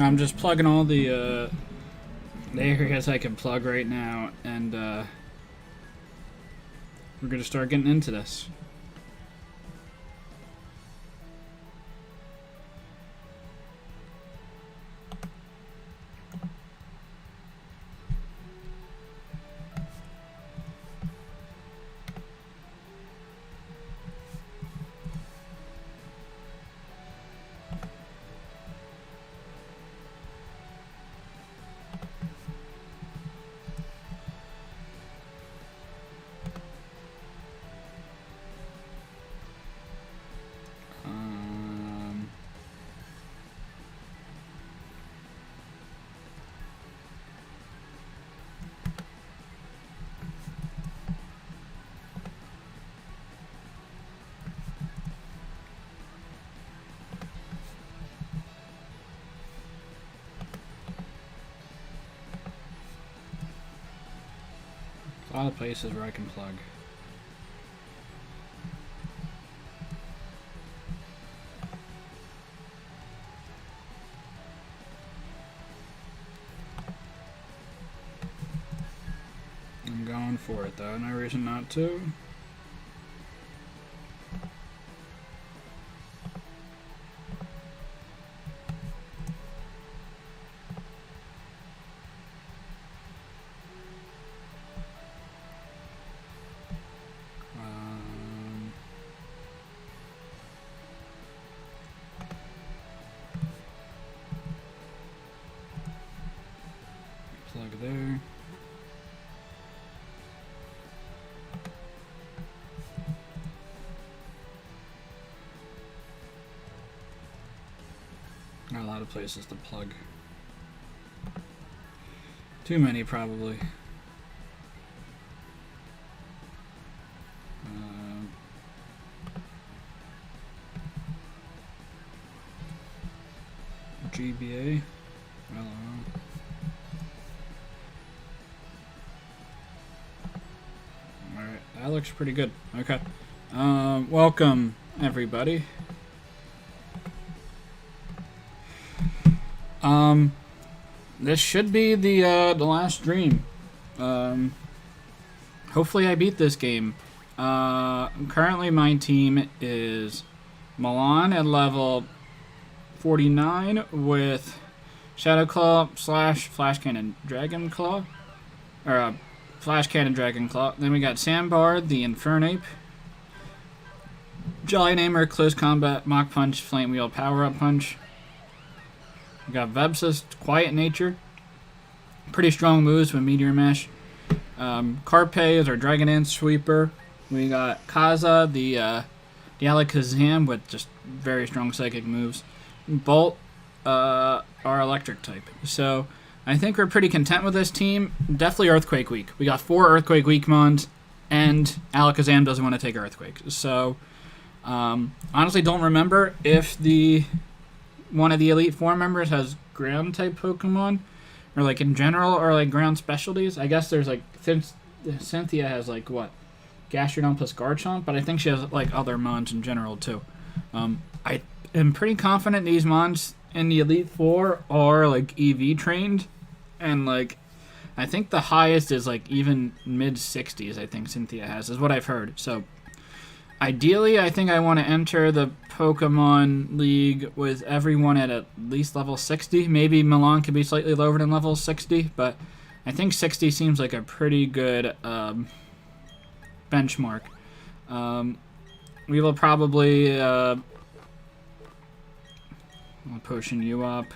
I'm just plugging all the areas I can plug right now, and we're gonna start getting into this. A lot of places where I can plug. I'm going for it though, no reason not to. Plug there. Got a lot of places to plug. Too many, probably. GBA. Hello. Alright, that looks pretty good. Okay. Welcome, everybody. This should be the last stream. Hopefully I beat this game. Currently my team is Milan at level 49 with Shadow Claw / Flash Cannon Dragon Claw. Or Flash Cannon Dragon Claw. Then we got Sandbar, the Infernape. Jolly Namer, Close Combat, Mach Punch, Flame Wheel, Power Up Punch. We got Vebsis, Quiet Nature. Pretty strong moves with Meteor Mash. Carpe is our Dragon Dance Sweeper. We got Kaza, the Alakazam with just very strong psychic moves. Bolt, our electric type. So I think we're pretty content with this team. Definitely Earthquake Week. We got 4 Earthquake Week mons, and Alakazam doesn't want to take Earthquake. So honestly don't remember if one of the Elite Four members has ground type Pokemon, or like in general, or like ground specialties. I guess there's like, Cynthia has like what, Gastrodon plus Garchomp, but I think she has like other mons in general too. I am pretty confident these mons in the Elite Four are like EV trained, and like I think the highest is like even mid 60s. I think Cynthia has, is what I've heard. So ideally, I think I want to enter the Pokemon League with everyone at least level 60. Maybe Milan could be slightly lower than level 60, but I think 60 seems like a pretty good benchmark. We will probably I'll potion you up.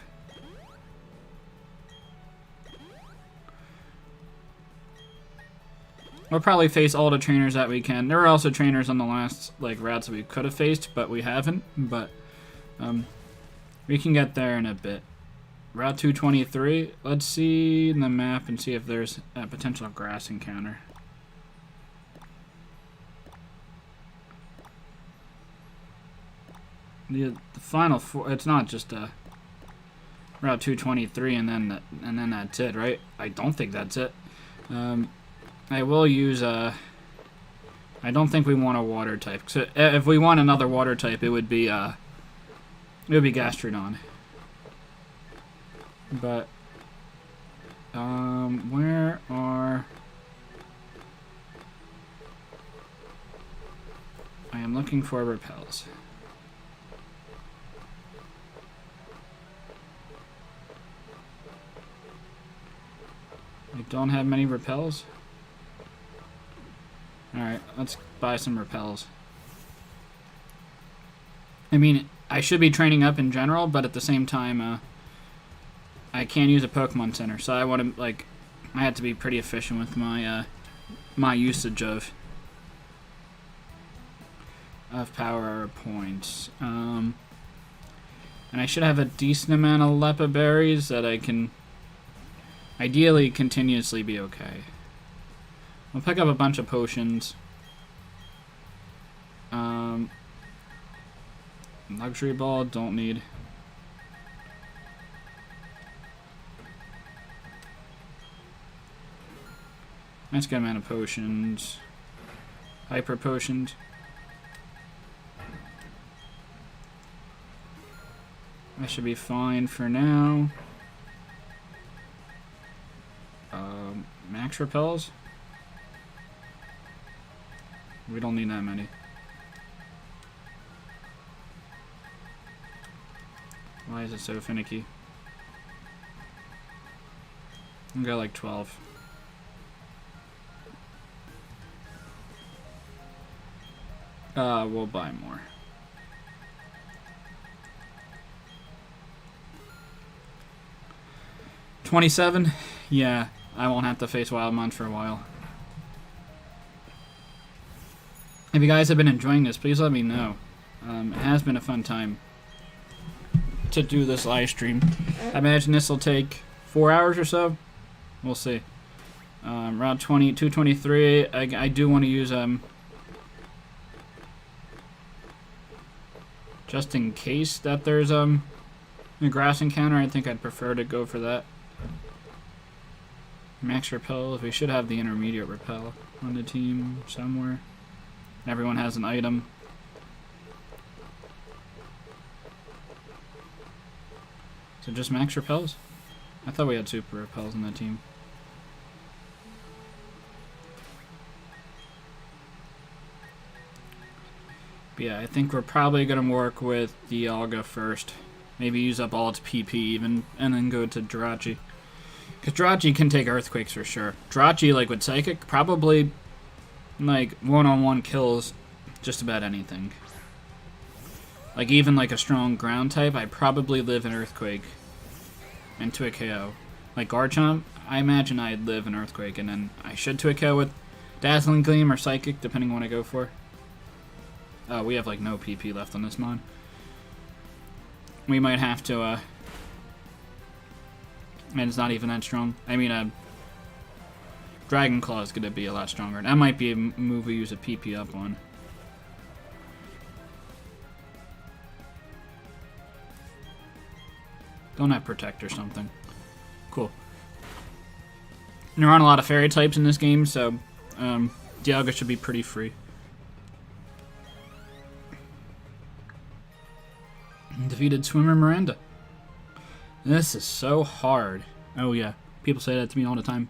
We'll probably face all the trainers that we can. There were also trainers on the last like routes that we could have faced, but we haven't. But we can get there in a bit. Route 223. Let's see the map and see if there's a potential grass encounter. The final 4. It's not just Route 223 and then that's it, right? I don't think that's it. I will use I don't think we want a water type. So if we want another water type, it would be Gastrodon. But, where are... I am looking for repels. I don't have many repels. Alright, let's buy some repels. I mean, I should be training up in general, but at the same time, I can't use a Pokemon Center, so I want to, like, I have to be pretty efficient with my, my usage of power points. And I should have a decent amount of Lepa berries that I can ideally continuously be okay. I'll pick up a bunch of potions. Luxury ball, don't need. Nice good amount of potions. Hyper potions. That should be fine for now. Max repels. We don't need that many. Why is it so finicky? I got like 12. We'll buy more. $27? Yeah, I won't have to face Wildmon for a while. If you guys have been enjoying this, please let me know. It has been a fun time to do this live stream. I imagine this will take 4 hours or so. We'll see. Round 223. I do want to use just in case that there's a grass encounter. I think I'd prefer to go for that. Max repels. We should have the intermediate repel on the team somewhere. Everyone has an item. So just max repels? I thought we had super repels on the team. But yeah, I think we're probably going to work with Dialga first. Maybe use up all its PP even, and then go to Jirachi. Because Jirachi can take Earthquakes for sure. Jirachi, like with Psychic, probably like one-on-one kills just about anything. Like even like a strong ground type, I probably live in Earthquake into a KO. Like Garchomp, I imagine I'd live in Earthquake, and then I should to a KO with Dazzling Gleam or Psychic, depending on what I go for. Oh, we have like no PP left on this mon. We might have to, and it's not even that strong. I mean, Dragon Claw is going to be a lot stronger. That might be a move we use a PP up on. Don't have Protect or something. Cool. There aren't a lot of fairy types in this game, so Dialga should be pretty free. Defeated Swimmer Miranda. This is so hard. Oh yeah, people say that to me all the time.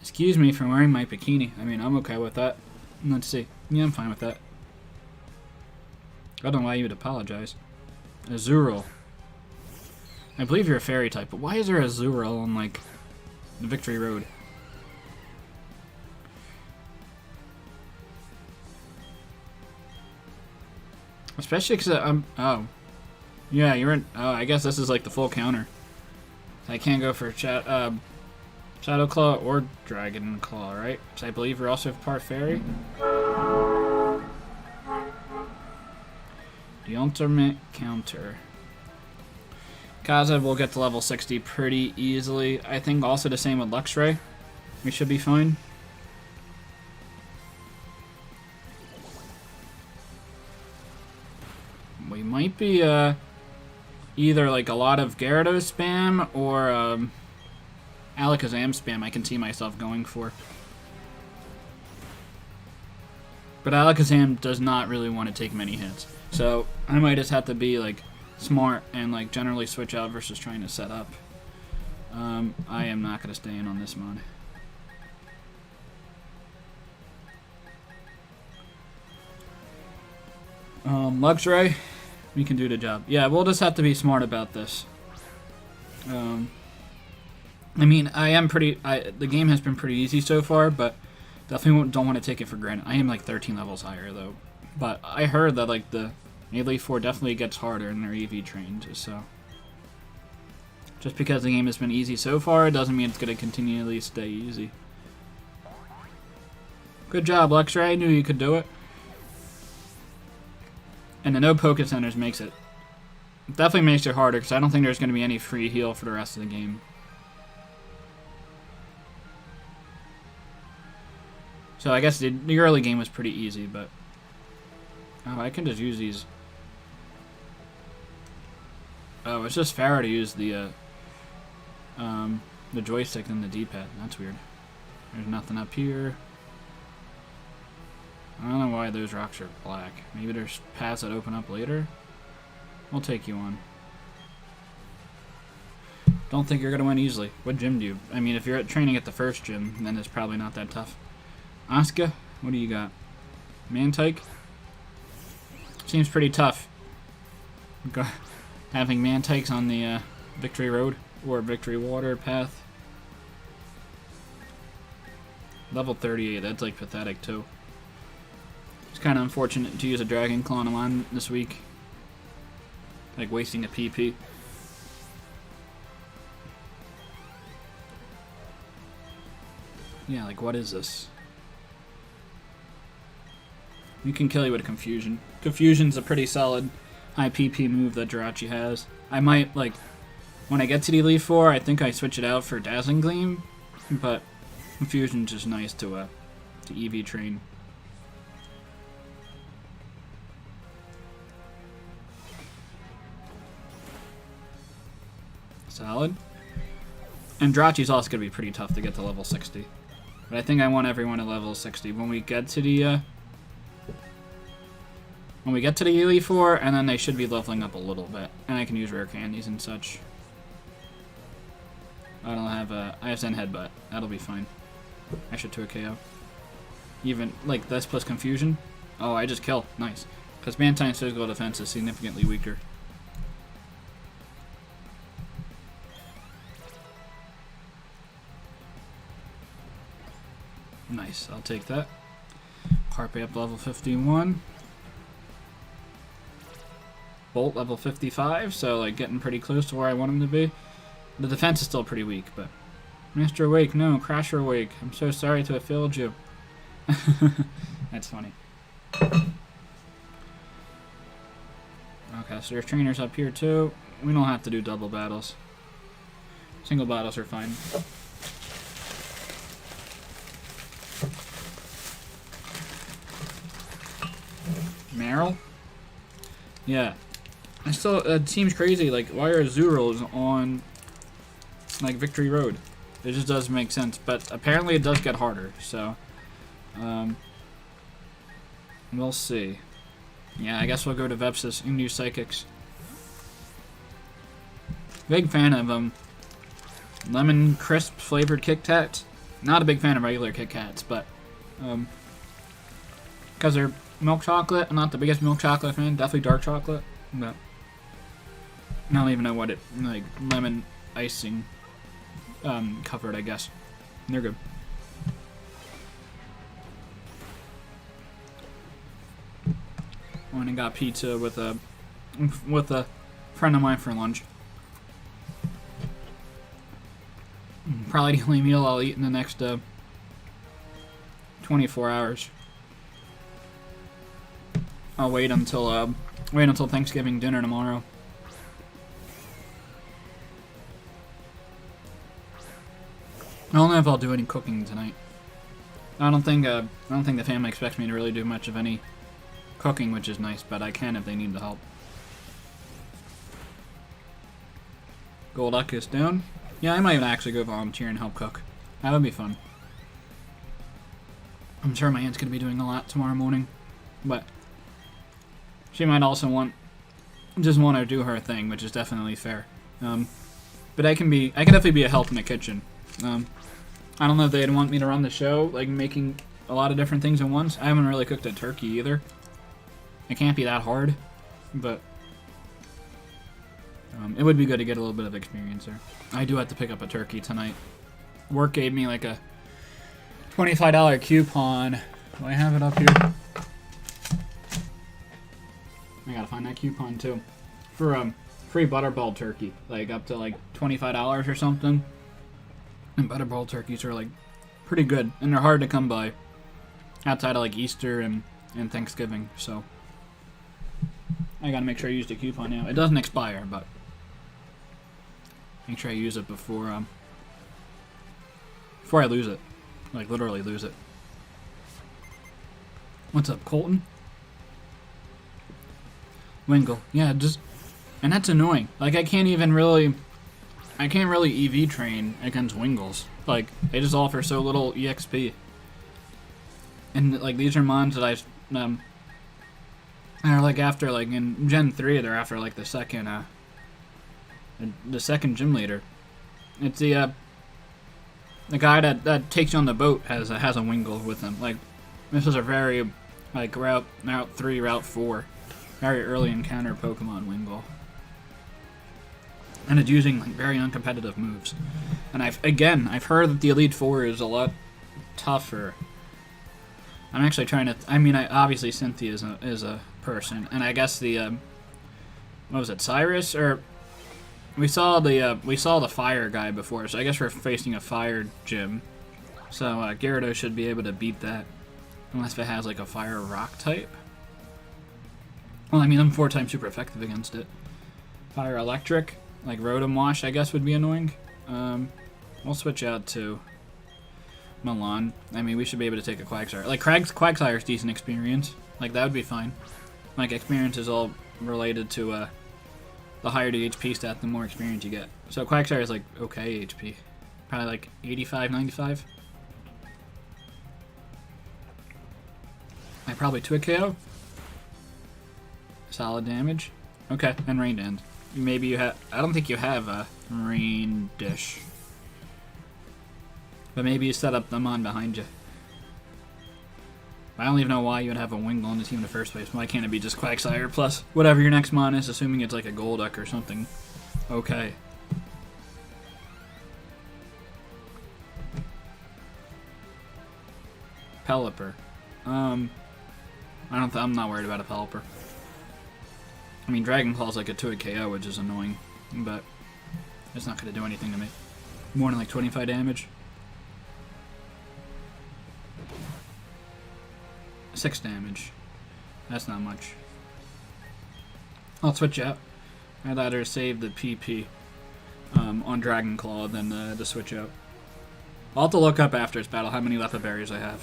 Excuse me for wearing my bikini. I mean, I'm okay with that. Let's see. Yeah, I'm fine with that. I don't know why you would apologize. Azurill. I believe you're a fairy type, but why is there a Azurill on, like, the Victory Road? Especially because I'm... Oh. Yeah, you're in... Oh, I guess this is, like, the full counter. I can't go for Shadow Claw or Dragon Claw, right? Because I believe you're also part fairy. The ultimate counter. Kaza will get to level 60 pretty easily. I think also the same with Luxray. We should be fine. We might be either like a lot of Gyarados spam or Alakazam spam I can see myself going for. But Alakazam does not really want to take many hits. So I might just have to be like smart and like generally switch out versus trying to set up. I am not going to stay in on this mod. Luxray, we can do the job. Yeah, we'll just have to be smart about this. I mean, the game has been pretty easy so far, but definitely don't want to take it for granted. I am like 13 levels higher though, but I heard that like the Elite Four definitely gets harder in their EV trains. So just because the game has been easy so far, it doesn't mean it's going to continually stay easy. Good job, Luxray. I knew you could do it. And the no POKECENTERS makes it definitely makes it harder because I don't think there's going to be any free heal for the rest of the game. So I guess the early game was pretty easy, but oh, I can just use these. Oh, it's just fairer to use the joystick than the D-pad. That's weird. There's nothing up here. I don't know why those rocks are black. Maybe there's paths that open up later. We'll take you on. Don't think you're going to win easily. What gym do you? I mean, if you're training at the first gym, then it's probably not that tough. Asuka, what do you got? Mantike? Seems pretty tough. Having Mantikes on the Victory Road or Victory Water path. Level 38, that's like pathetic too. It's kind of unfortunate to use a Dragon Claw on mine this week. Like wasting a PP. Yeah, like what is this? You can kill you with a Confusion. Confusion's a pretty solid high PP move that Jirachi has. I might, like, when I get to the Elite Four, I think I switch it out for Dazzling Gleam, but Confusion's just nice to EV train. Solid. And Jirachi's also going to be pretty tough to get to level 60. But I think I want everyone at level 60 when we get to the Elite Four, and then they should be leveling up a little bit, and I can use rare candies and such. I have Zen Headbutt. That'll be fine. I should 2 KO. Even like this plus Confusion. Oh, I just kill. Nice. Because Mantine's physical defense is significantly weaker. Nice. I'll take that. Carpe up level 51. Bolt level 55, so like getting pretty close to where I want him to be. The defense is still pretty weak, but Master Awake, no, Crasher Awake. I'm so sorry to have failed you. That's funny. Okay, so there's trainers up here too. We don't have to do double battles. Single battles are fine. Meryl? Yeah. It seems crazy, like, why are Zooros on, like, Victory Road? It just doesn't make sense, but apparently it does get harder, so, we'll see. Yeah, I guess we'll go to Vepsis and use Psychics. Big fan of, lemon crisp flavored Kit Kats. Not a big fan of regular Kit Kats, but, because they're milk chocolate, I'm not the biggest milk chocolate fan, definitely dark chocolate, but I don't even know what it, like, lemon icing covered, I guess. They're good. Went and got pizza with a friend of mine for lunch. Probably the only meal I'll eat in the next 24 hours. I'll wait until Thanksgiving dinner tomorrow. I don't know if I'll do any cooking tonight. I don't think the family expects me to really do much of any cooking, which is nice, but I can if they need the help. Golduck is down. Yeah, I might even actually go volunteer and help cook. That would be fun. I'm sure my aunt's going to be doing a lot tomorrow morning, but she might also just want to do her thing, which is definitely fair. But I can definitely be a help in the kitchen. I don't know if they'd want me to run the show, like making a lot of different things at once. I haven't really cooked a turkey either. It can't be that hard, but it would be good to get a little bit of experience there. I do have to pick up a turkey tonight. Work gave me like a $25 coupon. Do I have it up here? I gotta find that coupon too. For free butterball turkey, like up to like $25 or something. And butterball turkeys are like pretty good, and they're hard to come by outside of like Easter and Thanksgiving. So I gotta make sure I use the coupon now. It doesn't expire, but make sure I use it before I lose it. Like literally lose it. What's up, Colton? Wingle. Yeah, and that's annoying. Like I can't really EV train against Wingles. Like they just offer so little EXP. And like these are mons that they're like after like in Gen 3 they're after like the second gym leader. It's the guy that takes you on the boat has a Wingle with him. Like this is a very like Route 3, Route 4, very early encounter Pokemon Wingle. And it's using like very uncompetitive moves. And I've heard that the Elite Four is a lot tougher. I'm actually trying to. I mean, obviously Cynthia is a person, and I guess the what was it, Cyrus? Or we saw the fire guy before, so I guess we're facing a fire gym. So Gyarados should be able to beat that, unless it has like a fire rock type. Well, I mean, I'm 4 times super effective against it. Fire electric. Like Rotom Wash, I guess, would be annoying. We'll switch out to Milan. I mean, we should be able to take a Quagsire. Like, Quagsire's decent experience. Like, that would be fine. Like, experience is all related to the higher the HP stat, the more experience you get. So Quagsire is, like, okay HP. Probably, like, 85, 95. I probably Twig KO. Solid damage. Okay, and Rain Dance. Maybe you have. I don't think you have a Rain Dish. But maybe you set up the mon behind you. I don't even know why you would have a Wingle on the team in the first place. Why can't it be just Quagsire plus whatever your next mon is, assuming it's like a Golduck or something? Okay. Pelipper. I'm not worried about a Pelipper. I mean, Dragon Claw's like a 2-hit KO, which is annoying, but it's not going to do anything to me. More than like 25 damage. 6 damage. That's not much. I'll switch out. I'd rather save the PP on Dragon Claw than to switch out. I'll have to look up after this battle how many Leppa Berries I have.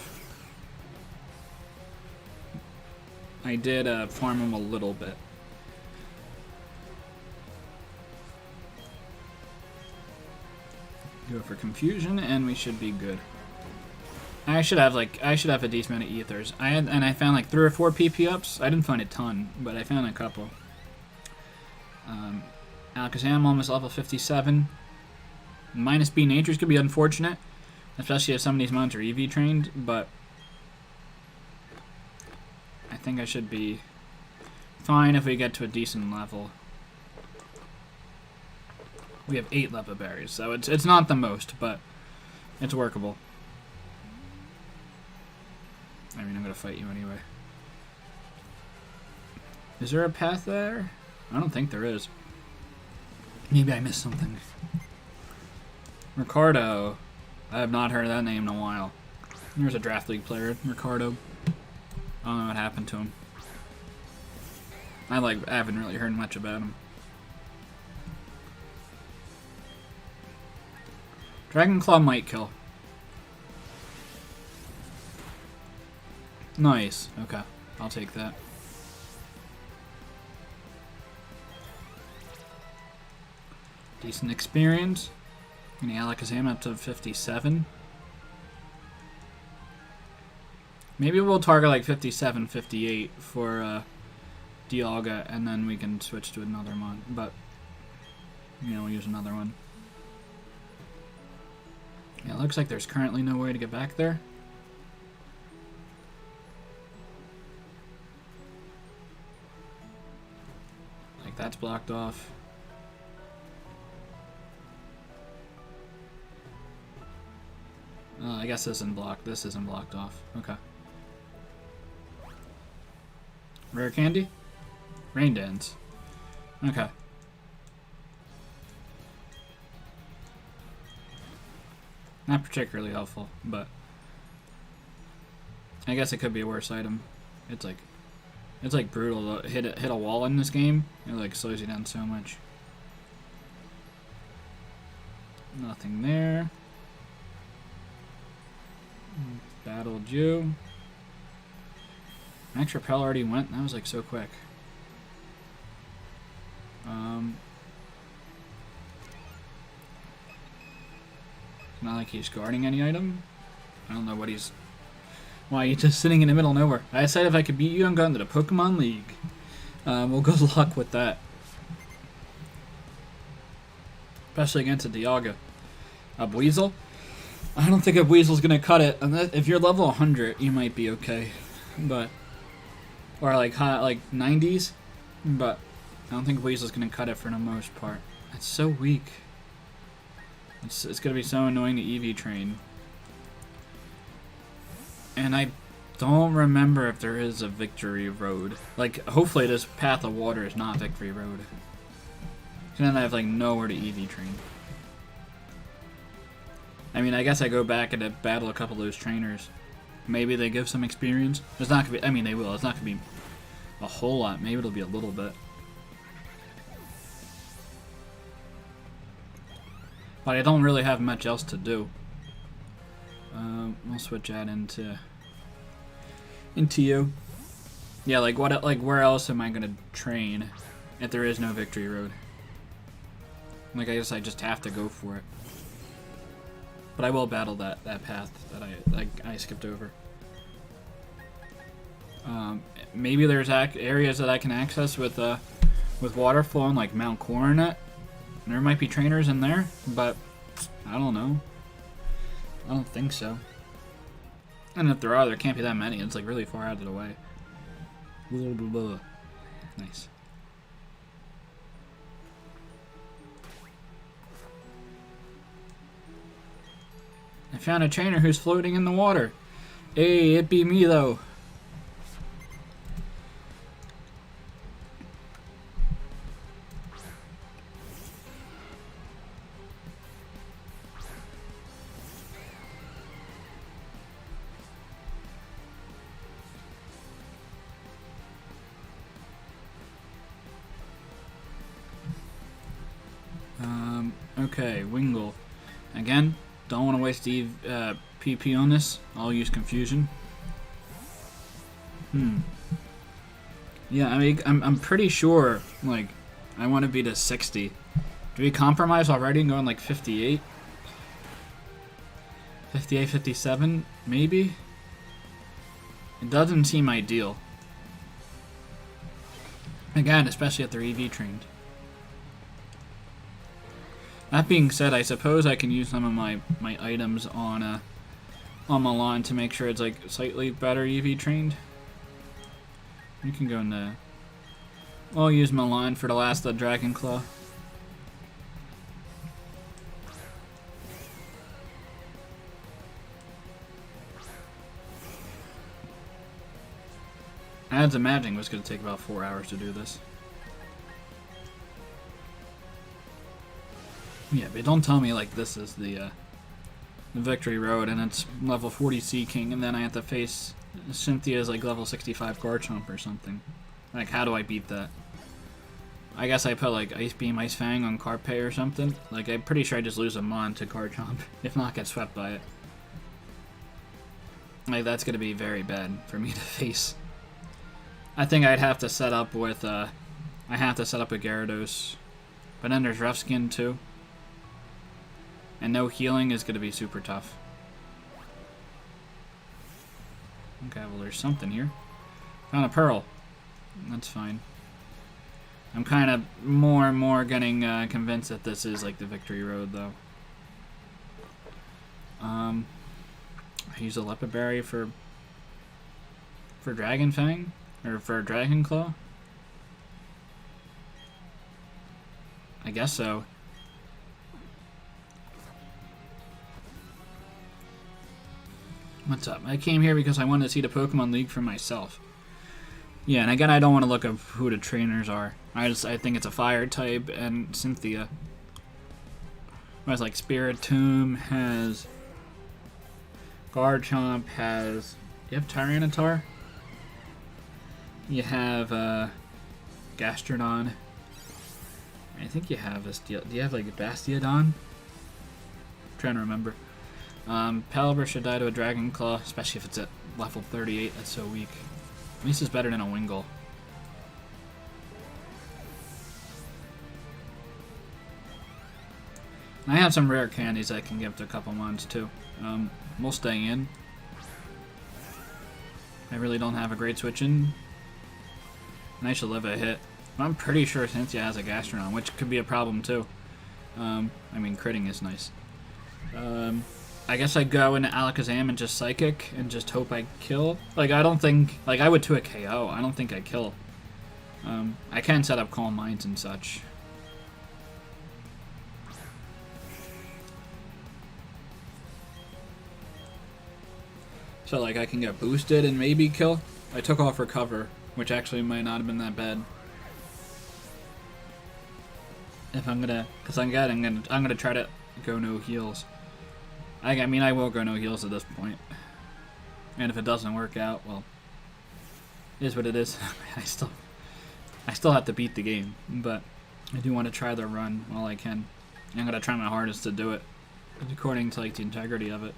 I did farm them a little bit. Go for Confusion, and we should be good. I should have a decent amount of ethers. I found like 3 or 4 PP ups. I didn't find a ton, but I found a couple. Alakazam almost level 57. Minus B natures could be unfortunate, especially if some of these mons are EV trained. But I think I should be fine if we get to a decent level. We have 8 Leppa Berries, so it's not the most, but it's workable. I mean, I'm gonna fight you anyway. Is there a path there? I don't think there is. Maybe I missed something. Ricardo. I have not heard that name in a while. There's a Draft League player, Ricardo. I don't know what happened to him. I haven't really heard much about him. Dragon Claw might kill. Nice. Okay. I'll take that. Decent experience. And the Alakazam up to 57. Maybe we'll target like 57, 58 for Dialga, and then we can switch to another one. But, you know, we'll use another one. Yeah, it looks like there's currently no way to get back there. Like, that's blocked off. I guess this isn't blocked. This isn't blocked off. Okay. Rare candy? Rain dance. Okay. Not particularly helpful, but I guess it could be a worse item. It's like brutal to hit a wall in this game. It like slows you down so much. Nothing there. Battled you. Max Repel already went. That was like so quick. Not like he's guarding any item. I don't know what he's... Why, he's just sitting in the middle of nowhere. I decided if I could beat you, I'm going to the Pokemon League. We'll go luck with that. Especially against a Dialga. A Weasel? I don't think a Weasel's going to cut it. Unless, if you're level 100, you might be okay. But... Or like high, like 90s. But I don't think Weasel's going to cut it for the most part. It's so weak. It's going to be so annoying to EV train. And I don't remember if there is a Victory Road. Like, hopefully this Path of Water is not Victory Road. And then I have, like, nowhere to EV train. I mean, I guess I go back and battle a couple of those trainers. Maybe they give some experience. It's not going to be... I mean, they will. It's not going to be a whole lot. Maybe it'll be a little bit. But I don't really have much else to do. We'll switch that into you. Yeah, like what? Like where else am I gonna train if there is no Victory Road? Like I guess I just have to go for it. But I will battle that path that I skipped over. Maybe there's areas that I can access with water flowing, like Mount Coronet. There might be trainers in there, but I don't know. I don't think so. And if there are, there can't be that many. It's like really far out of the way. Blah, blah, blah. Nice. I found a trainer who's floating in the water. Hey, it be me though. Okay, Wingull. Again, don't want to waste the PP on this. I'll use Confusion. Yeah, I mean, I'm pretty sure, like, I want to be to 60. Do we compromise already and go on, like, 58? 58, 57, maybe? It doesn't seem ideal. Again, especially if they're EV trained. That being said, I suppose I can use some of my items on Milan to make sure it's like slightly better EV trained. You can go into... I'll use Milan for the last Dragon Claw. I was imagining it was going to take about 4 hours to do this. Yeah, but don't tell me like this is the Victory Road and it's level 40 Sea King and then I have to face Cynthia's like level 65 Garchomp or something. Like, how do I beat that? I guess I put like Ice Beam, Ice Fang on Carpe or something. Like, I'm pretty sure I just lose a Mon to Garchomp, if not get swept by it. Like, that's gonna be very bad for me to face. I think I'd have to set up with Gyarados. But then there's Rough Skin too. And no healing is going to be super tough. Okay, well, there's something here. Found a pearl. That's fine. I'm kind of more and more getting convinced that this is like the victory road, though. I use a leopard berry for Dragon Fang or for Dragon Claw. I guess so. What's up? I came here because I wanted to see the Pokemon League for myself. Yeah, and again, I don't want to look up who the trainers are. I think it's a fire type, and Cynthia. Whereas like Spiritomb has Garchomp has. You have Tyranitar. You have Gastrodon. I think you have a Steel. Do you have like a Bastiodon? I'm trying to remember. Pelipper should die to a Dragon Claw, especially if it's at level 38. That's so weak. At least it's better than a Wingull. And I have some rare candies I can give to a couple mons too. We'll stay in. I really don't have a great switch in. And I should live a hit. But I'm pretty sure Cynthia has a Gastrodon, which could be a problem too. I mean, critting is nice. I guess I go into Alakazam and just Psychic and just hope I kill. Like, I don't think... Like, I would do a KO. I don't think I kill. I can set up Calm Minds and such. So, like, I can get boosted and maybe kill. I took off Recover, which actually might not have been that bad. If I'm gonna... Because I'm gonna try to go no heals. I mean, I will go no heals at this point. And if it doesn't work out, well, it is what it is. I still have to beat the game, but I do want to try the run while I can. I'm gonna try my hardest to do it, according to like the integrity of it.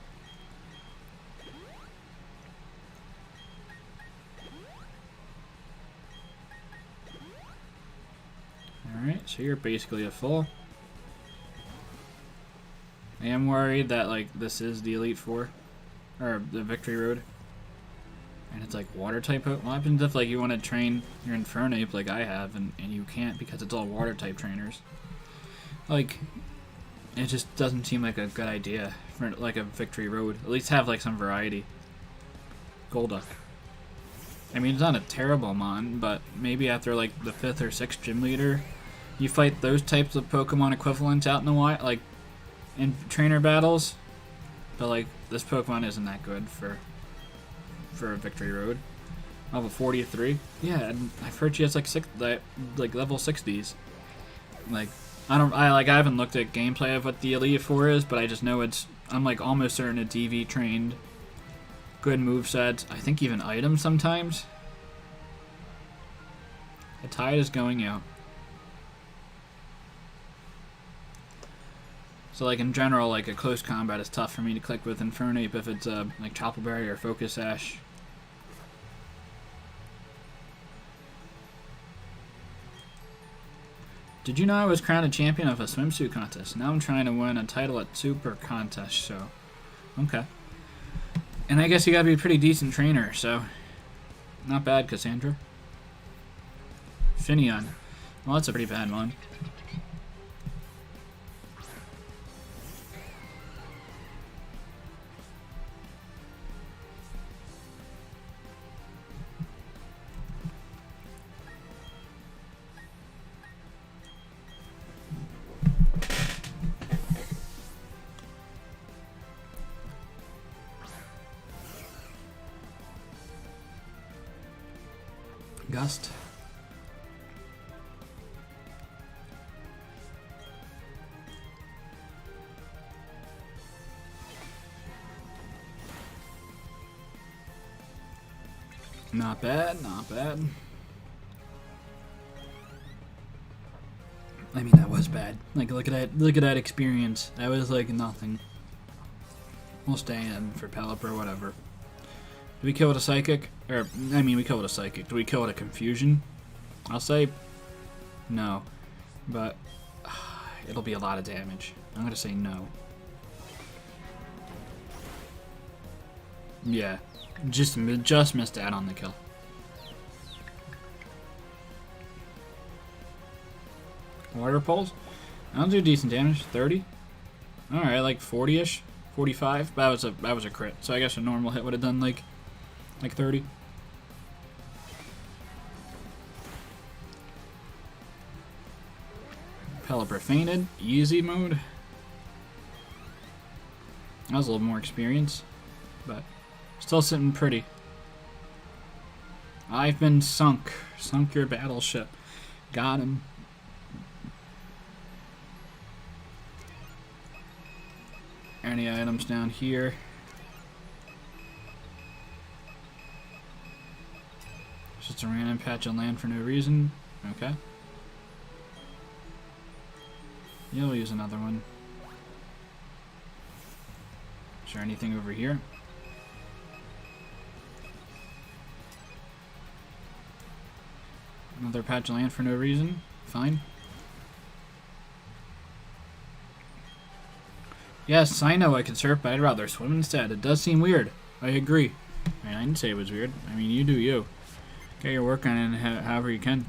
All right, so you're basically a full. I am worried that like this is the Elite Four, or the Victory Road, and it's like water type. What happens if like you want to train your Infernape like I have, and you can't because it's all water type trainers? Like, it just doesn't seem like a good idea for like a Victory Road. At least have like some variety. Golduck. I mean, it's not a terrible mon, but maybe after like the 5th or 6th gym leader, you fight those types of Pokemon equivalents out in the wild, like in trainer battles. But like this Pokemon isn't that good for a Victory Road. Level 43. Yeah, and I've heard she has like level 60s. Like I haven't looked at gameplay of what the Elite Four is, but I just know I'm like almost certain it's EV trained. Good movesets. I think even items sometimes. The tide is going out. So like in general, like a close combat is tough for me to click with Infernape if it's like Chople Berry or Focus Sash. Did you know I was crowned a champion of a swimsuit contest? Now I'm trying to win a title at Super Contest, so okay. And I guess you gotta be a pretty decent trainer, so not bad, Cassandra. Finneon. Well, that's a pretty bad one. Gust. Not bad, not bad. I mean, that was bad. Like, look at that experience. That was like nothing. We'll stay in for Pelipper, whatever. Do we kill it a Psychic? Or, I mean, we kill it a Psychic. Do we kill it a Confusion? I'll say no. But it'll be a lot of damage. I'm going to say no. Yeah, just missed out on the kill. Water pulse. I'll do decent damage. 30. All right, like 40-ish, 45. That was a crit. So I guess a normal hit would have done like 30. Pelipper fainted. Easy mode. That was a little more experience, but still sitting pretty. I've been sunk. Sunk your battleship. Got him. Any items down here? Just a random patch of land for no reason. Okay. You'll use another one. Is there anything over here? Another patch of land for no reason. Fine. Yes, I know I could surf, but I'd rather swim instead. It does seem weird. I agree. I mean, I didn't say it was weird. I mean, you do you. Get your work on it however you can.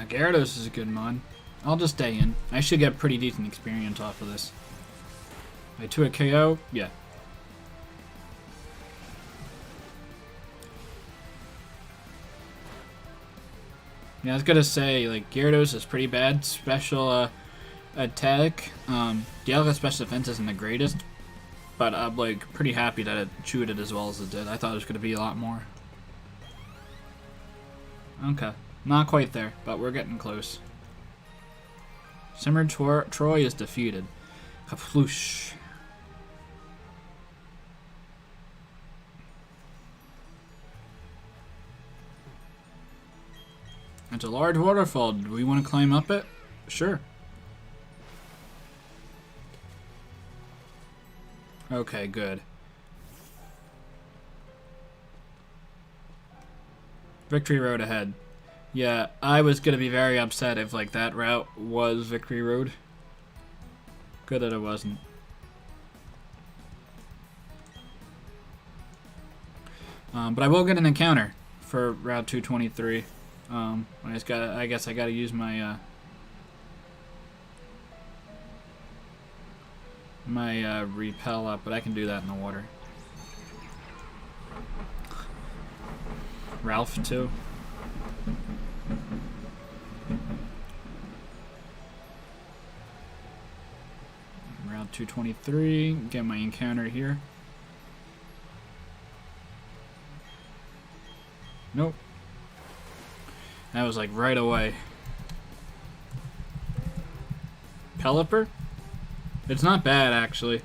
Gyarados is a good mod. I'll just stay in. I should get pretty decent experience off of this. I 2 a KO? Yeah. Yeah, I was gonna say, like, Gyarados is pretty bad. Special attack. Dialga special defense isn't the greatest, but I'm, like, pretty happy that it chewed it as well as it did. I thought it was gonna be a lot more. Okay. Not quite there, but we're getting close. Simmer Troy is defeated. Kaploosh. It's a large waterfall. Do we want to climb up it? Sure. Okay, good. Victory Road ahead. Yeah, I was gonna be very upset if like that route was Victory Road. Good that it wasn't. But I will get an encounter for Route 223. I guess I gotta use my repel up, but I can do that in the water. Ralph too. Route 223, get my encounter here. Nope. That was like right away. Pelipper? It's not bad actually.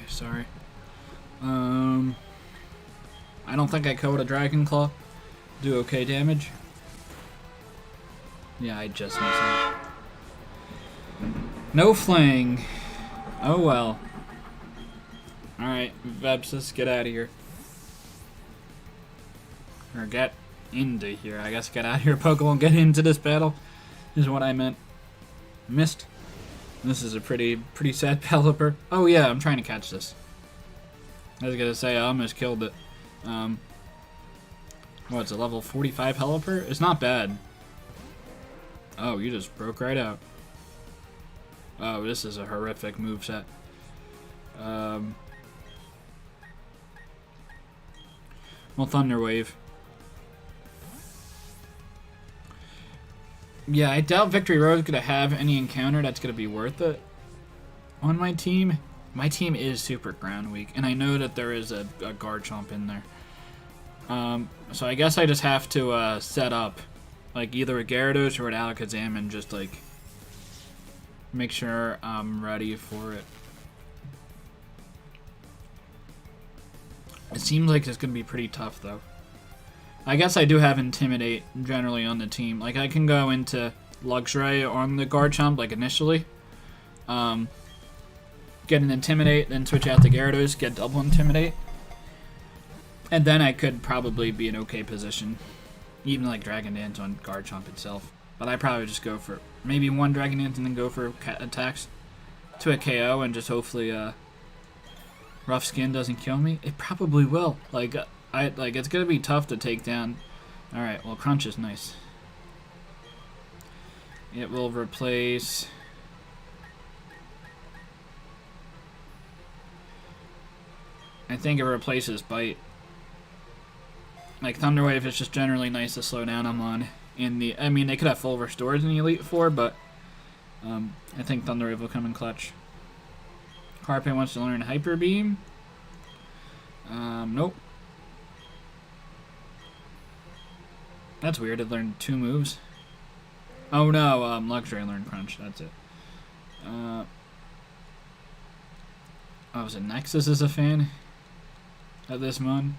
Sorry. I don't think I code a Dragon Claw. Do okay damage. Yeah, I just missed it. No fling. Oh well. Alright, Vebsis, get out of here. Or get into here. I guess get out of here, Pokemon. Get into this battle is what I meant. Missed. This is a pretty sad Pelipper. Oh yeah, I'm trying to catch this. I was gonna say I almost killed it. What's a level 45 Pelipper? It's not bad. Oh, you just broke right out. Oh, this is a horrific moveset. Well, Thunder Wave. Yeah, I doubt Victory Road is going to have any encounter that's going to be worth it on my team. My team is super ground weak, and I know that there is a Garchomp in there. So I guess I just have to set up like either a Gyarados or an Alakazam and just like make sure I'm ready for it. It seems like it's going to be pretty tough, though. I guess I do have Intimidate generally on the team. Like, I can go into Luxray on the Garchomp, like, initially. Get an Intimidate, then switch out to Gyarados, get double Intimidate. And then I could probably be in okay position. Even, like, Dragon Dance on Garchomp itself. But I probably just go for maybe one Dragon Dance and then go for attacks to a KO and just hopefully, Rough Skin doesn't kill me. It probably will. Like it's gonna be tough to take down. All right. Well, Crunch is nice. It will replace. I think it replaces Bite. Like Thunder Wave is just generally nice to slow down them on. I mean, they could have full restores in the Elite Four, but I think Thunder Wave will come in clutch. Carpe wants to learn Hyper Beam. Nope. That's weird. It learned 2 moves. Oh no, Luxray learned Crunch. That's it. Oh, was it Nexus is a fan of this mon?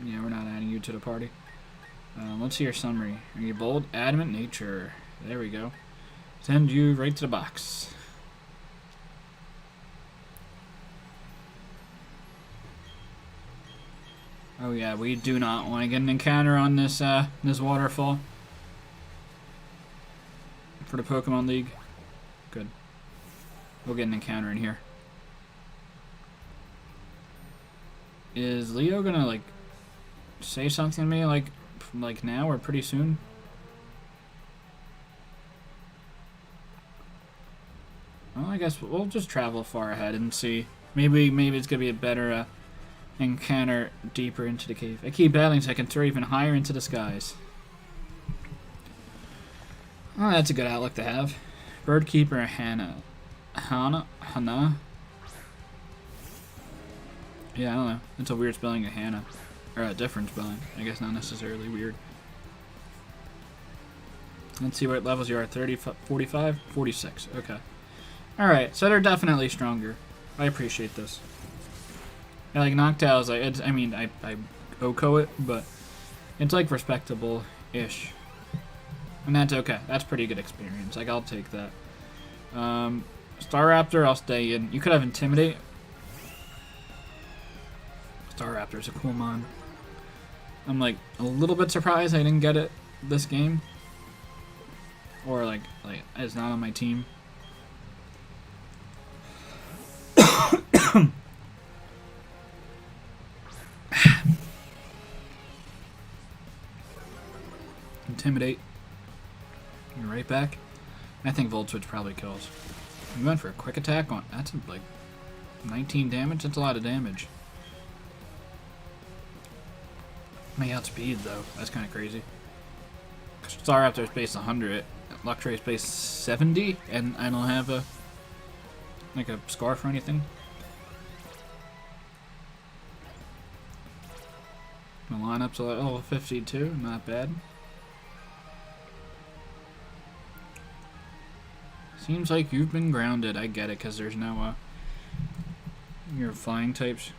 Yeah, we're not adding you to the party. Let's see your summary. Are you bold? Adamant nature. There we go. Send you right to the box. Oh yeah, we do not want to get an encounter on this this waterfall for the Pokemon League. Good. We'll get an encounter in here. Is Leo gonna like say something to me like now or pretty soon? Well, I guess we'll just travel far ahead and see. Maybe it's gonna be a better encounter deeper into the cave. I keep battling so I can throw even higher into the skies. Oh, that's a good outlook to have. Birdkeeper Hana. Yeah, I don't know. It's a weird spelling of Hannah. Or a different spelling. I guess not necessarily weird. Let's see what levels you are. 30, 45, 46. Okay. Alright, so they're definitely stronger. I appreciate this. I like Noctow's, I OHKO it, but it's like respectable-ish. And that's okay. That's pretty good experience. Like, I'll take that. Staraptor, I'll stay in. You could have Intimidate. Staraptor's a cool mon. I'm like a little bit surprised I didn't get it this game. Or like it's not on my team. Intimidate. You're right back. I think Volt Switch probably kills. We went for a quick attack on. That's like 19 damage. That's a lot of damage. May outspeed though. That's kind of crazy. Staraptor's base 100. Luxray's base 70, and I don't have a scarf or anything. My lineup's a level 52. Not bad. Seems like you've been grounded. I get it, because there's no, your flying types.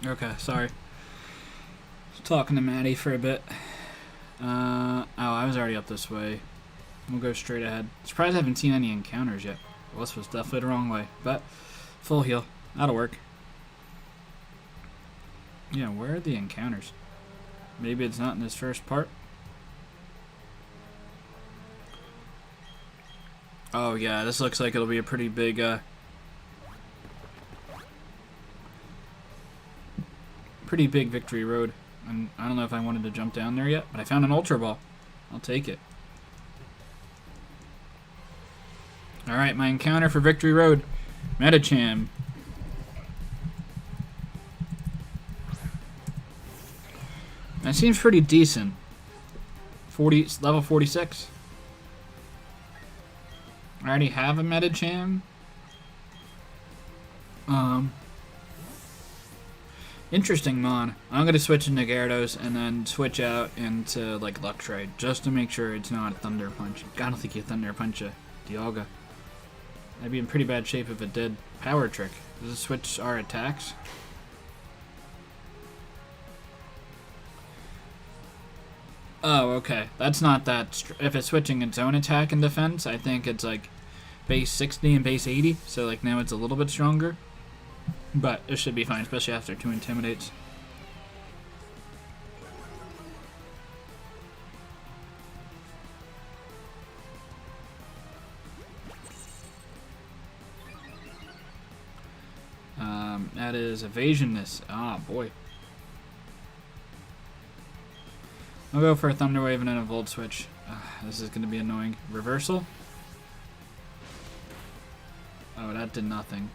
Okay, sorry. Talking to Maddie for a bit. Oh, I was already up this way. We'll go straight ahead. Surprised I haven't seen any encounters yet. Well, this was definitely the wrong way, but full heal. That'll work. Yeah, where are the encounters? Maybe it's not in this first part. Oh yeah, this looks like it'll be a pretty big victory road. And I don't know if I wanted to jump down there yet, but I found an Ultra Ball. I'll take it. Alright, my encounter for Victory Road. Medicham. That seems pretty decent. Level 46. I already have a Medicham. Interesting mon. I'm gonna switch into Gyarados and then switch out into like Luxray just to make sure it's not a Thunder Punch. I don't think you Thunder Punch a Dialga. I'd be in pretty bad shape if it did. Power Trick. Does it switch our attacks? Oh, okay. That's not that... If it's switching its own attack and defense, I think it's like base 60 and base 80. So like now it's a little bit stronger. But it should be fine, especially after 2 Intimidates. That is Evasionness. Ah, boy. I'll go for a Thunder Wave and then a Volt Switch. This is going to be annoying. Reversal? Oh, that did nothing.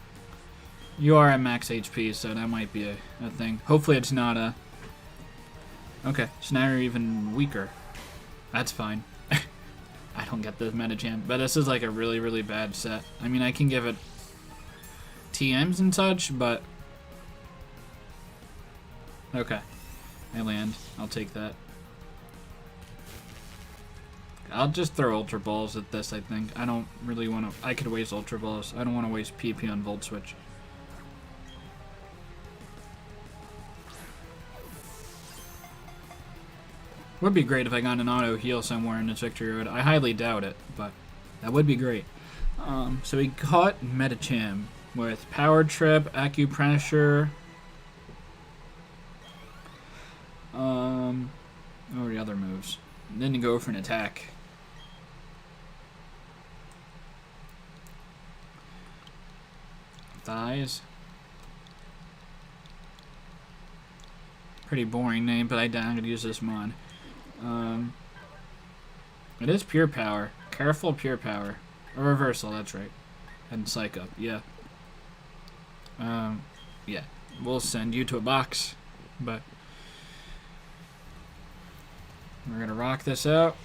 You are at max HP, so that might be a thing. Hopefully it's not a... Okay, so now you're even weaker. That's fine. I don't get this Medicham, but this is like a really, really bad set. I mean, I can give it TMs and such, but... Okay. I land. I'll take that. I'll just throw Ultra Balls at this, I think. I don't really want to... I could waste Ultra Balls. I don't want to waste PP on Volt Switch. Would be great if I got an auto heal somewhere in this victory road. I highly doubt it, but that would be great. So we caught Medicham with Power Trip, Acupressure. What were the other moves? Then you go for an attack. Thighs. Pretty boring name, but I doubt I'm gonna use this mon. It is Pure Power. Careful Pure Power. Or Reversal, that's right. And Psych Up, yeah. Yeah. We'll send you to a box. But we're gonna rock this out.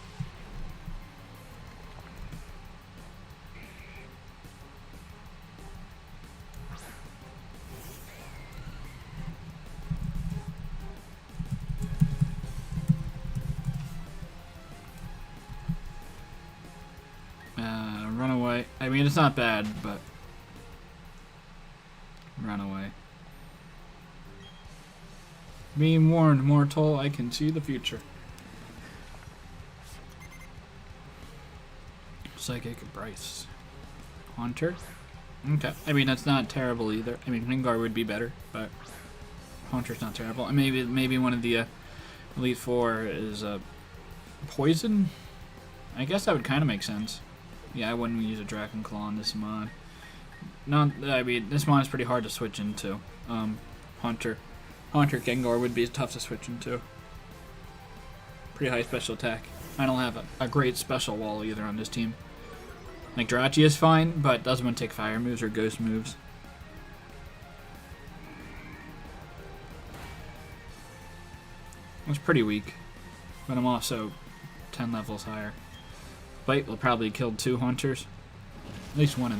Run away. I mean, it's not bad, but run away. Being warned, mortal, I can see the future. Psychic Bryce. Haunter? Okay. I mean, that's not terrible either. I mean, Rengar would be better, but Haunter's not terrible. And maybe one of the Elite Four is Poison? I guess that would kind of make sense. Yeah, I wouldn't use a Dragon Claw on this mod. I mean, this mod is pretty hard to switch into. Haunter Gengar would be tough to switch into. Pretty high special attack. I don't have a great special wall either on this team. Like, Jirachi is fine, but doesn't want to take fire moves or ghost moves. It's pretty weak, but I'm also 10 levels higher. Bite will probably kill 2 hunters. At least 1.5.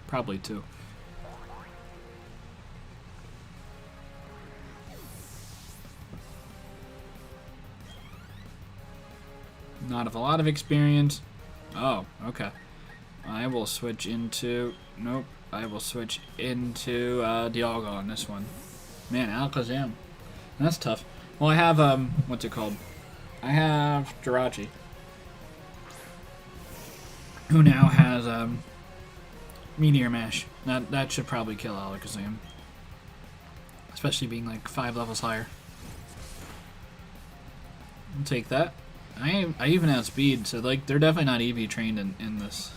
Probably 2. Not of a lot of experience. Oh, okay. I will switch into... Nope. I will switch into Dialga on this one. Man, Alakazam. That's tough. Well, I have, what's it called? I have Jirachi, who now has Meteor Mash. That should probably kill Alakazam, especially being like 5 levels higher. I'll take that. I even have speed, so like they're definitely not EV trained in this.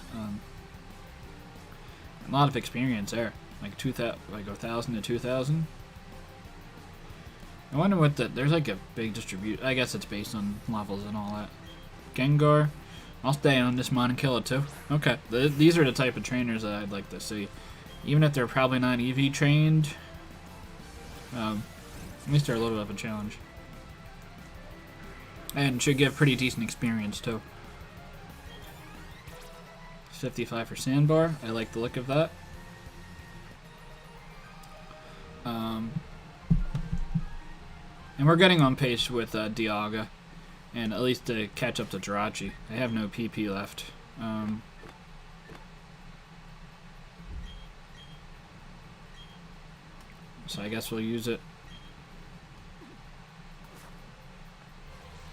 A lot of experience there, like 1,000 to 2,000. I wonder what there's like a big distribution. I guess it's based on levels and all that. Gengar. I'll stay on this mon and kill it too. Okay, these are the type of trainers that I'd like to see. Even if they're probably not EV trained, at least they're a little bit of a challenge. And should give pretty decent experience too. 55 for Sandbar. I like the look of that. And we're getting on pace with Dialga, and at least to catch up to Jirachi. I have no PP left. So I guess we'll use it.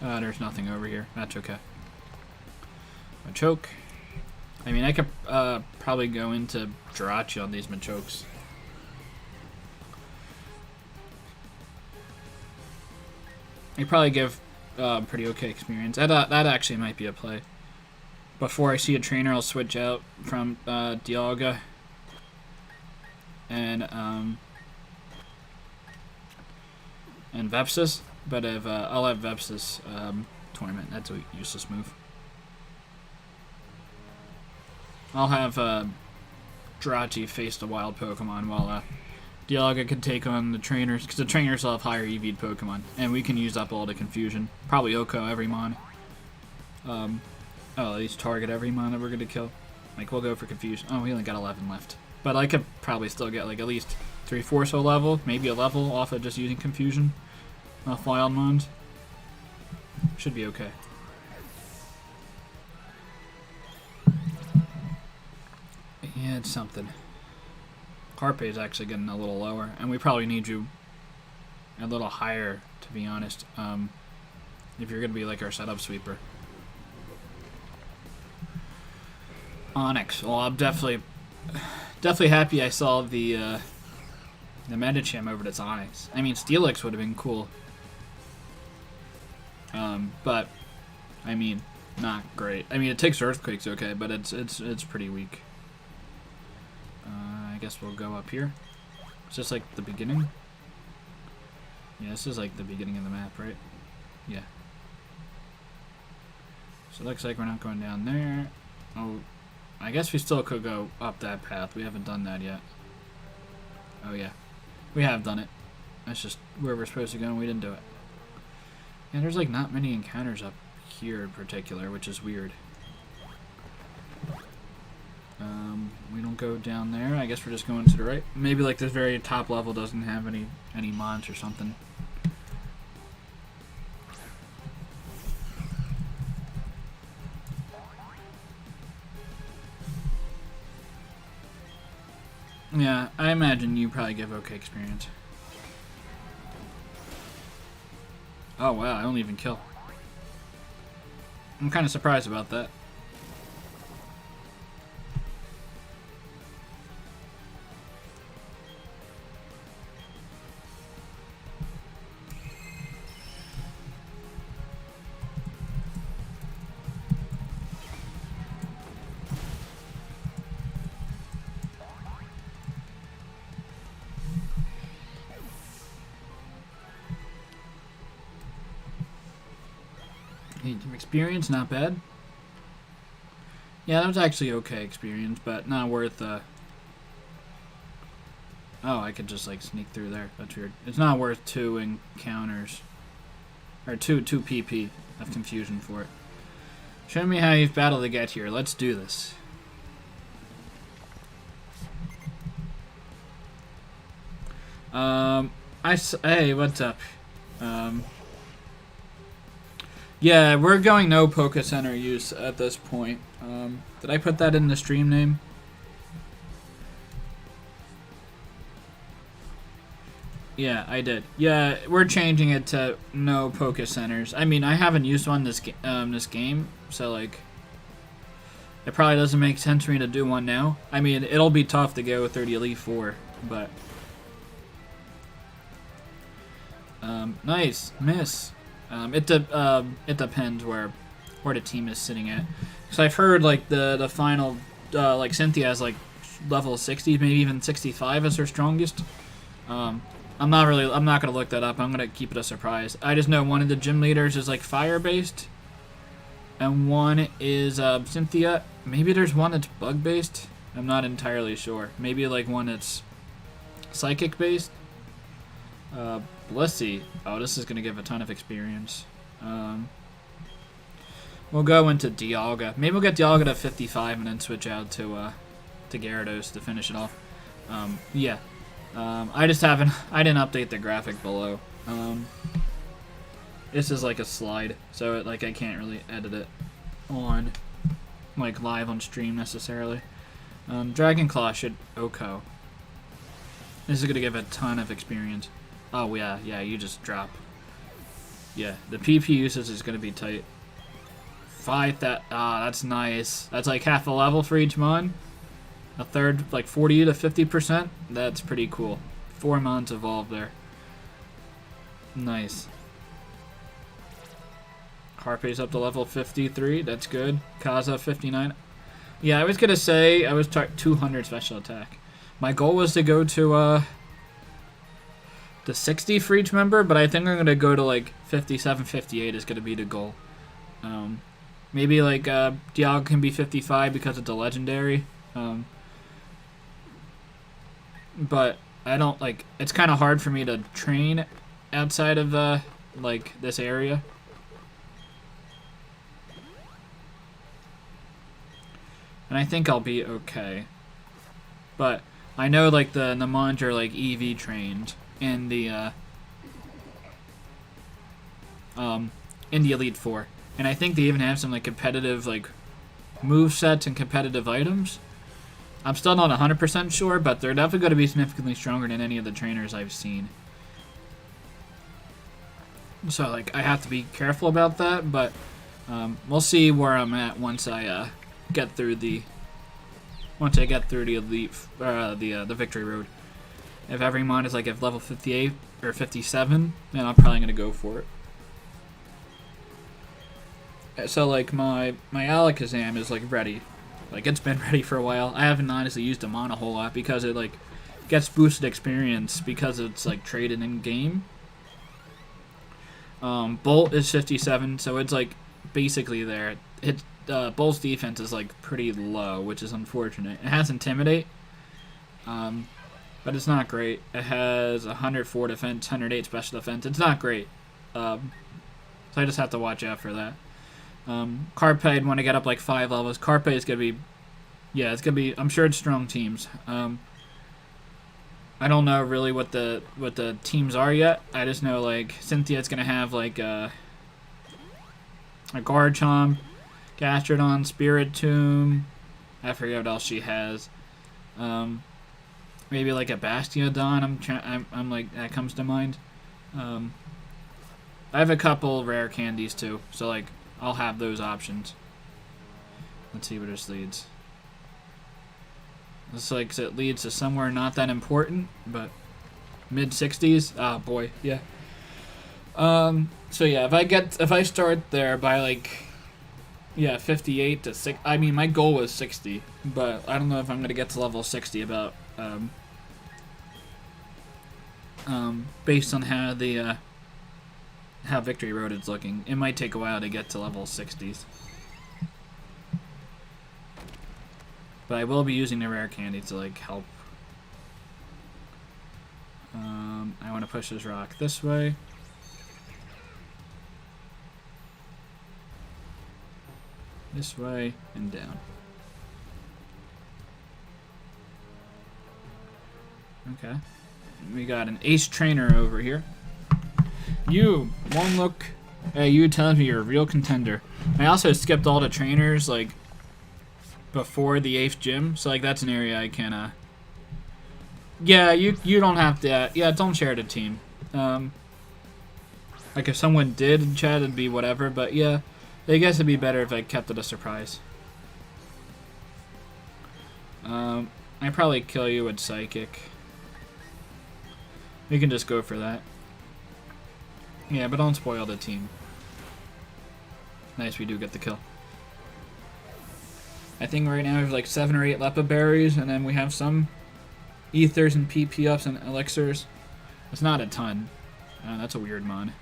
There's nothing over here. That's okay. Machoke. I mean, I could probably go into Jirachi on these Machokes. I probably give pretty okay experience. That actually might be a play. Before I see a trainer, I'll switch out from Dialga and Vepsis. But if I'll have Vepsis Tournament. That's a useless move. I'll have Jirachi face the wild Pokemon while Dialga can take on the trainers, because the trainers will have higher EV'd Pokemon, and we can use up all the confusion. Probably Oko every mon. At least target every mon that we're gonna kill. Like, we'll go for confusion. Oh, we only got 11 left. But I could probably still get like at least 3/4 a level, maybe a level off of just using confusion off wild mons. Should be okay. Yeah, it's something. Carpe is actually getting a little lower, and we probably need you a little higher, to be honest, if you're going to be like our setup sweeper. Onyx. Well, I'm definitely happy I saw the Medicham over to Onyx. I mean, Steelix would have been cool. But, I mean, not great. I mean, it takes Earthquakes okay, but it's pretty weak. I guess we'll go up here. Is this like the beginning? Yeah, this is like the beginning of the map, right? Yeah. So it looks like we're not going down there. Oh, I guess we still could go up that path. We haven't done that yet. Oh yeah, we have done it. That's just where we're supposed to go and we didn't do it. And there's like not many encounters up here in particular, which is weird. We don't go down there. I guess we're just going to the right. Maybe like this very top level doesn't have any mons or something. Yeah, I imagine you probably give okay experience. Oh wow, I don't even kill. I'm kind of surprised about that. Experience, not bad. Yeah, that was actually okay experience, but not worth, Oh, I could just, like, sneak through there. That's weird. It's not worth 2 encounters. Or 2 PP of confusion for it. Show me how you've battled to get here. Let's do this. Hey, what's up? Yeah, we're going no POKECenter use at this point. Did I put that in the stream name? Yeah, I did. Yeah, we're changing it to no POKECenters. I mean, I haven't used one this game, so like, it probably doesn't make sense for me to do one now. I mean, it'll be tough to go through the Elite Four, but nice miss. It depends where the team is sitting at. Because I've heard like the final like Cynthia has like level 60, maybe even 65 as her strongest. I'm not gonna look that up. I'm gonna keep it a surprise. I just know one of the gym leaders is like fire based, and one is Cynthia. Maybe there's one that's bug based. I'm not entirely sure. Maybe like one that's psychic based. Let's see. Oh, this is gonna give a ton of experience. We'll go into Dialga. Maybe we'll get Dialga to 55 and then switch out to Gyarados to finish it off. Yeah. I didn't update the graphic below. This is like a slide, so I can't really edit it on like live on stream necessarily. Dragon Claw should OHKO. This is gonna give a ton of experience. Oh yeah, you just drop. Yeah, the PP usage is gonna be tight. Fight that. That's nice. That's like half a level for each mon. A third, like 40 to 50%. That's pretty cool. 4 mons evolved there. Nice. Harpy's up to level 53. That's good. Kaza 59. Yeah, I was gonna say I was 200 special attack. My goal was to go to 60 for each member, but I think I'm gonna go to like 57, 58 is gonna be the goal. Maybe like Dialga can be 55 because it's a legendary. But I don't like. It's kind of hard for me to train outside of like this area. And I think I'll be okay. But I know like the mons are like EV trained in the Elite Four, and I think they even have some like competitive like move sets and competitive items. I'm still not 100% sure, but they're definitely going to be significantly stronger than any of the trainers I've seen. So, like, I have to be careful about that, but we'll see where I'm at once I get through the elite, the victory road. If every mon is like at level 58 or 57, then I'm probably gonna go for it. So, like, my Alakazam is like ready. Like, it's been ready for a while. I haven't honestly used him on a whole lot because it, like, gets boosted experience because it's, like, traded in-game. Bolt is 57, so it's, like, basically there. Bolt's defense is, like, pretty low, which is unfortunate. It has Intimidate, but it's not great. It has 104 defense, 108 special defense. It's not great. So I just have to watch out for that. Carpe, I'd want to get up like 5 levels. Carpe is gonna be, yeah, it's gonna be. I'm sure it's strong teams. I don't know really what the teams are yet. I just know like Cynthia's gonna have like a Garchomp, Gastrodon, Spiritomb. I forget what else she has. Maybe like a Bastiodon. I'm like that comes to mind. I have a couple rare candies too, so like. I'll have those options. Let's see where this leads. Looks like it leads to somewhere not that important, but mid-60s. Ah, boy, yeah. So yeah, if I start there by like, yeah, 58 to 6. I mean, my goal was 60, but I don't know if I'm gonna get to level 60 about based on how the how Victory Road is looking. It might take a while to get to level 60s. But I will be using the rare candy to like help. I want to push this rock this way. This way and down. Okay. We got an ace trainer over here. You, one look at you tells me you're a real contender. I also skipped all the trainers, like, before the 8th gym. So, like, that's an area I can, yeah, you don't have to, yeah, don't share the team. Like, if someone did in chat, it'd be whatever. But, yeah, I guess it'd be better if I kept it a surprise. I'd probably kill you with Psychic. We can just go for that. Yeah, but don't spoil the team. Nice, we do get the kill. I think right now we have like 7 or 8 Lepa berries, and then we have some ethers and PP ups and elixirs. It's not a ton. That's a weird mod.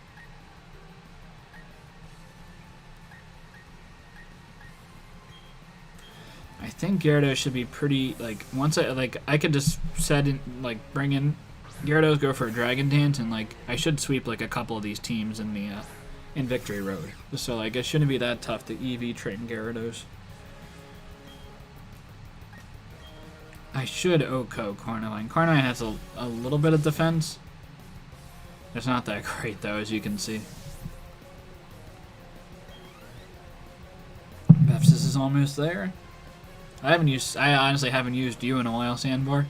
I think Gyarados should be pretty, like, once I could just set in, like, bring in Gyarados, go for a Dragon Dance, and, like, I should sweep, like, a couple of these teams in the, in Victory Road. So, like, it shouldn't be that tough to EV train Gyarados. I should OHKO Carnivine. Carnivine has a little bit of defense. It's not that great, though, as you can see. Bepsis is almost there. I honestly haven't used you in a while, Sandbar.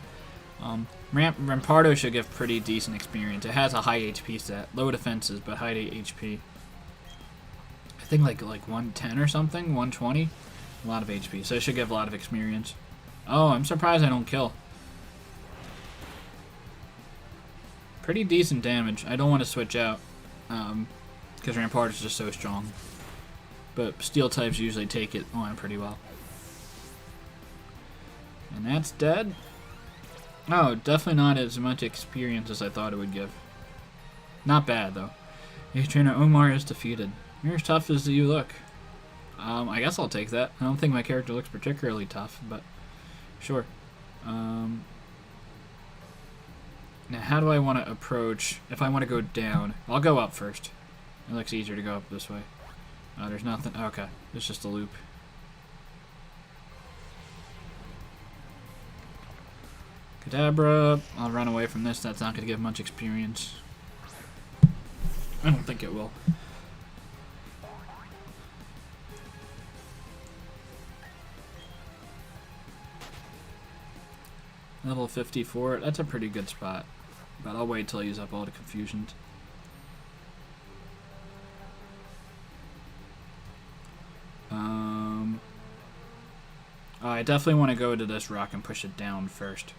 Rampardo should give pretty decent experience. It has a high HP set. Low defenses, but high HP. I think like 110 or something, 120. A lot of HP, so it should give a lot of experience. Oh, I'm surprised I don't kill. Pretty decent damage. I don't want to switch out, because Rampart is just so strong. But steel types usually take it on pretty well. And that's dead. Oh, definitely not as much experience as I thought it would give. Not bad, though. Ace Trainer Omar is defeated. You're as tough as you look. I guess I'll take that. I don't think my character looks particularly tough, but sure. Now, how do I want to approach? If I want to go down, I'll go up first. It looks easier to go up this way. Oh, there's nothing. Okay, it's just a loop. Kadabra. I'll run away from this. That's not going to give much experience. I don't think it will. Level 54. That's a pretty good spot. But I'll wait till I use up all the confusions. I definitely want to go to this rock and push it down first.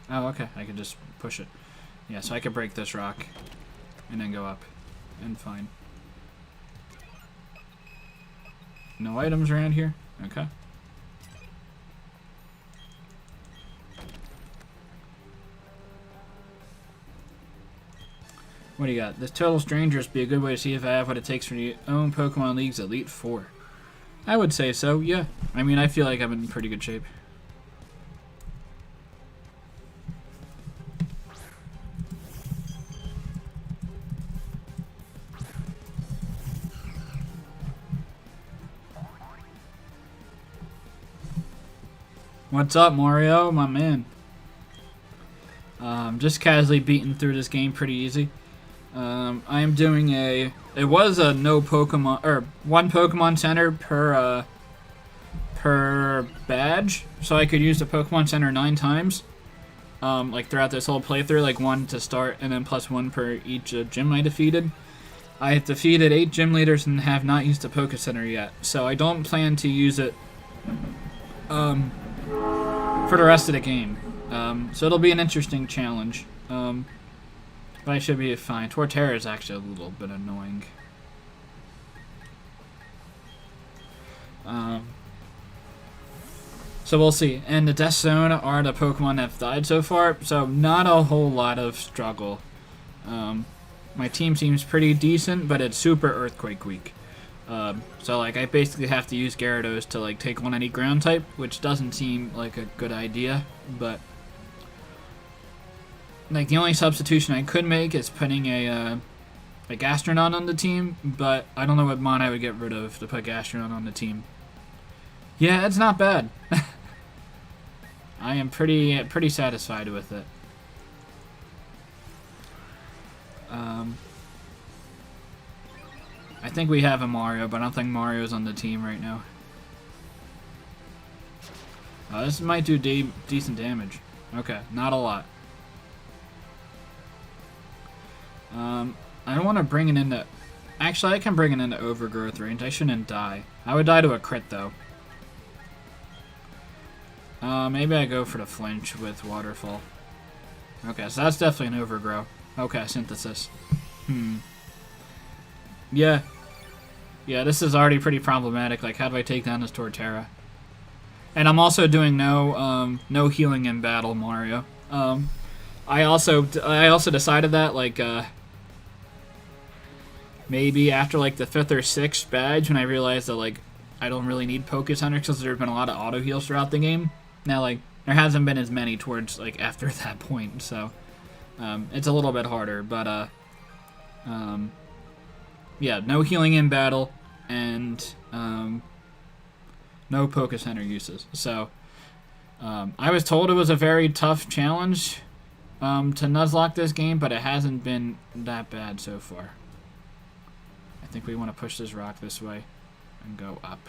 Oh, okay. I can just push it. Yeah, so I could break this rock and then go up. And fine. No items around here? Okay. What do you got? This Total Strangers be a good way to see if I have what it takes for your own Pokemon League's Elite Four. I would say so, yeah. I mean, I feel like I'm in pretty good shape. What's up, Mario? My man. Just casually beating through this game pretty easy. I am doing it was a no Pokemon, or 1 Pokemon Center per badge, so I could use the Pokemon Center 9 times, like throughout this whole playthrough, like 1 to start, and then plus 1 per each gym I defeated. I have defeated 8 gym leaders and have not used the Poke Center yet, so I don't plan to use it, for the rest of the game. So it'll be an interesting challenge. But I should be fine. Torterra is actually a little bit annoying. So we'll see. And the Death Zone are the Pokemon that have died so far, so not a whole lot of struggle. My team seems pretty decent, but it's super Earthquake weak. So like I basically have to use Gyarados to like take on any ground type, which doesn't seem like a good idea, but like the only substitution I could make is putting a like Astronaut on the team, but I don't know what mon I would get rid of to put Astronaut on the team. Yeah, it's not bad. I am pretty satisfied with it. I think we have a Mario, but I don't think Mario's on the team right now. This might do decent damage. Okay, not a lot. I don't want to bring it into... Actually, I can bring it into overgrowth range. I shouldn't die. I would die to a crit, though. Maybe I go for the flinch with waterfall. Okay, so that's definitely an overgrow. Okay, synthesis. Yeah. Yeah, this is already pretty problematic. Like, how do I take down this Torterra? And I'm also doing no healing in battle, Mario. I also decided that, like, maybe after, like, the 5th or 6th badge, when I realized that, like, I don't really need POKECENTERS because there have been a lot of auto heals throughout the game. Now, like, there hasn't been as many towards, like, after that point, so it's a little bit harder, but, yeah, no healing in battle, and, no POKECENTER uses. So, I was told it was a very tough challenge, to nuzlocke this game, but it hasn't been that bad so far. I think we want to push this rock this way and go up.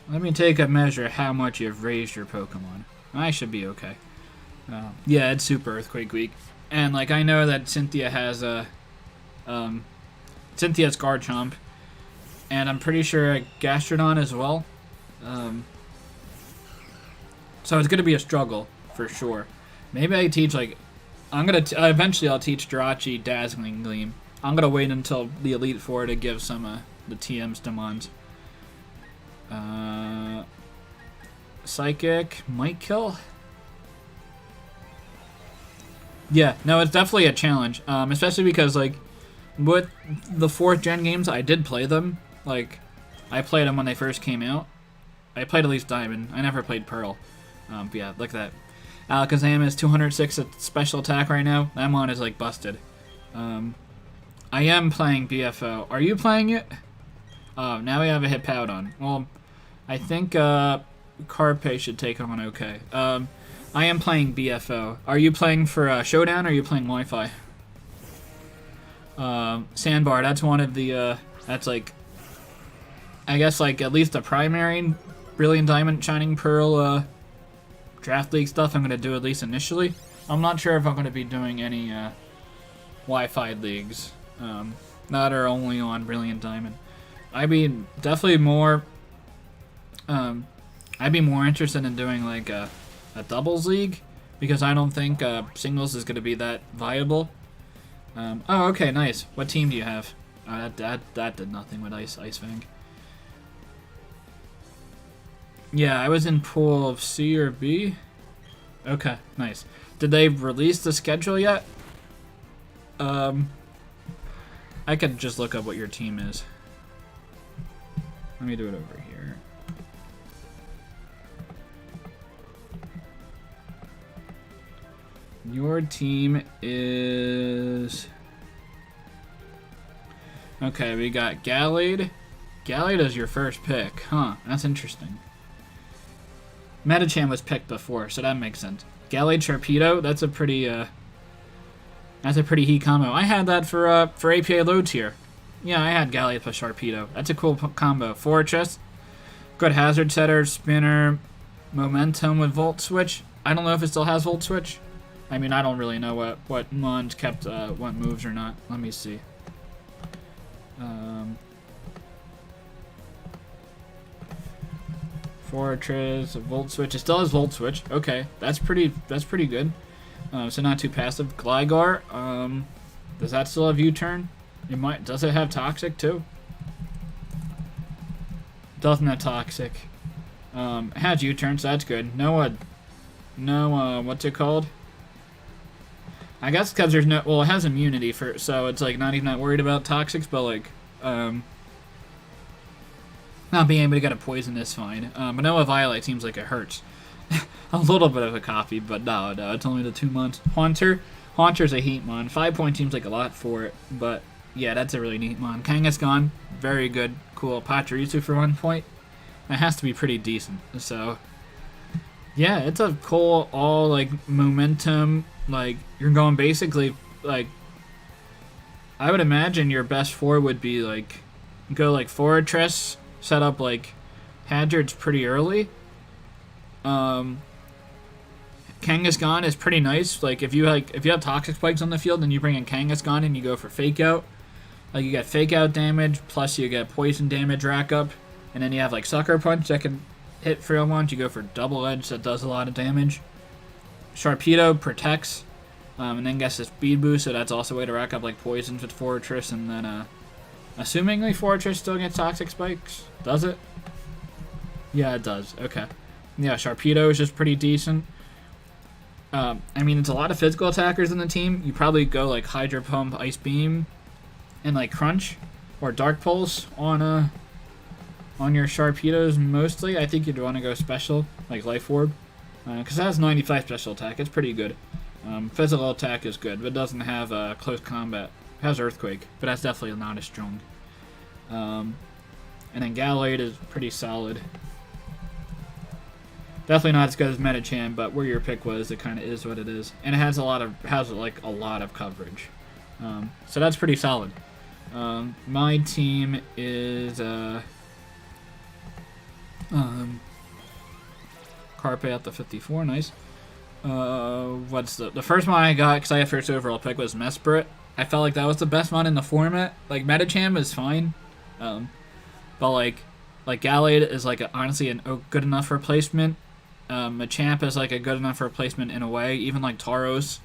Let me take a measure of how much you've raised your Pokemon. I should be okay. Yeah, it's Super Earthquake Week. And, like, I know that Cynthia has a... Cynthia's Garchomp. And I'm pretty sure a Gastrodon as well. So it's going to be a struggle, for sure. Maybe I teach, like... eventually I'll teach Jirachi Dazzling Gleam. I'm going to wait until the Elite Four to give some, the TMs to Mons. Psychic might kill. Yeah, no, it's definitely a challenge. Especially because, like, with the 4th gen games, I did play them. Like, I played them when they first came out. I played at least Diamond. I never played Pearl. But yeah, look at that. Alakazam is 206 at special attack right now. That mon is, like, busted. I am playing BFO. Are you playing it? Oh, now we have a Hippowdon. Well, I think Carpe should take on okay. I am playing BFO. Are you playing for Showdown or are you playing Wi-Fi? Sandbar, that's one of the, that's like, I guess like at least the primary Brilliant Diamond, Shining Pearl Draft League stuff I'm going to do at least initially. I'm not sure if I'm going to be doing any Wi-Fi leagues that are only on Brilliant Diamond. I'd be definitely more, I'd be more interested in doing like a doubles league, because I don't think singles is going to be that viable. Oh, okay, nice. What team do you have? That did nothing with Ice Fang. Yeah, I was in pool of C or B. Okay, nice. Did they release the schedule yet? I could just look up what your team is. Let me do it over here. Your team is... Okay, we got Gallade. Gallade is your first pick. Huh, that's interesting. Metachan was picked before, so that makes sense. Gallade Sharpedo, that's a pretty heat combo. I had that for APA low tier. Yeah, I had Gallade plus Sharpedo. That's a cool combo. Fortress, good hazard setter, spinner, momentum with Volt Switch. I don't know if it still has Volt Switch. I mean, I don't really know what Mons kept what moves or not. Let me see. Fortress, Volt Switch. It still has Volt Switch. Okay, that's pretty good. So not too passive. Gligar. Does that still have U-turn? It might. Does it have Toxic too? Doesn't have Toxic. It has U-turn, so that's good. No, what's it called? I guess because there's no. Well, it has immunity for, so it's like not even that worried about Toxics, but like, not being able to get a poison is fine. But Noah Violet seems like it hurts. A little bit of a copy, but no, it's only the 2 months. Haunter. Haunter's a heat mon. 5 point seems like a lot for it, but yeah, that's a really neat mon. Kangaskhan, very good, cool. Pachirisu for 1 point. That has to be pretty decent. So yeah, it's a cool all like momentum. Like you're going basically like I would imagine your best four would be like go like Fortress, set up like Hazards pretty early. Kangaskhan is pretty nice. Like if you have toxic spikes on the field and you bring in Kangaskhan and you go for fake out, like you get fake out damage plus you get poison damage rack up, and then you have like Sucker Punch that can hit for once. You go for Double Edge that does a lot of damage. Sharpedo protects, and then gets the speed boost, so that's also a way to rack up like poisons with Fortress, and then assumingly Fortress still gets toxic spikes. Does it? Yeah, it does. Okay. Yeah, Sharpedo is just pretty decent. I mean, it's a lot of physical attackers in the team. You probably go like Hydro Pump, Ice Beam, and like Crunch or Dark Pulse on your Sharpedos mostly. I think you'd want to go special like Life Orb because it has 95 special attack. It's pretty good. Physical attack is good, but it doesn't have close combat. It has Earthquake, but that's definitely not as strong. And then Gallade is pretty solid. Definitely not as good as Medicham, but where your pick was, it kind of is what it is, and it has a lot of coverage. So that's pretty solid. My team is Carpe at the 54, nice. What's the first one I got because I had first overall pick was Mesprit. I felt like that was the best one in the format. Like Medicham is fine, but like Gallade is like honestly a good enough replacement. Machamp is like a good enough replacement in a way. Even like Tauros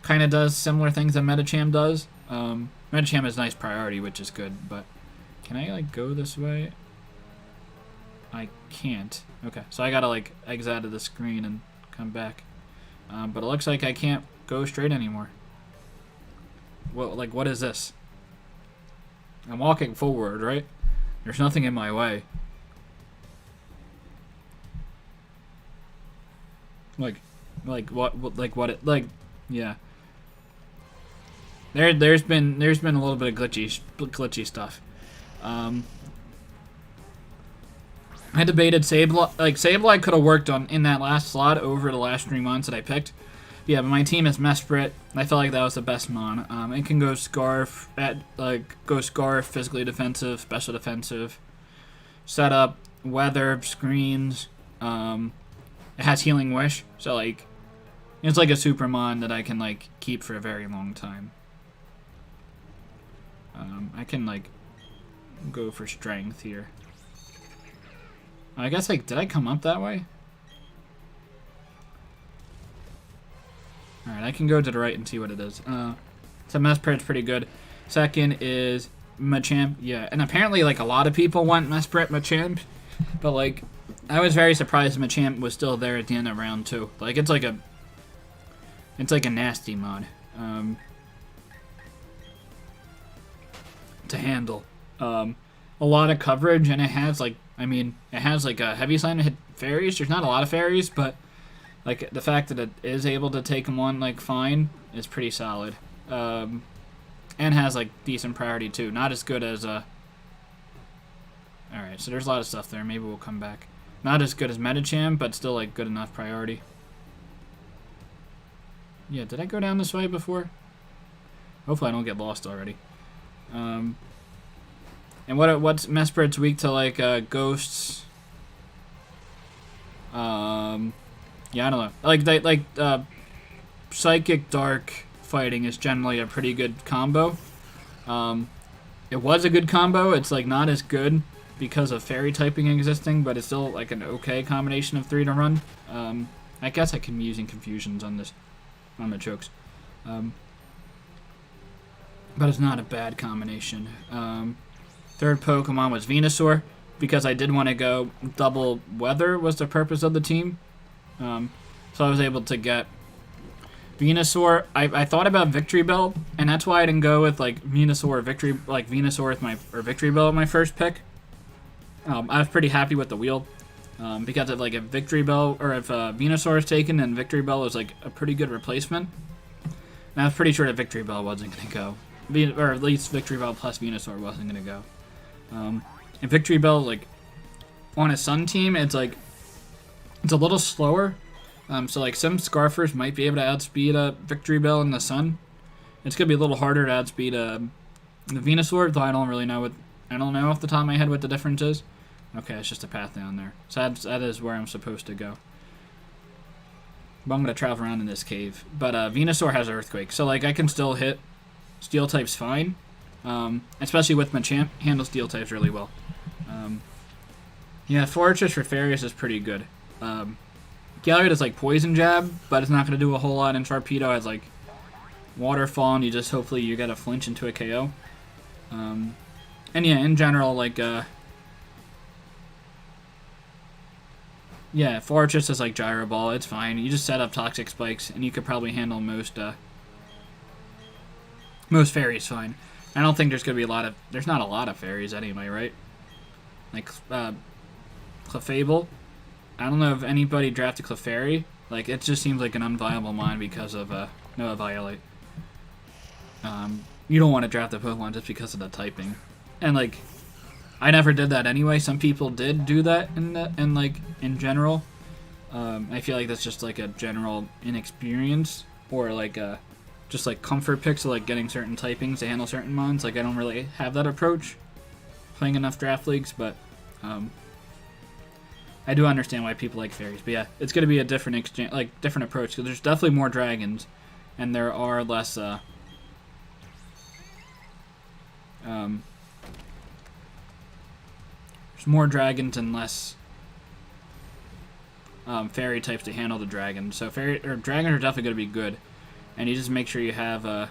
kind of does similar things that Medicham does. Medicham is nice priority, which is good, but can I like go this way? I can't. Okay, so I gotta like exit out of the screen and come back. But it looks like I can't go straight anymore. What is this? I'm walking forward, right? There's nothing in my way. Yeah. There's been a little bit of glitchy stuff. I debated Sableye. Like Sableye could have worked in that last slot over the last 3 months that I picked. Yeah, but my team is Mesprit. I felt like that was the best mon. It can go Scarf physically defensive, special defensive, setup, weather, screens. It has Healing Wish, so like it's like a super mon that I can like keep for a very long time. I can like go for strength here. I guess like did I come up that way? Alright, I can go to the right and see what it is. So Mesprit's pretty good. Second is Machamp. Yeah, and apparently like a lot of people want Mesprit Machamp, but like I was very surprised Machamp was still there at the end of round 2. Like it's like a nasty mod to handle. A lot of coverage, and it has like a heavy sign to hit fairies. There's not a lot of fairies, but like the fact that it is able to take them on like fine is pretty solid. And has like decent priority too. Not as good as Alright, so there's a lot of stuff there. Maybe we'll come back. Not as good as Medicham, but still like good enough priority. Yeah, did I go down this way before? Hopefully I don't get lost already. And what's Mesprit's weak to like ghosts? Yeah, I don't know. Psychic Dark fighting is generally a pretty good combo. It was a good combo. It's like not as good because of fairy typing existing, but it's still like an okay combination of 3 to run. I guess I can be using confusions on the chokes. But it's not a bad combination. Third Pokemon was Venusaur, because I did want to go double weather was the purpose of the team. So I was able to get Venusaur. I thought about Victory Bell, and that's why I didn't go with like Venusaur or Venusaur with Victory Bell at my first pick. I was pretty happy with the wheel. Because if like a Victory Bell or if Venusaur is taken, then Victory Bell is like a pretty good replacement. And I was pretty sure that Victory Bell wasn't going to go. Or at least Victory Bell plus Venusaur wasn't going to go. And Victory Bell, like, on a Sun team, it's like, it's a little slower. So, like, some Scarfers might be able to outspeed Victory Bell in the Sun. It's going to be a little harder to outspeed the Venusaur, though I don't really know I don't know off the top of my head what the difference is. Okay, it's just a path down there. So that is where I'm supposed to go. But I'm going to travel around in this cave. But Venusaur has Earthquake, so like I can still hit Steel types fine. Especially with Machamp, handles Steel types really well. Yeah, Fortress for Farius is pretty good. Galliard is like Poison Jab, but it's not going to do a whole lot. And Sharpedo has like Waterfall, and you just hopefully you get a flinch into a KO. And yeah, in general, like yeah, Fortress is like Gyro Ball. It's fine. You just set up Toxic Spikes, and you could probably handle most fairies fine. I don't think there's gonna be a lot of. There's not a lot of fairies anyway, right? Like Clefable. I don't know if anybody drafted Clefairy. Like it just seems like an unviable mon because of no Violate. You don't want to draft the Pokemon just because of the typing, and like. I never did that anyway. Some people did do that in general. I feel like that's just like a general inexperience or like just like comfort picks of like getting certain typings to handle certain mons. Like I don't really have that approach playing enough draft leagues, but I do understand why people like fairies. But yeah, it's gonna be a different exchange, like different approach because there's definitely more dragons, and there are less. There's more dragons and less fairy types to handle the dragons. So dragons are definitely going to be good, and you just make sure you have. Alright,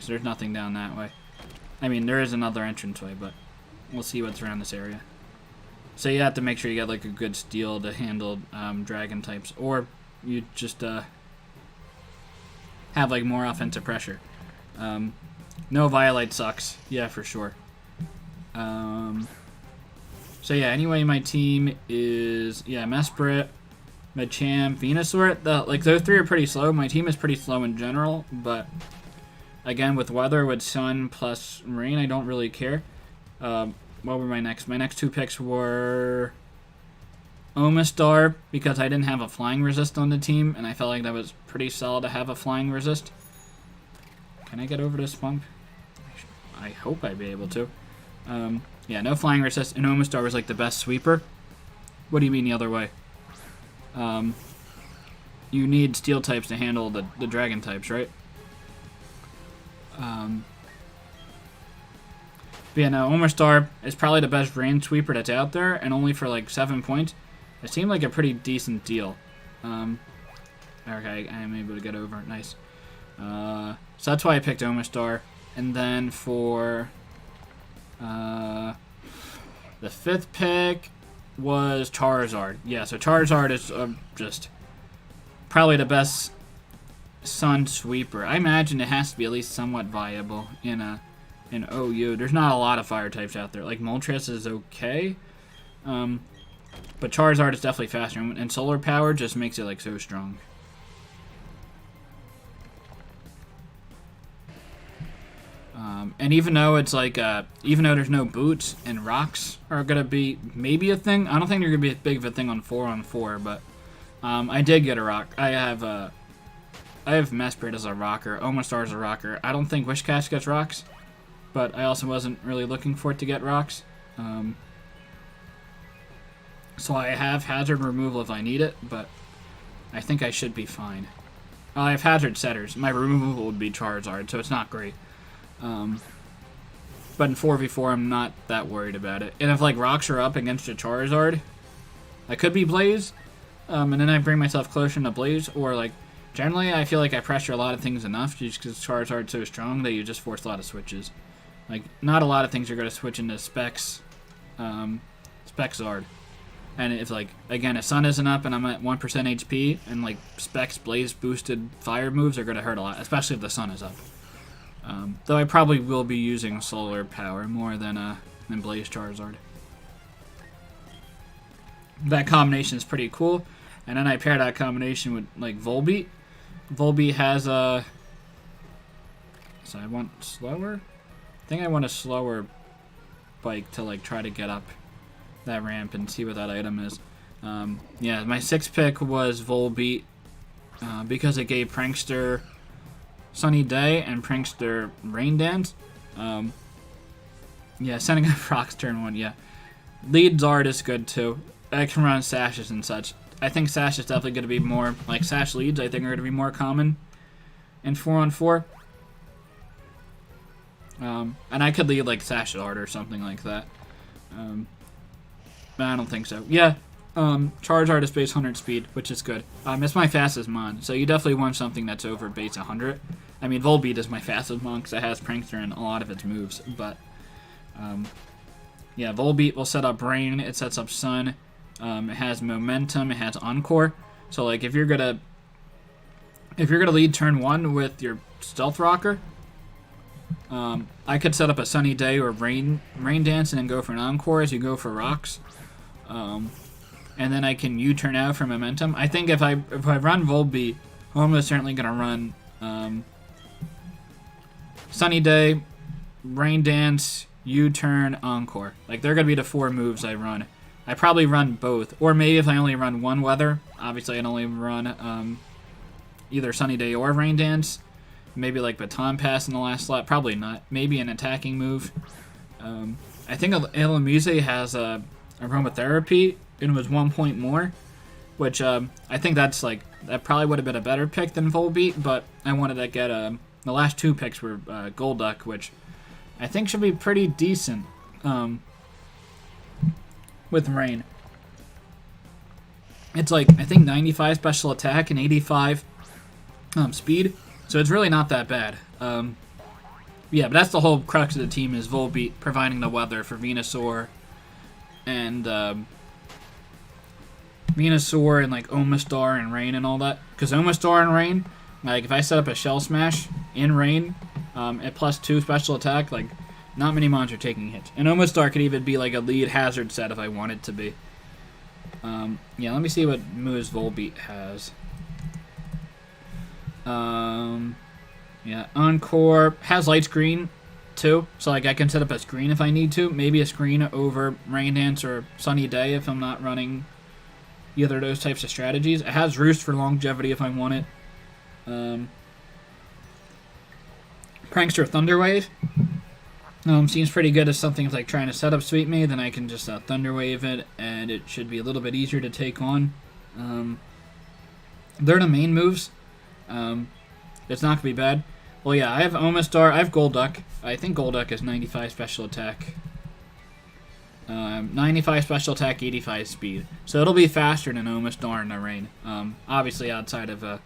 so there's nothing down that way. I mean, there is another entranceway, but we'll see what's around this area. So you have to make sure you get like a good steel to handle dragon types, or you just have like more offensive pressure. No Violate sucks, yeah, for sure. So yeah, anyway, my team is, yeah, Mesprit, Machamp, Venusaur. Like, those three are pretty slow. My team is pretty slow in general, but again, with weather, with sun plus rain, I don't really care. What were my next? My next two picks were Omastar, because I didn't have a Flying Resist on the team, and I felt like that was pretty solid to have a Flying Resist. Can I get over this Spunk? I hope I'd be able to. Yeah, no Flying Resist, and Omastar was like the best sweeper. What do you mean the other way? You need Steel types to handle the Dragon types, right? But yeah, no, Omastar is probably the best Rain Sweeper that's out there, and only for like 7 points. It seemed like a pretty decent deal. Okay, I am able to get over it. Nice. So that's why I picked Omastar. And then for the fifth pick was Charizard. Yeah, so Charizard is just probably the best Sun sweeper. I imagine it has to be at least somewhat viable in OU. There's not a lot of fire types out there. Like Moltres is okay, but Charizard is definitely faster, and solar power just makes it like so strong. And even though it's like, even though there's no boots and rocks are gonna be maybe a thing, I don't think they're gonna be as big of a thing on 4-on-4. But I did get a rock. I have Mesprit as a rocker, Omastar as a rocker. I don't think Wishcash gets rocks, but I also wasn't really looking for it to get rocks. So I have hazard removal if I need it, but I think I should be fine. I have hazard setters. My removal would be Charizard, so it's not great. But in 4v4, I'm not that worried about it. And if like rocks are up against a Charizard, I could be Blaze, and then I bring myself closer to Blaze. Or like generally, I feel like I pressure a lot of things enough just because Charizard's so strong that you just force a lot of switches. Like not a lot of things are going to switch into Specs, Zard. And if like again, if Sun isn't up and I'm at 1% HP, and like Specs Blaze boosted fire moves are going to hurt a lot, especially if the Sun is up. Though I probably will be using solar power more than Blaze Charizard. That combination is pretty cool. And then I pair that combination with like Volbeat. Volbeat has So I want slower? I think I want a slower bike to like try to get up that ramp and see what that item is. Yeah, my 6th pick was Volbeat because it gave Prankster Sunny Day and Prankster Rain Dance. Yeah, sending up Rocks turn 1, yeah. Lead Zard is good too. I can run Sashes and such. I think Sash is definitely going to be more, like Sash leads I think are going to be more common in 4-on-4. And I could lead like Sash Zard or something like that. But I don't think so. Yeah, Charizard is base 100 speed, which is good. It's my fastest mon, so you definitely want something that's over base 100. I mean, Volbeat is my fastest mon because it has Prankster in a lot of its moves, but yeah, Volbeat will set up Rain, it sets up Sun, it has Momentum, it has Encore. So like if you're gonna lead turn 1 with your Stealth Rocker, I could set up a Sunny Day or Rain Dance and then go for an Encore as you go for Rocks. And then I can U-turn out for Momentum. I think if I run Volbeat, I'm almost certainly gonna run Sunny Day, Rain Dance, U-turn, Encore. Like they're gonna be the 4 moves I run. I probably run both, or maybe if I only run one weather, obviously I'd only run either Sunny Day or Rain Dance. Maybe like Baton Pass in the last slot. Probably not. Maybe an attacking move. I think Elamuse has Aromatherapy, and it was 1 point more, which I think that probably would have been a better pick than Volbeat, but I wanted to get the last 2 picks were Golduck, which I think should be pretty decent with Rain. It's like, I think 95 special attack and 85 speed, so it's really not that bad. Yeah, but that's the whole crux of the team is Volbeat providing the weather for Venusaur and like Omastar and Rain and all that. Because Omastar and Rain, like if I set up a Shell Smash in Rain at +2 special attack, like not many mons are taking hits. And Omastar could even be like a lead hazard set if I wanted to be. Yeah, let me see what moves Volbeat has. Yeah, Encore has Light Screen too, so like I can set up a screen if I need to. Maybe a screen over Rain Dance or Sunny Day if I'm not running either of those types of strategies. It has Roost for longevity if I want it. Prankster Thunderwave seems pretty good if something's like trying to set up Sweet Me, then I can just Thunderwave it, and it should be a little bit easier to take on. They're the main moves. It's not going to be bad. Well, yeah, I have Omastar, I have Golduck. I think Golduck is 95 special attack. 95 special attack, 85 speed. So it'll be faster than Omastar in the Rain. Obviously outside of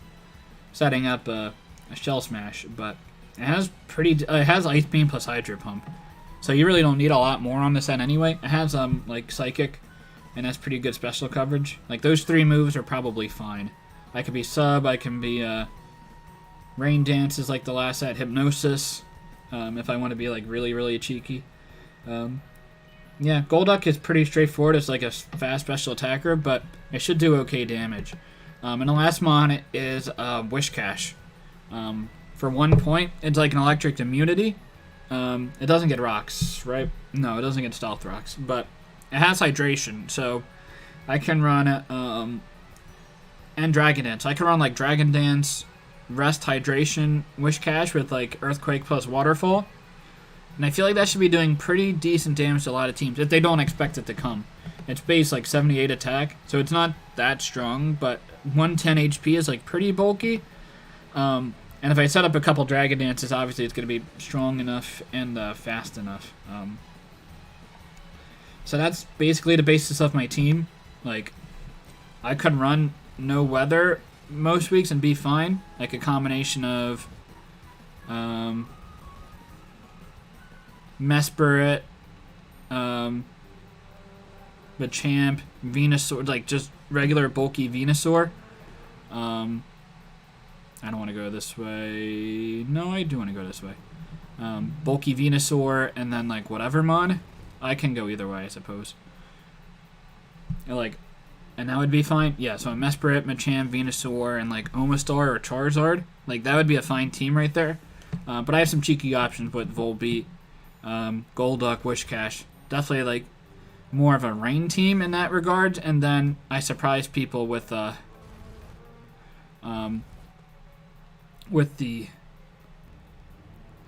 setting up a Shell Smash, but it has it has Ice Beam plus Hydro Pump. So you really don't need a lot more on this end anyway. It has like Psychic, and that's pretty good special coverage. Like those 3 moves are probably fine. I could be Sub, I can be Rain Dance is like the last set, Hypnosis, if I want to be like really, really cheeky. Yeah, Golduck is pretty straightforward. It's like a fast special attacker, but it should do okay damage. And the last mon is Wishcash. For 1 point, it's like an electric immunity. It doesn't get rocks, right? No, it doesn't get stealth rocks, but it has hydration, so I can run and Dragon Dance. I can run like Dragon Dance, Rest, Hydration, Wishcash with like Earthquake plus Waterfall. And I feel like that should be doing pretty decent damage to a lot of teams if they don't expect it to come. It's base like 78 attack, so it's not that strong, but 110 HP is like pretty bulky. And if I set up a couple Dragon Dances, obviously it's going to be strong enough and fast enough. So that's basically the basis of my team. Like, I could run no weather most weeks and be fine. Like a combination of Mesprit, Machamp, Venusaur, like just regular bulky Venusaur. I don't want to go this way. No, I do want to go this way. Bulky Venusaur and then like whatever mon. I can go either way, I suppose. And that would be fine. Yeah, so Mesprit, Machamp, Venusaur, and like Omastar or Charizard. Like that would be a fine team right there. But I have some cheeky options with Volbeat, Golduck, Wishcash. Definitely like more of a rain team in that regard. And then I surprise people with the how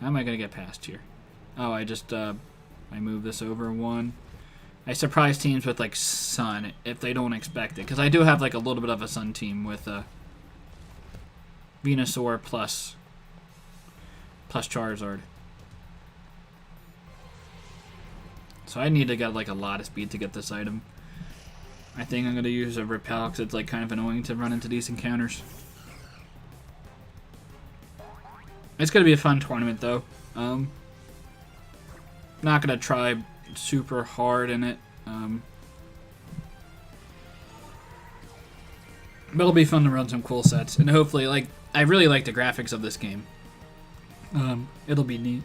am I gonna get past here? Oh, I just I move this over one. I surprise teams with like Sun if they don't expect it, because I do have like a little bit of a Sun team with Venusaur plus Charizard. So I need to get like a lot of speed to get this item. I think I'm gonna use a Repel because it's like kind of annoying to run into these encounters. It's gonna be a fun tournament though. Not gonna try super hard in it. But it'll be fun to run some cool sets, and hopefully, like, I really like the graphics of this game. It'll be neat.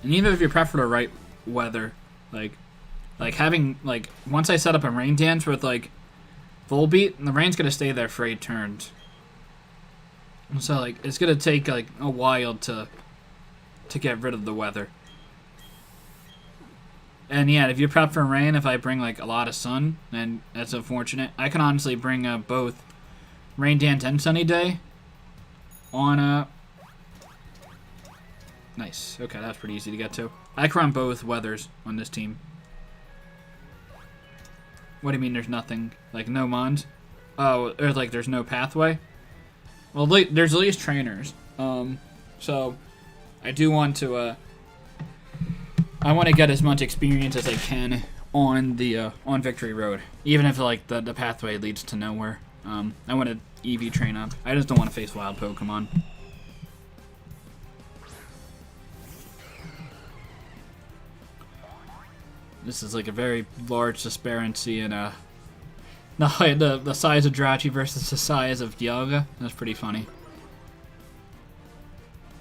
And even if you prefer the right weather, like having, like, once I set up a rain dance with, like, Volbeat, the rain's gonna stay there for 8 turns. So, like, it's gonna take, like, a while to get rid of the weather. And yeah, if you prep for rain, if I bring like a lot of sun, then that's unfortunate. I can honestly bring both Rain Dance and Sunny Day on nice. Okay, that's pretty easy to get to. I can run both weathers on this team. What do you mean there's nothing? Like no mons? Oh, or like there's no pathway? Well, there's at least trainers. So I do want to I want to get as much experience as I can on the on Victory Road, even if like the pathway leads to nowhere. I want to EV train up. I just don't want to face wild Pokemon. This is like a very large disparity in the size of Jirachi versus the size of Dialga. That's pretty funny.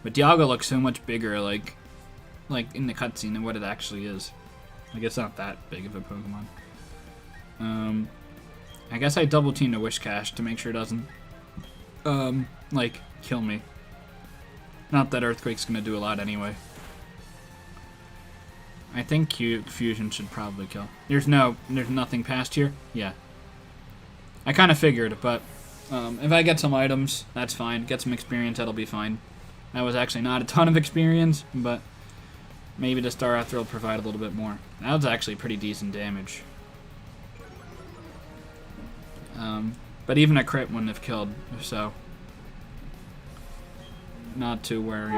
But Dialga looks so much bigger, like in the cutscene, than what it actually is. Like it's not that big of a Pokemon. I guess I double team the Wishcash to make sure it doesn't like kill me. Not that Earthquake's gonna do a lot anyway. I think Fusion should probably kill. There's nothing past here. Yeah. I kind of figured, but if I get some items, that's fine. Get some experience, that'll be fine. That was actually not a ton of experience, but maybe the Star After will provide a little bit more. That was actually pretty decent damage. But even a crit wouldn't have killed, so not too worrying.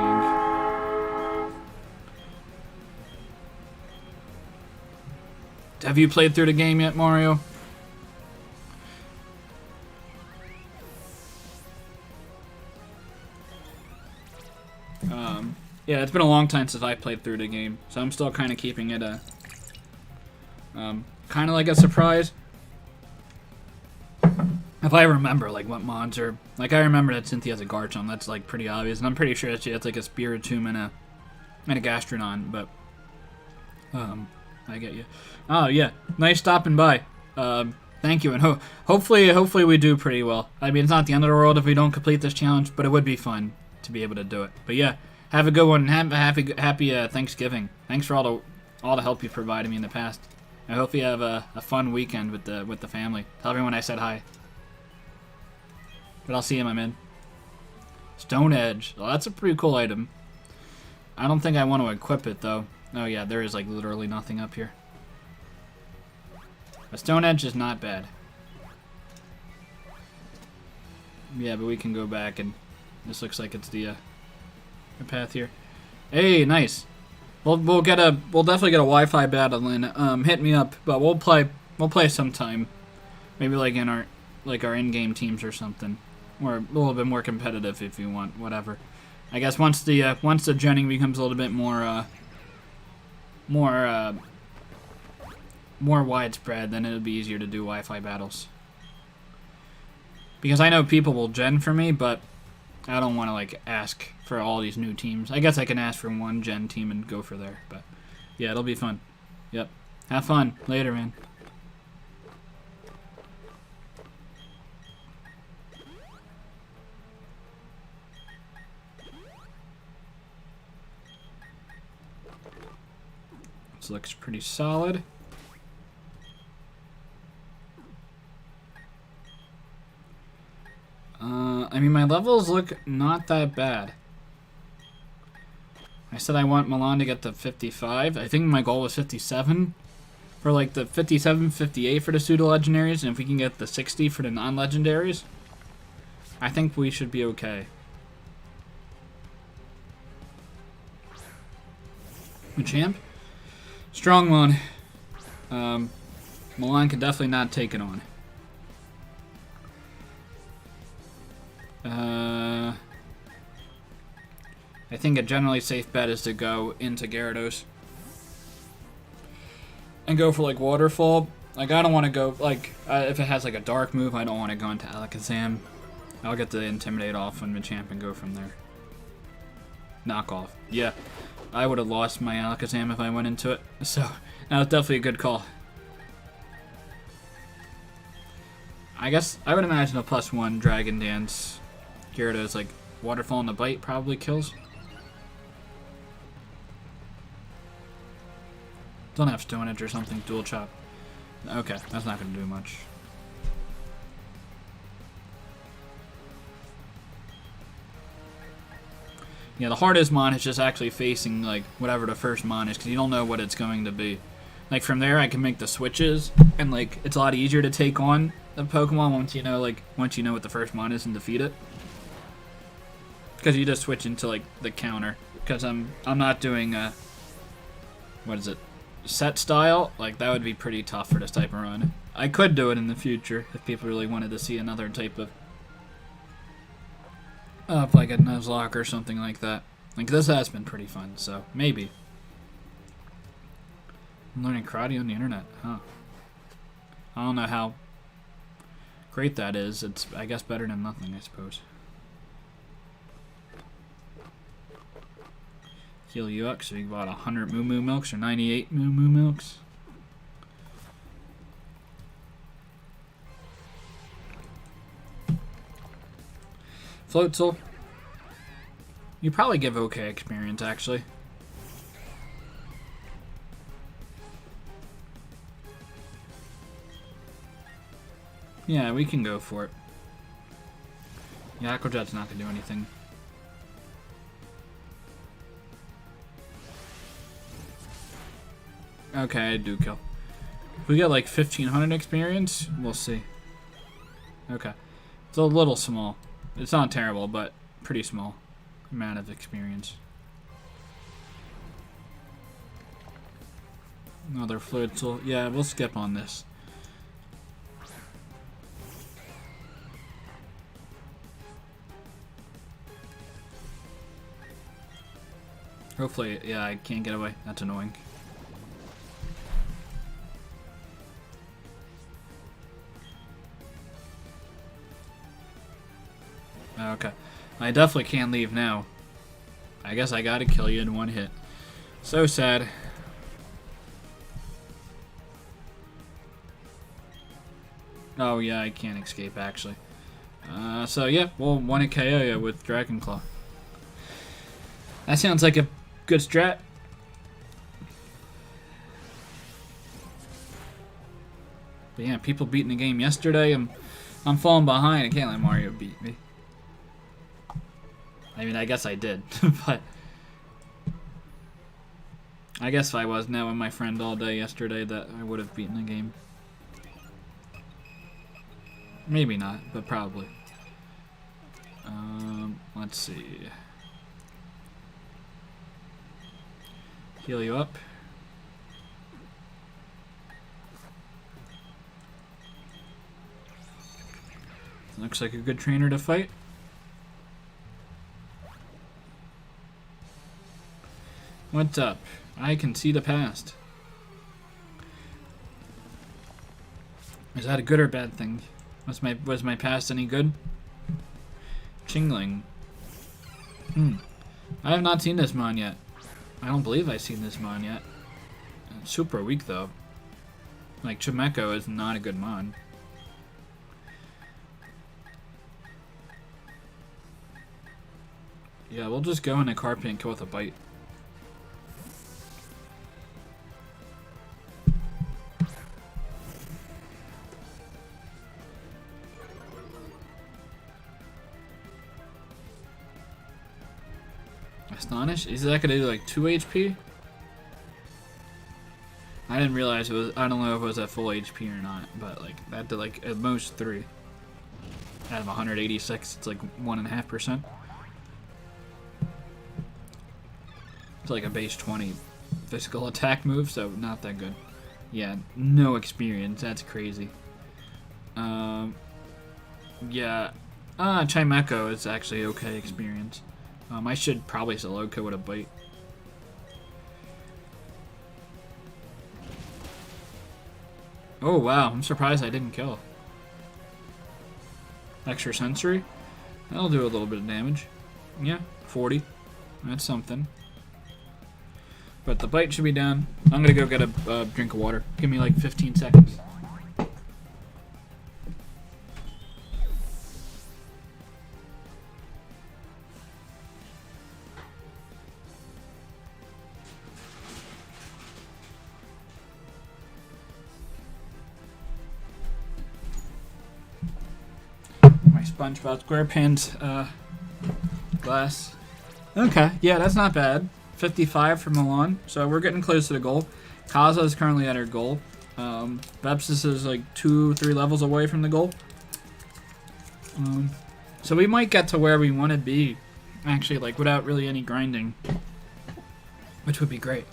Have you played through the game yet, Mario? Yeah, it's been a long time since I played through the game, so I'm still kind of keeping it kind of like a surprise. If I remember, like, what mods are... Like, I remember that Cynthia has a Garchomp, that's, like, pretty obvious, and I'm pretty sure that she has, like, a Spiritomb and a Gastrodon, but... I get you. Oh, yeah. Nice stopping by. Thank you, and hopefully we do pretty well. I mean, it's not the end of the world if we don't complete this challenge, but it would be fun to be able to do it. But yeah, have a good one, and have a happy Thanksgiving. Thanks for all the help you've provided me in the past. I hope you have a fun weekend with the family. Tell everyone I said hi. But I'll see you, my man. Stone Edge. Well, that's a pretty cool item. I don't think I want to equip it, though. Oh, yeah, there is, like, literally nothing up here. A Stone Edge is not bad. Yeah, but we can go back, and this looks like it's the path here. Hey, nice. We'll definitely get a Wi-Fi battle in. Hit me up, but we'll play sometime. Maybe like in our in-game teams or something. Or a little bit more competitive if you want, whatever. I guess once the genning becomes a little bit more widespread, then it'll be easier to do Wi-Fi battles. Because I know people will gen for me, but I don't want to like ask for all these new teams. I guess I can ask for one gen team and go for there, but yeah, it'll be fun. Yep. Have fun. Later, man. This looks pretty solid. I mean, my levels look not that bad. I said I want Milan to get to 55. I think my goal was 57. For like the 57, 58 for the pseudo-legendaries, and if we can get the 60 for the non-legendaries, I think we should be okay. Machamp? Strong one. Milan can definitely not take it on. I think a generally safe bet is to go into Gyarados. And go for like Waterfall. Like I don't want to go like if it has like a dark move, I don't want to go into Alakazam. I'll get the Intimidate off on Machamp and go from there. Knock off. Yeah, I would have lost my Alakazam if I went into it. So that was definitely a good call. I guess I would imagine a +1 Dragon Dance. Gyarados like Waterfall and the Bite probably kills. Don't have Stone Edge or something. Dual Chop. Okay, that's not going to do much. Yeah, the hardest mon is just actually facing like whatever the first mon is, because you don't know what it's going to be. Like from there, I can make the switches, and like it's a lot easier to take on the Pokemon once you know what the first mon is and defeat it. Because you just switch into like the counter. Because I'm not doing what is it? Set style, like that would be pretty tough for this type of run. I could do it in the future if people really wanted to see another type of like a Nuzlocke or something like that. Like this has been pretty fun, so maybe. I'm learning karate on the internet, huh? I don't know how great that is. It's I guess better than nothing, I suppose. Heal you up, so you bought 100 Moo Moo Milks or 98 Moo Moo Milks. Floatzel. You probably give okay experience, actually. Yeah, we can go for it. Yeah, Aqua Jet's not going to do anything. Okay, I do kill. If we get like 1500 experience, we'll see. Okay. It's a little small. It's not terrible, but pretty small amount of experience. Another Floatzel. Yeah, we'll skip on this. Hopefully, yeah, I can't get away. That's annoying. Okay. I definitely can't leave now. I guess I gotta kill you in one hit. So sad. Oh yeah, I can't escape actually. So yeah, we'll one KO you with Dragon Claw. That sounds like a good strat. But yeah, people beating the game yesterday. I'm falling behind. I can't let Mario beat me. I mean, I guess I did, but I guess if I was now with my friend all day yesterday, that I would have beaten the game. Maybe not, but probably. Let's see. Heal you up. Looks like a good trainer to fight. What's up? I can see the past. Is that a good or bad thing? Was my past any good? Chingling. I have not seen this mon yet. I don't believe I've seen this mon yet. It's super weak though. Like Chimecho is not a good mon. Yeah, we'll just go into Carpet and kill with a bite. Astonish? Is that gonna do like 2 HP? I didn't realize it was. I don't know if it was at full HP or not, but like that did like at most 3 out of 186. It's like 1.5%. It's like a base 20 physical attack move, so not that good. Yeah, no experience. That's crazy. Yeah. Chimecho is actually okay experience. I should probably Zloka with a bite. Oh wow, I'm surprised I didn't kill. Extra sensory? That'll do a little bit of damage. Yeah, 40. That's something. But the bite should be down. I'm gonna go get a drink of water. Give me like 15 seconds. SpongeBob SquarePants glass. Okay, yeah, that's not bad. 55 for Milan, so we're getting close to the goal. Kaza is currently at her goal. Bepsis is like 2-3 levels away from the goal. So we might get to where we want to be, actually, like without really any grinding, which would be great.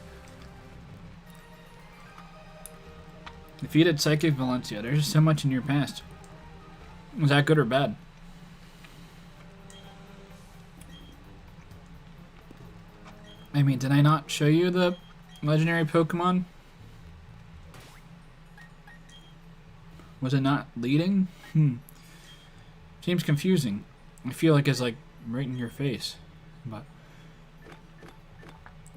Defeated Psychic Valencia. There's just so much in your past. Was that good or bad? I mean, did I not show you the legendary Pokemon? Was it not leading? Seems confusing. I feel like it's like right in your face. But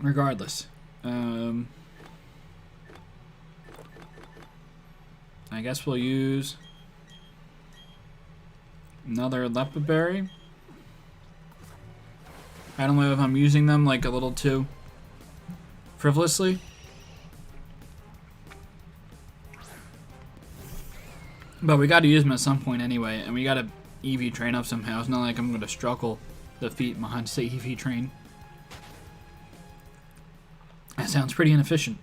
regardless. I guess we'll use another Lepa Berry. I don't know if I'm using them like a little too frivolously. But we gotta use them at some point anyway, and we gotta EV train up somehow. It's not like I'm gonna struggle to defeat Mahanse EV train. That sounds pretty inefficient.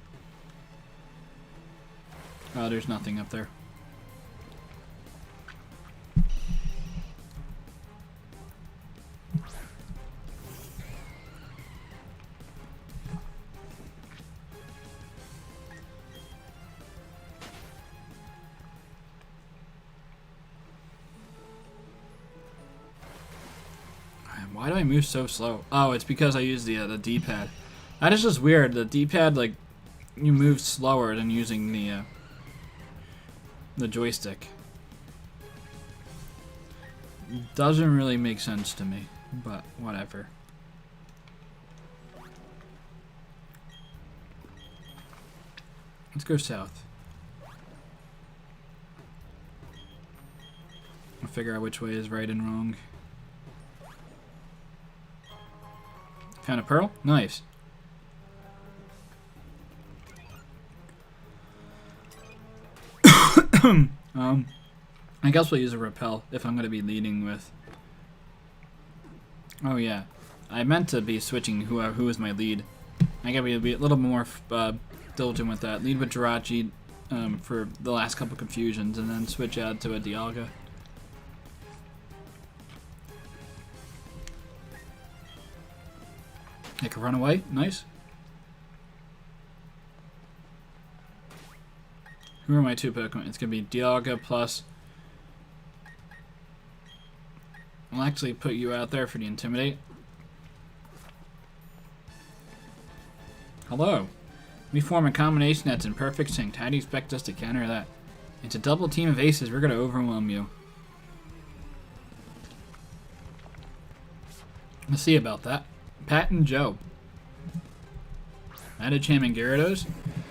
Oh, there's nothing up there. Why do I move so slow? Oh, it's because I use the D-pad. That is just weird. The D-pad, like, you move slower than using the joystick. Doesn't really make sense to me, but whatever. Let's go south. I'll figure out which way is right and wrong. Found a pearl? Nice. I guess we'll use a repel if I'm going to be leading with... Oh yeah, I meant to be switching who is my lead. I gotta be a little more diligent with that. Lead with Jirachi for the last couple confusions, and then switch out to a Dialga. I can run away. Nice. Who are my two Pokemon? It's going to be Dialga plus... I'll actually put you out there for the Intimidate. Hello. We form a combination that's in perfect sync. How do you expect us to counter that? It's a double team of aces. We're going to overwhelm you. Let's see about that. Pat and Joe. Medicham and Gyarados.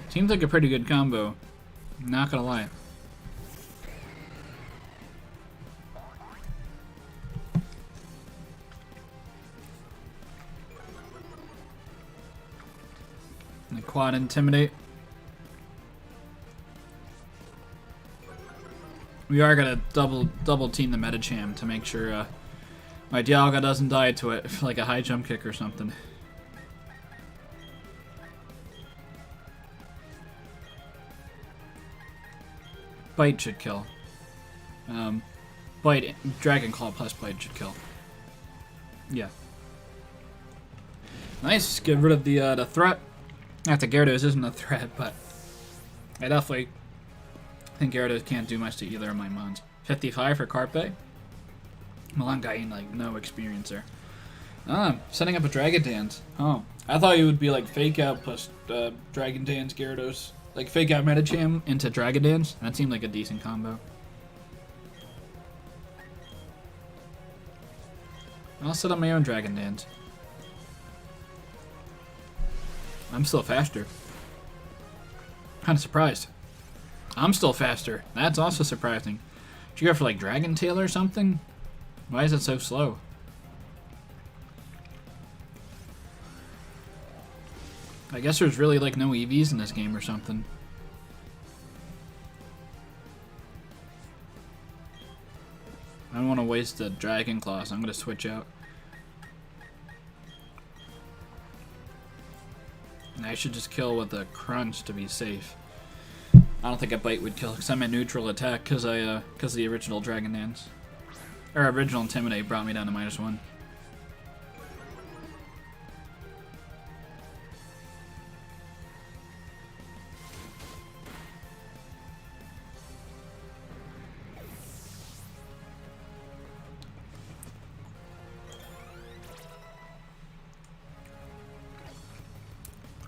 Seems like a pretty good combo. Not gonna lie. The quad Intimidate. We are gonna double team the Medicham to make sure my Dialga doesn't die to it, like a high jump kick or something. Bite should kill. Bite, Dragon Claw plus Bite should kill. Yeah. Nice. Get rid of the threat. Not that Gyarados isn't a threat, but I definitely think Gyarados can't do much to either of my mons. 55 for Carpe. Well, I'm getting like no experience there. Setting up a Dragon Dance. Oh, I thought it would be like Fake Out plus Dragon Dance Gyarados. Like Fake Out Medicham into Dragon Dance. That seemed like a decent combo. I'll set up my own Dragon Dance. I'm still faster. Kind of surprised. I'm still faster. That's also surprising. Did you go for like Dragon Tail or something? Why is it so slow? I guess there's really like no EVs in this game or something. I don't want to waste the Dragon Claw, so I'm going to switch out. And I should just kill with a Crunch to be safe. I don't think a Bite would kill because I'm at neutral attack because the original Dragon Dance. Or original Intimidate brought me down to -1.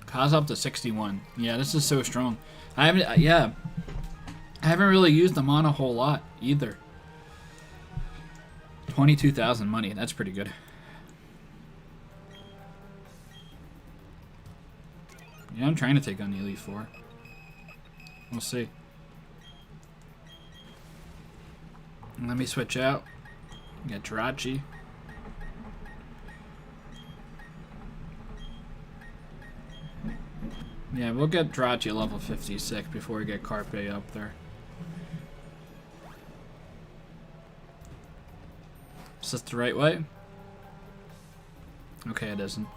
Cause up to 61. Yeah, this is so strong. I haven't really used them on a whole lot either. 22,000 money. That's pretty good. Yeah, I'm trying to take on the Elite Four. We'll see. Let me switch out. Get Jirachi. Yeah, we'll get Jirachi at level 56 before we get Carpe up there. Is this the right way? Okay, it isn't.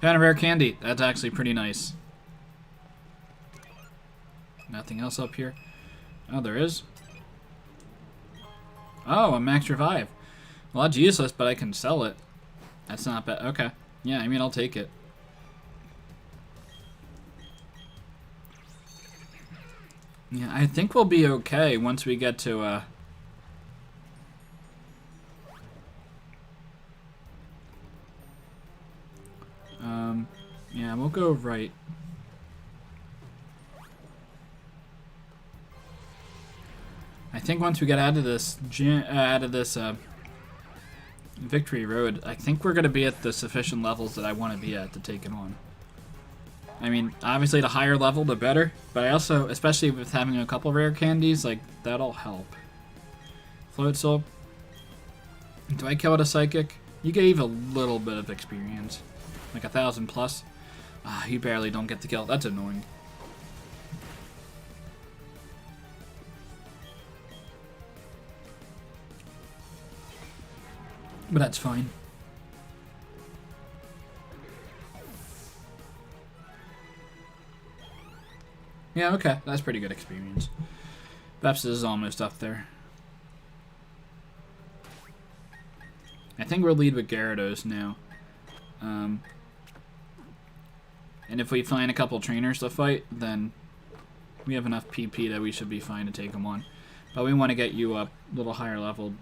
Found a rare candy. That's actually pretty nice. Nothing else up here? Oh, there is. Oh, a max revive. Well, that's useless, but I can sell it. That's not bad. Okay. Yeah, I mean, I'll take it. Yeah, I think we'll be okay once we get to, yeah, we'll go right. I think once we get out of this, Victory Road, I think we're going to be at the sufficient levels that I want to be at to take it on. I mean, obviously the higher level, the better. But I also, especially with having a couple rare candies, like, that'll help. Float Soul. Do I kill it a Psychic? You gave a little bit of experience. Like 1,000 plus. Ah, you barely don't get the kill. That's annoying. But that's fine. Yeah, okay. That's pretty good experience. Vepsis is almost up there. I think we'll lead with Gyarados now. And if we find a couple trainers to fight, then we have enough PP that we should be fine to take them on. But we want to get you up a little higher leveled.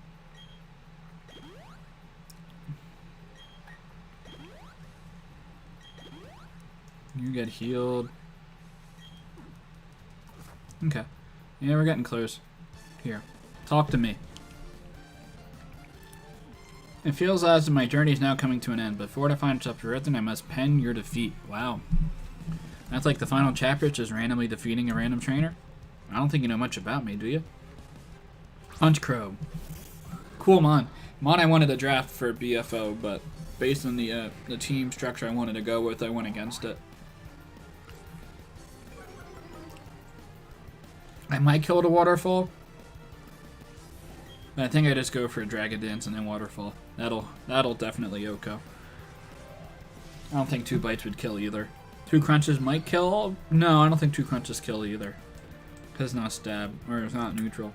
You get healed. Okay. Yeah, we're getting close. Here. Talk to me. It feels as if my journey is now coming to an end, but for to find itself written, I must pen your defeat. Wow. That's like the final chapter, just randomly defeating a random trainer? I don't think you know much about me, do you? Punch Crow. Cool Mon. Mon I wanted to draft for BFO, but based on the team structure I wanted to go with, I went against it. I might kill the Waterfall. But I think I just go for a Dragon Dance and then Waterfall. That'll definitely OHKO. I don't think 2 bites would kill either. 2 crunches might kill? No, I don't think 2 crunches kill either. Because it's not stab, or it's not neutral.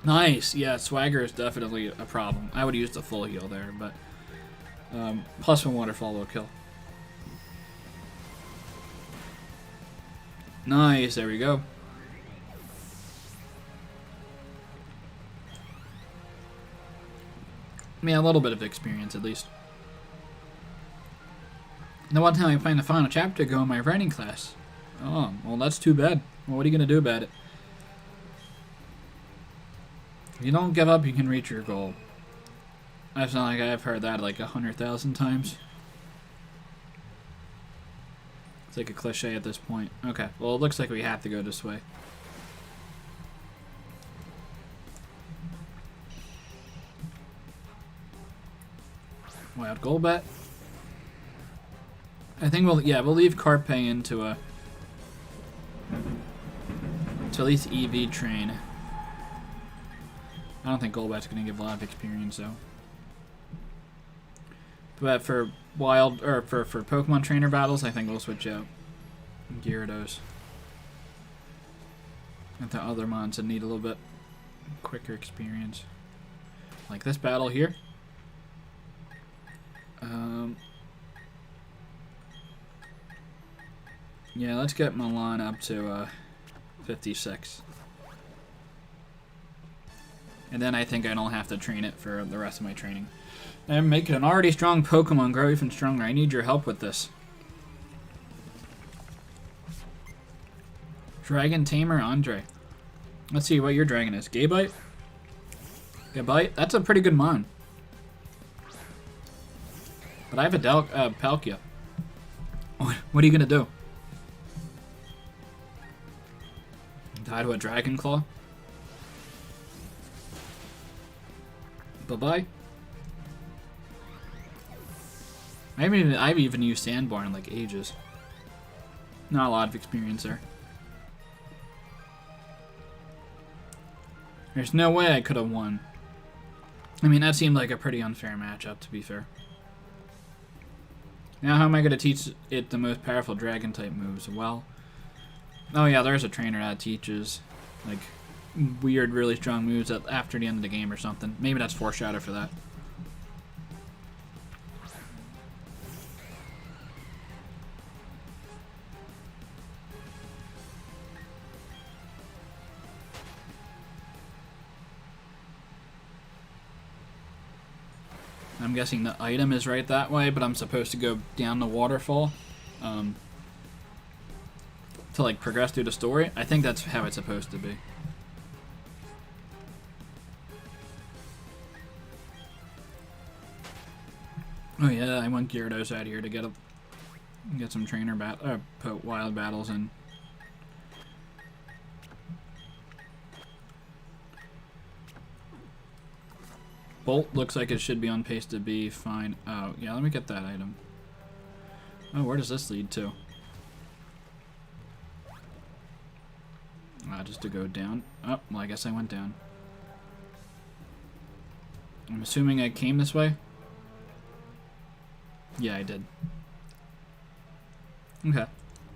Nice! Yeah, swagger is definitely a problem. I would use the full heal there, but plus 1 waterfall will kill. Nice, there we go. I mean, a little bit of experience at least. The one time I find the final chapter go in my writing class. Oh, well, that's too bad. Well, what are you going to do about it? If you don't give up, you can reach your goal. That's not like I've heard that like 100,000 times. It's like a cliche at this point. Okay, well, it looks like we have to go this way. Wild Golbat. I think we'll leave Carpe into a to at least EV train. I don't think Golbat's gonna give a lot of experience though. But for wild or for Pokemon trainer battles, I think we'll switch out Gyarados. And the other mons that need a little bit quicker experience. Like this battle here. Yeah, let's get Milan up to 56. And then I think I don't have to train it for the rest of my training. I'm making an already strong Pokemon grow even stronger. I need your help with this. Dragon Tamer Andre. Let's see what your dragon is. Gabite? Gabite? That's a pretty good mon. But I have a Palkia. What are you gonna do? Die to a Dragon Claw? Bye-bye. I've even used Sandborn in like ages. Not a lot of experience there. There's no way I could have won. I mean, that seemed like a pretty unfair matchup, to be fair. Now, how am I going to teach it the most powerful dragon-type moves? Well, oh yeah, there's a trainer that teaches, like, weird, really strong moves after the end of the game or something. Maybe that's foreshadow for that. I'm guessing the item is right that way, but I'm supposed to go down the waterfall to like progress through the story. I think that's how it's supposed to be. Oh yeah, I want Gyarados out here to get some trainer wild battles in. Bolt looks like it should be on pace to be fine. Oh, yeah, let me get that item. Oh, where does this lead to? Just to go down. Oh, well, I guess I went down. I'm assuming I came this way? Yeah, I did. Okay.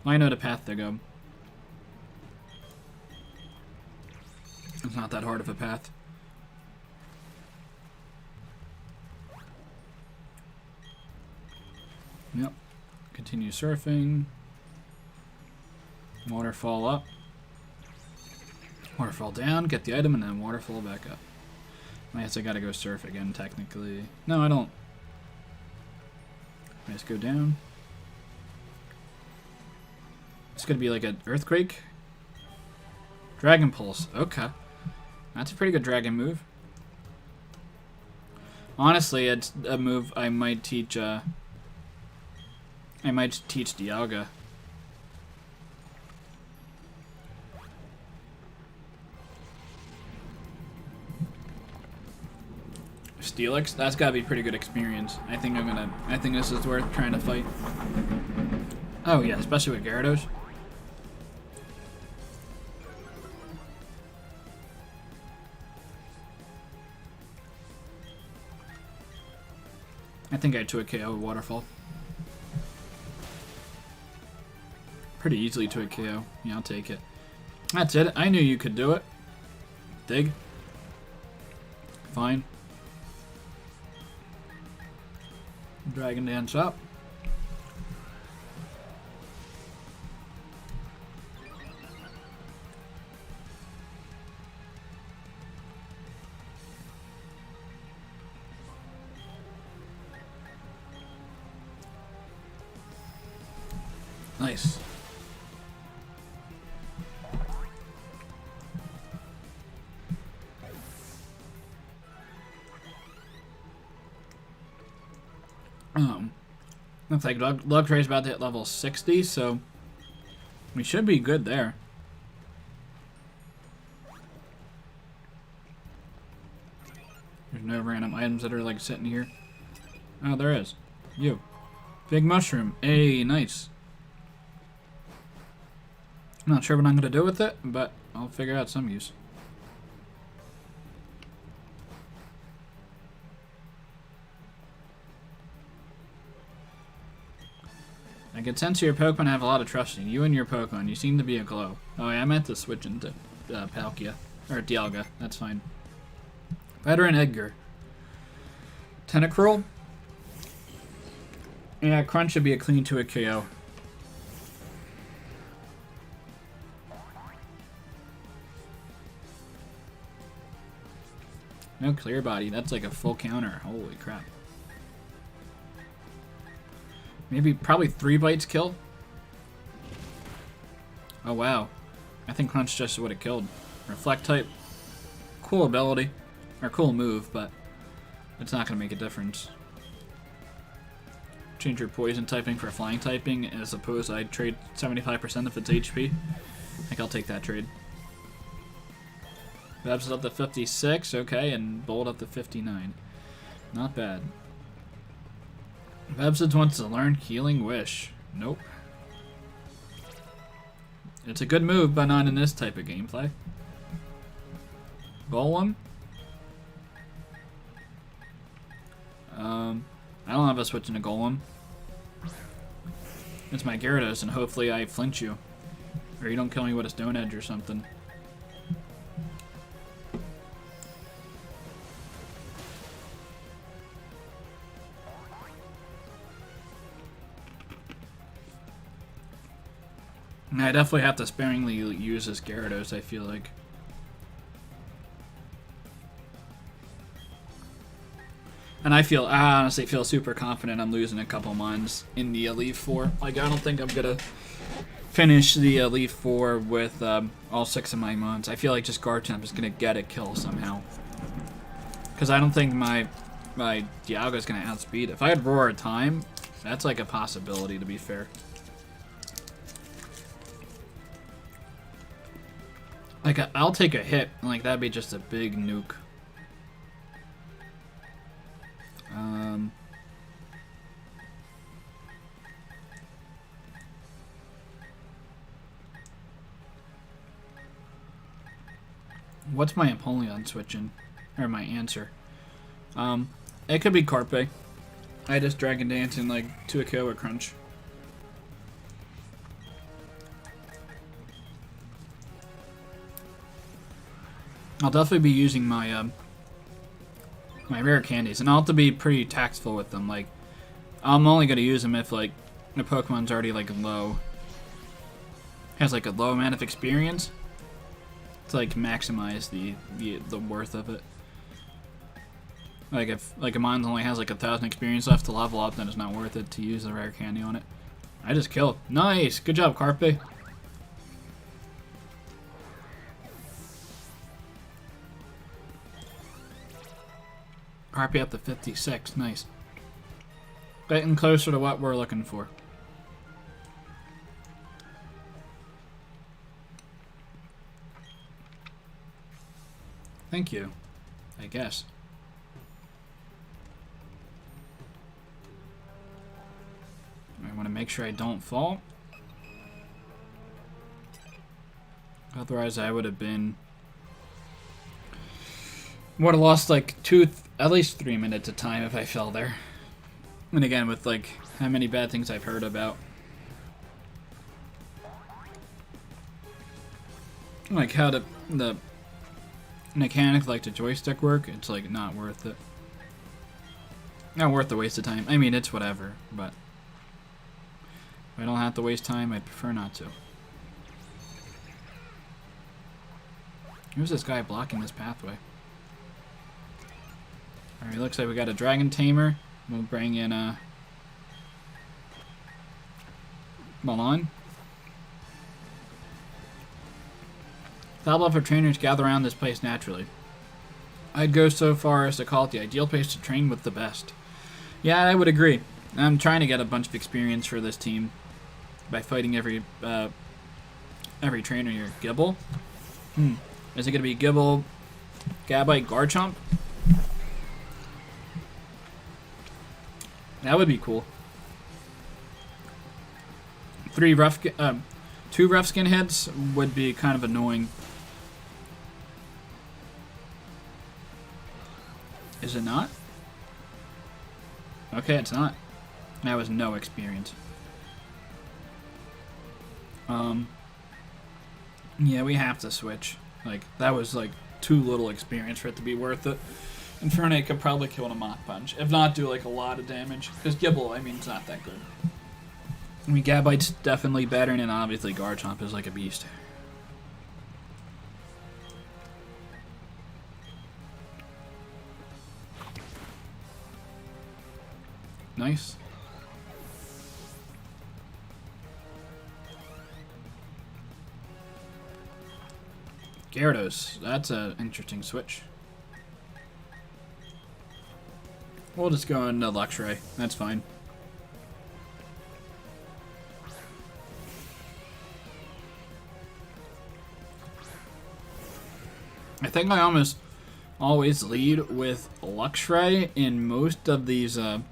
Well, I know the path to go. It's not that hard of a path. Yep. Continue surfing. Waterfall up. Waterfall down, get the item, and then waterfall back up. I guess I gotta go surf again, technically. No, I don't. I just go down. It's gonna be like an earthquake. Dragon Pulse. Okay. That's a pretty good dragon move. Honestly, it's a move I might teach, Dialga. Steelix? That's gotta be pretty good experience. I think this is worth trying to fight. Oh yeah, especially with Gyarados. I think I took a KO with Waterfall. Pretty easily to a KO. Yeah, I'll take it. That's it. I knew you could do it. Dig. Fine. Dragon Dance up. Nice. Looks like Luxray's about to hit level 60, so we should be good there. There's no random items that are like sitting here. Oh, there is. You. Big mushroom. Hey, nice. I'm not sure what I'm going to do with it, but I'll figure out some use. I can sense your Pokemon have a lot of trust in you and your Pokemon. You seem to be a glow. Oh, yeah, I meant to switch into Palkia. Or Dialga. That's fine. Veteran Edgar. Tentacruel? Yeah, Crunch should be a clean to a KO. No clear body. That's like a full counter. Holy crap. Maybe, probably 3 bites kill? Oh, wow. I think Crunch just would have killed. Reflect type. Cool ability. Or cool move, but it's not going to make a difference. Change your poison typing for flying typing, as opposed to I'd trade 75% of its HP. I think I'll take that trade. Vebs is up to 56, okay, and Bolt up to 59. Not bad. Vebs wants to learn Healing Wish. Nope. It's a good move, but not in this type of gameplay. Golem? I don't have a switch into Golem. It's my Gyarados, and hopefully I flinch you. Or you don't kill me with a Stone Edge or something. I definitely have to sparingly use this Gyarados, I feel like. And I honestly feel super confident I'm losing a couple mons in the Elite Four. Like, I don't think I'm gonna finish the Elite Four with all 6 of my mons. I feel like just Garchomp is gonna get a kill somehow. Because I don't think my Dialga is gonna outspeed. If I had Roar of Time, that's like a possibility, to be fair. Like, I'll take a hit. Like, that'd be just a big nuke. What's my Empoleon switching? Or my answer? It could be Carpe. I just Dragon Dance and, like, to a KO or Crunch. I'll definitely be using my my rare candies, and I'll have to be pretty tactful with them. Like, I'm only gonna use them if like the Pokemon's already like low, has like a low amount of experience to like maximize the worth of it. Like if like a Mon only has like 1,000 experience left to level up, then it's not worth it to use the rare candy on it. I just killed. Nice, good job, Carpe. Carpe up to 56, nice. Getting closer to what we're looking for. Thank you, I guess. I want to make sure I don't fall. Otherwise I would have been... would have lost like at least 3 minutes of time if I fell there. And again, with like how many bad things I've heard about. like how the mechanics like the joystick work, it's like not worth it. Not worth the waste of time. I mean, it's whatever, but if I don't have to waste time, I'd prefer not to. Who's this guy blocking this pathway? Alright, looks like we got a dragon tamer. We'll bring in Milan. Top level trainers gather around this place naturally. I'd go so far as to call it the ideal place to train with the best. Yeah, I would agree. I'm trying to get a bunch of experience for this team by fighting every trainer here. Gibble? Is it going to be Gibble, Gabite, Garchomp? That would be cool. 2 rough skin heads would be kind of annoying. Is it not? Okay, it's not. That was no experience. Yeah, we have to switch. Like, that was like too little experience for it to be worth it. Infernape could probably kill in a Mach Punch. If not, do like a lot of damage. Because Gibble, I mean, it's not that good. I mean, Gabite's definitely better, and then obviously Garchomp is like a beast. Nice. Gyarados, that's an interesting switch. We'll just go into Luxray, that's fine. I think I almost always lead with Luxray in most of these gym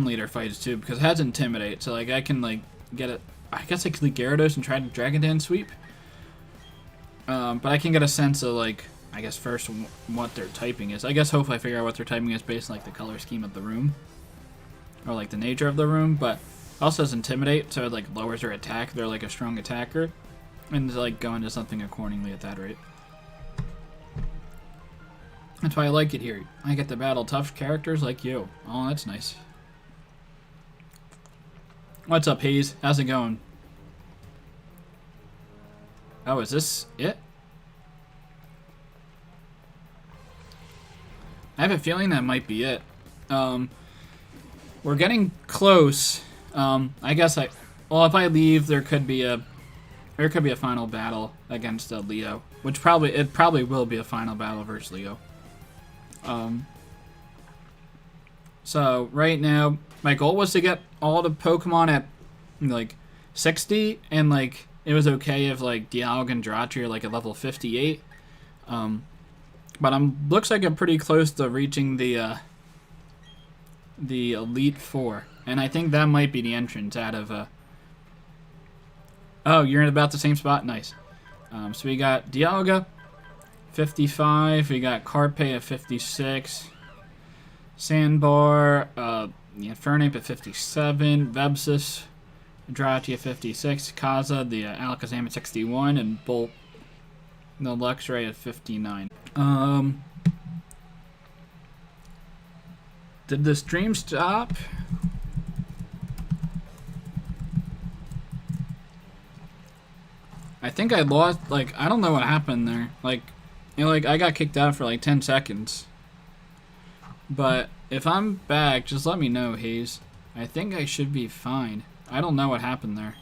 leader fights too, because it has Intimidate, so like I can like get it. I guess I could lead Gyarados and try to Dragon Dance sweep. But I can get a sense of like, I guess first what their typing is. I guess hopefully I figure out what their typing is based on like the color scheme of the room. Or like the nature of the room, but it also has Intimidate, so it like lowers their attack. They're like a strong attacker. And like go into something accordingly at that rate. That's why I like it here. I get to battle tough characters like you. Oh, that's nice. What's up, Hayes? How's it going? Oh, is this it? I have a feeling that might be it. We're getting close. I guess well, if I leave, there could be a final battle against Leo, which it probably will be a final battle versus Leo. So right now, my goal was to get all the Pokemon at like 60, and like it was okay if like Dialga and Jirachi are like at level 58. But looks like I'm pretty close to reaching the Elite Four, and I think that might be the entrance out of. Oh, you're in about the same spot. Nice. So we got Dialga, 55. We got Carpe at 56. Sandbar, Infernape at 57. Vebsis, Jirachi at 56. Kaza, the Alakazam at 61, and Bolt, the Luxray at 59. Did the stream stop? I think I lost, like, I don't know what happened there. Like, you know, like, I got kicked out for like 10 seconds. But if I'm back, just let me know, Hayes. I think I should be fine. I don't know what happened there.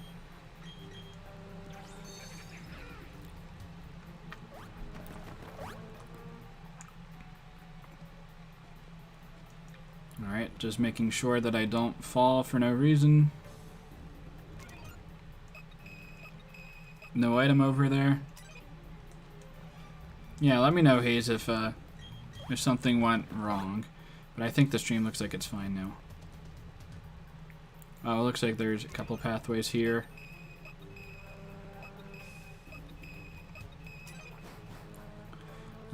Alright, just making sure that I don't fall for no reason. No item over there. Yeah, let me know, Hayes, if something went wrong. But I think the stream looks like it's fine now. Oh, it looks like there's a couple pathways here.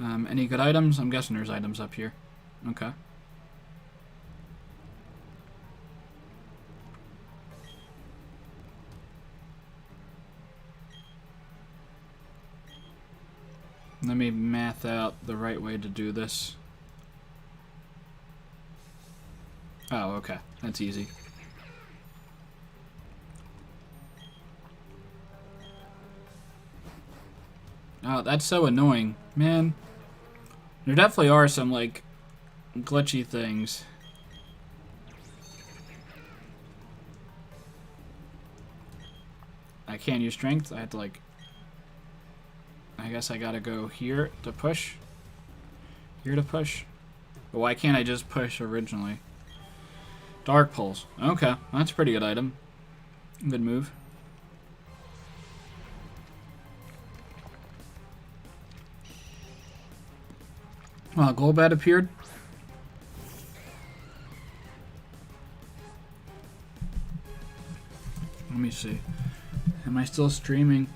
Any good items? I'm guessing there's items up here. Okay. Let me math out the right way to do this. Oh, okay. That's easy. Oh, that's so annoying. Man, there definitely are some, like, glitchy things. I can't use strength. I have to, like... I guess I gotta go here to push. Here to push. But why can't I just push originally? Dark Pulse. Okay, that's a pretty good item. Good move. Golbat appeared. Let me see. Am I still streaming?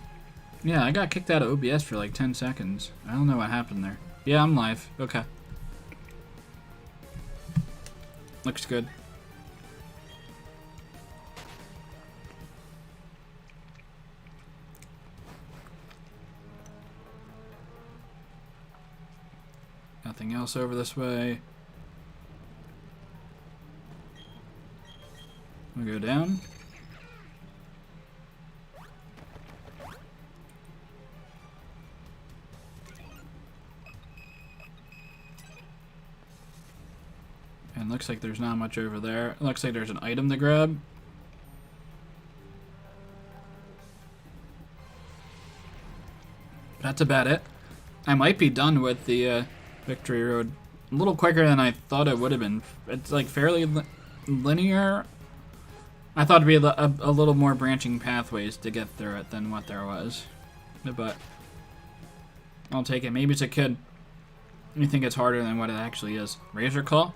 Yeah, I got kicked out of OBS for like 10 seconds. I don't know what happened there. Yeah, I'm live. Okay. Looks good. Nothing else over this way. We'll go down. And looks like there's not much over there. It looks like there's an item to grab. That's about it. I might be done with the Victory Road a little quicker than I thought it would have been. It's like fairly linear. I thought it'd be a little more branching pathways to get through it than what there was. But I'll take it. Maybe it's a kid. You think it's harder than what it actually is. Razor Claw?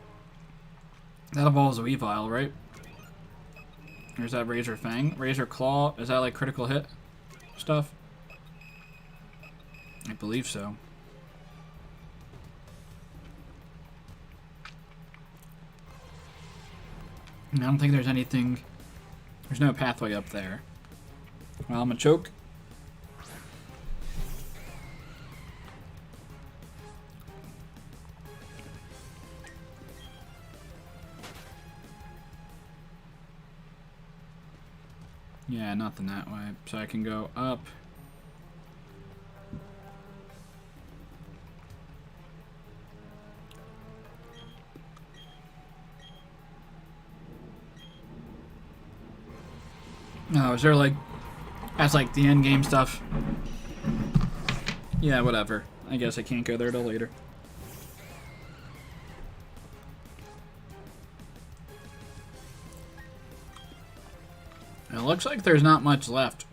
That evolves a Weavile, right? Or is that Razor Fang? Razor Claw? Is that like critical hit stuff? I believe so. I don't think there's anything... There's no pathway up there. Well, I'm a choke. Yeah, nothing that way. So I can go up. Oh, is there like... That's like the end game stuff. Yeah, whatever. I guess I can't go there till later. It looks like there's not much left.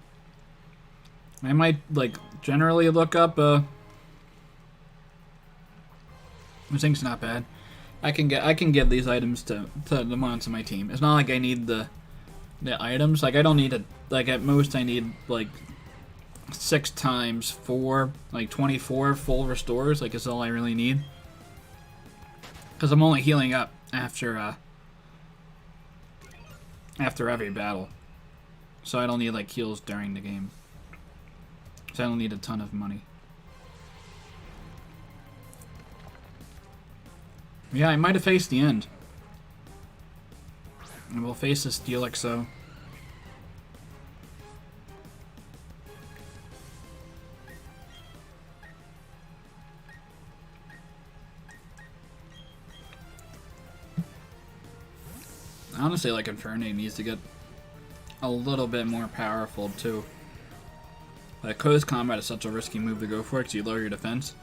I might, like, generally look up, This thing's not bad. I can give these items to the ones on my team. It's not like I need the items. Like, I don't need like, at most I need, like, 6 times 4, like, 24 full restores. Like, is all I really need. Because I'm only healing up after every battle. So I don't need, like, heals during the game. So I don't need a ton of money. Yeah, I might have faced the end. And we'll face this Steelixo. Honestly, like, Infernape needs to get a little bit more powerful, too. Like, close combat is such a risky move to go for because you lower your defense.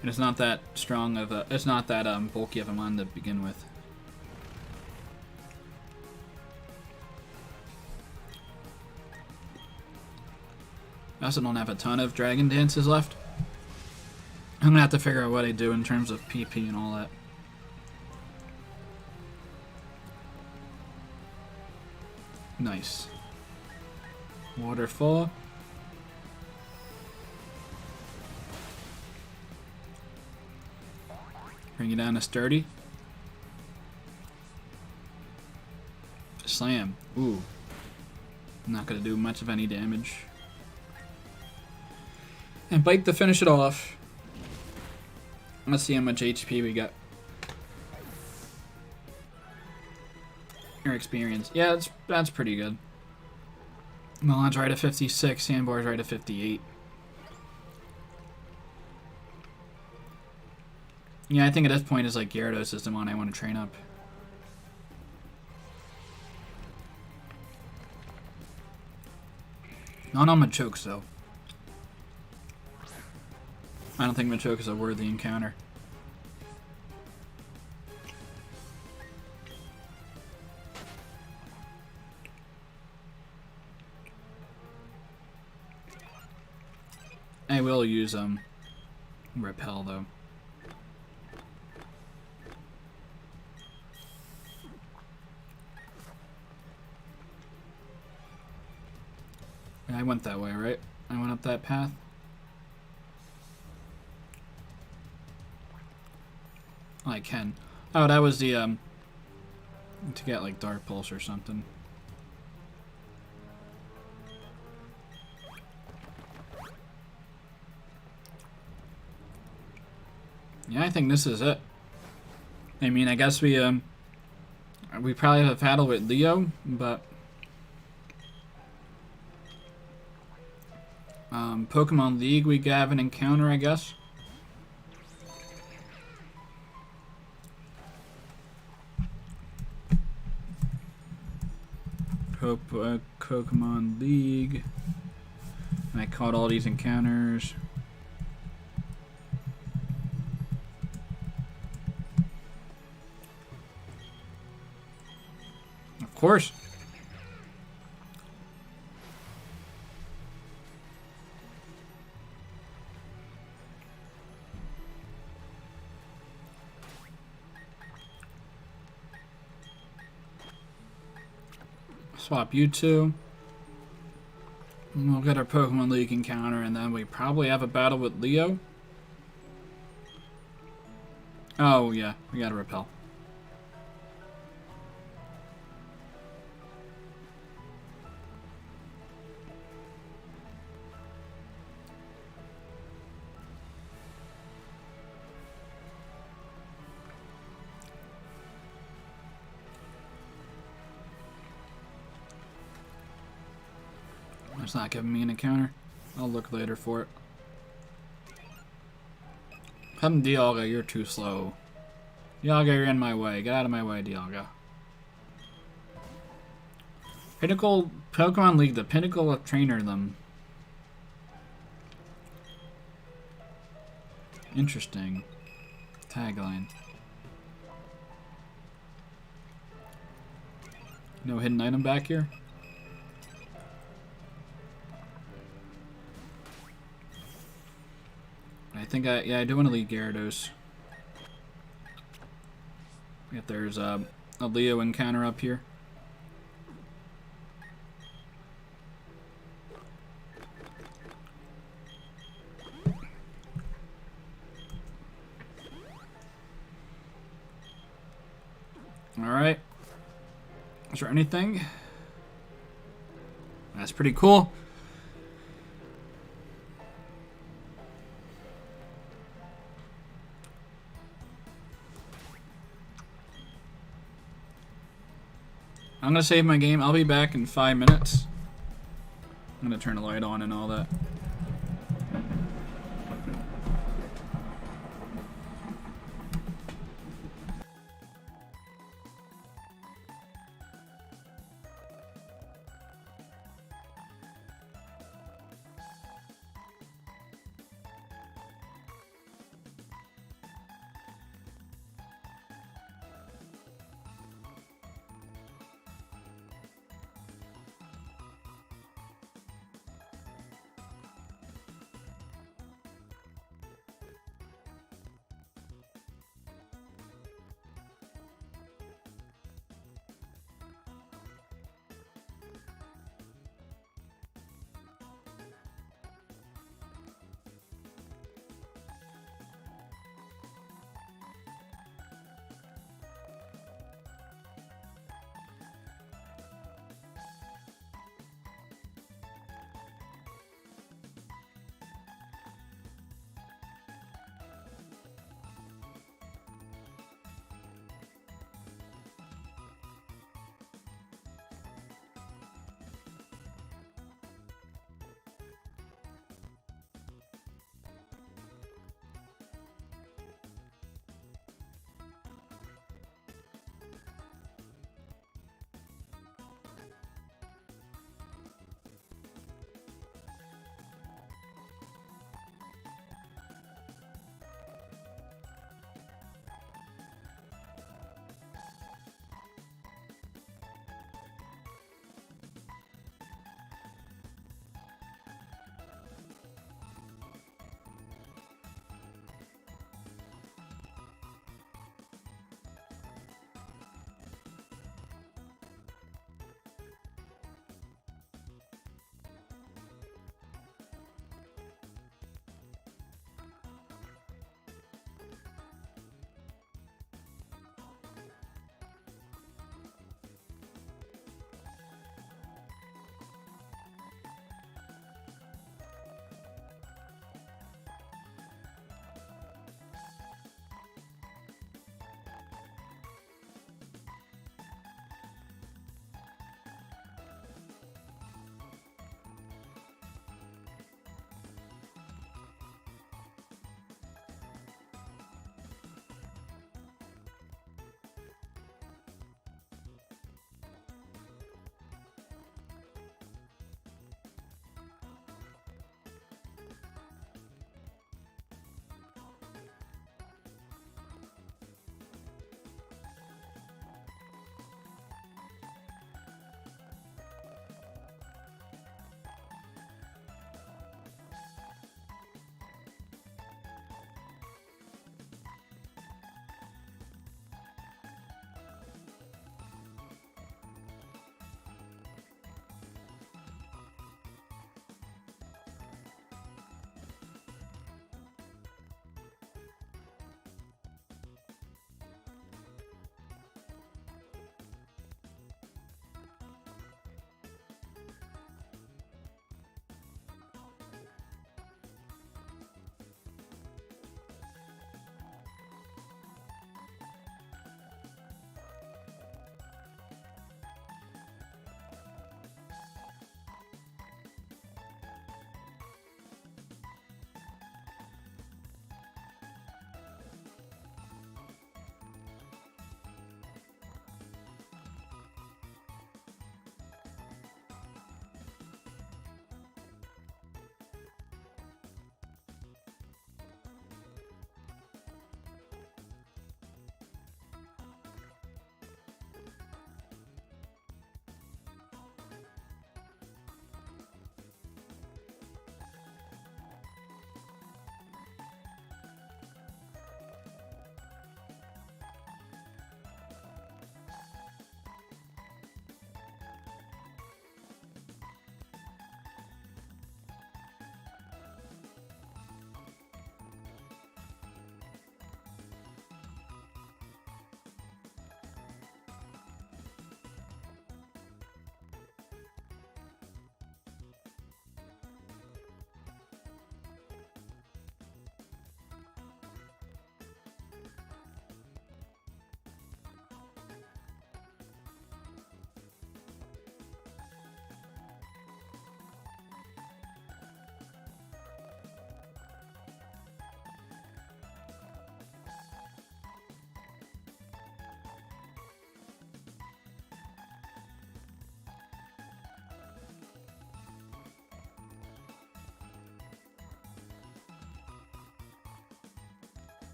And it's not that strong of a... It's not that bulky of a mon to begin with. I also don't have a ton of Dragon Dances left. I'm gonna have to figure out what I do in terms of PP and all that. Nice. Waterfall. Bring it down to sturdy. Slam. Ooh. Not gonna do much of any damage. And bite to finish it off. Let's see how much HP we got. Your experience. Yeah, that's pretty good. Milan's right at 56, Sandbar's right at 58. Yeah, I think at this point it's like Gyarados is the one I want to train up. Not on Machoke, though. I don't think Machoke is a worthy encounter. I will use Repel though. I went that way, right? I went up that path. Oh, I can. Oh, that was the to get like Dark Pulse or something. Yeah, I think this is it. I mean, I guess we probably have a battle with Leo, but Pokemon League we have an encounter, I guess. Pokemon League. And I caught all these encounters. Of course. Swap you two. And we'll get our Pokemon League encounter, and then we probably have a battle with Leo. Oh, yeah. We gotta Repel. It's not giving me an encounter. I'll look later for it. Dialga, you're too slow. Dialga, you're in my way. Get out of my way, Dialga. Pinnacle Pokemon League, the pinnacle of trainer them. Interesting. Tagline. No hidden item back here? I think I do want to lead Gyarados. If there's a Leo encounter up here. Alright. Is there anything? That's pretty cool. I'm gonna save my game. I'll be back in 5 minutes. I'm gonna turn the light on and all that.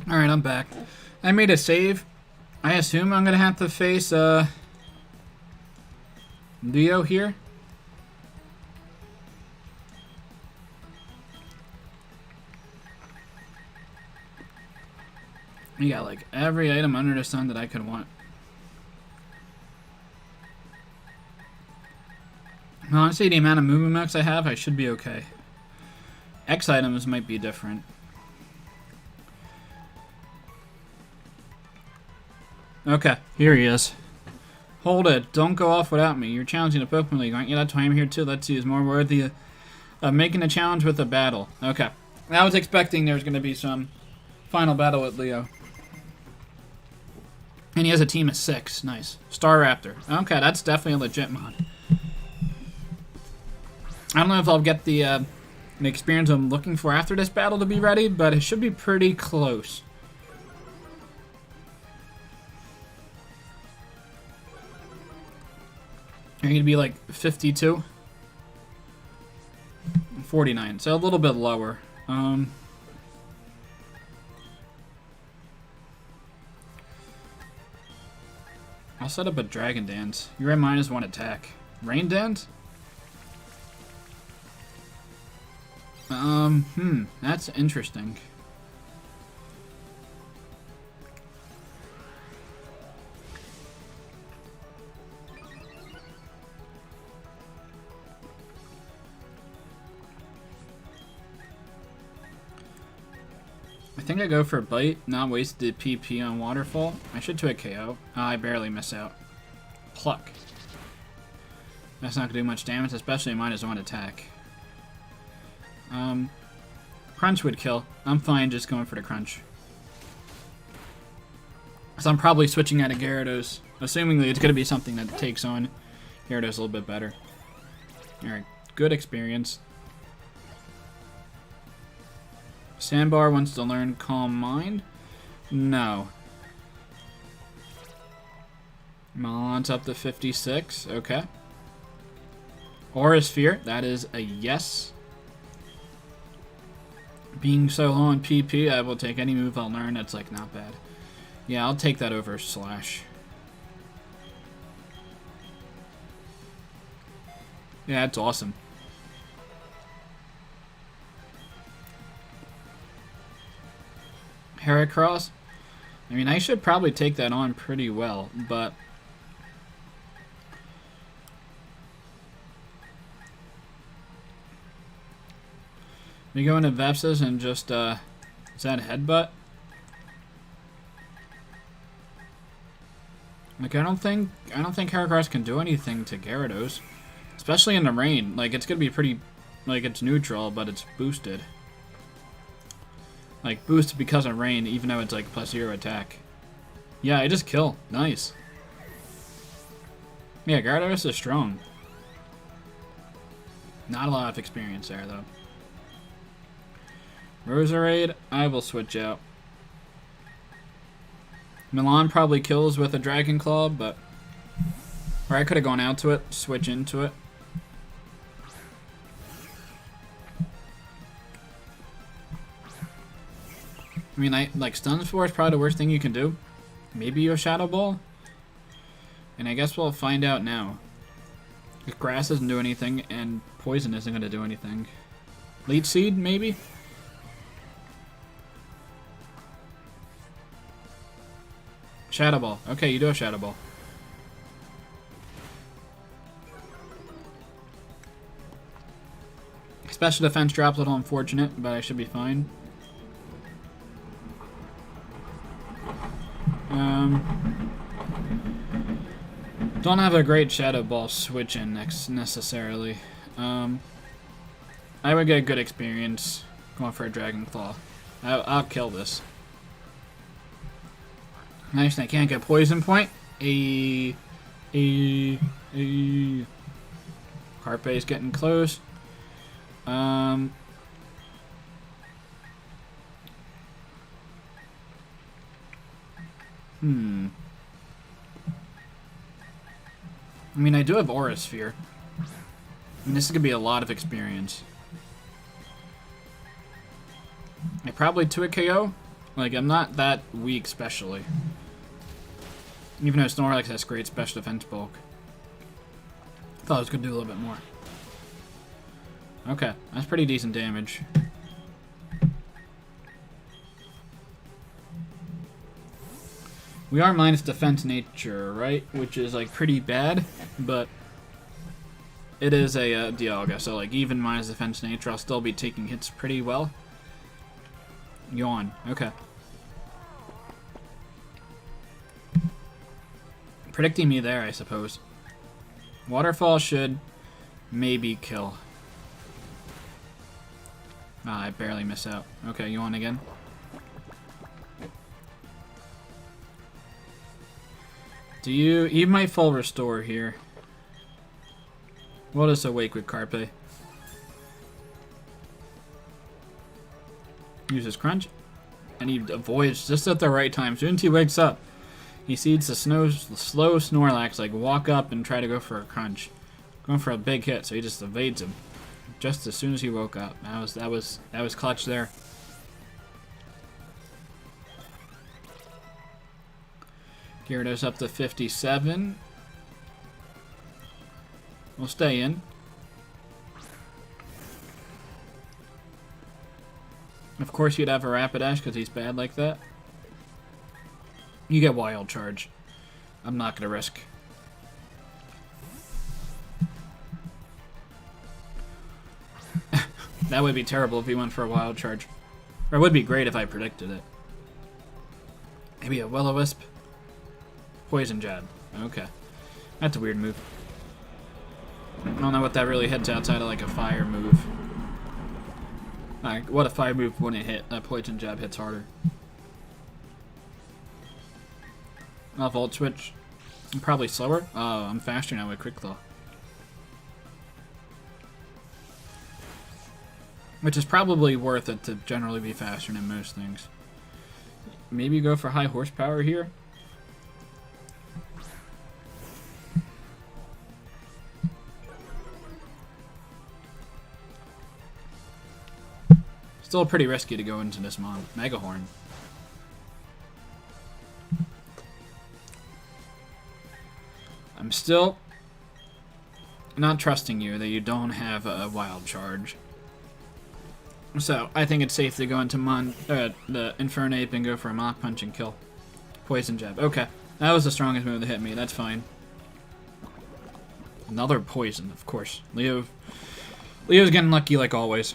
Alright, I'm back. I made a save. I assume I'm gonna have to face Leo here. We got like every item under the sun that I could want. Honestly, the amount of movement max I have, I should be okay. X items might be different. Okay, here he is. Hold it. Don't go off without me. You're challenging the Pokemon League, aren't you? That's why I'm here too. Let's see who's more worthy of making a challenge with a battle. Okay. I was expecting there was going to be some final battle with Leo. And he has a team of 6. Nice. Staraptor. Okay, that's definitely a legit mod. I don't know if I'll get the experience I'm looking for after this battle to be ready, but it should be pretty close. You're going to be like 52? 49, so a little bit lower. I'll set up a Dragon Dance. You're at -1 attack. Rain Dance? That's interesting. I think I go for Bite, not waste the PP on Waterfall. I should do a KO. I barely miss out. Pluck. That's not gonna do much damage, especially -1 attack. Crunch would kill. I'm fine just going for the Crunch. So I'm probably switching out of Gyarados. Assumingly it's gonna be something that takes on Gyarados a little bit better. Alright, good experience. Sandbar wants to learn Calm Mind? No. Malon's up to 56. Okay. Aura Sphere. That is a yes. Being so low on PP, I will take any move I'll learn. That's like not bad. Yeah, I'll take that over Slash. Yeah, that's awesome. Heracross? I mean, I should probably take that on pretty well, but... we go into Vepsis and just, is that Headbutt? Like, I don't think Heracross can do anything to Gyarados. Especially in the rain. Like, it's gonna be pretty, like, it's neutral, but it's boosted. Like, boosted because of rain, even though it's, like, +0 attack. Yeah, I just kill. Nice. Yeah, Gyarados is strong. Not a lot of experience there, though. Roserade, I will switch out. Milan probably kills with a Dragon Claw, but... or I could have gone out to it, switch into it. I mean, like, Stun Spore is probably the worst thing you can do. Maybe your Shadow Ball? And I guess we'll find out now. If Grass doesn't do anything, and Poison isn't going to do anything. Leech Seed, maybe? Shadow Ball. Okay, you do a Shadow Ball. Special defense drop, a little unfortunate, but I should be fine. Don't have a great Shadow Ball switch in necessarily. I would get a good experience going for a Dragon Claw. I'll kill this. Nice, I can't get Poison Point. Carpe's getting close. I mean, I do have Aura Sphere. I mean, this is gonna be a lot of experience. I probably 2 a KO. Like, I'm not that weak, especially. Even though Snorlax has great special defense bulk. Thought I was going to do a little bit more. Okay, that's pretty decent damage. We are minus defense nature, right? Which is, like, pretty bad, but it is a Dialga, so, like, even minus defense nature, I'll still be taking hits pretty well. Yawn. Okay. Predicting me there, I suppose. Waterfall should maybe kill. Ah, I barely miss out. Okay, Yawn again. Do you might full restore here. We'll just awake with Carpe. Uses Crunch. And he avoids just at the right time. As soon as he wakes up, he sees the slow Snorlax like walk up and try to go for a Crunch. Going for a big hit, so he just evades him. Just as soon as he woke up. That was clutch there. Gyarados up to 57. We'll stay in. Of course you'd have a Rapidash because he's bad like that. You get Wild Charge. I'm not going to risk. That would be terrible if he went for a Wild Charge. Or it would be great if I predicted it. Maybe a Will-O-Wisp. Poison Jab. Okay. That's a weird move. I don't know what that really hits outside of like a fire move. What a fire move wouldn't hit? That Poison Jab hits harder. I'll Volt Switch. I'm probably slower. Oh, I'm faster now with Quick Claw. Which is probably worth it to generally be faster than most things. Maybe go for high horsepower here. Still pretty risky to go into this Mega Horn. I'm still not trusting you that you don't have a Wild Charge. So, I think it's safe to go into the Infernape and go for a Mach Punch and kill. Poison Jab. Okay. That was the strongest move that hit me. That's fine. Another Poison, of course. Leo's getting lucky like always.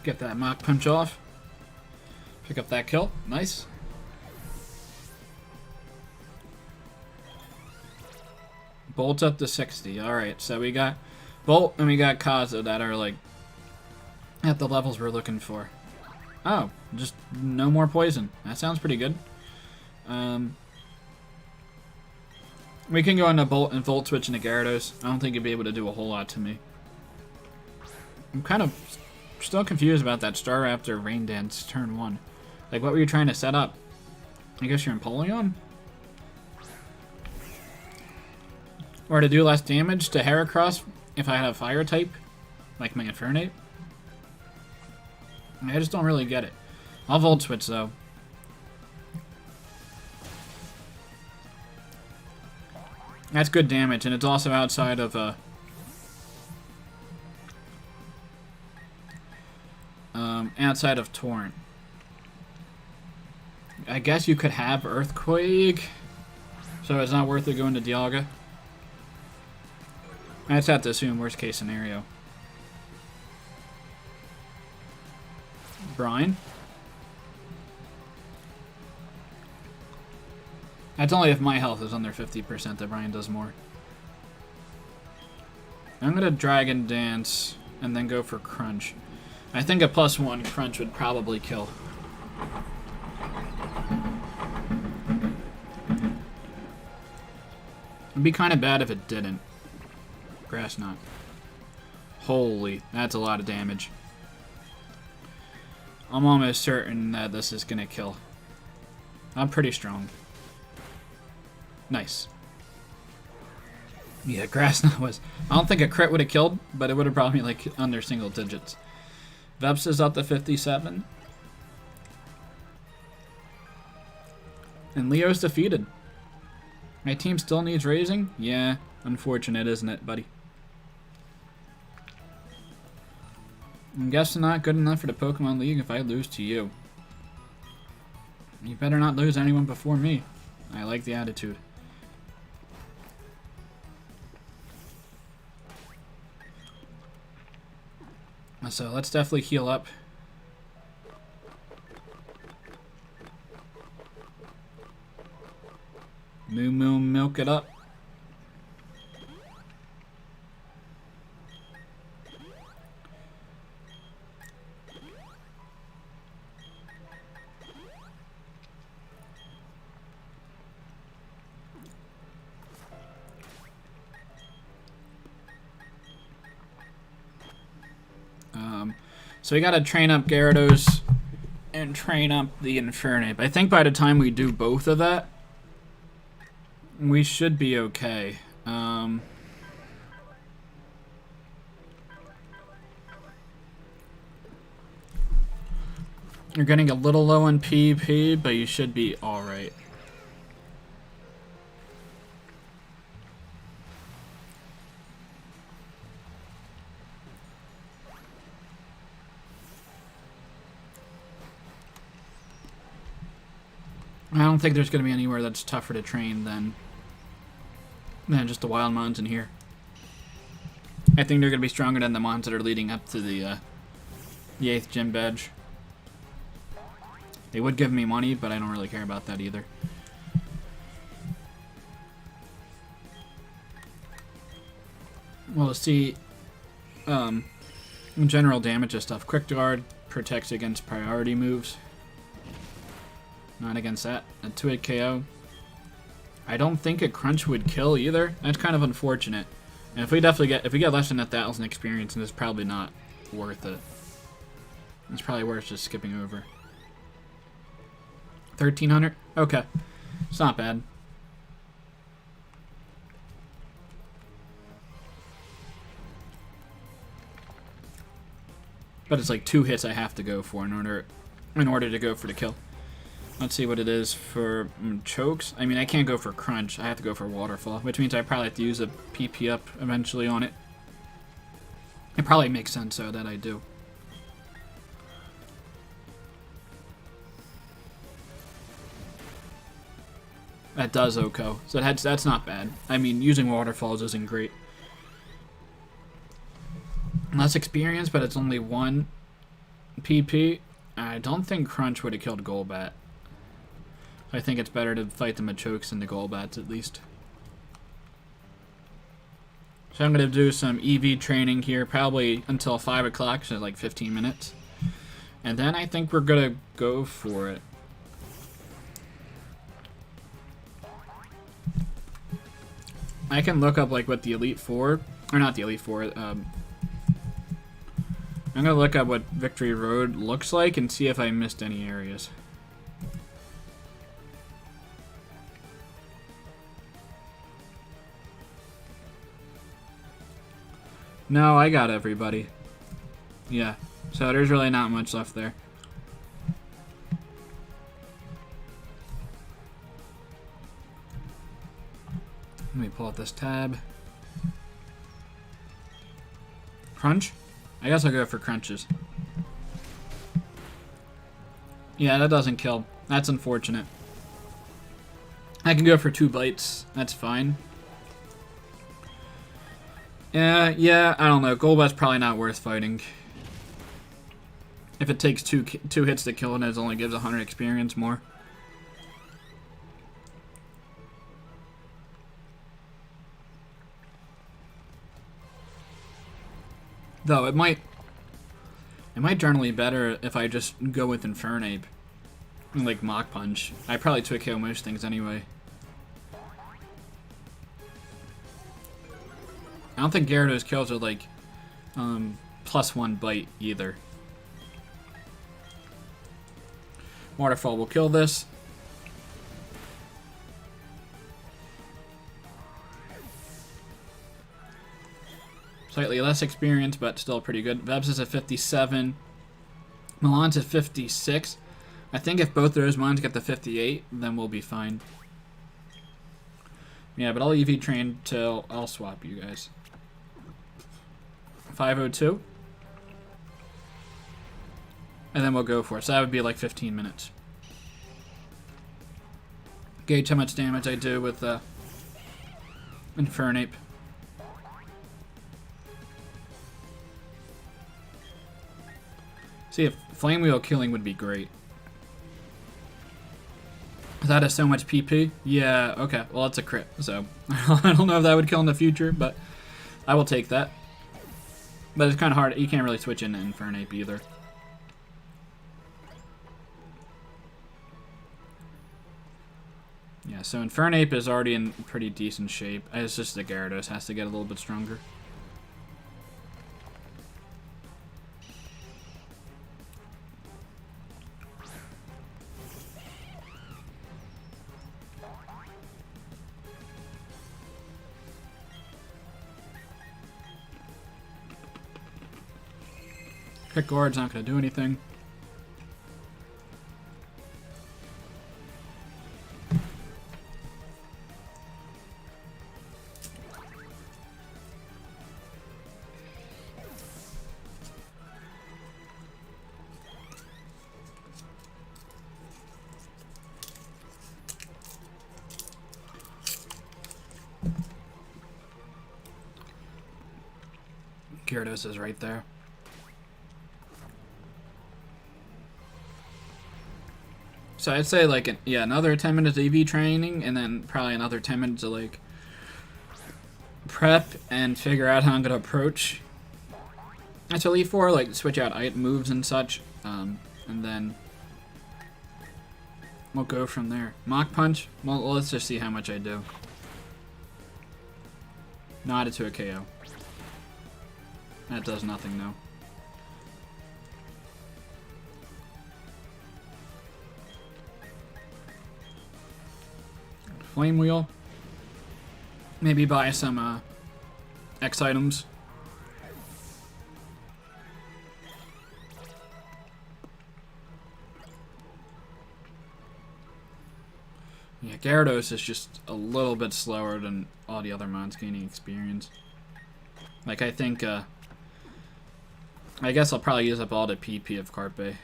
Get that Mach Punch off. Pick up that kill. Nice. Bolt up to 60. Alright, so we got Bolt and we got Kaza that are like at the levels we're looking for. Oh, just no more poison. That sounds pretty good. We can go into Bolt and Volt Switch into Gyarados. I don't think you'd be able to do a whole lot to me. I'm kind of still confused about that Staraptor Rain Dance turn 1. Like, what were you trying to set up? I guess you're Empoleon? Or to do less damage to Heracross if I had a Fire type, like my Infernape? I just don't really get it. I'll Volt Switch, though. That's good damage, and it's also outside of Torrent. I guess you could have Earthquake, so it's not worth it going to Dialga. I just have to assume worst case scenario. Brine. That's only if my health is under 50% that Brine does more. I'm going to Dragon Dance and then go for Crunch. I think a +1 Crunch would probably kill. It'd be kind of bad if it didn't. Grass Knot. Holy, that's a lot of damage. I'm almost certain that this is going to kill. I'm pretty strong. Nice. Yeah, Grass Knot was... I don't think a crit would have killed, but it would have brought me like under single digits. Veps is up to 57. And Leo's defeated. My team still needs raising? Yeah, unfortunate, isn't it, buddy? I'm guessing not good enough for the Pokemon League if I lose to you. You better not lose anyone before me. I like the attitude. So let's definitely heal up. Moo milk it up. So we gotta train up Gyarados and train up the Infernape. I think by the time we do both of that, we should be okay. You're getting a little low on PP, but you should be alright. I don't think there's going to be anywhere that's tougher to train than just the wild mons in here. I think they're going to be stronger than the mons that are leading up to the 8th gym badge. They would give me money, but I don't really care about that either. Well, let's see. General damage and stuff. Quick Guard protects against priority moves. Not against that. A 2-hit KO. I don't think a Crunch would kill either. That's kind of unfortunate. And if we get less than 1,000 experience, then it's probably not worth it. It's probably worth just skipping over. 1,300? Okay. It's not bad. But it's like 2 hits I have to go for in order to go for the kill. Let's see what it is for chokes. I mean, I can't go for Crunch. I have to go for Waterfall, which means I probably have to use a PP up eventually on it. It probably makes sense, though, that I do. That does OHKO, so that's not bad. I mean, using Waterfalls isn't great. Less experience, but it's only 1 PP. I don't think Crunch would have killed Golbat. I think it's better to fight the Machokes than the Golbats, at least. So I'm going to do some EV training here, probably until 5 o'clock, so like 15 minutes. And then I think we're going to go for it. I can look up like what the Elite Four, or not the Elite Four, I'm going to look up what Victory Road looks like and see if I missed any areas. No, I got everybody. Yeah, so there's really not much left there. Let me pull up this tab. Crunch? I guess I'll go for Crunches. Yeah, that doesn't kill. That's unfortunate. I can go for 2 bites. That's fine. Yeah, I don't know. Golbat's probably not worth fighting. If it takes two hits to kill it, it only gives 100 experience more. Though it might generally be better if I just go with Infernape. Like Mach Punch. I probably 2-KO most things anyway. I don't think Gyarados kills are like +1 bite either. Waterfall will kill this. Slightly less experience, but still pretty good. Vebs is at 57. Milan's at 56. I think if both those mines get the 58, then we'll be fine. Yeah, but I'll EV train till I'll swap you guys. 502. And then we'll go for it. So that would be like 15 minutes. Gauge how much damage I do with Infernape. See, if Flame Wheel killing would be great. That is so much PP. Yeah, okay. Well, it's a crit, so I don't know if that would kill in the future, but I will take that. But it's kind of hard. You can't really switch into Infernape either. Yeah, so Infernape is already in pretty decent shape. It's just the Gyarados has to get a little bit stronger. Pick Guard's not going to do anything. Gyarados is right there. So I'd say like, yeah, another 10 minutes of EV training, and then probably another 10 minutes of like prep and figure out how I'm gonna approach SLE 4, like switch out moves and such, and then we'll go from there. Mach Punch. Well, let's just see how much I do. Not it to a KO. That does nothing though. Flame Wheel. Maybe buy some X items. Yeah, Gyarados is just a little bit slower than all the other mons gaining experience. Like, I think, I guess I'll probably use up all the PP of Carpe.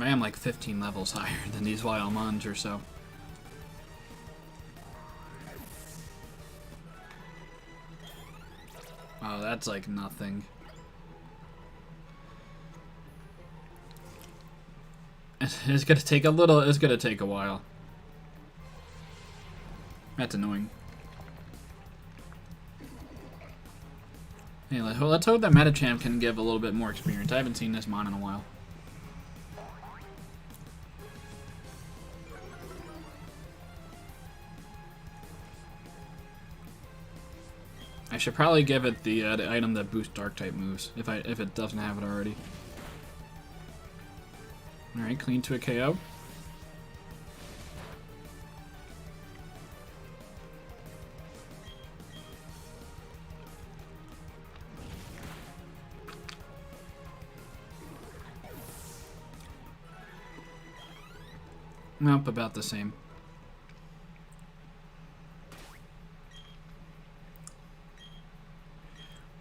I am like 15 levels higher than these wild mons or so. Oh, that's like nothing. It's gonna take a little, it's gonna take a while. That's annoying. Hey, let's hope that Metachamp can give a little bit more experience. I haven't seen this mon in a while. I should probably give it the item that boosts Dark type moves if it doesn't have it already. All right, clean to a KO. Nope, about the same.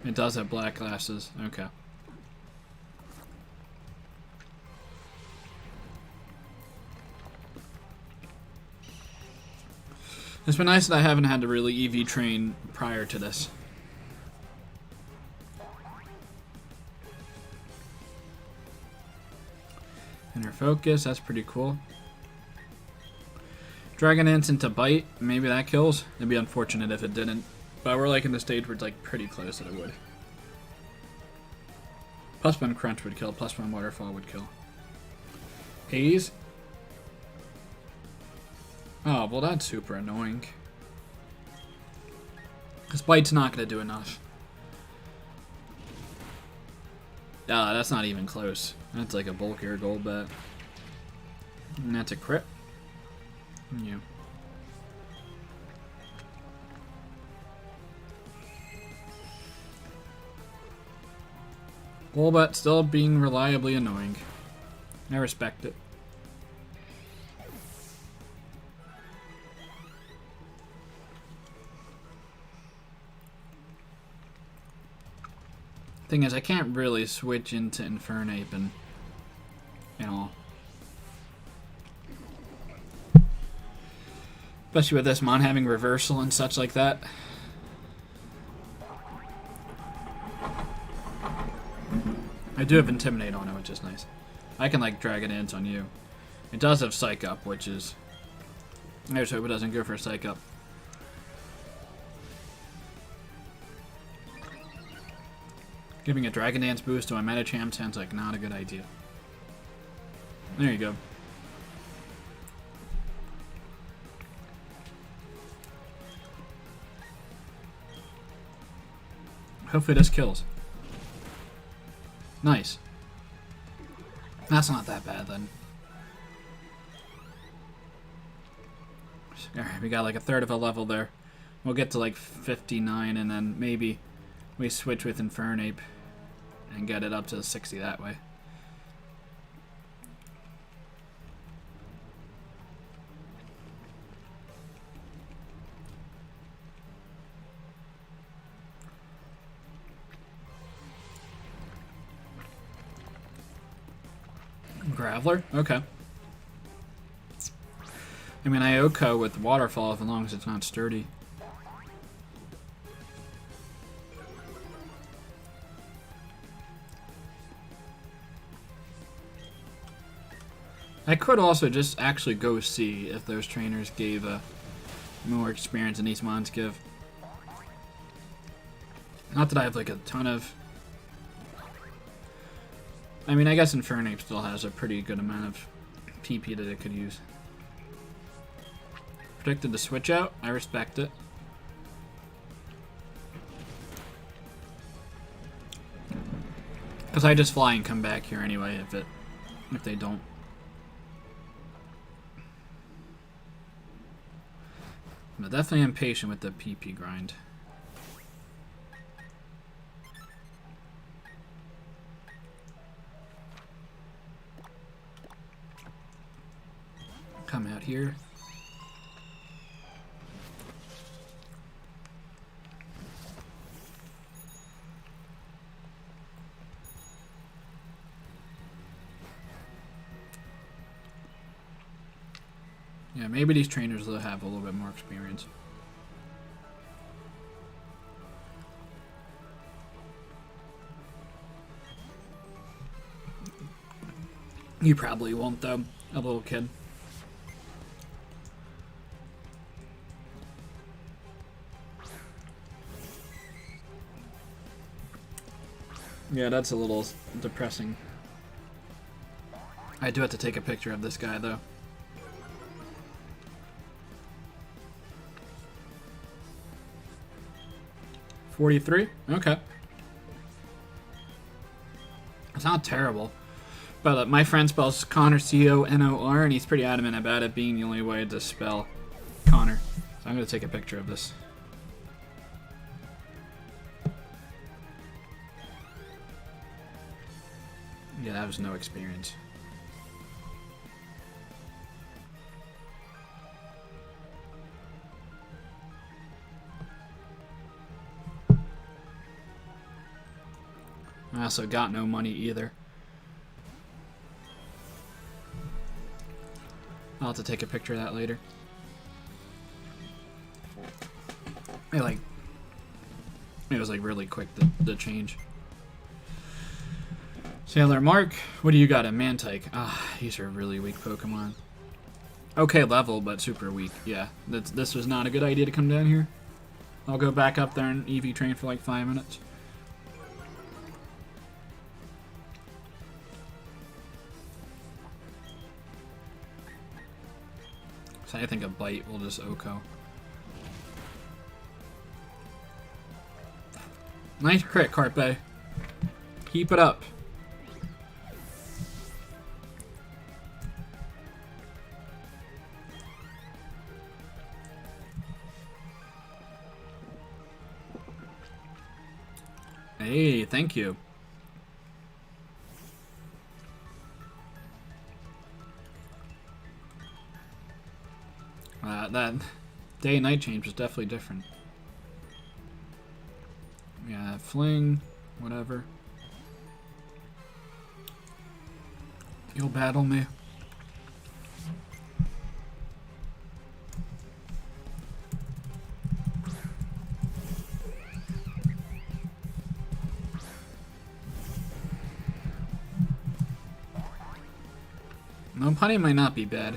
It does have black glasses. Okay. It's been nice that I haven't had to really EV train prior to this. Inner focus, that's pretty cool. Dragon Dance into Bite, maybe that kills. It'd be unfortunate if it didn't. But we're like in the stage where it's like pretty close that it would. +1 Crunch would kill, +1 Waterfall would kill. Haze? Oh, well that's super annoying. Because Bite's not going to do enough. Ah, that's not even close. That's like a bulkier gold bet. And that's a crit. Yeah. Gold bet still being reliably annoying. I respect it. Thing is, I can't really switch into Infernape and, you know, especially with this mon having reversal and such like that. I do have Intimidate on it, which is nice. I can like Dragon Dance on you. It does have Psych Up, which is, I just hope it doesn't go for Psych Up. Giving a Dragon Dance boost to a Metacham sounds like not a good idea. There you go. Hopefully this kills. Nice. That's not that bad then. Alright, we got like a third of a level there. We'll get to like 59 and then maybe we switch with Infernape and get it up to 60 that way. Graveler? Okay. I mean, I Oko with Waterfall as long as it's not sturdy. I could also just actually go see if those trainers gave more experience than these mons give. Not that I have like a ton of... I mean, I guess Infernape still has a pretty good amount of PP that it could use. Predicted the switch out. I respect it. Because I just fly and come back here anyway if they don't. I'm definitely impatient with the PP grind. Come out here. Yeah, maybe these trainers will have a little bit more experience. You probably won't, though. A little kid. Yeah, that's a little depressing. I do have to take a picture of this guy, though. $43? Okay. It's not terrible. But my friend spells Connor C-O-N-O-R, and he's pretty adamant about it being the only way to spell Connor. So I'm going to take a picture of this. Yeah, that was no experience. I also got no money either. I'll have to take a picture of that later. It was like really quick the change. Sailor Mark, what do you got? A Mantike. Ah, these are really weak Pokemon. Okay level, but super weak. Yeah, this was not a good idea to come down here. I'll go back up there and EV train for like 5 minutes. So I think a bite will just OHKO. Nice crit, Carpe. Keep it up. Hey, thank you. That day and night change was definitely different. Yeah, fling, whatever. You'll battle me. No, putty might not be bad.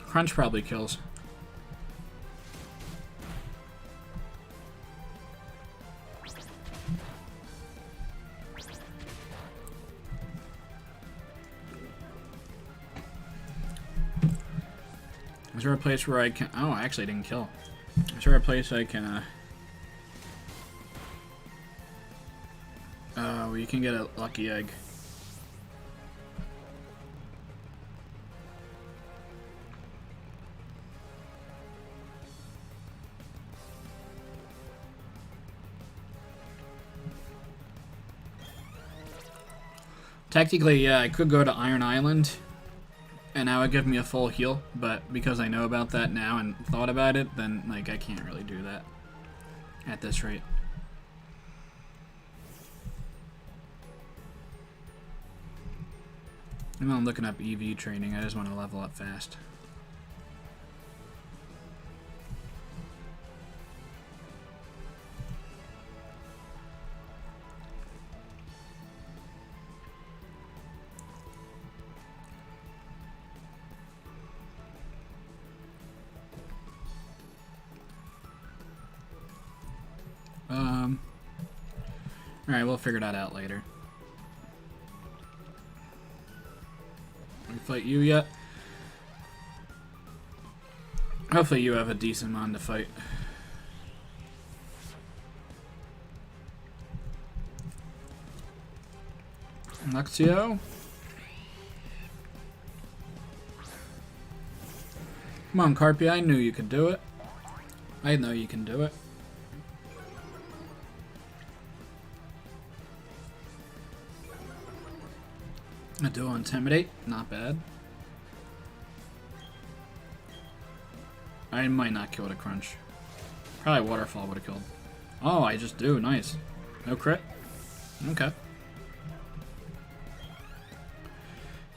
Crunch probably kills. Is there a place where I can... Oh, I actually didn't kill. Is there a place I can... Oh, you can get a lucky egg. Technically, yeah, I could go to Iron Island, and that would give me a full heal, but because I know about that now and thought about it, then, like, I can't really do that at this rate. And I'm looking up EV training, I just want to level up fast. Alright, we'll figure that out later. We fight you yet? Hopefully you have a decent mon to fight. Luxio? Come on, Carpia, I knew you could do it. I know you can do it. A dual intimidate, not bad. I might not kill it a crunch. Probably waterfall would have killed. Oh, I just do, nice. No crit? Okay.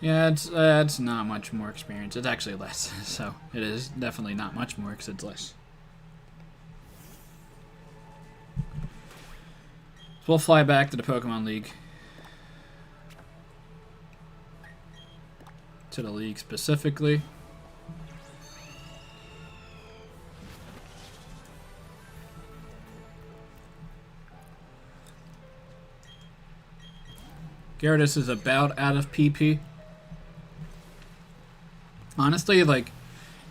Yeah, it's not much more experience. It's actually less, so it is definitely not much more because it's less. So we'll fly back to the Pokemon League. To the league specifically. Gyarados is about out of PP. Honestly, like,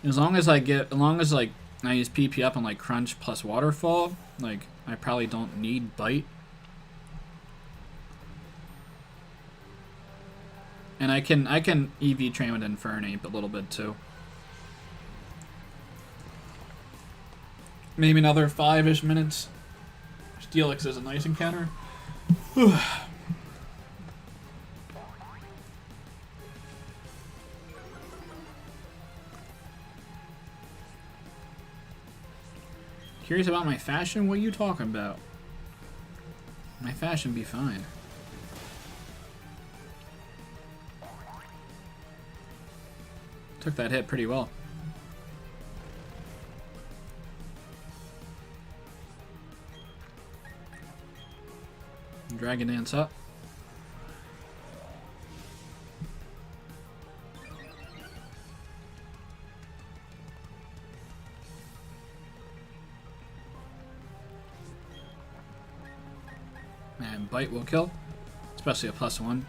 as long as I use PP up on like Crunch plus Waterfall, like, I probably don't need Bite. And I can EV train with Infernape a little bit too. Maybe another 5-ish minutes. Steelix is a nice encounter. Curious about my fashion? What are you talking about? My fashion be fine. Took that hit pretty well. Dragon Dance up. And Bite will kill, especially a +1.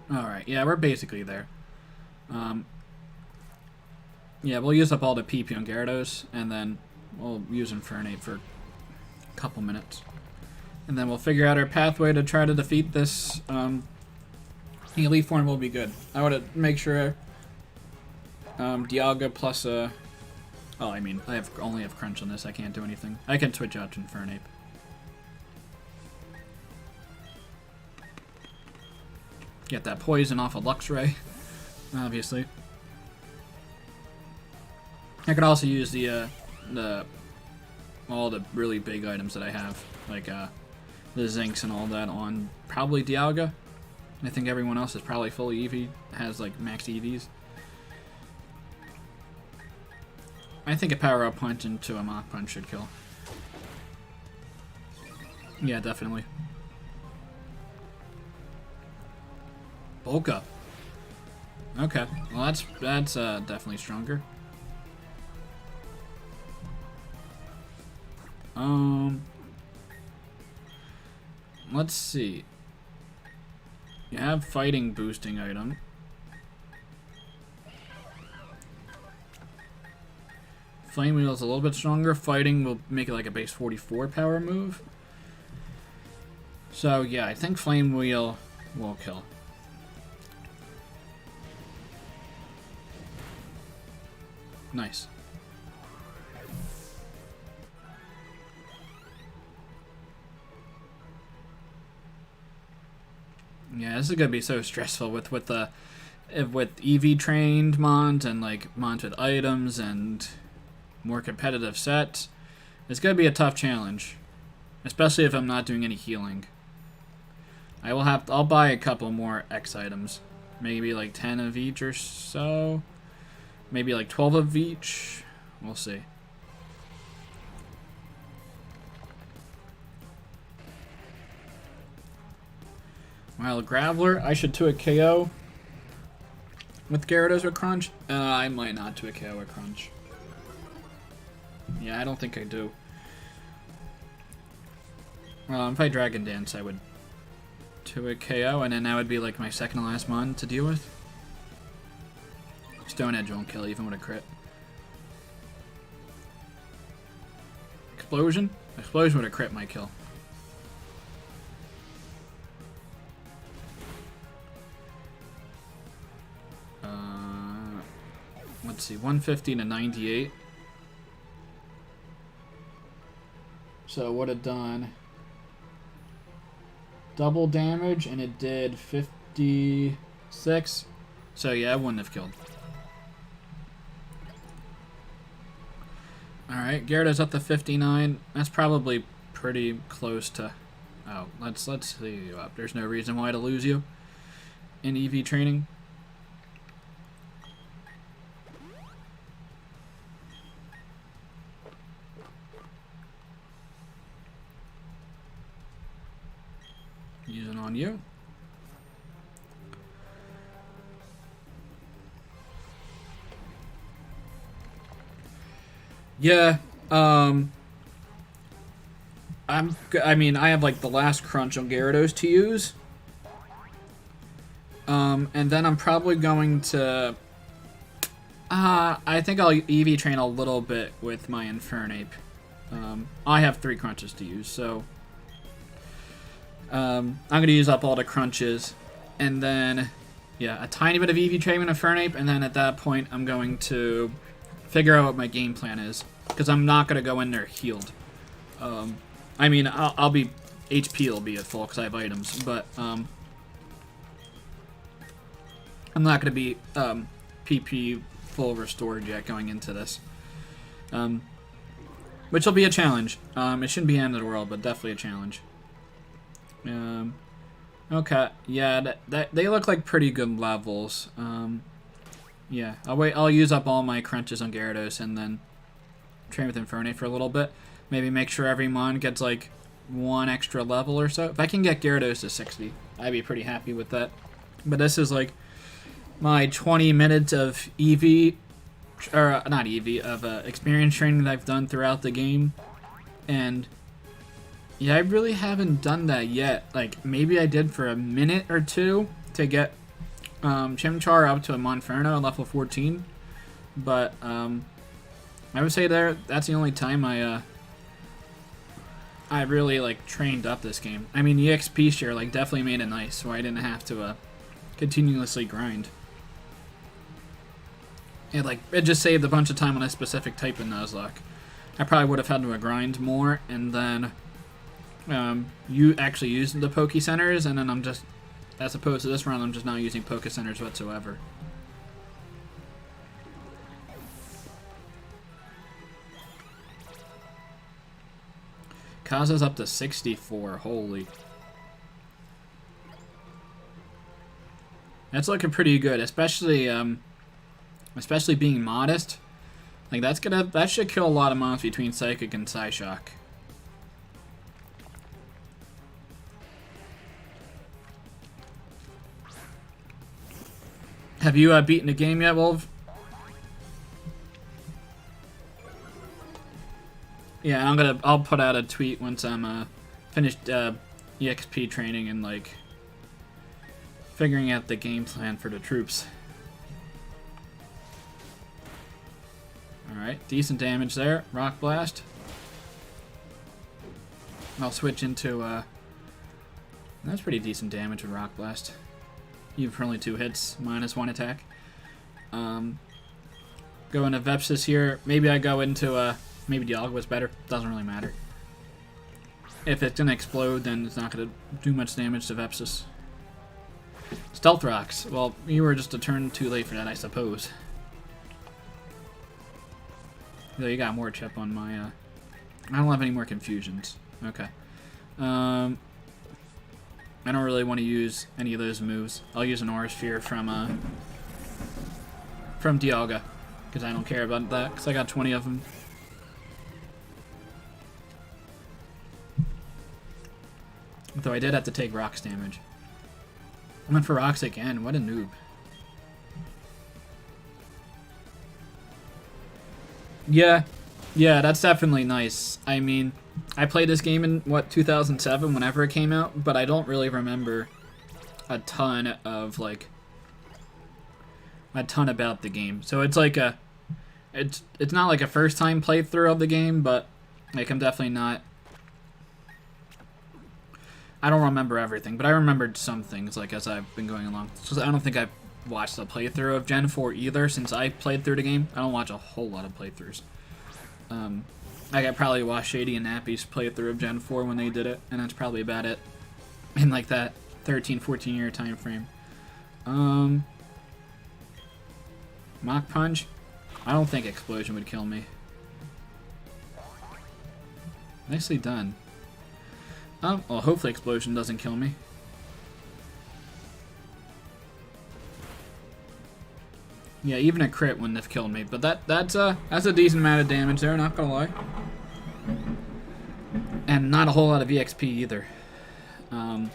Alright, yeah, we're basically there. Yeah, we'll use up all the PP on Gyarados, and then we'll use Infernape for a couple minutes. And then we'll figure out our pathway to try to defeat this. Elite Form will be good. I want to make sure Dialga plus oh, I mean, I only have Crunch on this. I can't do anything. I can switch out to Infernape. Get that poison off of Luxray, obviously. I could also use all the really big items that I have, like the Zinks and all that on probably Dialga. I think everyone else is probably full EV, has like max EVs. I think a power-up punch into a Mach Punch should kill. Yeah, definitely. Bulk up. Okay, well that's definitely stronger. Let's see. You have fighting boosting item. Flame Wheel is a little bit stronger. Fighting will make it like a base 44 power move. So yeah, I think Flame Wheel will kill. Nice. Yeah, this is gonna be so stressful with EV trained mons and like mons with items and more competitive sets. It's gonna be a tough challenge, especially if I'm not doing any healing. I'll buy a couple more X items, maybe like 10 of each or so, maybe like 12 of each. We'll see. Well, Graveler, I should 2-hit KO with Gyarados with Crunch. I might not 2-hit KO with Crunch. Yeah, I don't think I do. Well, if I Dragon Dance, I would 2-hit KO, and then that would be like my second to last mon to deal with. Stone Edge won't kill even with a crit. Explosion? Explosion with a crit might kill. Let's see, 150 to 98. So would have done double damage, and it did 56. So yeah, it wouldn't have killed. Alright, Gyarados up to 59. That's probably pretty close to... Oh, let's see you up. There's no reason why to lose you in EV training. Using on you. Yeah, I mean, I have like the last Crunch on Gyarados to use. And then I'm probably going to... I think I'll EV train a little bit with my Infernape. I have 3 Crunches to use, so... I'm going to use up all the Crunches, and then, yeah, a tiny bit of EV train with Infernape, and then at that point I'm going to figure out what my game plan is, because I'm not going to go in there healed. I mean, I'll be... HP will be at full because I have items, but, I'm not going to be, PP full restored yet going into this. Which will be a challenge. It shouldn't be the end of the world, but definitely a challenge. Okay, yeah, they look like pretty good levels. Yeah, I'll use up all my Crunches on Gyarados and then train with Infernape for a little bit. Maybe make sure every mon gets like 1 extra level or so. If I can get Gyarados to 60, I'd be pretty happy with that. But this is like my 20 minutes of EV, or not EV, of experience training that I've done throughout the game. And yeah, I really haven't done that yet. Like, maybe I did for a minute or two to get Chimchar up to a Monferno level 14. But I would say that's the only time I really like trained up this game. I mean, the XP share like definitely made it nice, so I didn't have to continuously grind. It just saved a bunch of time on a specific type of Nuzlocke. I probably would have had to grind more, and then you actually used the POKECENTERS, and then I'm just, as opposed to this round, I'm just not using POKECENTERS whatsoever. Kaza's up to 64. Holy. That's looking pretty good, especially being modest. Like that should kill a lot of mobs between Psychic and Psyshock. Have you beaten the game yet, Wolf? Yeah, I'll put out a tweet once I'm finished EXP training and like figuring out the game plan for the troops. Alright, decent damage there. Rock Blast. I'll switch into that's pretty decent damage with Rock Blast. Even for only 2 hits, -1 attack. Go into Vepsis here. Maybe I go into maybe Dialga was better. Doesn't really matter. If it's gonna explode, then it's not gonna do much damage to Vepsis. Stealth Rocks. Well, you were just a turn too late for that, I suppose. Though you got more chip on my I don't have any more confusions. Okay. I don't really want to use any of those moves. I'll use an Aura Sphere from Dialga, because I don't care about that, because I got 20 of them. Though I did have to take rocks damage. I went for rocks again. What a noob. Yeah, that's definitely nice. I mean, I played this game in, 2007, whenever it came out, but I don't really remember a ton of, like, about the game. So it's like it's not like a first-time playthrough of the game, but, like, I'm definitely not... I don't remember everything, but I remembered some things, like, as I've been going along. So I don't think I've watched a playthrough of Gen 4 either since I played through the game. I don't watch a whole lot of playthroughs. I probably watched Shady and Nappy's playthrough of Gen 4 when they did it, and that's probably about it in like that 13, 14 year time frame. Mach Punch? I don't think Explosion would kill me. Nicely done. Well, hopefully Explosion doesn't kill me. Yeah, even a crit wouldn't have killed me, but that's a decent amount of damage there, not gonna lie. And not a whole lot of EXP either. But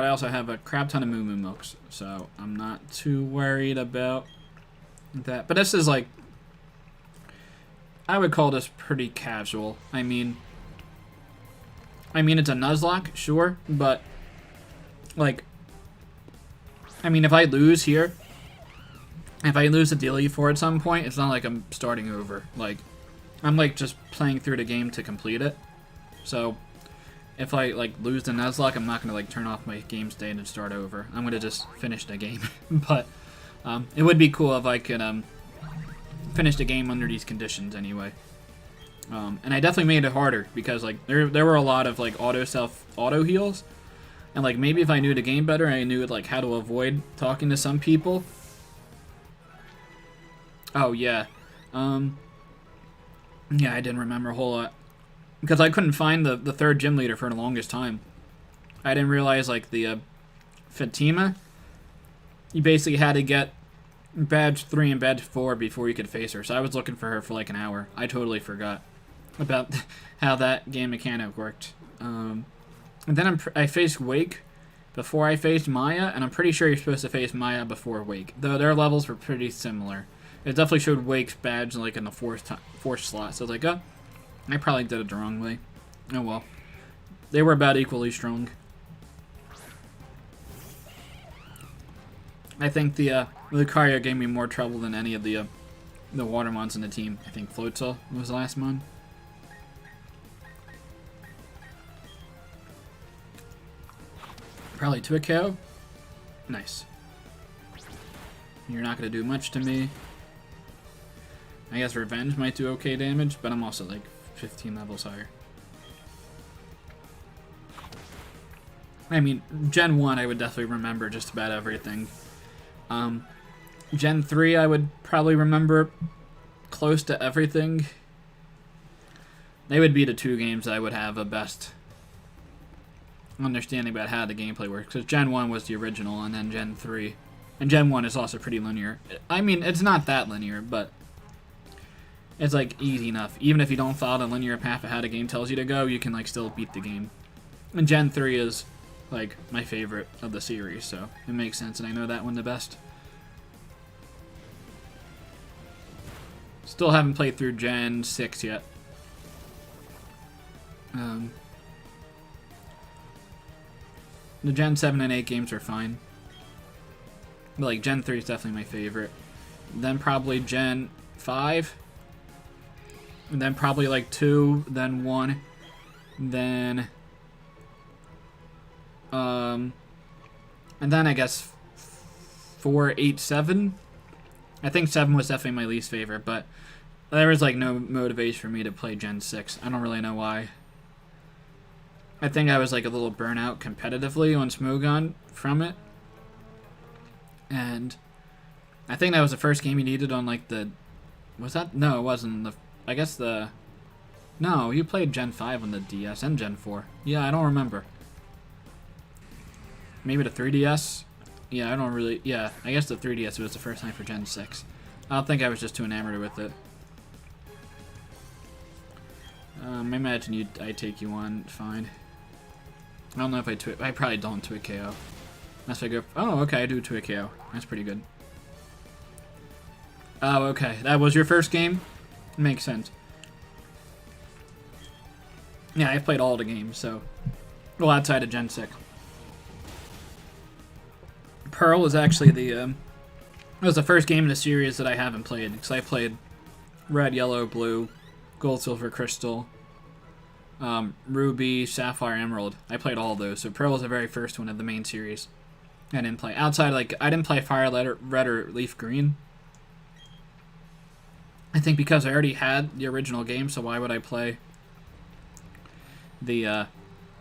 I also have a crap ton of Moo Moo Milks, so I'm not too worried about that. But this is like, I would call this pretty casual. I mean it's a Nuzlocke, sure, but like, I mean, if I lose here, if I lose the daily for at some point, it's not like I'm starting over. Like, I'm like just playing through the game to complete it. So, if I like lose the Nuzlocke, I'm not gonna like turn off my game state and start over. I'm gonna just finish the game. But it would be cool if I could finish the game under these conditions anyway. And I definitely made it harder because like there were a lot of like auto heals. And, like, maybe if I knew the game better, I knew, like, how to avoid talking to some people. Oh, yeah. Yeah, I didn't remember a whole lot. Because I couldn't find the third gym leader for the longest time. I didn't realize, like, the Fatima, you basically had to get badge 3 and badge 4 before you could face her. So I was looking for her for, like, an hour. I totally forgot about how that game mechanic worked. And then I faced Wake, before I faced Maya, and I'm pretty sure you're supposed to face Maya before Wake, though their levels were pretty similar. It definitely showed Wake's badge like in the fourth slot, so I was like, oh, I probably did it the wrong way. Oh well. They were about equally strong. I think the Lucario gave me more trouble than any of the water mons in the team. I think Floatzel was the last mon. Probably to a KO. Nice. You're not going to do much to me. I guess Revenge might do okay damage, but I'm also like 15 levels higher. I mean, Gen 1 I would definitely remember just about everything. Gen 3 I would probably remember close to everything. They would be the two games I would have a best understanding about how the gameplay works, because Gen 1 was the original, and then Gen 3. And Gen 1 is also pretty linear. I mean, it's not that linear, but it's like easy enough. Even if you don't follow the linear path of how the game tells you to go, you can like still beat the game. And Gen 3 is like my favorite of the series, so it makes sense, and I know that one the best. Still haven't played through Gen 6 yet. The Gen 7 and 8 games are fine. But like Gen 3 is definitely my favorite. Then probably Gen 5. And then probably like 2, then 1. Then and then I guess 4, 8, 7. I think 7 was definitely my least favorite, but there was like no motivation for me to play Gen 6. I don't really know why. I think I was like a little burnout competitively on Smogon from it. And I think that was the first game you needed on like the... Was that? No, it wasn't. I guess the... No, you played Gen 5 on the DS and Gen 4. Yeah, I don't remember. Maybe the 3DS? Yeah, I don't really... Yeah, I guess the 3DS was the first time for Gen 6. I don't think I was just too enamored with it. I imagine I'd take you on fine. I don't know if I probably don't to a KO. Unless I go... Oh, okay, I do to a KO. That's pretty good. Oh, okay. That was your first game? Makes sense. Yeah, I've played all the games, so... Well, outside of Gen 6. Pearl is actually the... It was the first game in the series that I haven't played. Because I played Red, Yellow, Blue, Gold, Silver, Crystal... Ruby, Sapphire, Emerald. I played all of those. So Pearl was the very first one of the main series. I didn't play. Outside, like, I didn't play Fire Red or Leaf Green. I think because I already had the original game, so why would I play the,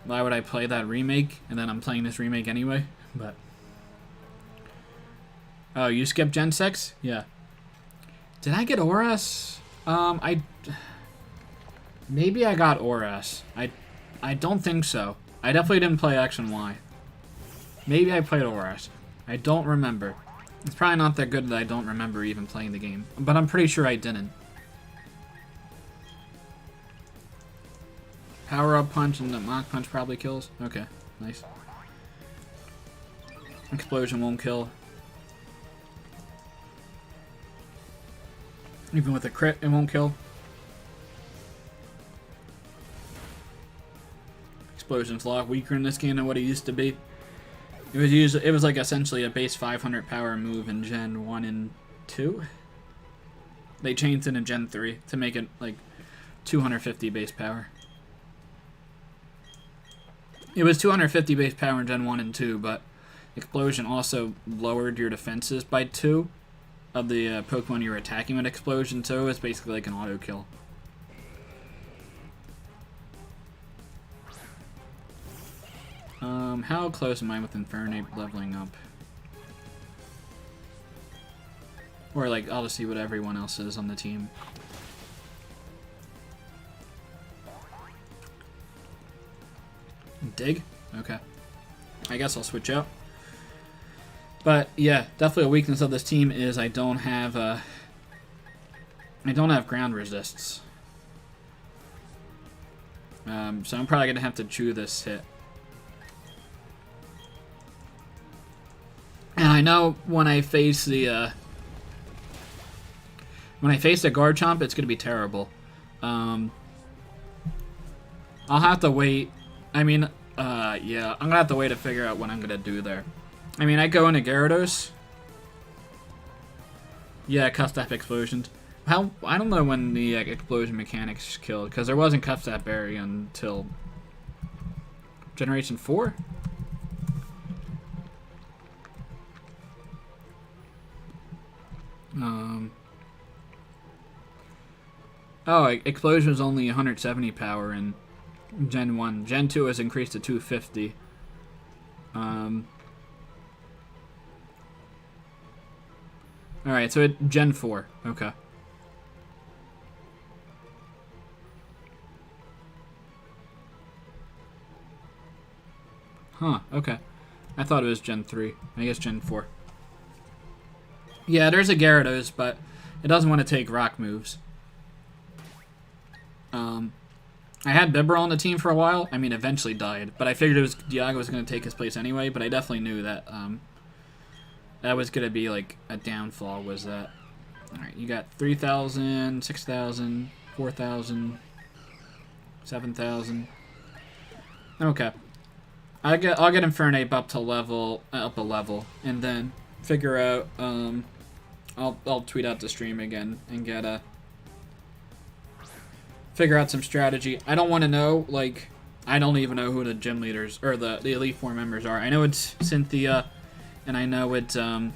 why would I play that remake? And then I'm playing this remake anyway. But... Oh, you skipped Gen 6? Yeah. Did I get Oras? Maybe I got Oras. I don't think so. I definitely didn't play X and Y. Maybe I played Oras. I don't remember. It's probably not that good that I don't remember even playing the game. But I'm pretty sure I didn't. Power-up punch and the Mach punch probably kills. Okay, nice. Explosion won't kill. Even with a crit, it won't kill. Explosion's a lot weaker in this game than what it used to be. It was like essentially a base 500 power move in Gen 1 and 2. They changed it in Gen 3 to make it like 250 base power. It was 250 base power in Gen 1 and 2, but Explosion also lowered your defenses by 2 of the Pokemon you were attacking with Explosion, so it was basically like an auto kill. How close am I with Infernape leveling up? Or like, I'll just see what everyone else is on the team. Dig? Okay. I guess I'll switch out. But yeah, definitely a weakness of this team is I don't have ground resists. So I'm probably gonna have to chew this hit. I know when I face the Garchomp, it's gonna be terrible. I'll have to wait. I mean, yeah, I'm gonna have to wait to figure out what I'm gonna do there. I mean, I go into Gyarados. Yeah, Cup Step Explosions. How? I don't know when the explosion mechanics killed, because there wasn't Cup Step Berry until Generation 4? Oh, Explosion was only 170 power in Gen 1. Gen 2 has increased to 250. Alright, so Gen 4. Okay. Huh, okay. I thought it was Gen 3. I guess Gen 4. Yeah, there's a Gyarados, but it doesn't want to take rock moves. I had Bibarel on the team for a while. I mean, eventually died, but I figured Dialga was going to take his place anyway, but I definitely knew that that was going to be like a downfall, was that. Alright, you got 3,000, 6,000, 4,000, 7,000. Okay. I'll get Infernape up a level, and then figure out, I'll tweet out the stream again and get figure out some strategy. I don't want to know, like, I don't even know who the gym leaders, or the Elite Four members are. I know it's Cynthia, and I know it's, a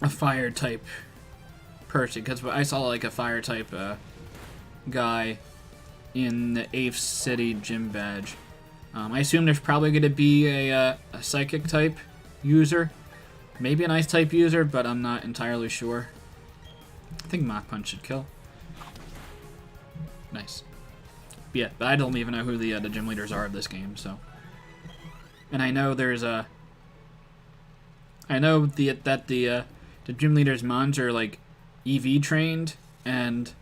fire type person, because I saw, like, a fire type, guy in the 8th City gym badge. I assume there's probably going to be a psychic type user. Maybe an ice type user, but I'm not entirely sure. I think Mach Punch should kill. Nice. Yeah, but I don't even know who the gym leaders are of this game, so. And I know there's a. I know that the gym leaders' mons are like EV trained, and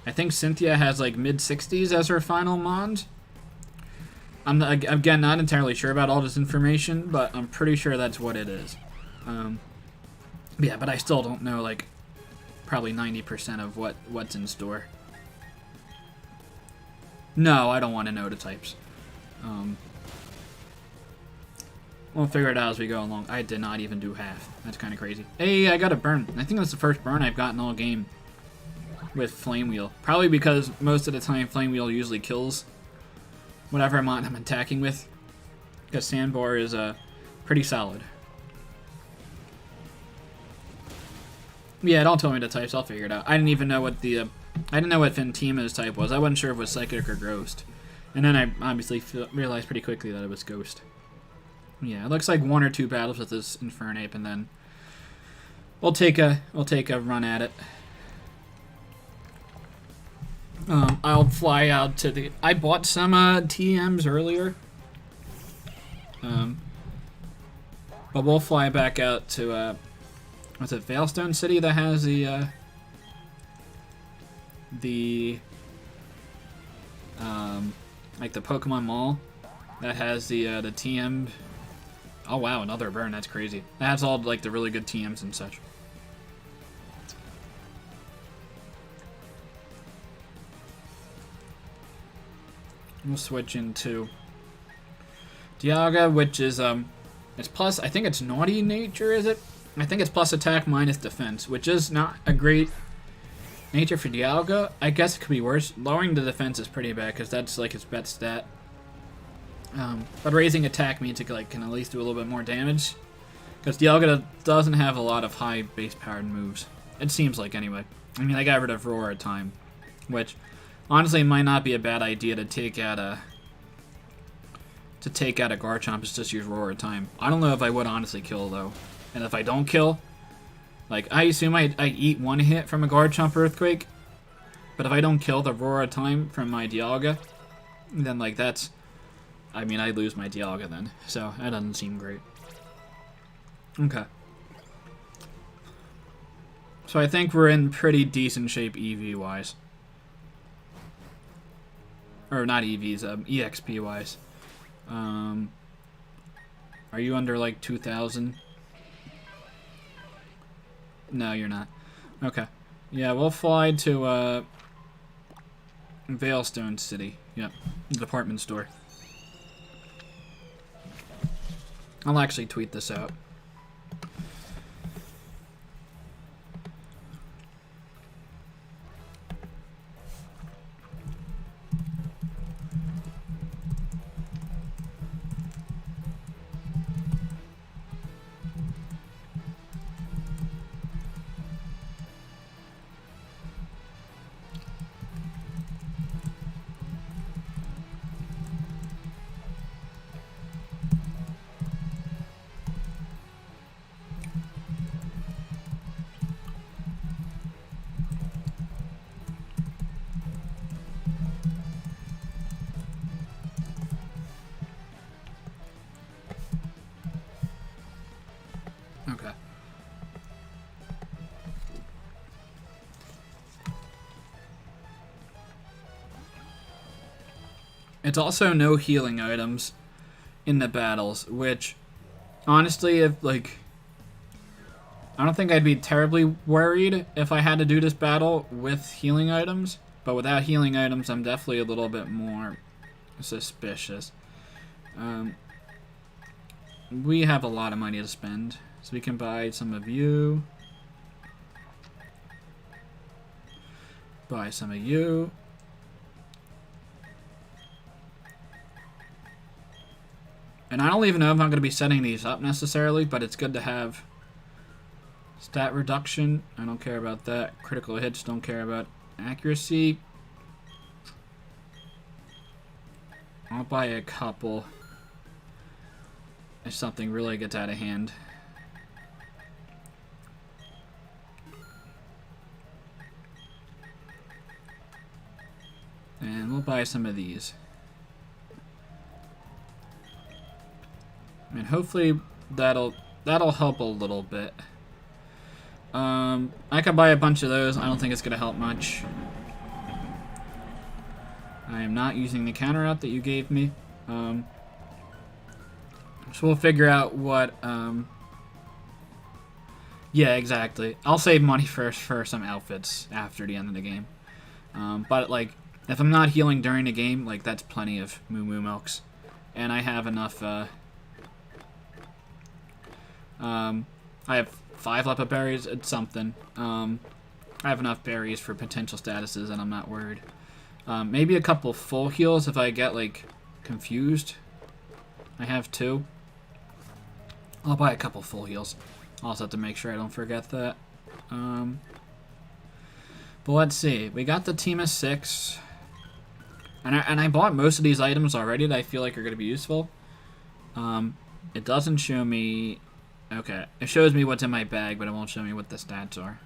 I think Cynthia has like mid-60s as her final mons. I'm again not entirely sure about all this information, but I'm pretty sure that's what it is. Yeah, but I still don't know, like, probably 90% of what's in store. No, I don't want to know the types. We'll figure it out as we go along. I did not even do half. That's kind of crazy. Hey, I got a burn. I think that's the first burn I've gotten all game with Flame Wheel. Probably because most of the time Flame Wheel usually kills whatever I'm attacking with. Because Sandbar is pretty solid. Yeah, don't tell me the types. I'll figure it out. I didn't even know what I didn't know what Fentima's type was. I wasn't sure if it was Psychic or Ghost. And then I obviously realized pretty quickly that it was Ghost. Yeah, it looks like 1 or 2 battles with this Infernape, and then we'll take a run at it. I'll fly out to the. I bought some TMs earlier. But we'll fly back out to what's it, Veilstone City that has the like the Pokemon Mall that has the TM. Oh wow, another burn. That's crazy. That has all like the really good TMs and such. We'll switch into Dialga, which is it's plus. I think it's Naughty Nature. Is it? I think it's plus attack minus defense, which is not a great nature for Dialga. I guess it could be worse. Lowering the defense is pretty bad because that's like his bet stat. But raising attack means it can at least do a little bit more damage. Because Dialga doesn't have a lot of high base powered moves. It seems like anyway. I mean, I got rid of Roar at time, which honestly might not be a bad idea to take out a Garchomp. Is just use Roar at time. I don't know if I would honestly kill though. And if I don't kill, like, I assume I eat one hit from a Garchomp Earthquake, but if I don't kill the Roar of Time from my Dialga, then, like, that's, I mean, I lose my Dialga then, so that doesn't seem great. Okay. So I think we're in pretty decent shape EV-wise. Or not EVs, EXP-wise. Are you under, like, 2,000? No, you're not. Okay. Yeah, we'll fly to Veilstone City. Yep. Department store. I'll actually tweet this out. Okay. It's also no healing items in the battles, which, honestly, if, like, I don't think I'd be terribly worried if I had to do this battle with healing items, but without healing items, I'm definitely a little bit more suspicious. We have a lot of money to spend, so we can buy some of you. Buy some of you. And I don't even know if I'm going to be setting these up necessarily, but it's good to have stat reduction. I don't care about that. Critical hits, don't care about accuracy. I'll buy a couple if something really gets out of hand. And we'll buy some of these. And hopefully that'll help a little bit. I could buy a bunch of those. I don't think it's gonna help much. I am not using the counter out that you gave me. So we'll figure out what. Yeah, exactly. I'll save money first for some outfits after the end of the game. But like, if I'm not healing during the game, like that's plenty of Moo Moo Milks, and I have enough. I have 5 leopard berries. It's something. I have enough berries for potential statuses, and I'm not worried. Maybe a couple full heals if I get like confused. I have 2. I'll buy a couple full heals. I'll also have to make sure I don't forget that. But let's see. We got the team of 6. And I bought most of these items already that I feel like are going to be useful. It doesn't show me... Okay. It shows me what's in my bag, but it won't show me what the stats are.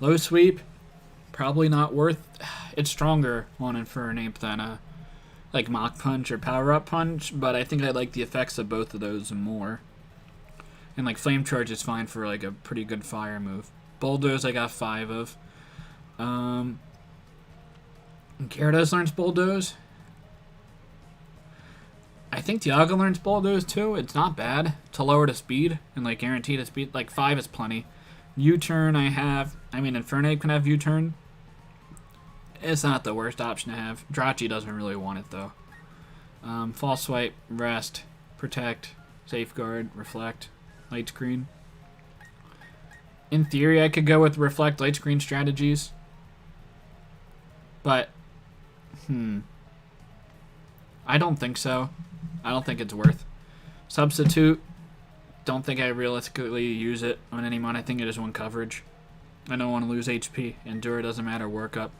Low sweep. Probably not worth... It's stronger on Infernape than like Mach Punch or Power Up Punch, but I think I like the effects of both of those more. And like Flame Charge is fine for like a pretty good fire move. Bulldoze I got 5 of. And Gyarados learns Bulldoze. I think Dialga learns Bulldoze too. It's not bad to lower the speed and like guarantee the speed. Like 5 is plenty. U-turn I have. I mean Infernape can have U-turn. It's not the worst option to have. Drachi doesn't really want it though. False Swipe, Rest, Protect, Safeguard, Reflect, Light Screen. In theory I could go with Reflect, Light Screen strategies. But, I don't think so. I don't think it's worth. Substitute, don't think I realistically use it on anyone. I think it is one coverage. I don't want to lose HP. Endure doesn't matter, work up.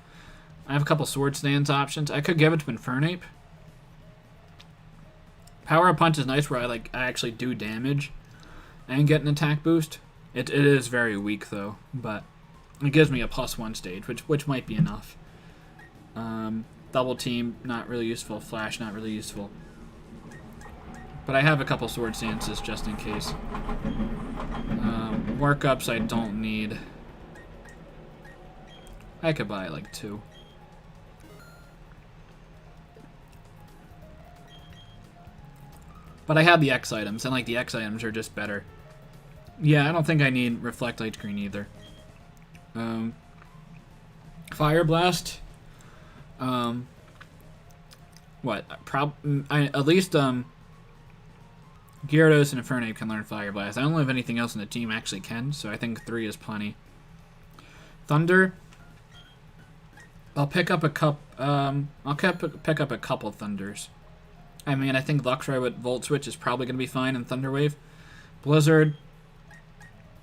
I have a couple Sword Stance options. I could give it to Infernape. Power Up Punch is nice where I actually do damage and get an attack boost. It is very weak though, but it gives me a +1 stage, which might be enough. Double Team, not really useful. Flash, not really useful. But I have a couple Sword Stances just in case. Workups I don't need. I could buy like 2. But I have the X items, and like the X items are just better. Yeah, I don't think I need Reflect Light Screen either. Fire Blast. What? At least Gyarados and Infernape can learn Fire Blast. I don't know if anything else in the team actually can, so I think 3 is plenty. Thunder. I'll pick up a pick up a couple Thunders. I mean, I think Luxray with Volt Switch is probably going to be fine in Thunder Wave. Blizzard.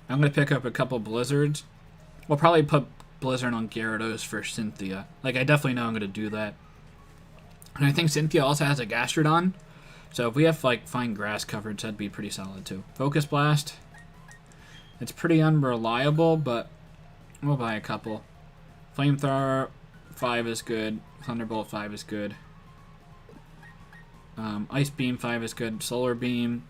I'm going to pick up a couple Blizzards. We'll probably put Blizzard on Gyarados for Cynthia. Like, I definitely know I'm going to do that. And I think Cynthia also has a Gastrodon. So if we have, like, fine grass coverage, that'd be pretty solid, too. Focus Blast. It's pretty unreliable, but we'll buy a couple. Flamethrower 5 is good. Thunderbolt 5 is good. Ice Beam 5 is good. Solar Beam.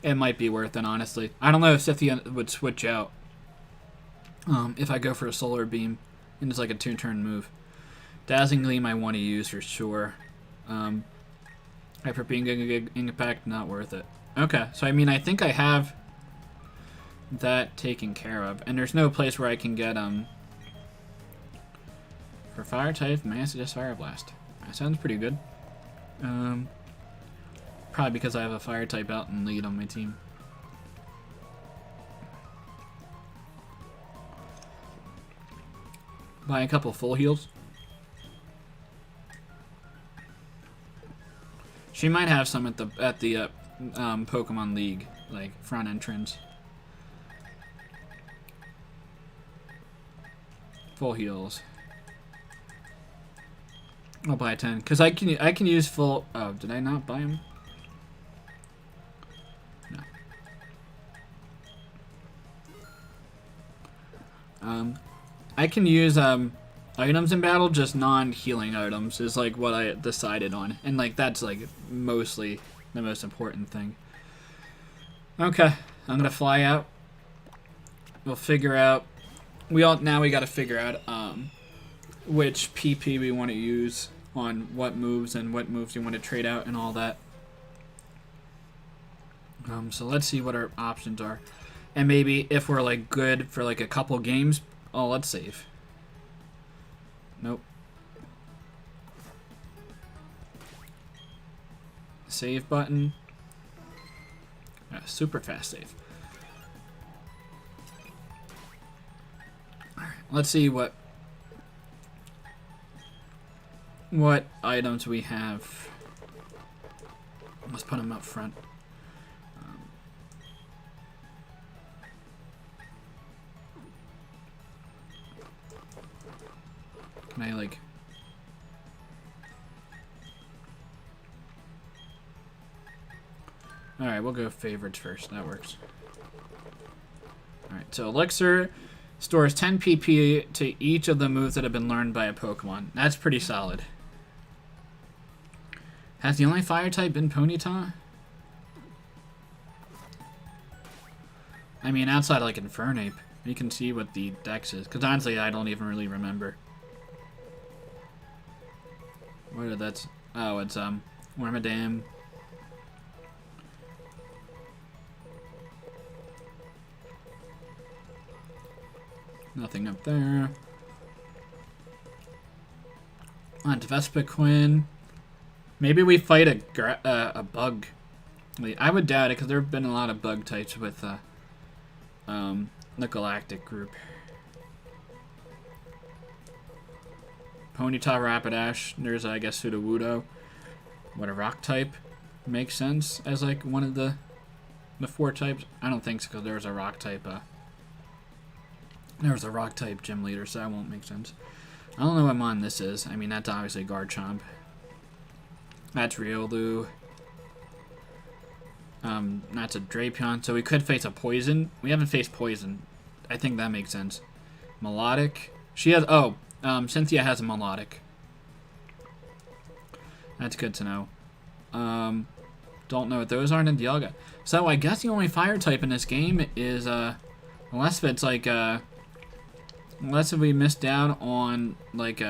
It might be worth it, honestly. I don't know if Cynthia would switch out if I go for a Solar Beam and it's like a 2-turn move. Dazzling Gleam I want to use for sure. Hyper Beam Impact, not worth it. Okay, so I mean, I think I have that taken care of. And there's no place where I can get, for Fire type, Massive Fire Blast. That sounds pretty good. Probably because I have a Fire type out and lead on my team. Buy a couple full heals. She might have some at the Pokemon League, like front entrance. Full heals. I'll buy 10 because I can use full. Oh, did I not buy them? No. I can use items in battle, just non-healing items is like what I decided on, and like that's like mostly the most important thing. Okay, I'm gonna fly out. We'll figure out. We got to figure out which PP we want to use on what moves and what moves we want to trade out and all that. So let's see what our options are, and maybe if we're like good for like a couple games. Oh, let's save. Nope. Save button. Super fast save. Alright, let's see what items we have. Let's put them up front. Can I like... Alright, we'll go favorites first. That works. Alright, so Elixir stores 10 PP to each of the moves that have been learned by a Pokemon. That's pretty solid. Has the only fire type been Ponyta? I mean, outside like Infernape. You can see what the dex is. Because honestly, I don't even really remember. What are that's? Oh, it's Wormadam. Nothing up there. On to Vespiquen. Maybe we fight a bug. Wait, I would doubt it because there have been a lot of bug types with the Galactic group. Ponyta, Rapidash. There's, I guess, Sudowoodo. What, a rock type? Makes sense as, like, one of the 4 types. I don't think so, because there was a rock type, there was a rock type gym leader, so that won't make sense. I don't know what mon this is. I mean, that's obviously Garchomp. That's Riolu. That's a Drapion, so we could face a Poison. We haven't faced Poison. I think that makes sense. Melodic. She has, Cynthia has a Melodic. That's good to know. Don't know what those are in Dialga. So I guess the only fire type in this game is, unless it's like, unless we missed out on, like,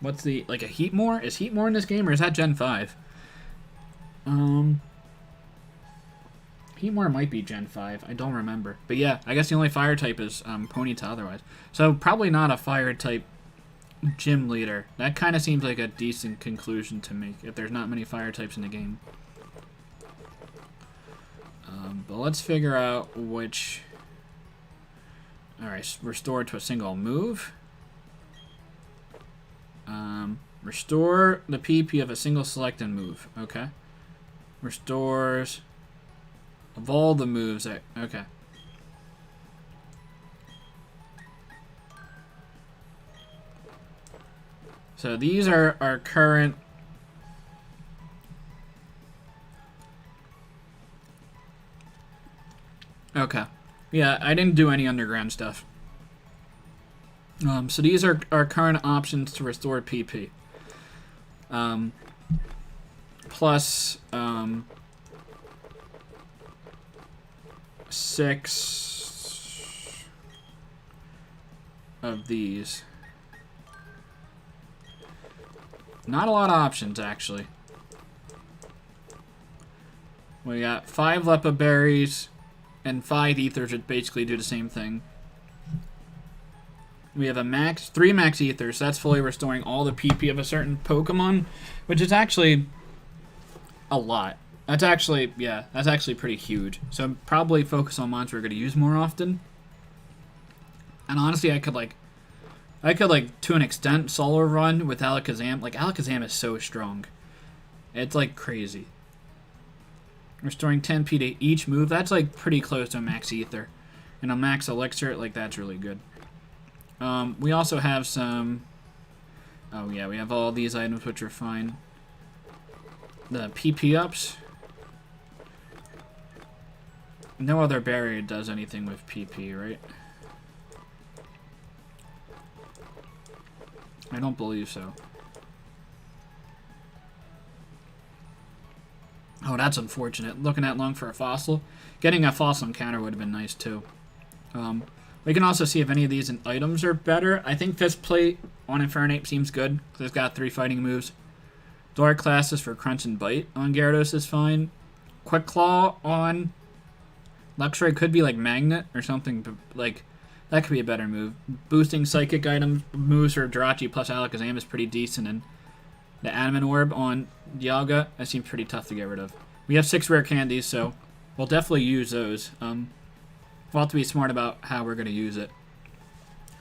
what's the, like a Heatmore? Is Heatmore in this game, or is that Gen 5? Heatmore might be Gen 5. I don't remember. But yeah, I guess the only fire type is Ponyta otherwise. So probably not a fire type gym leader. That kind of seems like a decent conclusion to make if there's not many fire types in the game. But let's figure out which... Alright, restore to a single move. Restore the PP of a single selected move. Okay. Restores of all the moves that... Okay. So these are our current... Okay. Yeah, I didn't do any underground stuff. So these are our current options to restore PP. Plus 6 of these. Not a lot of options, actually. We got 5 Lepa berries and 5 ethers, which basically do the same thing. We have a 3 max ethers. That's fully restoring all the PP of a certain Pokemon, which is actually a lot. That's actually, yeah, that's actually pretty huge. So probably focus on monsters we're going to use more often. And honestly, I could to an extent solo run with Alakazam. Like, Alakazam is so strong. It's like crazy. Restoring 10p to each move, that's like pretty close to a max ether. And a max elixir, like that's really good. We also have some... Oh yeah, we have all these items which are fine. The PP ups. No other barrier does anything with PP, right? I don't believe so. Oh, that's unfortunate. Looking that long for a fossil. Getting a fossil encounter would have been nice too. We can also see if any of these items are better. I think Fist Plate on Infernape seems good, because it's got 3 fighting moves. Dark Classes for Crunch and Bite on Gyarados is fine. Quick Claw on Luxray could be like Magnet or something, but like that could be a better move. Boosting Psychic item moves for Jirachi plus Alakazam is pretty decent, and the Adamant Orb on Dialga, that seems pretty tough to get rid of. We have 6 rare candies, so we'll definitely use those. We'll have to be smart about how we're going to use it.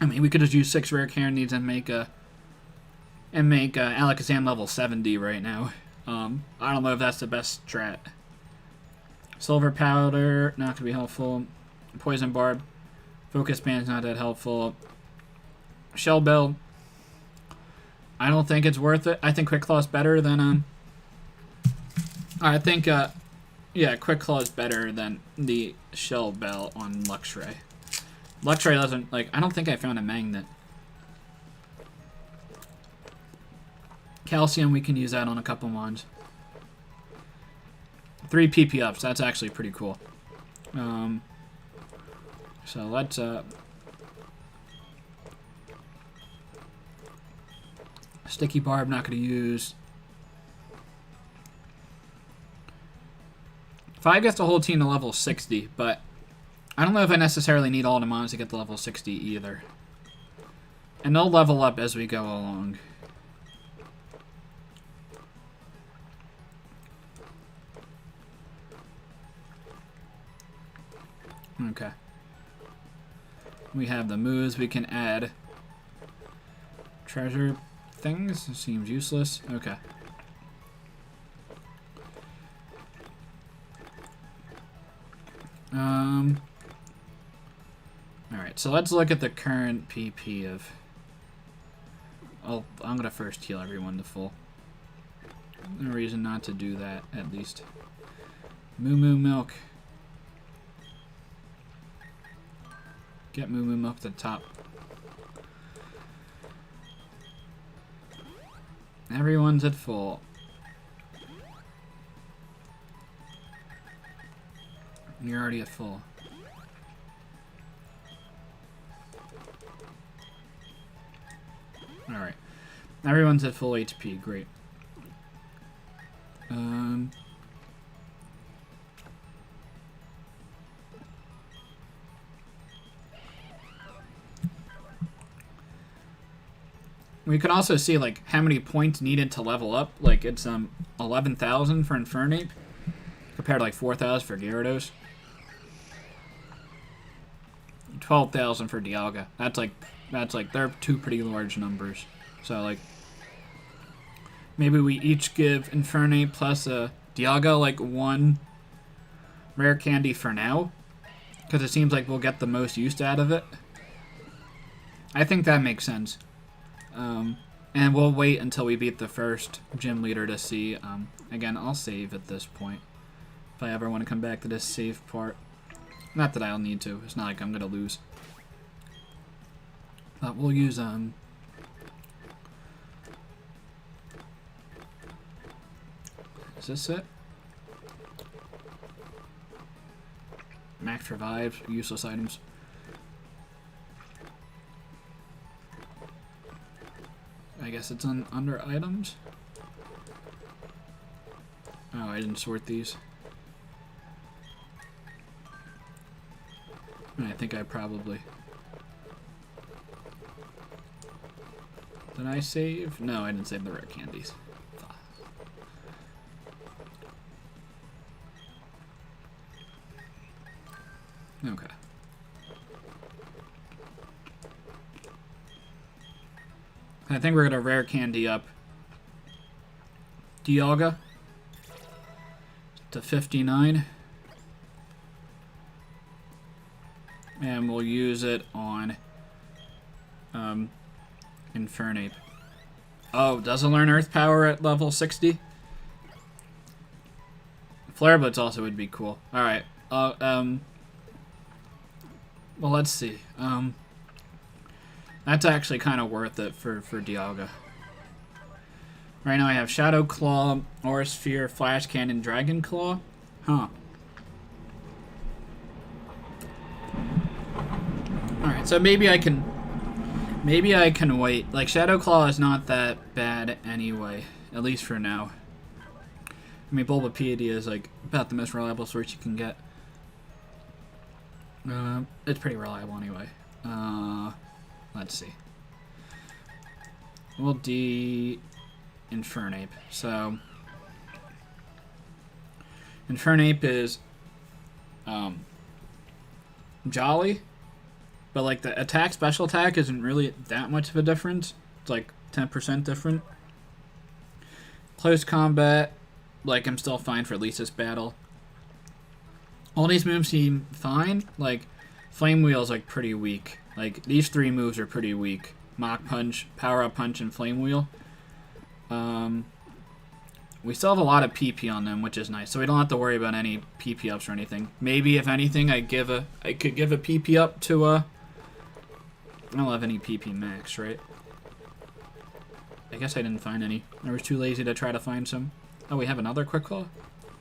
I mean, we could just use 6 rare candies and make Alakazam level 70 right now. I don't know if that's the best strat. Silver Powder, not going to be helpful. Poison Barb. Focus Band's not that helpful. Shell Bell. I don't think it's worth it. I think Quick Claw is better than... I think, yeah, Quick Claw is better than the Shell Bell on Luxray. Luxray doesn't, like, I don't think I found a Magnet. Calcium, we can use that on a couple mons. 3 PP ups, that's actually pretty cool. So let's, Sticky Barb, not going to use. 5 gets the whole team to level 60, but I don't know if I necessarily need all the mons to get to level 60 either. And they'll level up as we go along. Okay. We have the moves. We can add treasure things. Seems useless. Okay. Alright, so let's look at the current PP of... I'm going to first heal everyone to full. No reason not to do that, at least. Moo Moo Milk. Get Moo Moo Milk to the top. Everyone's at full. You're already at full. Alright. Everyone's at full HP. Great. We can also see like how many points needed to level up. Like it's 11,000 for Infernape compared to like 4,000 for Gyarados. 12,000 for Dialga. That's like they're two pretty large numbers. So like maybe we each give Infernape plus a Dialga like one rare candy for now, because it seems like we'll get the most use out of it. I think that makes sense. And we'll wait until we beat the first gym leader to see. Again, I'll save at this point if I ever want to come back to this save part. Not that I'll need to. It's not like I'm gonna lose. But we'll use is this it? Max revive, useless items. I guess it's under items. Oh, I didn't sort these. I think I probably... Did I save? No, I didn't save the rare candies. Okay. I think we're gonna rare candy up Dialga to 59. And we'll use it on Infernape. Oh, doesn't learn Earth Power at level 60? Flare Blitz also would be cool. Alright. Well, let's see. That's actually kind of worth it for Dialga. Right now I have Shadow Claw, Aura Sphere, Flash Cannon, Dragon Claw. Huh. Alright, so maybe I can wait. Like, Shadow Claw is not that bad anyway, at least for now. I mean, Bulbapedia is, like, about the most reliable source you can get. It's pretty reliable anyway. Let's see. We'll Infernape. So, Infernape is, Jolly. But, like, the attack, special attack isn't really that much of a difference. It's, like, 10% different. Close combat, like, I'm still fine for at least this battle. All these moves seem fine. Like, Flame Wheel's, like, pretty weak. Like, these three moves are pretty weak. Mach Punch, Power Up Punch, and Flame Wheel. We still have a lot of PP on them, which is nice. So we don't have to worry about any PP ups or anything. Maybe, if anything, I could give a PP up to, I don't have any PP max, right? I guess I didn't find any. I was too lazy to try to find some. Oh, we have another Quick Claw?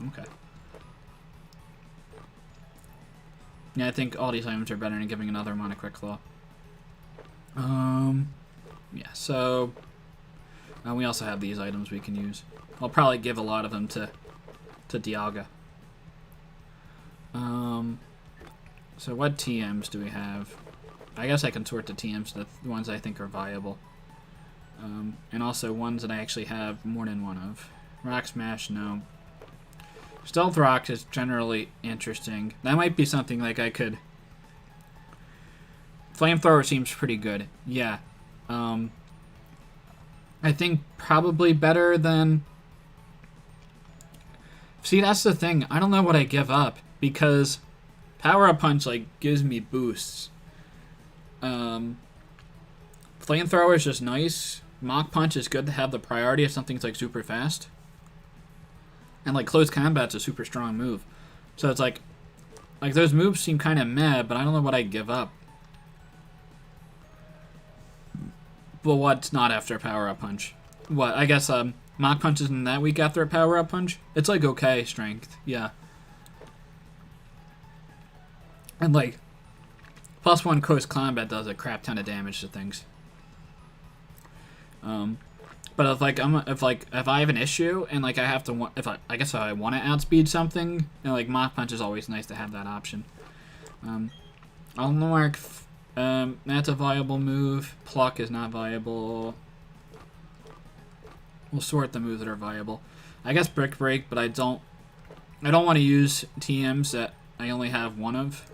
Okay. Yeah, I think all these items are better than giving another amount of Quick Claw. Yeah, so... we also have these items we can use. I'll probably give a lot of them to Dialga. So what TMs do we have? I guess I can sort the TMs to the ones I think are viable. And also ones that I actually have more than one of. Rock Smash, no. Stealth Rock is generally interesting. That might be something like I could... Flamethrower seems pretty good. Yeah. I think probably better than... See, that's the thing. I don't know what I give up. Because Power Up Punch, like, gives me boosts. Flamethrower is just nice. Mach Punch is good to have the priority if something's, like, super fast. And, like, Close Combat's a super strong move. So it's like those moves seem kind of meh, but I don't know what I give up. But what's not after Power Up Punch? What? I guess, Mach Punch isn't that weak after a Power Up Punch? It's, like, okay strength. Yeah. And, like, +1 Close Combat does a crap ton of damage to things. But if I have an issue and like I have to if I want to outspeed something, like Mach Punch is always nice to have that option. I'll mark that's a viable move. Pluck is not viable. We'll sort the moves that are viable. I guess Brick Break, but I don't want to use TMs that I only have one of.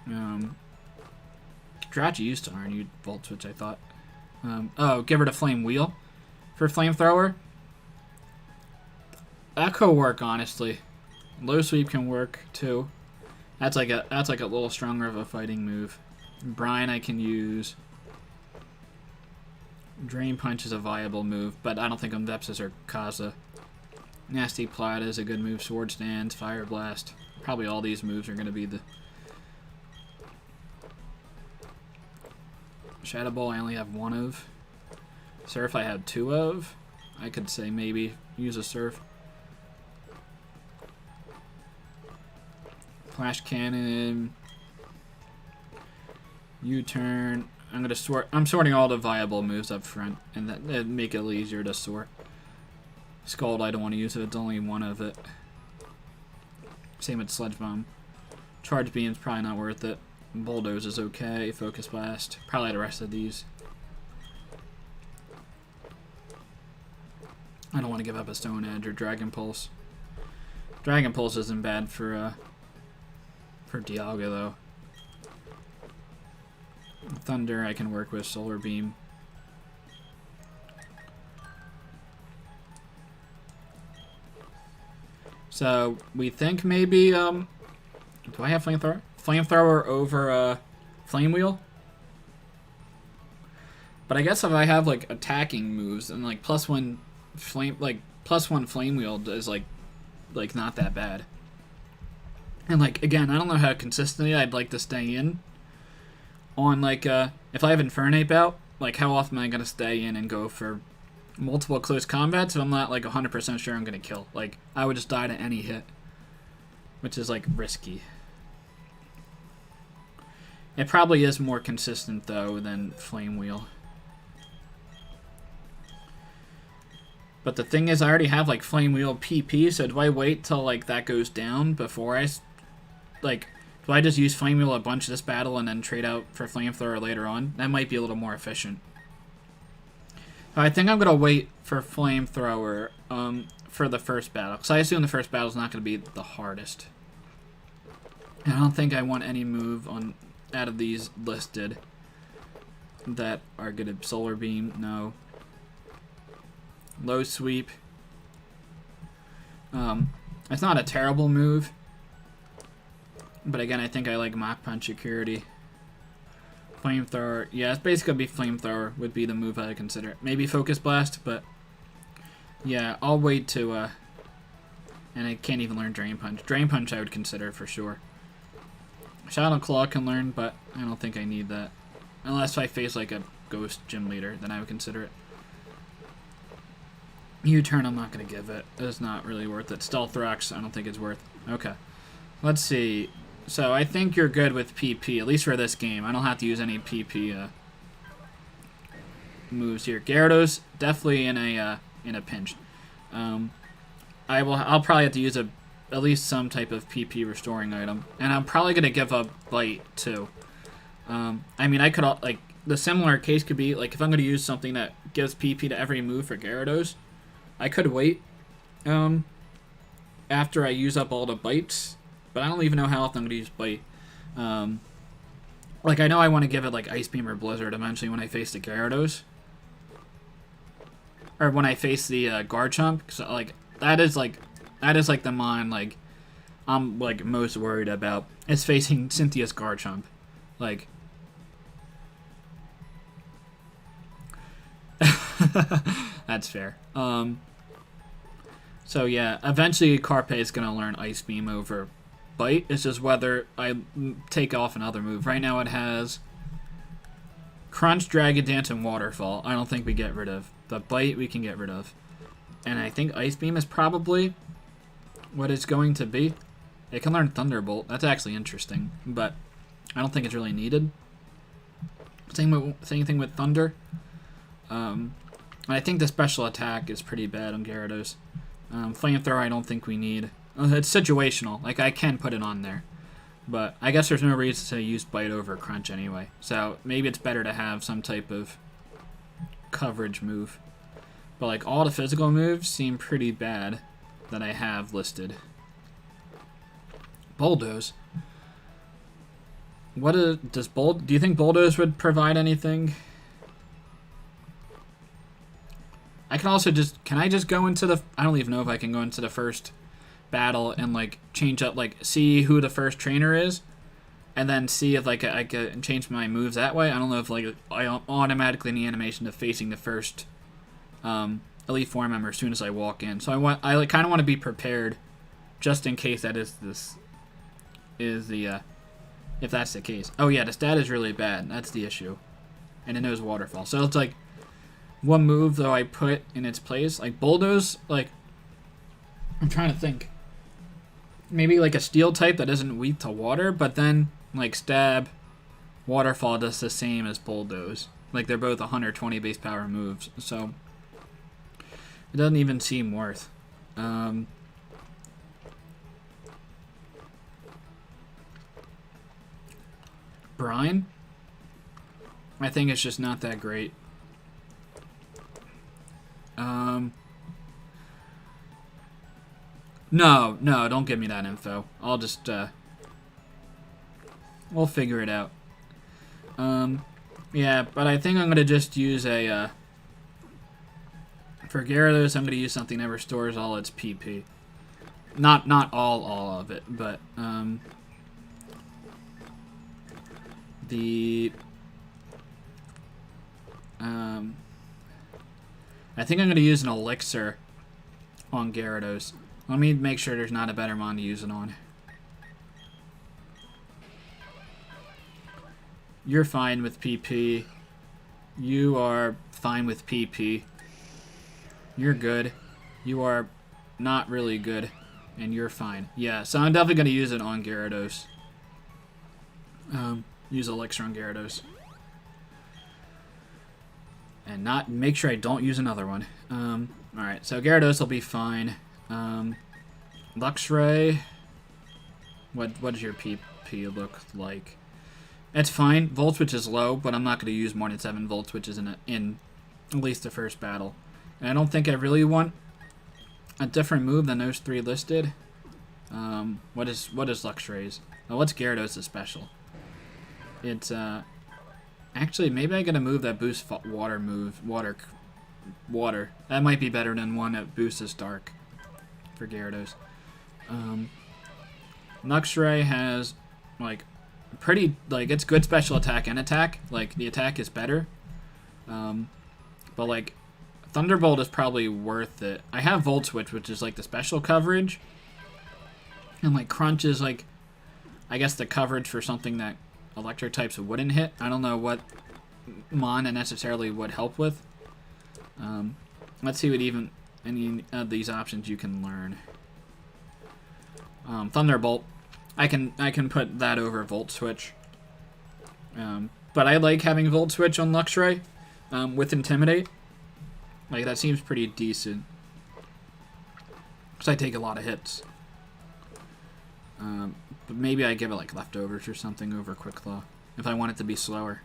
Drachi used to Iron you Volt Switch, I thought. Oh, give her the Flame Wheel for Flamethrower. That could work, honestly. Low Sweep can work too. That's like a little stronger of a fighting move. Brine I can use. Drain Punch is a viable move, but I don't think Vepsis or Kaza. Nasty Plot is a good move. Sword Stance, Fire Blast. Probably all these moves are going to be the... Shadow Ball I only have one of. Surf I have two of. I could say maybe use a Surf. Flash Cannon. U-Turn. I'm sorting all the viable moves up front, and that make it a little easier to sort. Scald I don't want to use it, it's only one of it. Same with Sludge Bomb. Charge Beam's probably not worth it. Bulldoze is okay. Focus Blast. Probably the rest of these. I don't want to give up a Stone Edge or Dragon Pulse. Dragon Pulse isn't bad for Dialga though. Thunder I can work with. Solar Beam. So we think maybe do I have Flamethrower? Flamethrower over Flame Wheel? But I guess if I have like attacking moves and like +1 Flame Wheel is like not that bad. And like again, I don't know how consistently I'd like to stay in on like if I have Infernape out, like how often am I gonna stay in and go for multiple close combats if I'm not like 100% sure I'm gonna kill. Like I would just die to any hit, which is like risky. It probably is more consistent though than Flame Wheel. But the thing is, I already have like Flame Wheel PP, so do I wait till like that goes down before I like? Do I just use Flame Wheel a bunch this battle and then trade out for Flamethrower later on? That might be a little more efficient. I think I'm gonna wait for Flamethrower for the first battle, because I assume the first battle is not gonna be the hardest. And I don't think I want any move out of these listed that are good. Solar Beam, no. Low Sweep. It's not a terrible move, but again, I think I like Mach Punch Security. Flamethrower, yeah, it's basically gonna be Flamethrower would be the move I would consider. Maybe Focus Blast, but yeah, I'll wait to and I can't even learn Drain Punch. Drain Punch I would consider for sure. Shadow Claw can learn, but I don't think I need that. Unless I face like a Ghost Gym Leader, then I would consider it. U-Turn I'm not going to give it. It's not really worth it. Stealth Rocks I don't think it's worth. Okay. Let's see. So I think you're good with PP, at least for this game. I don't have to use any PP moves here. Gyarados definitely in a pinch. I'll probably have to use at least some type of PP restoring item, and I'm probably gonna give up Bite too. I mean, I could like the similar case could be like if I'm gonna use something that gives PP to every move for Gyarados, I could wait after I use up all the bites, but I don't even know how often I'm gonna use Bite. Like I know I want to give it like Ice Beam or Blizzard eventually when I face the Gyarados. Or when I face the Garchomp, so like that is like the mon like I'm like most worried about is facing Cynthia's Garchomp, like. That's fair. So yeah, eventually Carpe is gonna learn Ice Beam over Bite. It's just whether I take off another move. Right now it has Crunch, Dragon Dance, and Waterfall. I don't think we get rid of. But Bite we can get rid of. And I think Ice Beam is probably what it's going to be. It can learn Thunderbolt. That's actually interesting, but I don't think it's really needed. Same thing with Thunder. I think the special attack is pretty bad on Gyarados. Flamethrower I don't think we need. It's situational. Like, I can put it on there. But I guess there's no reason to use Bite over Crunch anyway. So maybe it's better to have some type of coverage move. But like all the physical moves seem pretty bad that I have listed. Bulldoze. Do you think Bulldoze would provide anything? I can also can I just go into I don't even know if I can go into the first battle and like change up, like see who the first trainer is, and then see if like I can change my moves that way. I don't know if like I automatically in the animation of facing the first Elite Four member as soon as I walk in. So I like kind of want to be prepared just in case that is the if that's the case. Oh yeah, the stat is really bad. That's the issue, and it knows waterfall. So it's like one move though I put in its place, like Bulldoze. Like I'm trying to think. Maybe like a steel type that isn't weak to water, but then like stab, waterfall does the same as Bulldoze. Like they're both 120 base power moves, so it doesn't even seem worth. Brine, I think it's just not that great. No, don't give me that info. I'll just, we'll figure it out. Yeah, but I think I'm going to just use a, for Gyarados, I'm going to use something that restores all its PP. Not all of it, but, I think I'm going to use an Elixir on Gyarados. Let me make sure there's not a better mon to use it on. You're fine with PP. You are fine with PP. You're good. You are not really good. And you're fine. Yeah, so I'm definitely going to use it on Gyarados. Use Elixir on Gyarados. And make sure I don't use another one. Alright, so Gyarados will be fine. Luxray. What does your PP look like? It's fine. Volt Switch is low, but I'm not going to use more than 7 Volt Switches in at least the first battle. And I don't think I really want a different move than those 3 listed. What is Luxray's? Oh, what's Gyarados' special? It's actually maybe I get a move that boosts water. That might be better than one that boosts dark for Gyarados. Luxray has like pretty, like, it's good special attack and attack. Like the attack is better, but like Thunderbolt is probably worth it. I have Volt Switch, which is like the special coverage, and like Crunch is like, I guess, the coverage for something that electric types wouldn't hit. I don't know what Mon necessarily would help with. Let's see what even any of these options you can learn. Thunderbolt, I can put that over Volt Switch. But I like having Volt Switch on Luxray with Intimidate. Like that seems pretty decent because I take a lot of hits. But maybe I give it like leftovers or something over Quick Claw if I want it to be slower.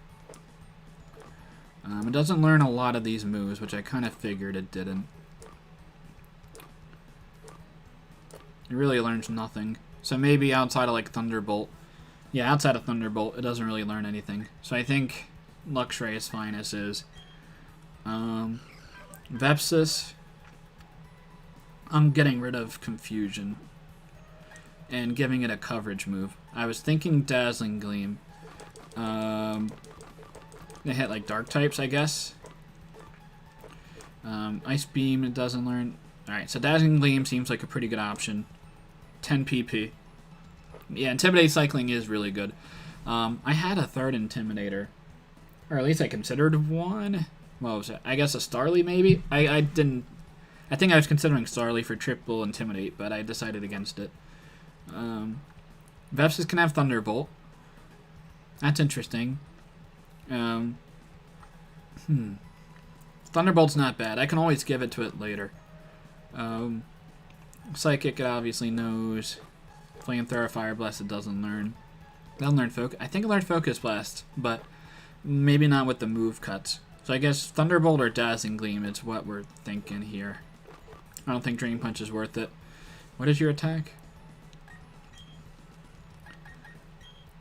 It doesn't learn a lot of these moves, which I kind of figured it didn't. It really learns nothing. So maybe outside of like Thunderbolt. Yeah, outside of Thunderbolt, it doesn't really learn anything. So I think Luxray is fine as is. Vepsis, I'm getting rid of Confusion and giving it a coverage move. I was thinking Dazzling Gleam. They hit like dark types, I guess. Ice Beam, it doesn't learn. Alright, so Dazzling Gleam seems like a pretty good option. 10 PP. Yeah, Intimidate cycling is really good. I had a third Intimidator. Or at least I considered one. What was it? I guess a Starly, maybe? I think I was considering Starly for triple Intimidate, but I decided against it. Vepsis can have Thunderbolt. That's interesting. Thunderbolt's not bad. I can always give it to it later. Psychic, it obviously knows. Flamethrower, Fire Blast, it doesn't learn. Doesn't learn Focus. I think it learned Focus Blast, but maybe not with the move cuts. So So I guess Thunderbolt or Dazzling Gleam is what we're thinking here. I don't think Drain Punch is worth it. What is your attack?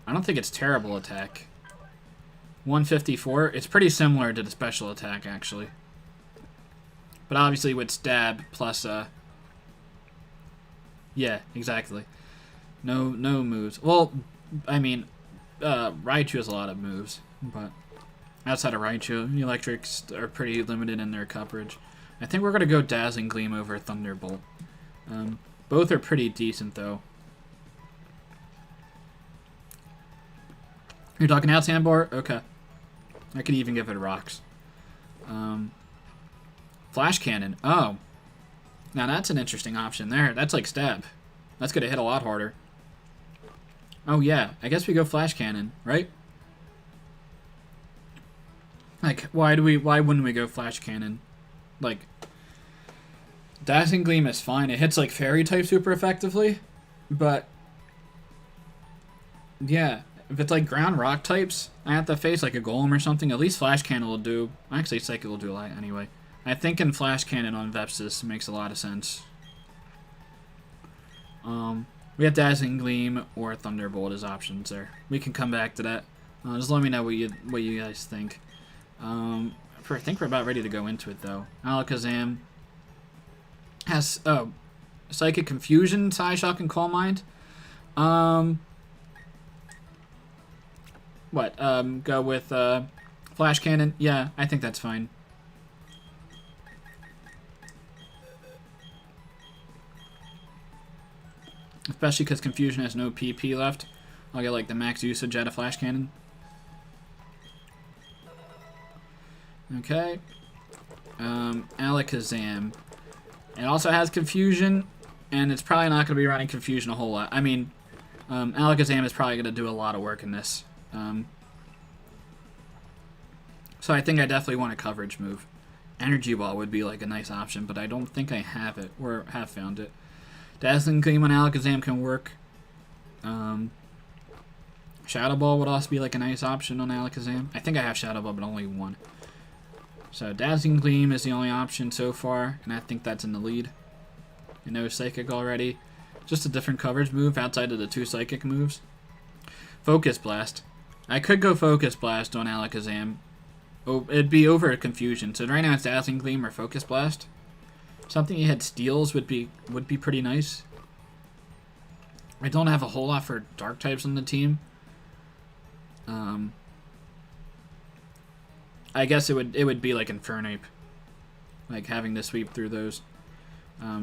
I don't think it's terrible attack. 154. It's pretty similar to the special attack, actually. But obviously with stab plus, yeah, exactly. No moves. Well, I mean, Raichu has a lot of moves, but outside of Raichu, the electrics are pretty limited in their coverage. I think we're going to go Dazzling Gleam over Thunderbolt. Both are pretty decent, though. You're talking out Sandbar? Okay. I could even give it rocks. Flash Cannon. Oh. Now that's an interesting option there. That's like stab. That's going to hit a lot harder. Oh, yeah. I guess we go Flash Cannon, right? Like, why wouldn't we go Flash Cannon? Like, Dazzling Gleam is fine. It hits, like, Fairy type super effectively. But, yeah. If it's, like, ground rock types, I have to face, like, a Golem or something. At least Flash Cannon will do. Actually, Psychic will do a lot anyway. I think in Flash Cannon on Vepsis makes a lot of sense. We have Dazzling Gleam or Thunderbolt as options there. We can come back to that. Just let me know what you guys think. I think we're about ready to go into it, though. Alakazam has Psychic Confusion, Psyshock, and Calm Mind. Go with Flash Cannon? Yeah, I think that's fine. Especially because Confusion has no PP left. I'll get like the max usage out of Flash Cannon. Okay. Alakazam. It also has Confusion, and it's probably not going to be running Confusion a whole lot. I mean, Alakazam is probably going to do a lot of work in this. So I think I definitely want a coverage move. Energy Ball would be like a nice option, but I don't think I have it, or have found it. Dazzling Gleam on Alakazam can work. Shadow Ball would also be like a nice option on Alakazam. I think I have Shadow Ball, but only one. So Dazzling Gleam is the only option so far, and I think that's in the lead. I know Psychic already. Just a different coverage move outside of the two Psychic moves. Focus Blast. I could go Focus Blast on Alakazam. Oh, it'd be over Confusion. So right now it's Dazzling Gleam or Focus Blast. Something he had Steals would be pretty nice. I don't have a whole lot for Dark types on the team. I guess it would be like Infernape, like having to sweep through those.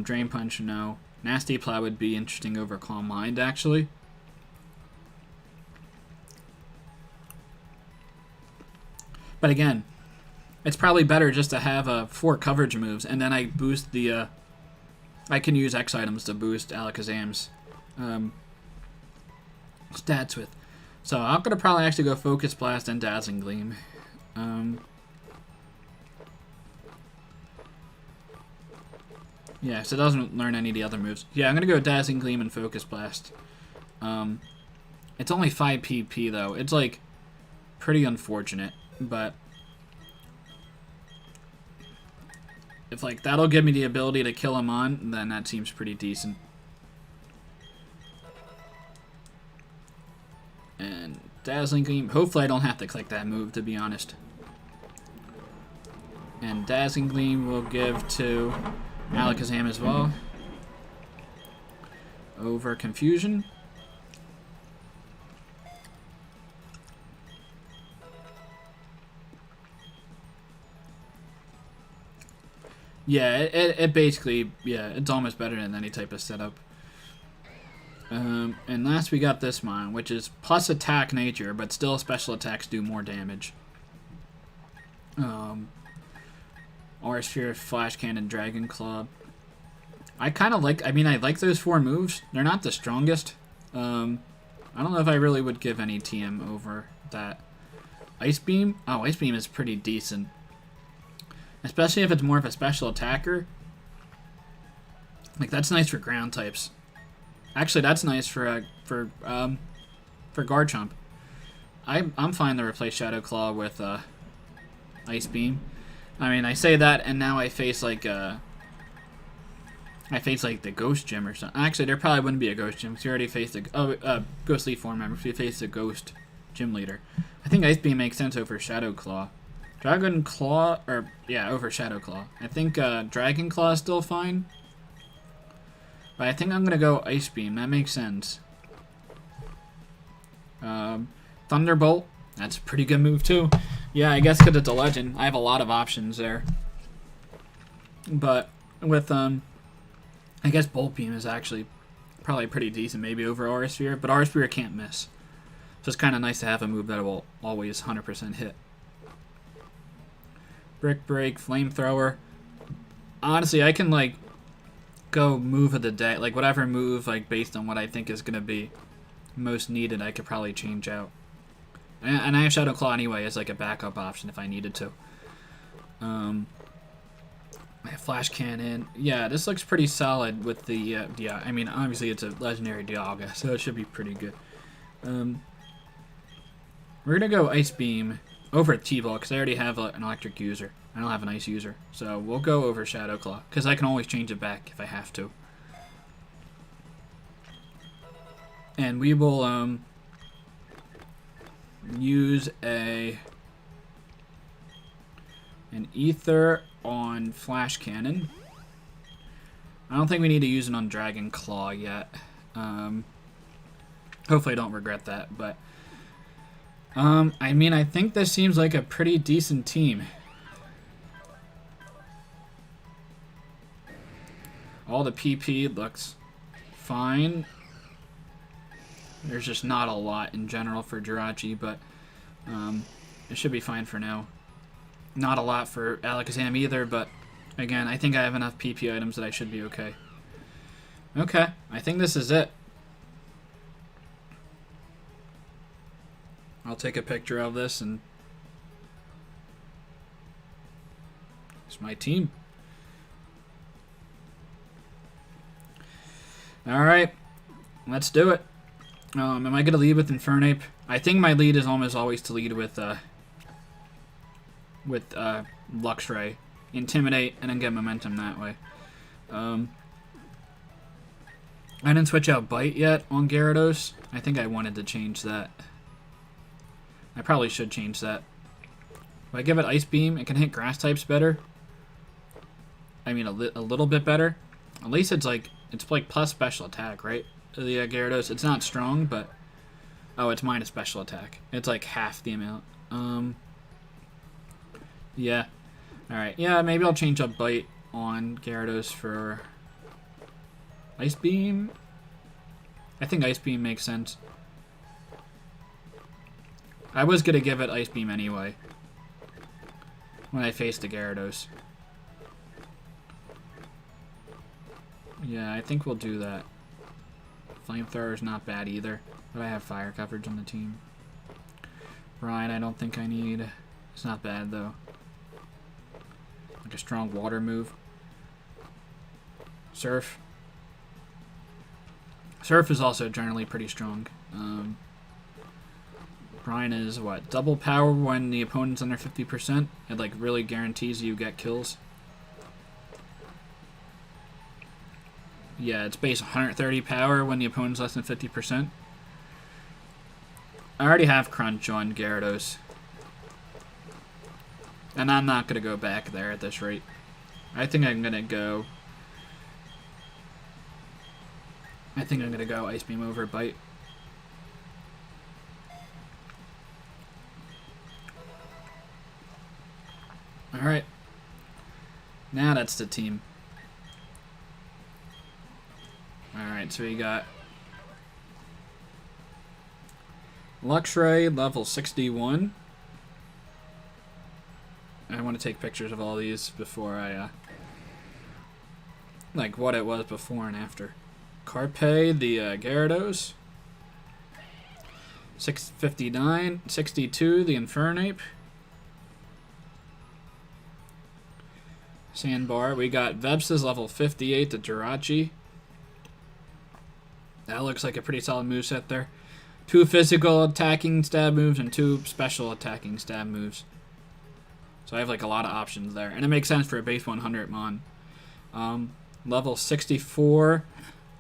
Drain Punch, no. Nasty Plow would be interesting over Calm Mind, actually. But again, it's probably better just to have 4 coverage moves, and then I boost the. I can use X items to boost Alakazam's stats with. So I'm gonna probably actually go Focus Blast and Dazzling Gleam. Yeah, so it doesn't learn any of the other moves. Yeah, I'm gonna go Dazzling Gleam and Focus Blast. It's only 5 PP though. It's like pretty unfortunate, but if like that'll give me the ability to kill him on, then that seems pretty decent. And Dazzling Gleam. Hopefully I don't have to click that move, to be honest. And Dazzling Gleam will give to Alakazam as well. Over Confusion. Yeah, it basically, yeah, it's almost better than any type of setup. And last we got this one, which is plus attack nature, but still special attacks do more damage. Aura Sphere, Flash Cannon, Dragon Claw. I kind of like, I mean, I like those 4 moves. They're not the strongest. I don't know if I really would give any TM over that. Ice Beam? Oh, Ice Beam is pretty decent. Especially if it's more of a special attacker. Like, that's nice for ground types. Actually, that's nice for Garchomp. I'm fine to replace Shadow Claw with Ice Beam. I mean, I say that, and now I face like the Ghost Gym or something. Actually, there probably wouldn't be a Ghost Gym because we already faced the Ghost Leaf form member. We faced the Ghost Gym Leader. I think Ice Beam makes sense over Shadow Claw. Dragon Claw, or yeah, over Shadow Claw. I think Dragon Claw is still fine. But I think I'm gonna go Ice Beam. That makes sense. Thunderbolt. That's a pretty good move too. Yeah, I guess because it's a legend, I have a lot of options there. But with I guess Bolt Beam is actually probably pretty decent, maybe over Aura Sphere. But Aura Sphere can't miss, so it's kind of nice to have a move that will always 100% hit. Brick Break, Flamethrower. Honestly, I can like go move of the day, like whatever move, like based on what I think is gonna be most needed. I could probably change out, and I have Shadow Claw anyway as like a backup option if I needed to. I have Flash Cannon. Yeah, this looks pretty solid with the yeah. I mean, obviously it's a legendary Dialga, so it should be pretty good. We're gonna go Ice Beam over T-Ball because I already have an electric user. I don't have an ice user, so we'll go over Shadow Claw because I can always change it back if I have to. And we will use an Ether on Flash Cannon. I don't think we need to use it on Dragon Claw yet. Hopefully I don't regret that, but I mean, I think this seems like a pretty decent team. All the PP looks fine. There's just not a lot in general for Jirachi, but it should be fine for now. Not a lot for Alakazam either, but again, I think I have enough PP items that I should be okay. Okay, I think this is it. I'll take a picture of this, and it's my team. Alright, let's do it. Am I going to lead with Infernape? I think my lead is almost always to lead with Luxray. Intimidate, and then get momentum that way. I didn't switch out Bite yet on Gyarados. I think I wanted to change that. I probably should change that. If I give it Ice Beam, it can hit grass types better. I mean, a little bit better. At least it's like plus special attack, right? The Gyarados. It's not strong, but oh, it's minus special attack. It's like half the amount. Yeah. All right. Yeah, maybe I'll change up Bite on Gyarados for Ice Beam. I think Ice Beam makes sense. I was gonna give it Ice Beam anyway when I faced the Gyarados. Yeah, I think we'll do that. Flamethrower is not bad either, but I have fire coverage on the team. Brine, I don't think I need. It's not bad though. Like a strong water move. Surf. Surf is also generally pretty strong. Brine is what? Double power when the opponent's under 50%. It like really guarantees you get kills. Yeah, it's base 130 power when the opponent's less than 50%. I already have Crunch on Gyarados. And I'm not going to go back there at this rate. I think I'm going to go Ice Beam over Bite. Alright. Now that's the team. Alright, so we got Luxray, level 61. I want to take pictures of all these before I, like what it was before and after. Carpe, the Gyarados. 659, 62, the Infernape. Sandbar. We got Vebsa's level 58, the Jirachi. That looks like a pretty solid moveset there. 2 physical attacking stab moves and 2 special attacking stab moves. So I have like a lot of options there. And it makes sense for a base 100 Mon. Level 64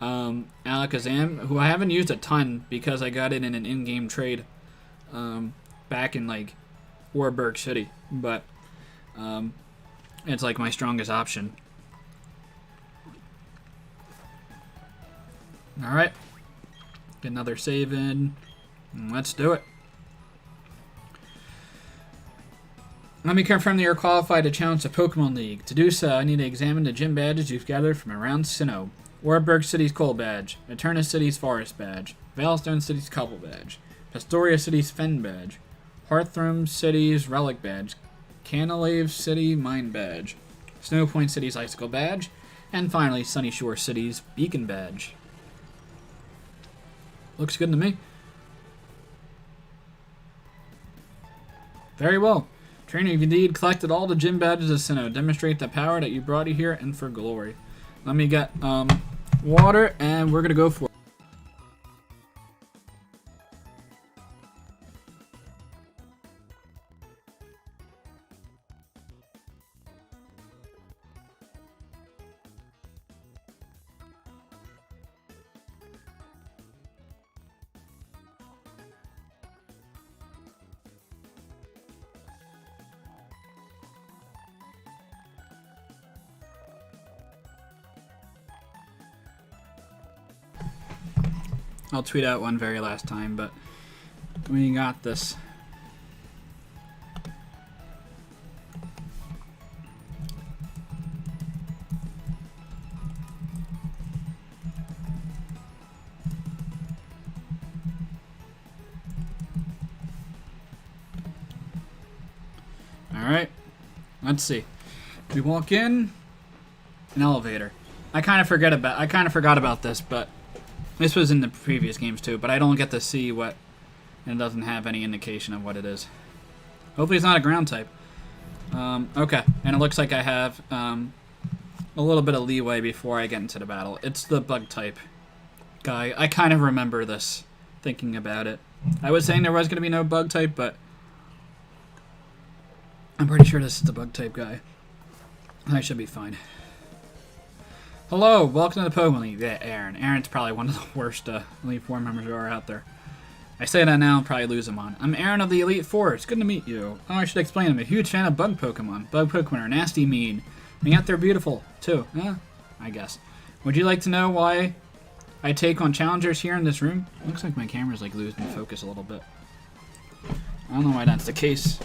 Alakazam, who I haven't used a ton because I got it in an in-game trade back in like Warburg City. But it's like my strongest option. Alright. Get another save in. Let's do it. Let me confirm that you're qualified to challenge the Pokemon League. To do so, I need to examine the gym badges you've gathered from around Sinnoh. Warburg City's Coal Badge. Eterna City's Forest Badge. Veilstone City's Cobble Badge. Pastoria City's Fen Badge. Hearthrum City's Relic Badge. Canalave City Mine Badge. Snowpoint City's Icicle Badge. And finally, Sunny Shore City's Beacon Badge. Looks good to me. Very well. Trainer, you've indeed collected all the gym badges of Sinnoh. Demonstrate the power that you brought you here and for glory. Let me get water, and we're going to go for it. I'll tweet out one very last time, but we got this. Alright, let's see. We walk in, an elevator. I kind of forgot about this, but this was in the previous games too, but I don't get to see what, and it doesn't have any indication of what it is. Hopefully it's not a ground type. Okay, and it looks like I have a little bit of leeway before I get into the battle. It's the bug type guy. I kind of remember this, thinking about it. I was saying there was going to be no bug type, but I'm pretty sure this is the bug type guy. I should be fine. Hello, welcome to the Pokemon League. Yeah, Aaron. Aaron's probably one of the worst Elite Four members who are out there. I say that now and probably lose him on. I'm Aaron of the Elite Four. It's good to meet you. Oh, I should explain. I'm a huge fan of bug Pokemon. Bug Pokemon are nasty, mean. And yet they're beautiful, too. I guess. Would you like to know why I take on challengers here in this room? Looks like my camera's like losing focus a little bit. I don't know why that's the case.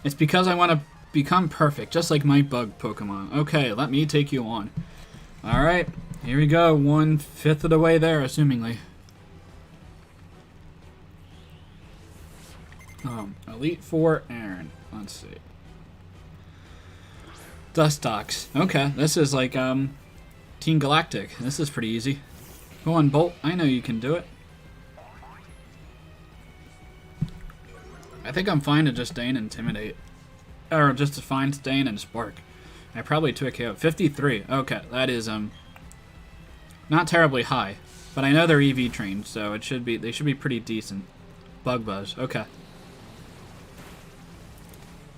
It's because I want to become perfect, just like my bug Pokemon. Okay, let me take you on. Alright, here we go. 1/5 of the way there, assumingly. Elite Four, Aaron. Let's see. Dustox. Okay, this is like Team Galactic. This is pretty easy. Go on, Bolt. I know you can do it. I think I'm fine to just stay and Intimidate. Or just to find Stain and Spark. I probably took KO. 53. Okay, that is not terribly high, but I know they're EV trained, so it should be they should be pretty decent. Bug Buzz. Okay.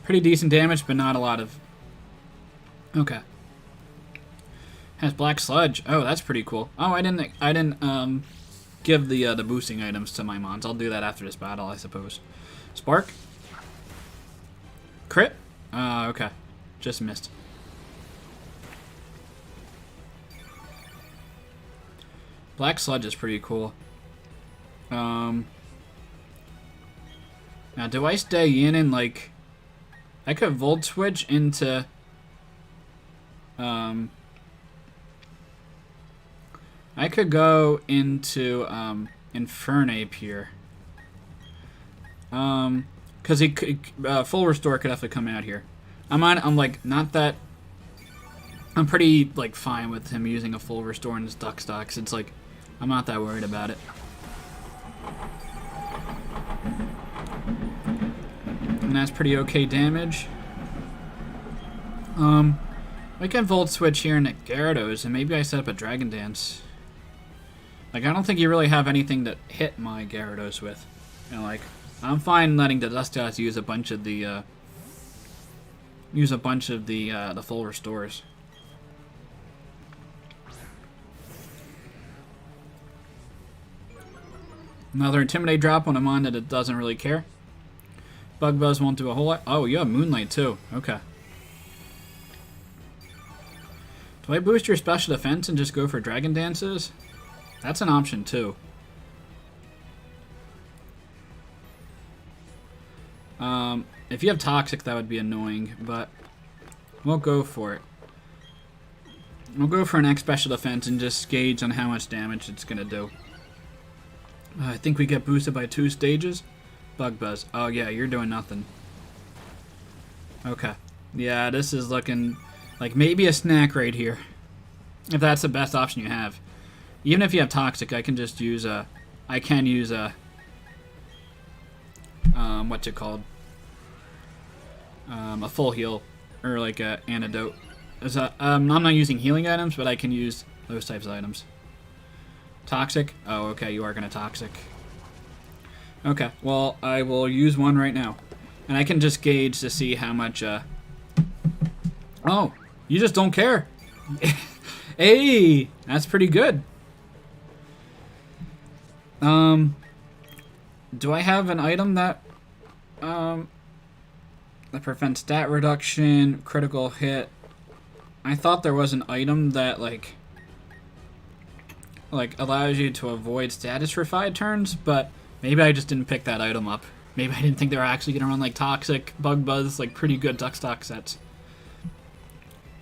Pretty decent damage, but not a lot of. Okay. Has Black Sludge. Oh, that's pretty cool. Oh, I didn't give the boosting items to my mons. I'll do that after this battle, I suppose. Spark. Crit? Okay. Just missed. Black Sludge is pretty cool. Now, do I stay in and, like... I could Volt Switch into... I could go into, Infernape here. Because he could, Full Restore could definitely come out here. I'm like, not that... I'm pretty, like, fine with him using a Full Restore in his Dustox. It's like, I'm not that worried about it. And that's pretty okay damage. We can Volt Switch here in Gyarados, and maybe I set up a Dragon Dance. Like, I don't think you really have anything to hit my Gyarados with. And like, I'm fine letting the Dustots use a bunch of the the full restores. Another Intimidate drop on a mon that it doesn't really care. Bug Buzz won't do a whole lot. Oh, you have Moonlight too. Okay. Do I boost your special defense and just go for Dragon Dances? That's an option too. If you have Toxic, that would be annoying, but we'll go for it. We'll go for an X special defense and just gauge on how much damage it's gonna do. I think we get boosted by 2 stages. Bug Buzz. Oh yeah, you're doing nothing. Okay. Yeah, this is looking like maybe a snack right here. If that's the best option you have. Even if you have Toxic, I can just use a... I can use a... what's it called? A full heal. Or like a antidote. I'm not using healing items, but I can use those types of items. Toxic? Oh, okay, you are going to Toxic. Okay, well, I will use one right now. And I can just gauge to see how much, Oh, you just don't care. Hey, that's pretty good. Do I have an item that, that prevents stat reduction, critical hit? I thought there was an item that, like allows you to avoid status for 5 turns, but maybe I just didn't pick that item up. Maybe I didn't think they were actually going to run like Toxic, Bug Buzz, like pretty good Duck Stock sets.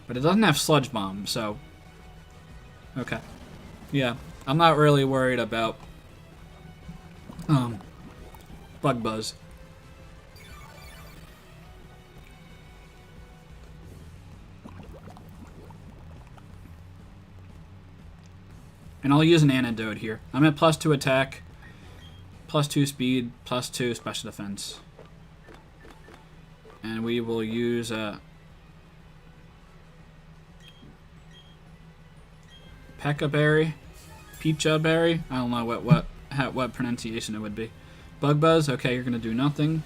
But it doesn't have Sludge Bomb, so... Okay. Yeah, I'm not really worried about Bug Buzz. And I'll use an antidote here. I'm at +2 attack, +2 speed, +2 special defense. And we will use a Pekka Berry, Pecha Berry. I don't know what pronunciation it would be. Bug Buzz. Okay, you're gonna do nothing.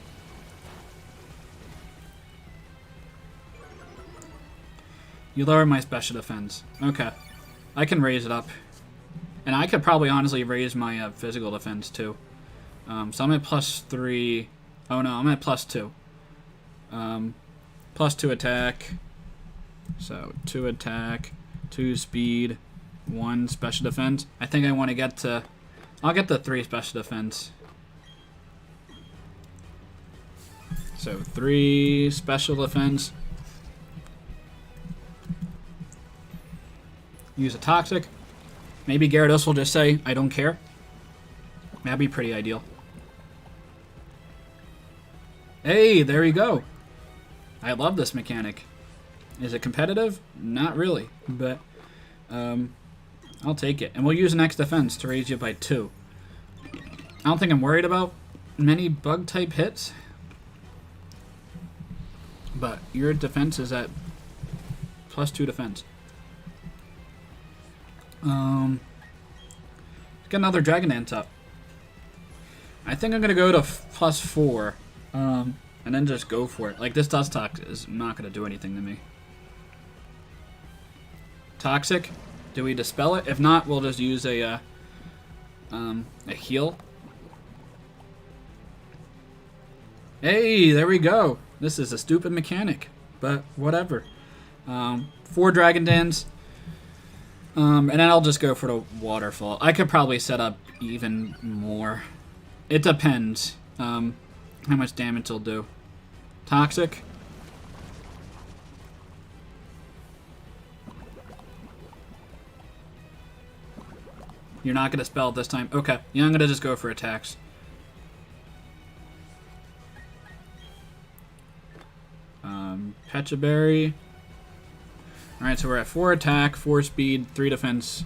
You lower my special defense. Okay, I can raise it up. And I could probably honestly raise my physical defense too. So I'm at +3. Oh no, I'm at +2. +2 attack. So 2 attack, 2 speed, 1 special defense. I think I want to get to... I'll get the 3 special defense. So 3 special defense. Use a Toxic. Maybe Gyarados will just say, I don't care. That'd be pretty ideal. Hey, there you go. I love this mechanic. Is it competitive? Not really, but I'll take it. And we'll use an X defense to raise you by 2. I don't think I'm worried about many bug-type hits. But your defense is at +2 defense. Get another Dragon Dance up. I think I'm gonna go to +4, and then just go for it. Like, this Dustox is not gonna do anything to me. Toxic. Do we dispel it? If not, we'll just use a heal. Hey, there we go. This is a stupid mechanic, but whatever. 4 Dragon Dance. And then I'll just go for the Waterfall. I could probably set up even more. It depends how much damage it'll do. Toxic. You're not going to spell it this time? Okay. Yeah, I'm going to just go for attacks. Pecha Berry. Alright, so we're at 4 attack, 4 speed, 3 defense,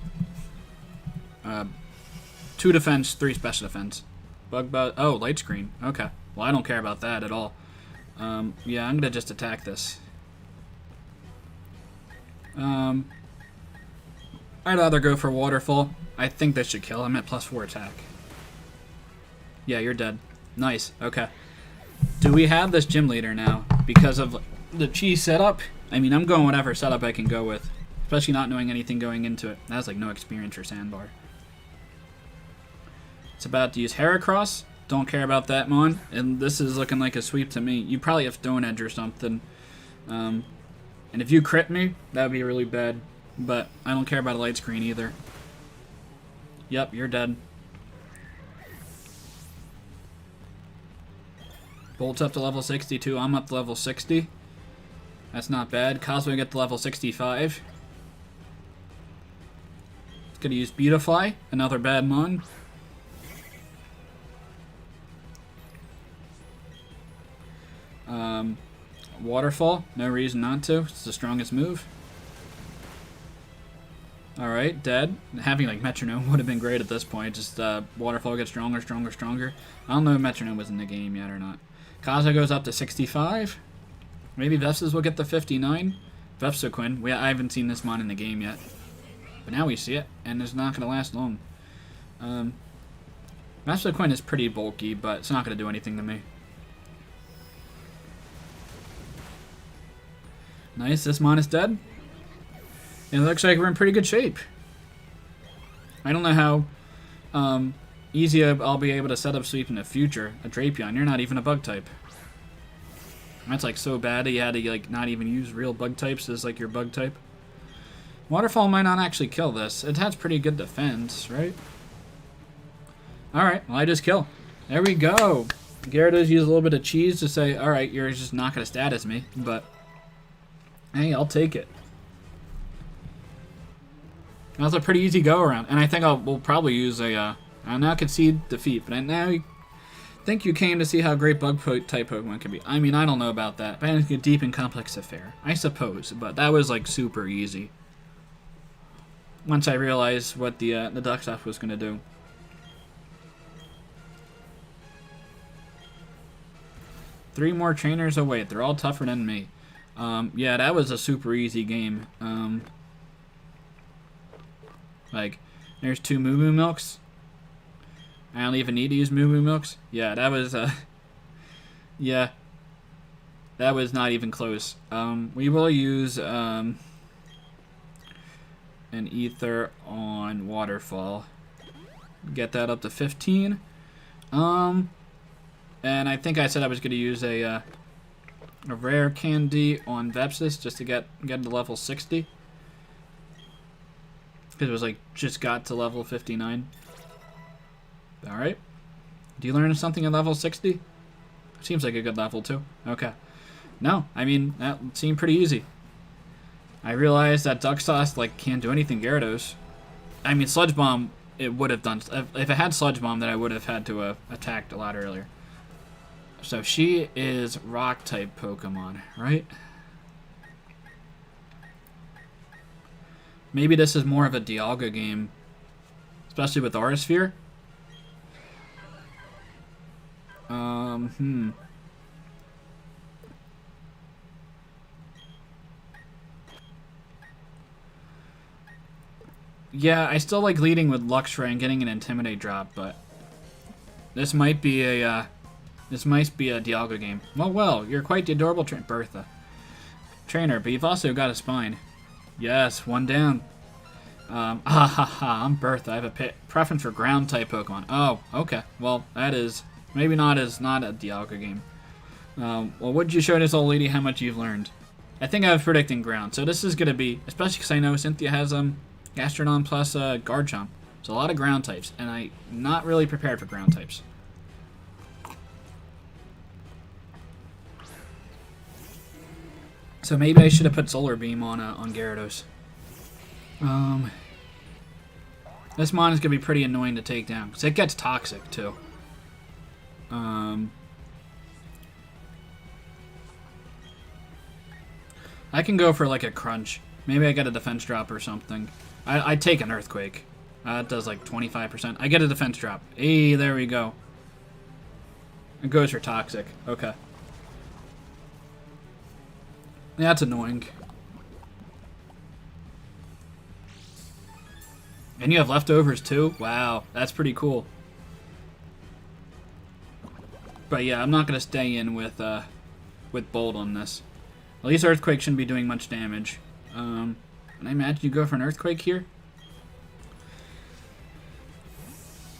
2 defense, 3 special defense. Bug Buzz. Oh, light screen. Okay. Well, I don't care about that at all. Yeah, I'm going to just attack this. I'd rather go for Waterfall. I think this should kill. I'm at +4 attack. Yeah, you're dead. Nice. Okay. Do we have this gym leader now because of the cheese setup? I mean, I'm going whatever setup I can go with, especially not knowing anything going into it. That's like no experience or sandbar. It's about to use Heracross. Don't care about that, Mon. And this is looking like a sweep to me. You probably have Stone Edge or something. And if you crit me, that would be really bad. But I don't care about a light screen either. Yep, you're dead. Bolt's up to level 62. I'm up to level 60. That's not bad. Cosmo get to level 65. It's gonna use Beautifly. Another bad Mon. Waterfall. No reason not to. It's the strongest move. Alright, dead. Having like Metronome would have been great at this point. Just Waterfall gets stronger, stronger, stronger. I don't know if Metronome was in the game yet or not. Kaza goes up to 65. Maybe Vepsis will get to 59. Vepsiquin. I haven't seen this mon in the game yet. But now we see it, and it's not going to last long. Vepsiquin is pretty bulky, but it's not going to do anything to me. Nice, this mon is dead. And it looks like we're in pretty good shape. I don't know how easy I'll be able to set up sweep in the future. A Drapion, you're not even a bug type. That's like so bad that you had to like not even use real bug types as like your bug type. Waterfall might not actually kill this. It has pretty good defense, right? Alright, well I just kill. There we go. Gyarados used a little bit of cheese to say, alright, you're just not going to status me, but hey, I'll take it. That was a pretty easy go around, and I think we'll probably use a. I now concede defeat, but I now think you came to see how great bug type Pokemon can be. I mean, I don't know about that, but it's a deep and complex affair, I suppose. But that was like super easy. Once I realized what the duck stuff was gonna do. Three more trainers away. They're all tougher than me. Yeah, that was a super easy game. Like, there's 2 Moo Moo Milks. I don't even need to use Moo Moo Milks. Yeah, that was, yeah. That was not even close. We will use, an Ether on Waterfall. Get that up to 15. And I think I said I was going to use a rare candy on Vepsis just to get to level 60. Because it was like, just got to level 59. Alright. Do you learn something at level 60? Seems like a good level too. Okay. No, I mean, that seemed pretty easy. I realized that Duck Sauce, like, can't do anything Gyarados. I mean, Sludge Bomb, it would have done. If it had Sludge Bomb, then I would have had to have attacked a lot earlier. So she is Rock-type Pokemon, right? Maybe this is more of a Dialga game, especially with Aura Sphere. Yeah, I still like leading with Luxray and getting an Intimidate drop, but this might be a Dialga game. Well, you're quite the adorable trainer, but you've also got a spine. Yes, one down. I'm Bertha. I have a preference for ground type Pokemon. Oh, okay. Well, that is maybe not a Dialga game. Well, would you show this old lady how much you've learned? I think I was predicting ground, so this is gonna be, especially because I know Cynthia has Gastrodon plus Garchomp. So a lot of ground types, and I'm not really prepared for ground types. So maybe I should have put Solar Beam on Gyarados. This mon is gonna be pretty annoying to take down because it gets toxic too. I can go for like a crunch. Maybe I get a defense drop or something. I'd take an Earthquake. It does like 25%. I get a defense drop. Hey, there we go. It goes for toxic. Okay. That's annoying. And you have leftovers too? Wow, that's pretty cool. But yeah, I'm not gonna stay in with Bolt on this. At least Earthquake shouldn't be doing much damage. Can I imagine you go for an Earthquake here?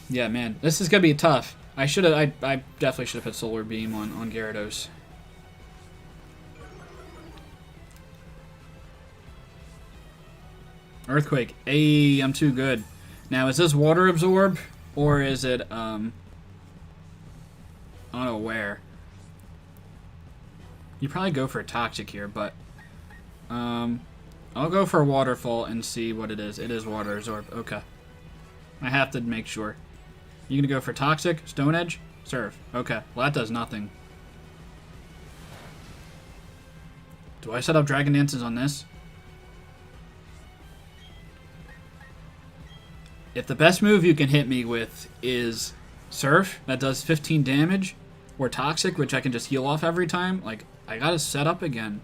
Yeah, man, this is gonna be tough. I definitely should have put Solar Beam on Gyarados. Earthquake. Hey, I'm too good. Now, is this Water Absorb or is it unaware? You probably go for a Toxic here, but I'll go for a Waterfall and see what it is. It is Water Absorb. Okay. I have to make sure. You gonna go for Toxic, Stone Edge, Surf. Okay. Well, that does nothing. Do I set up Dragon Dances on this? If the best move you can hit me with is Surf, that does 15 damage, or Toxic, which I can just heal off every time, like, I gotta set up again.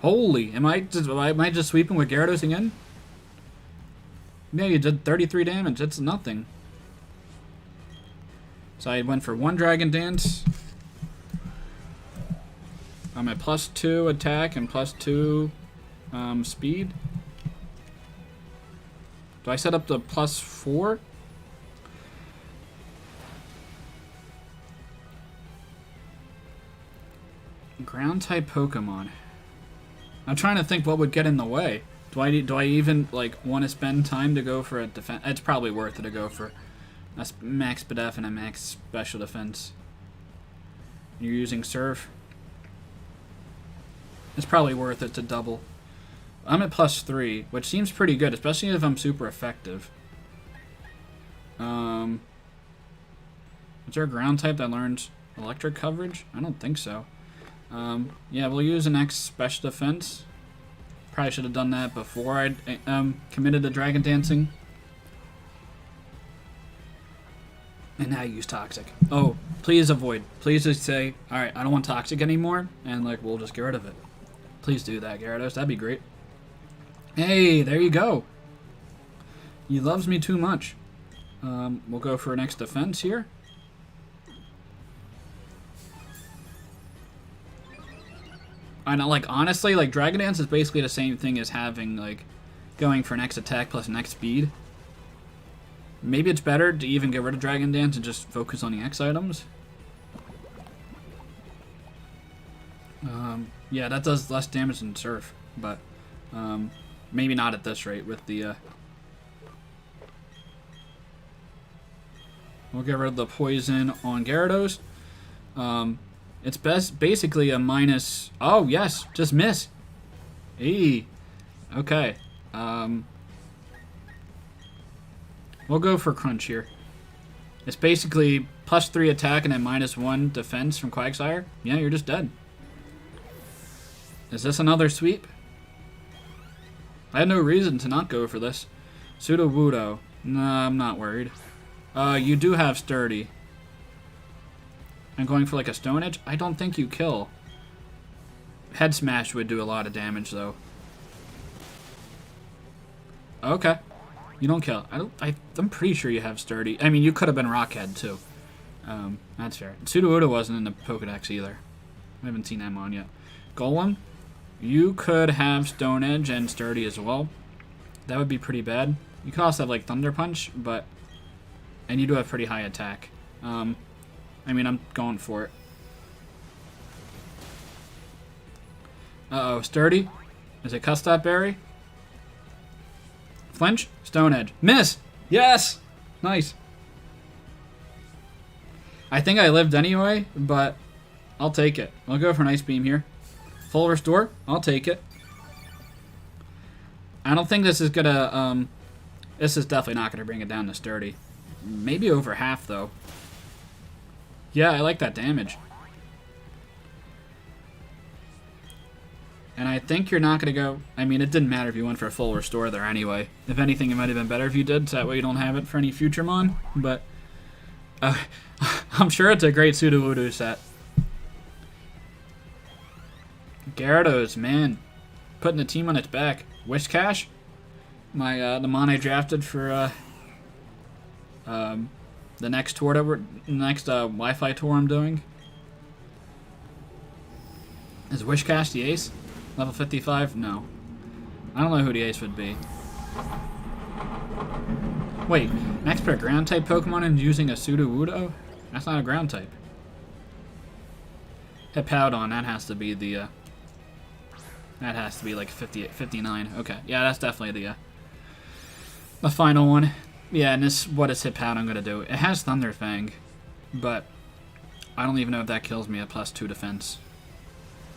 Holy, am I just sweeping with Gyarados again? Yeah, you did 33 damage, that's nothing. So I went for 1 Dragon Dance. I'm at +2 attack and +2 speed. Do I set up the +4? Ground type Pokemon. I'm trying to think what would get in the way. Do I even like want to spend time to go for a defense? It's probably worth it to go for a max def and a max special defense. You're using Surf. It's probably worth it to double. I'm at +3, which seems pretty good, especially if I'm super effective. Is there a ground type that learns electric coverage? I don't think so. Yeah, we'll use an X special defense. Probably should have done that before I committed to Dragon Dancing. And now use Toxic. Oh, please avoid. Please just say, alright, I don't want Toxic anymore, and like we'll just get rid of it. Please do that, Gyarados. That'd be great. Hey, there you go. He loves me too much. We'll go for an X defense here. I know, like, honestly, like, Dragon Dance is basically the same thing as having, like, going for an X attack plus an X speed. Maybe it's better to even get rid of Dragon Dance and just focus on the X items. Yeah, that does less damage than Surf, but maybe not at this rate with the... We'll get rid of the poison on Gyarados. It's basically a minus... Oh, yes, just miss. Hey. Okay. We'll go for Crunch here. It's basically +3 attack and then -1 defense from Quagsire. Yeah, you're just dead. Is this another sweep? I had no reason to not go for this. Sudowoodo. Nah, I'm not worried. You do have Sturdy. I'm going for like a Stone Edge. I don't think you kill. Head Smash would do a lot of damage though. Okay. You don't kill. I'm pretty sure you have Sturdy. I mean, you could have been Rockhead too. That's fair. Sudowoodo wasn't in the Pokedex either. I haven't seen that on yet. Golem. You could have Stone Edge and Sturdy as well. That would be pretty bad. You could also have like Thunder Punch, but... And you do have pretty high attack. I mean, I'm going for it. Uh-oh, Sturdy? Is it Custap Berry? Flinch? Stone Edge. Miss! Yes! Nice. I think I lived anyway, but I'll take it. I'll go for an Ice Beam here. Full Restore? I'll take it. I don't think this is gonna, this is definitely not gonna bring it down to Sturdy. Maybe over half, though. Yeah, I like that damage. And I think you're not going to go... I mean, it didn't matter if you went for a full restore there anyway. If anything, it might have been better if you did, so that way you don't have it for any future Mon. But I'm sure it's a great Sudowoodo set. Gyarados, man. Putting the team on its back. Wishcash? The Mon I drafted for The next tour that next Wi-Fi tour I'm doing. Is Wishcash the ace? Level 55? No. I don't know who the ace would be. Wait, next pair ground type Pokemon and using a Sudowoodo? That's not a ground type. Hippowdon, that has to be the that has to be like 59. Okay. Yeah, that's definitely the final one. Yeah, and what is Hippowdon gonna do? It has Thunder Fang, but I don't even know if that kills me at +2 defense.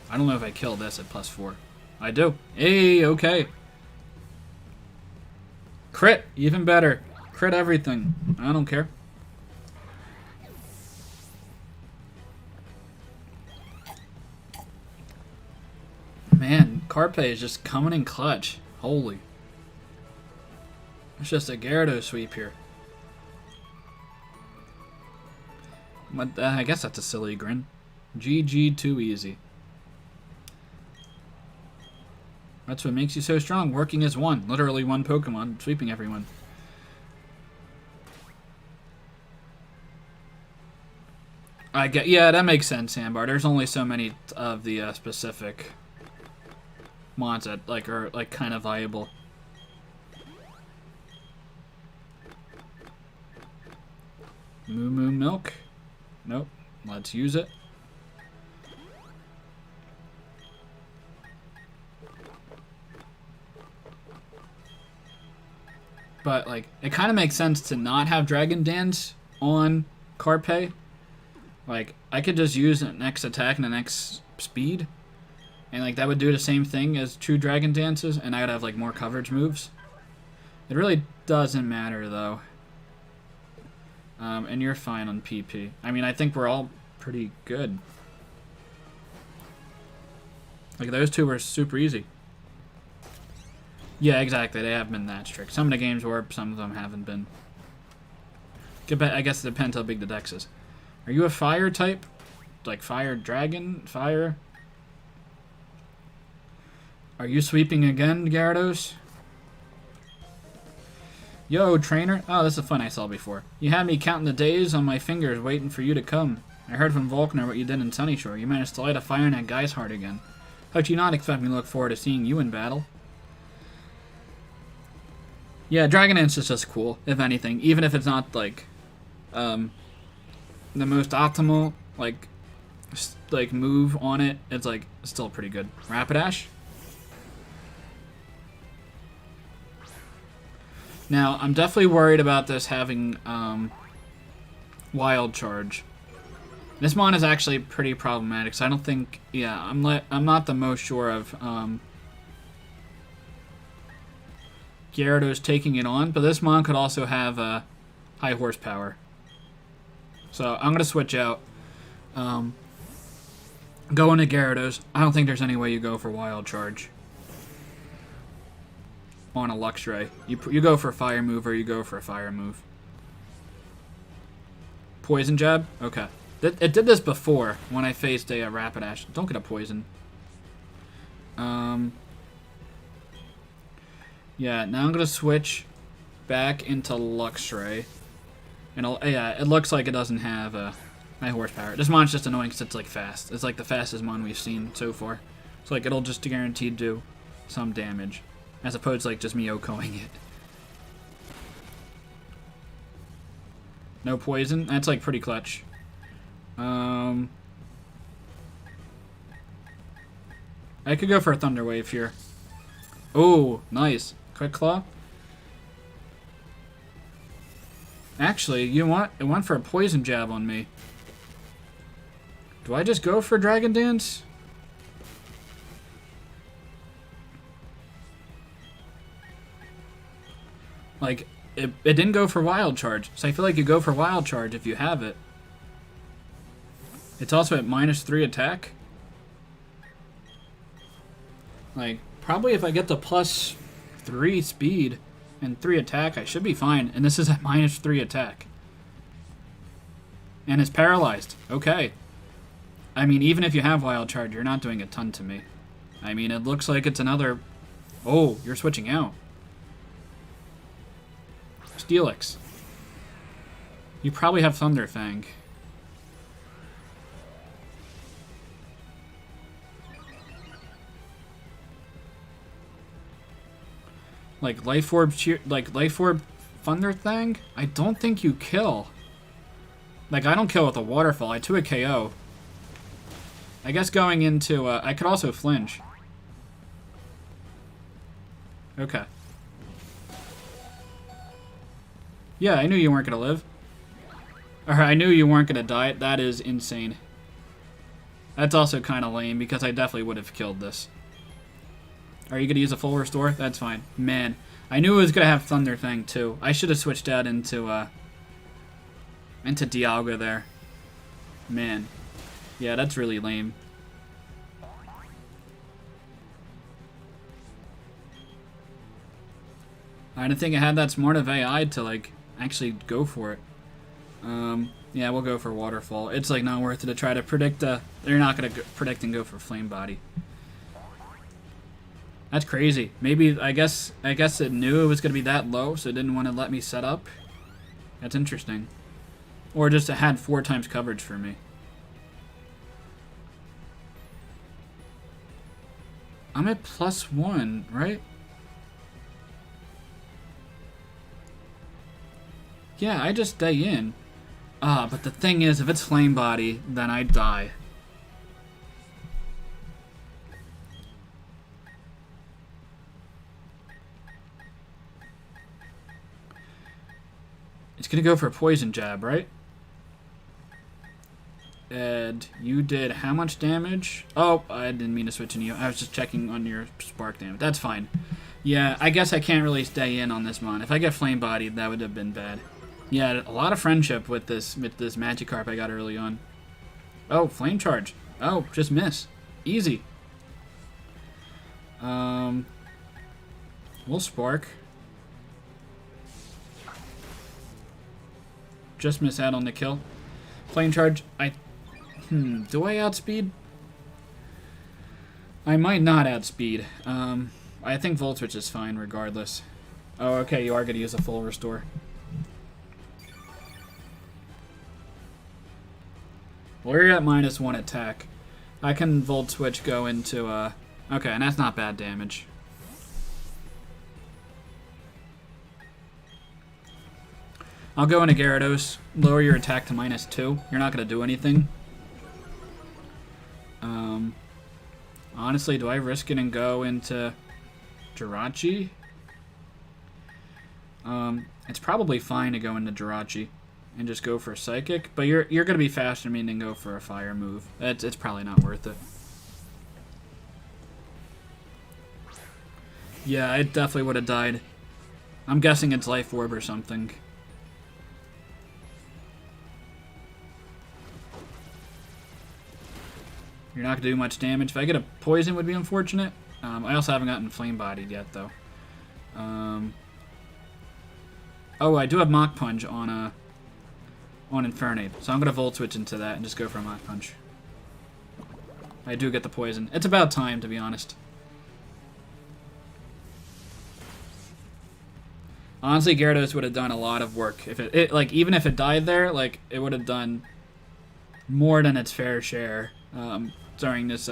I don't know if I kill this at +4. I do. Hey, okay. Crit, even better. Crit everything. I don't care. Man, Carpe is just coming in clutch. Holy. It's just a Gyarados sweep here. But, I guess that's a silly grin. GG, too easy. That's what makes you so strong. Working as one. Literally one Pokemon, sweeping everyone. Yeah, that makes sense, Sandbar. There's only so many of the specific mons that are kind of viable. Moo Moo Milk. Nope. Let's use it. But, it kind of makes sense to not have Dragon Dance on Carpe. I could just use an X attack and an X speed. And, that would do the same thing as true Dragon Dances. And I would have, more coverage moves. It really doesn't matter, though. And you're fine on PP. I mean, I think we're all pretty good. Those two were super easy. Yeah, exactly. They haven't been that strict. Some of the games were, some of them haven't been. I guess it depends how big the dex is. Are you a fire type? Fire dragon? Fire? Are you sweeping again, Gyarados? Yo, trainer. Oh, this is a fun I saw before. You had me counting the days on my fingers waiting for you to come. I heard from Volkner what you did in Sunyshore. You managed to light a fire in that guy's heart again. How'd you not expect me to look forward to seeing you in battle? Yeah, Dragon Dance is just cool, if anything. Even if it's not, the most optimal, move on it, it's, still pretty good. Rapidash? Now, I'm definitely worried about this having, Wild Charge. This mon is actually pretty problematic, so I don't think, yeah, I'm not the most sure of, Gyarados taking it on, but this mon could also have high horsepower. So I'm going to switch out. Go into Gyarados. I don't think there's any way you go for Wild Charge on a Luxray. You go for a Fire move or you go for a Fire move. Poison Jab? Okay. It did this before when I faced a Rapidash. Don't get a Poison. Yeah, now I'm going to switch back into Luxray. And yeah, it looks like it doesn't have high horsepower. This mon's just annoying because it's fast. It's the fastest mon we've seen so far. It's it'll just guaranteed do some damage. As opposed to just Miyokoing it. No poison? That's pretty clutch. I could go for a Thunder Wave here. Oh, nice. Quick Claw. Actually, you know what? It went for a Poison Jab on me. Do I just go for Dragon Dance? It didn't go for Wild Charge. So I feel like you go for Wild Charge if you have it. It's also at -3 attack. Probably if I get the +3 speed and 3 attack, I should be fine. And this is at -3 attack. And it's paralyzed. Okay. I mean, even if you have Wild Charge, you're not doing a ton to me. I mean, it looks like it's another... Oh, you're switching out. Steelix. You probably have Thunder Fang. Like Life Orb, Life Orb Thunder Thing? I don't think you kill. Like, I don't kill with a Waterfall. I 2 a KO. I guess going into, I could also flinch. Okay. Yeah, I knew you weren't gonna live. Or I knew you weren't gonna die. That is insane. That's also kind of lame, because I definitely would have killed this. Are you gonna use a full restore? That's fine. Man, I knew it was gonna have Thunder Thing too. I should have switched out into Dialga there. Man. Yeah, that's really lame. I didn't think I had that smart of AI to, like, actually go for it. Yeah, we'll go for Waterfall. It's, like, not worth it to try to predict, they're not gonna predict and go for Flame Body. That's crazy. Maybe, I guess it knew it was gonna be that low, so it didn't want to let me set up. That's interesting. Or just it had 4 times coverage for me. I'm at +1, right? Yeah, I just stay in. But the thing is, if it's Flame Body, then I die. It's gonna go for a Poison Jab, right? And you did how much damage? Oh, I didn't mean to switch into you. I was just checking on your spark damage. That's fine. Yeah, I guess I can't really stay in on this mon. If I get Flame Bodied, that would have been bad. Yeah, a lot of friendship with this Magikarp I got early on. Oh, Flame Charge. Oh, just miss. Easy. We'll Spark. Just miss out on the kill. Flame Charge. Do I outspeed? I might not outspeed. I think Volt Switch is fine regardless. Oh, okay, you are going to use a full restore. Well, you're at -1 attack. I can Volt Switch go into, okay, and that's not bad damage. I'll go into Gyarados, lower your attack to -2. You're not going to do anything. Honestly, do I risk it and go into Jirachi? It's probably fine to go into Jirachi and just go for a Psychic, but you're going to be faster than me and go for a Fire move. It's probably not worth it. Yeah, it definitely would have died. I'm guessing it's Life Orb or something. You're not going to do much damage. If I get a Poison, it would be unfortunate. I also haven't gotten Flame Bodied yet, though. Oh, I do have Mach Punch on Infernape, so I'm going to Volt Switch into that and just go for a Mach Punch. I do get the Poison. It's about time, to be honest. Honestly, Gyarados would have done a lot of work. If it like, even if it died there, like, it would have done more than its fair share during this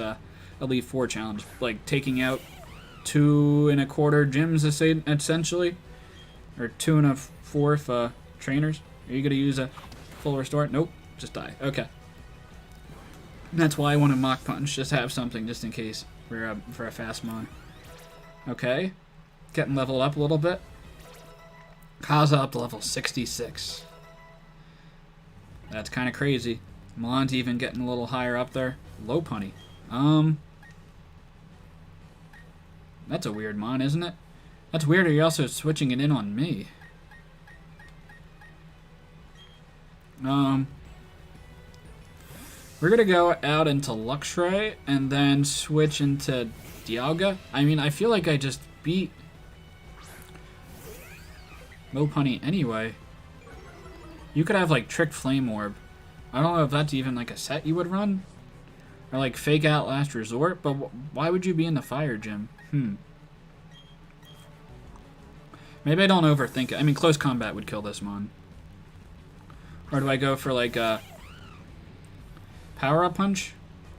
Elite Four challenge. Like, taking out 2 1/4 gyms, essentially. Or 2 1/4 trainers. Are you going to use a full restore? Nope. Just die. Okay. That's why I want to Mach Punch. Just have something just in case for a fast mon. Okay. Getting leveled up a little bit. Kaza up to level 66. That's kind of crazy. Mon's even getting a little higher up there. Lopunny. That's a weird mon, isn't it? That's weird. Are you also switching it in on me? We're gonna go out into Luxray and then switch into Dialga. I mean, I feel like I just beat Lopunny anyway. You could have, like, Trick Flame Orb. I don't know if that's even, like, a set you would run. Or, like, Fake Out Last Resort. But why would you be in the Fire Gym? Maybe I don't overthink it. I mean, Close Combat would kill this mon. Or do I go for like a power-up punch?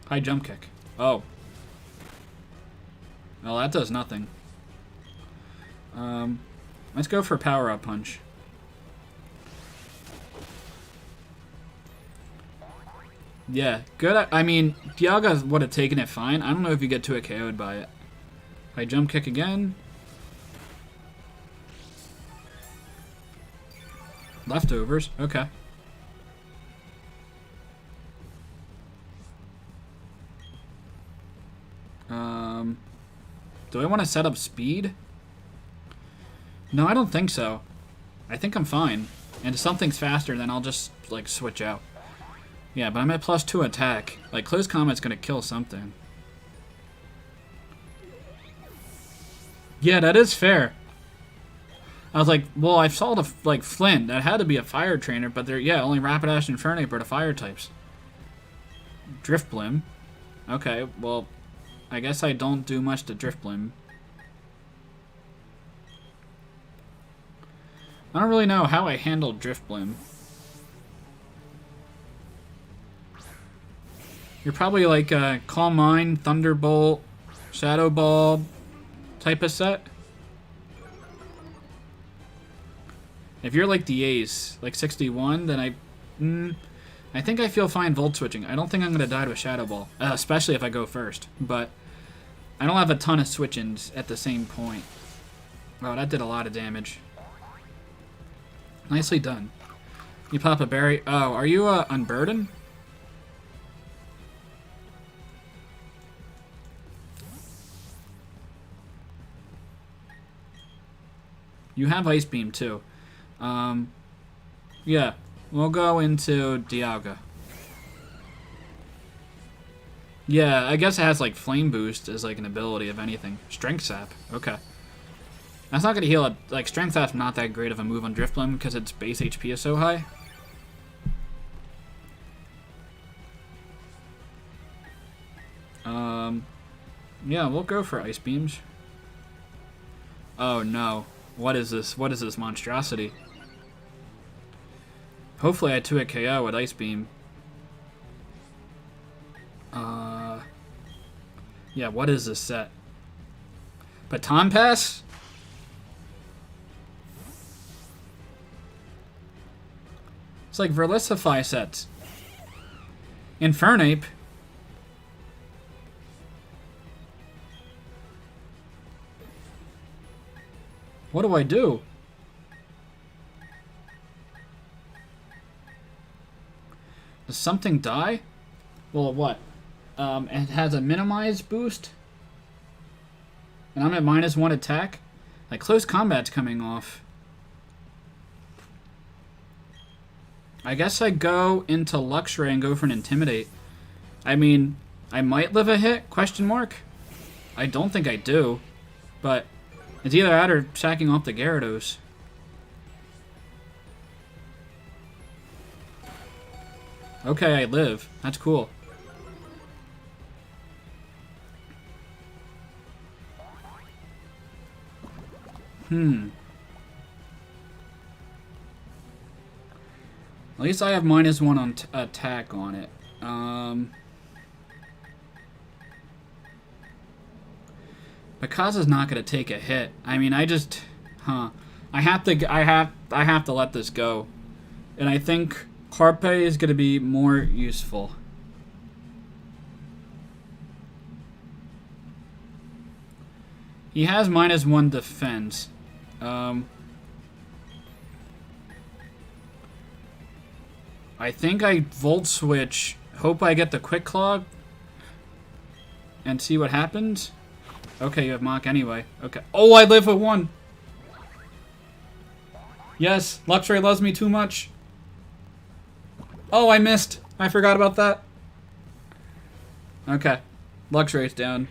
High jump kick. Oh. Well, that does nothing. Let's go for power-up punch. Yeah, good. I mean, Dialga would have taken it fine. I don't know if you get to a KO'd by it. High jump kick again. Leftovers. Okay. Do I want to set up speed? No, I don't think so. I think I'm fine. And if something's faster, then I'll just, like, switch out. Yeah, but I'm at +2 attack. Like, close combat's gonna kill something. Yeah, that is fair. I was like, well, I saw the, like, Flint. That had to be a fire trainer, but they're, yeah, only Rapidash and Infernape are the fire types. Driftblim. Okay, well, I guess I don't do much to Driftblim. I don't really know how I handled Driftblim. You're probably like a Calm Mind, Thunderbolt, Shadow Ball type of set. If you're like the ace, like 61, then I think I feel fine Volt switching. I don't think I'm going to die to a Shadow Ball, especially if I go first. But I don't have a ton of switch-ins at the same point. Oh, that did a lot of damage. Nicely done. You pop a berry. Oh, are you Unburden? You have Ice Beam, too. Yeah. We'll go into Dialga. Yeah, I guess it has, like, Flame Boost as, like, an ability, if anything. Strength Sap. Okay. That's not gonna heal it. Like, Strength Sap's not that great of a move on Driftblim because its base HP is so high. Yeah, we'll go for Ice Beams. Oh, no. What is this? What is this monstrosity? Hopefully I 2-hit KO with Ice Beam. Yeah, what is this set? Baton Pass? It's like Verlisify sets. Infernape? What do I do? Does something die? Well, what? It has a minimize boost? And I'm at -1 attack? Like, close combat's coming off. I guess I go into Luxray and go for an Intimidate. I mean, I might live a hit? Question mark? I don't think I do. But it's either that or sacking off the Gyarados. Okay, I live. That's cool. At least I have -1 on attack on it. Pikasa's not gonna take a hit. I mean, I have to let this go, and I think Carpe is gonna be more useful. He has -1 defense. I think I Volt Switch, hope I get the Quick Claw, and see what happens. Okay, you have Mach anyway. Okay. Oh, I live with 1! Yes, Luxray loves me too much. Oh, I missed. I forgot about that. Okay. Luxray's down.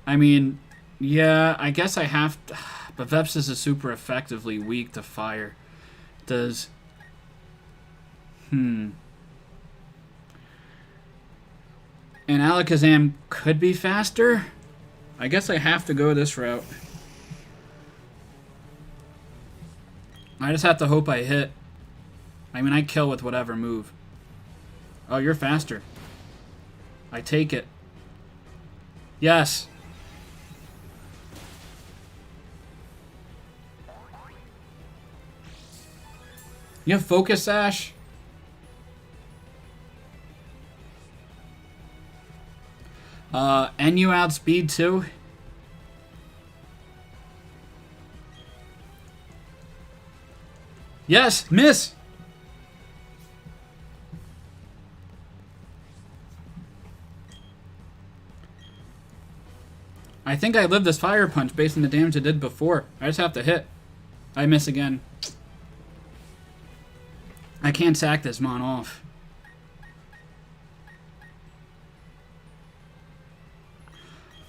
I mean, yeah, I guess I have to, but Vepsis is super effectively weak to fire. Does And Alakazam could be faster. I guess I have to go this route. I just have to hope I hit. I mean, I kill with whatever move. Oh, you're faster. I take it. Yes. You have Focus Sash? And you outspeed too? Yes, miss! I think I lived this Fire Punch based on the damage it did before. I just have to hit. I miss again. I can't sack this Mon off.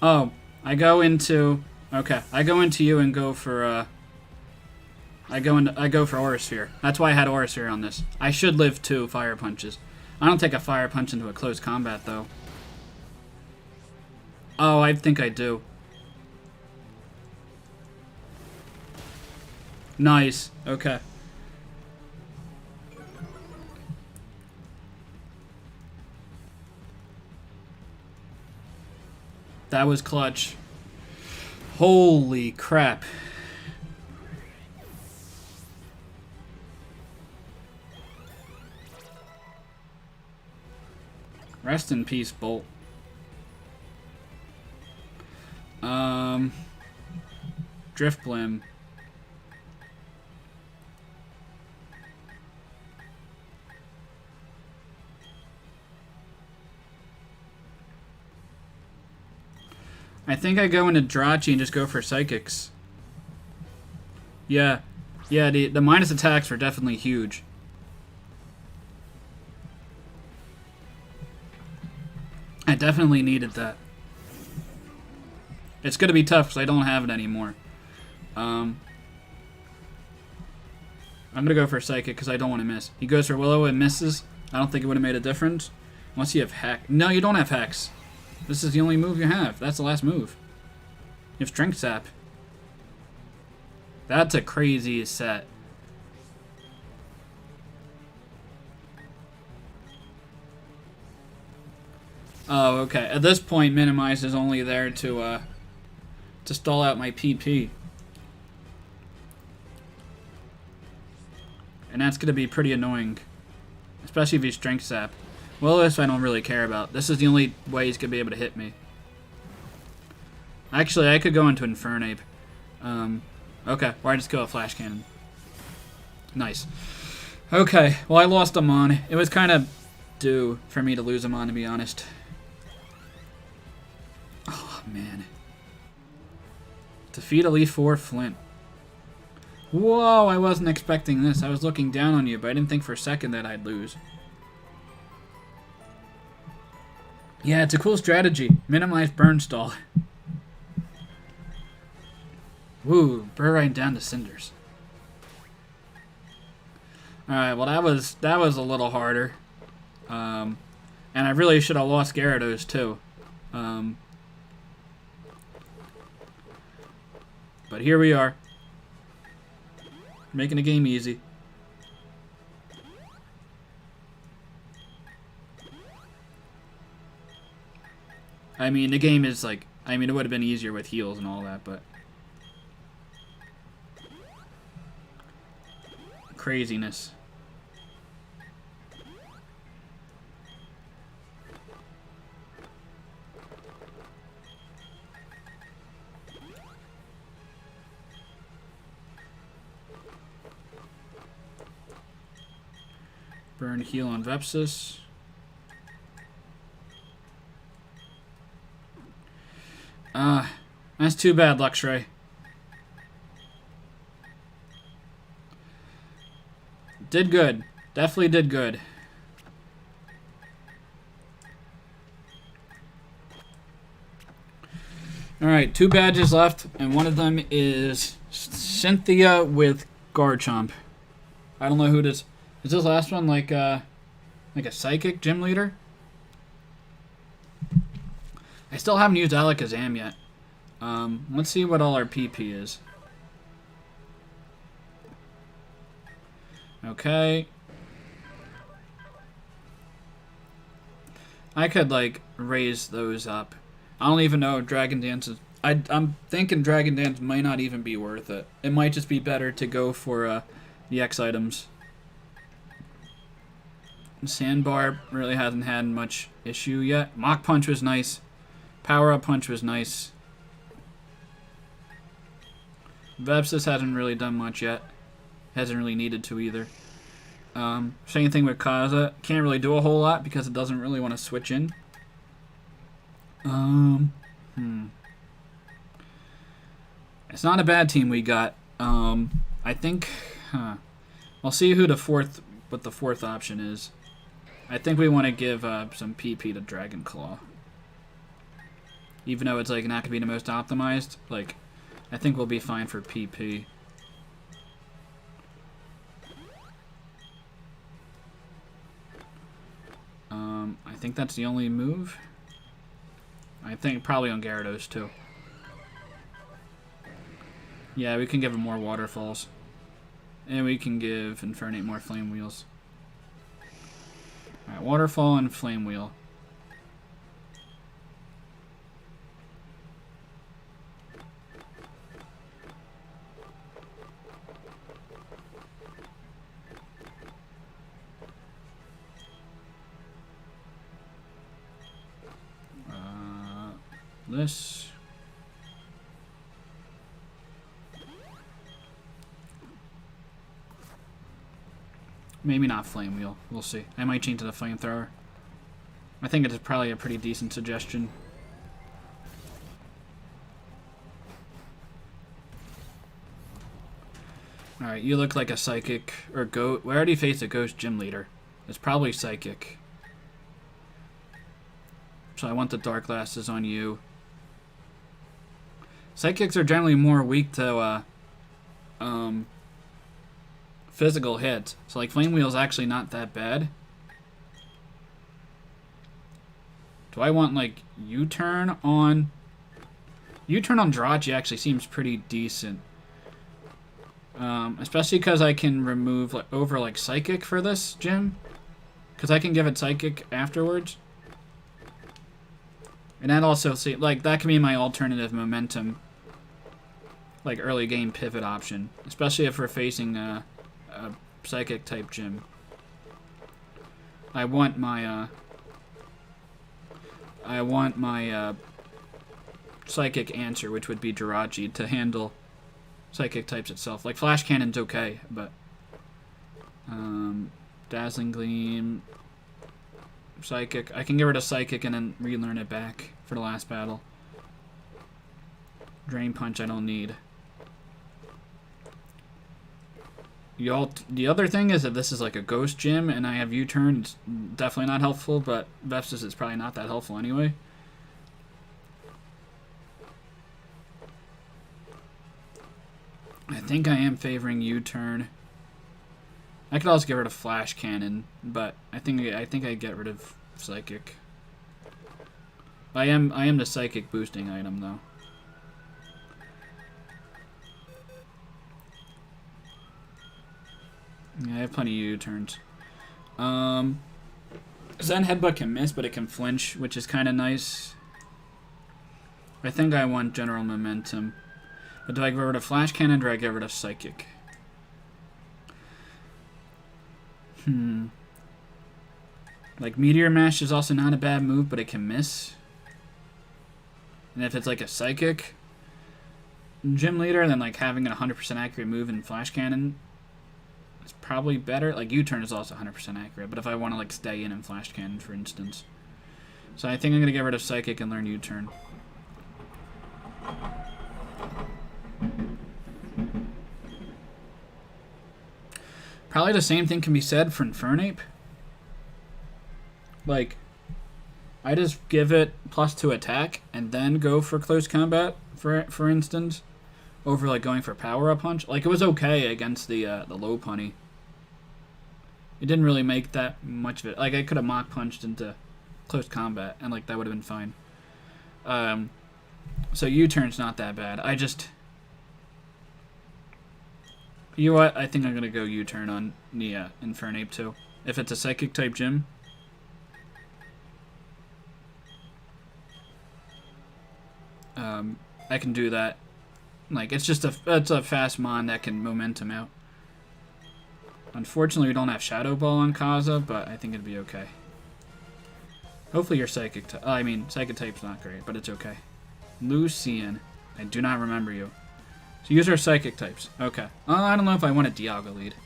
Oh, I go into... Okay, I go into you and go for, I go for Aura Sphere. That's why I had Aura Sphere on this. I should live 2 Fire Punches. I don't take a Fire Punch into a close combat, though. Oh, I think I do. Nice. Okay. That was clutch. Holy crap. Rest in peace, Bolt. Drift Blim. I think I go into Drachi and just go for Psychics. Yeah. Yeah, the minus attacks were definitely huge. I definitely needed that. It's going to be tough because I don't have it anymore. I'm going to go for Psychic because I don't want to miss. He goes for Willow and misses. I don't think it would have made a difference. Unless you have Hex. No, you don't have Hex. This is the only move you have. That's the last move. You have Strength Sap. That's a crazy set. Oh, okay. At this point, Minimize is only there to stall out my PP. And that's going to be pretty annoying. Especially if he's Strength Sap. Well, this I don't really care about. This is the only way he's going to be able to hit me. Actually, I could go into Infernape. Okay, or I just go a Flash Cannon. Nice. Okay, well I lost a Mon. It was kind of due for me to lose a Mon, to be honest. Oh, man. Defeat Elite 4 Flint. Whoa, I wasn't expecting this. I was looking down on you, but I didn't think for a second that I'd lose. Yeah, it's a cool strategy. Minimize burn stall. Woo, burr right down to cinders. Alright, well that was a little harder. And I really should have lost Gyarados too. But here we are. Making the game easy. I mean, the game is like... I mean, it would have been easier with heals and all that, but... Craziness. Burn heal on Vepsis. That's too bad, Luxray. Did good. Definitely did good. Alright, 2 badges left, and one of them is Cynthia with Garchomp. I don't know who this... Is this last one like, Like a psychic gym leader. I still haven't used Alakazam yet. Let's see what all our PP is. Okay. I could, like, raise those up. I don't even know if Dragon Dance is... I'm thinking Dragon Dance might not even be worth it. It might just be better to go for the X items. Sandbar really hasn't had much issue yet. Mach Punch was nice. Power Up Punch was nice. Vepsis hasn't really done much yet. Hasn't really needed to either. Same thing with Kaza. Can't really do a whole lot because it doesn't really want to switch in. It's not a bad team we got. I think... I'll see who what the fourth option is. I think we want to give some PP to Dragon Claw. Even though it's like not going to be the most optimized, like, I think we'll be fine for PP. I think that's the only move. I think probably on Gyarados too. Yeah, we can give him more waterfalls. And we can give Infernape more flame wheels. Alright, waterfall and flame wheel. This. Maybe not flame wheel. We'll see. I might change to the flamethrower. I think it's probably a pretty decent suggestion. Alright, you look like a psychic or goat. We already faced a ghost gym leader. It's probably psychic. So I want the dark glasses on you. Psychics are generally more weak to physical hits. So like Flame Wheel's actually not that bad. Do I want like U-turn on... U-turn on Jirachi actually seems pretty decent. Especially because I can remove like, over like Psychic for this gym. Because I can give it Psychic afterwards. And that also, see, like, that can be my alternative momentum, like, early game pivot option. Especially if we're facing a Psychic type gym. I want my Psychic answer, which would be Jirachi, to handle Psychic types itself. Like, Flash Cannon's okay, but... Dazzling Gleam... Psychic. I can get rid of Psychic and then relearn it back for the last battle. Drain Punch I don't need. The other thing is that this is like a ghost gym and I have U-turn. It's definitely not helpful, but Vepsis is probably not that helpful anyway. I think I am favoring U-turn. I could also get rid of Flash Cannon, but I think I get rid of Psychic. I am the Psychic boosting item though. Yeah, I have plenty of U-turns. Zen Headbutt can miss, but it can flinch, which is kind of nice. I think I want General Momentum. But do I get rid of Flash Cannon or do I get rid of Psychic? Like, Meteor Mash is also not a bad move, but it can miss. And if it's like a Psychic gym leader, then like having a 100% accurate move in Flash Cannon is probably better. Like, U-turn is also 100% accurate, but if I want to like stay in Flash Cannon, for instance. So I think I'm going to get rid of Psychic and learn U-turn. Probably the same thing can be said for Infernape. Like, I just give it +2 attack and then go for close combat, for instance, over like going for power up punch. Like, it was okay against the low punny. It didn't really make that much of it. Like, I could have Mach Punched into close combat, and, like, that would have been fine. So U-turn's not that bad. I just... You know what? I think I'm going to go U-turn on Nia Infernape too. If it's a Psychic-type gym. I can do that. Like, it's just it's a fast mon that can momentum out. Unfortunately, we don't have Shadow Ball on Kaza, but I think it'd be okay. Hopefully your Psychic type... I mean, Psychic type's not great, but it's okay. Lucian. I do not remember you. So use our Psychic types. Okay. I don't know if I want a Dialga lead.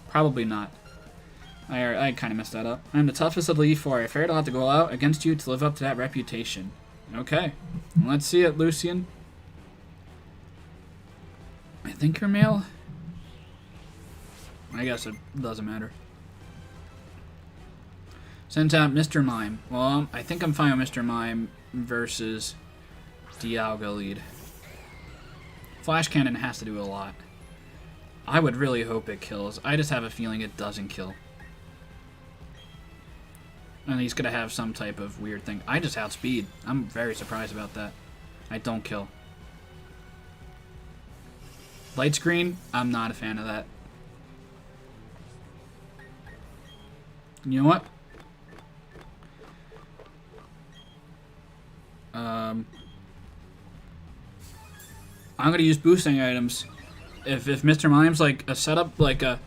Probably not. I kind of messed that up. I'm the toughest of the Elite Four. I feared I'll have to go out against you to live up to that reputation. Okay. Let's see it, Lucian. I think you're male. I guess it doesn't matter. Sent out Mr. Mime. Well, I think I'm fine with Mr. Mime versus Dialga lead. Flash Cannon has to do a lot. I would really hope it kills. I just have a feeling it doesn't kill. And he's going to have some type of weird thing. I just outspeed. I'm very surprised about that. I don't kill. Light Screen, I'm not a fan of that. You know what? I'm going to use boosting items. If Mr. Mime's like a setup, like a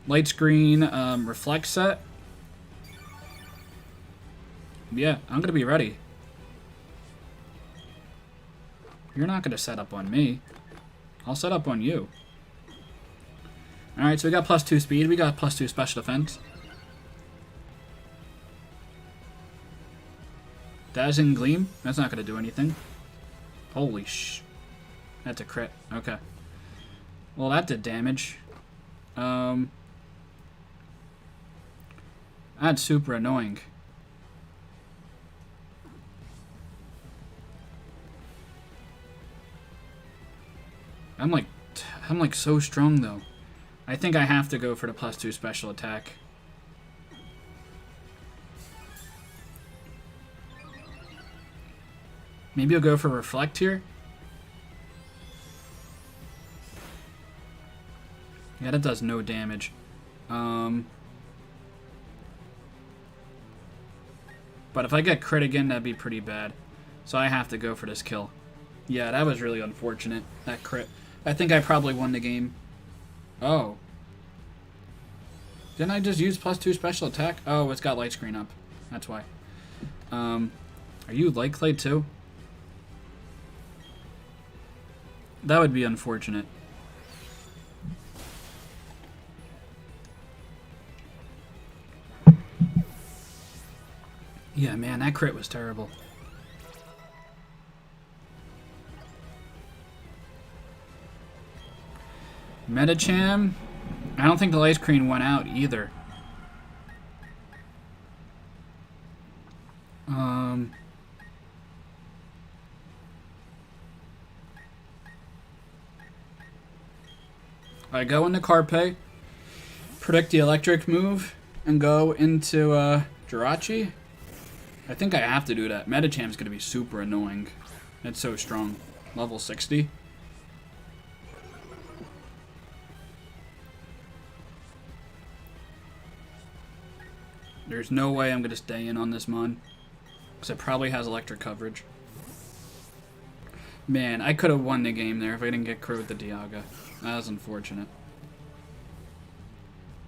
Light Screen reflect set, yeah, I'm going to be ready. You're not going to set up on me. I'll set up on you. Alright, so we got +2 speed. We got +2 special defense. Dazzling Gleam? That's not going to do anything. Holy sh... That's a crit. Okay. Well, that did damage. That's super annoying. I'm like so strong though. I think I have to go for the +2 special attack. Maybe I'll go for Reflect here. Yeah, that does no damage. But if I get crit again, that'd be pretty bad. So I have to go for this kill. Yeah, that was really unfortunate, that crit. I think I probably won the game. Oh. Didn't I just use +2 special attack? Oh, it's got Light Screen up. That's why. Are you Light Clay too? That would be unfortunate. Yeah, man, that crit was terrible. Metacham? I don't think the Light Screen went out either. I go into Carpe, predict the electric move, and go into Jirachi. I think I have to do that. Metacham's going to be super annoying. It's so strong. Level 60. There's no way I'm going to stay in on this mon. Because it probably has electric coverage. Man, I could have won the game there if I didn't get crit with the Dialga. That was unfortunate.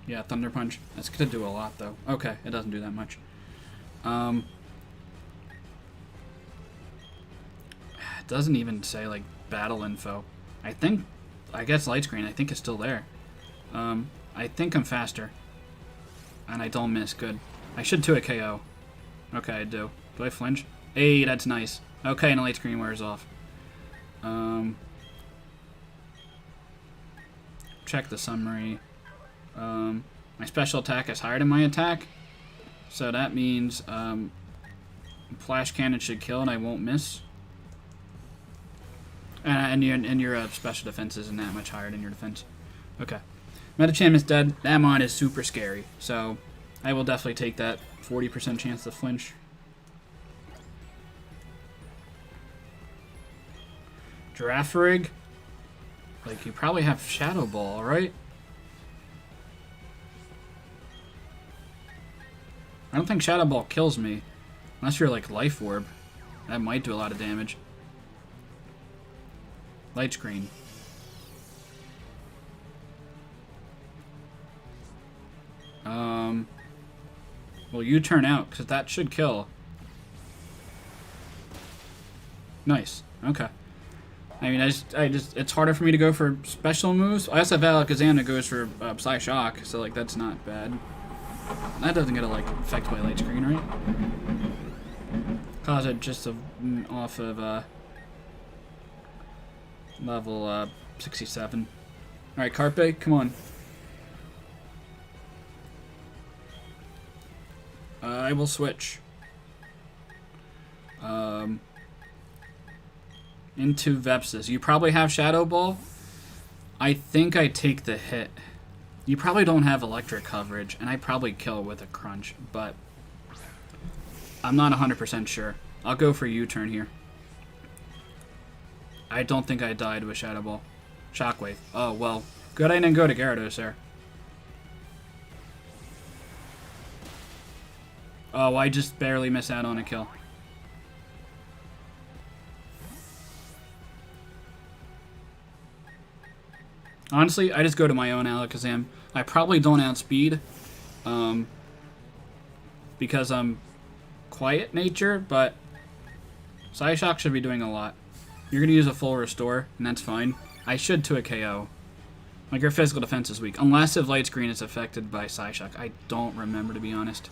Yeah, Thunder Punch. That's going to do a lot, though. Okay, it doesn't do that much. It doesn't even say, like, battle info. I guess Light Screen, I think, is still there. I think I'm faster. And I don't miss. Good. I should 2 a KO. Okay, I do. Do I flinch? Hey, that's nice. Okay, and the Light Screen wears off. Check the summary. My special attack is higher than my attack. So that means Flash Cannon should kill and I won't miss. And your special defense isn't that much higher than your defense. Okay. Metacham is dead. That mon is super scary. So I will definitely take that 40% chance to flinch. Girafarig. Like, you probably have Shadow Ball, right? I don't think Shadow Ball kills me. Unless you're like Life Orb. That might do a lot of damage. Light Screen. Well, you turn out, because that should kill. Nice. Okay. I mean, it's harder for me to go for special moves. I also have Alakazam that goes for Psy Shock, so, like, that's not bad. That doesn't get, like, affected by Light Screen, right? Cause it just off of, level, 67. Alright, Carpe, come on. I will switch. Into Vepsis. You probably have Shadow Ball. I think I take the hit. You probably don't have electric coverage, and I probably kill with a crunch, but I'm not 100% sure. I'll go for U-turn here. I don't think I died with Shadow Ball. Shockwave. Oh, well. Good I didn't go to Gyarados there. Oh, I just barely missed out on a kill. Honestly, I just go to my own Alakazam. I probably don't outspeed. Because I'm quiet nature, but Psyshock should be doing a lot. You're going to use a full restore, and that's fine. I should to a KO. Like, your physical defense is weak. Unless if Light Screen is affected by Psyshock. I don't remember, to be honest.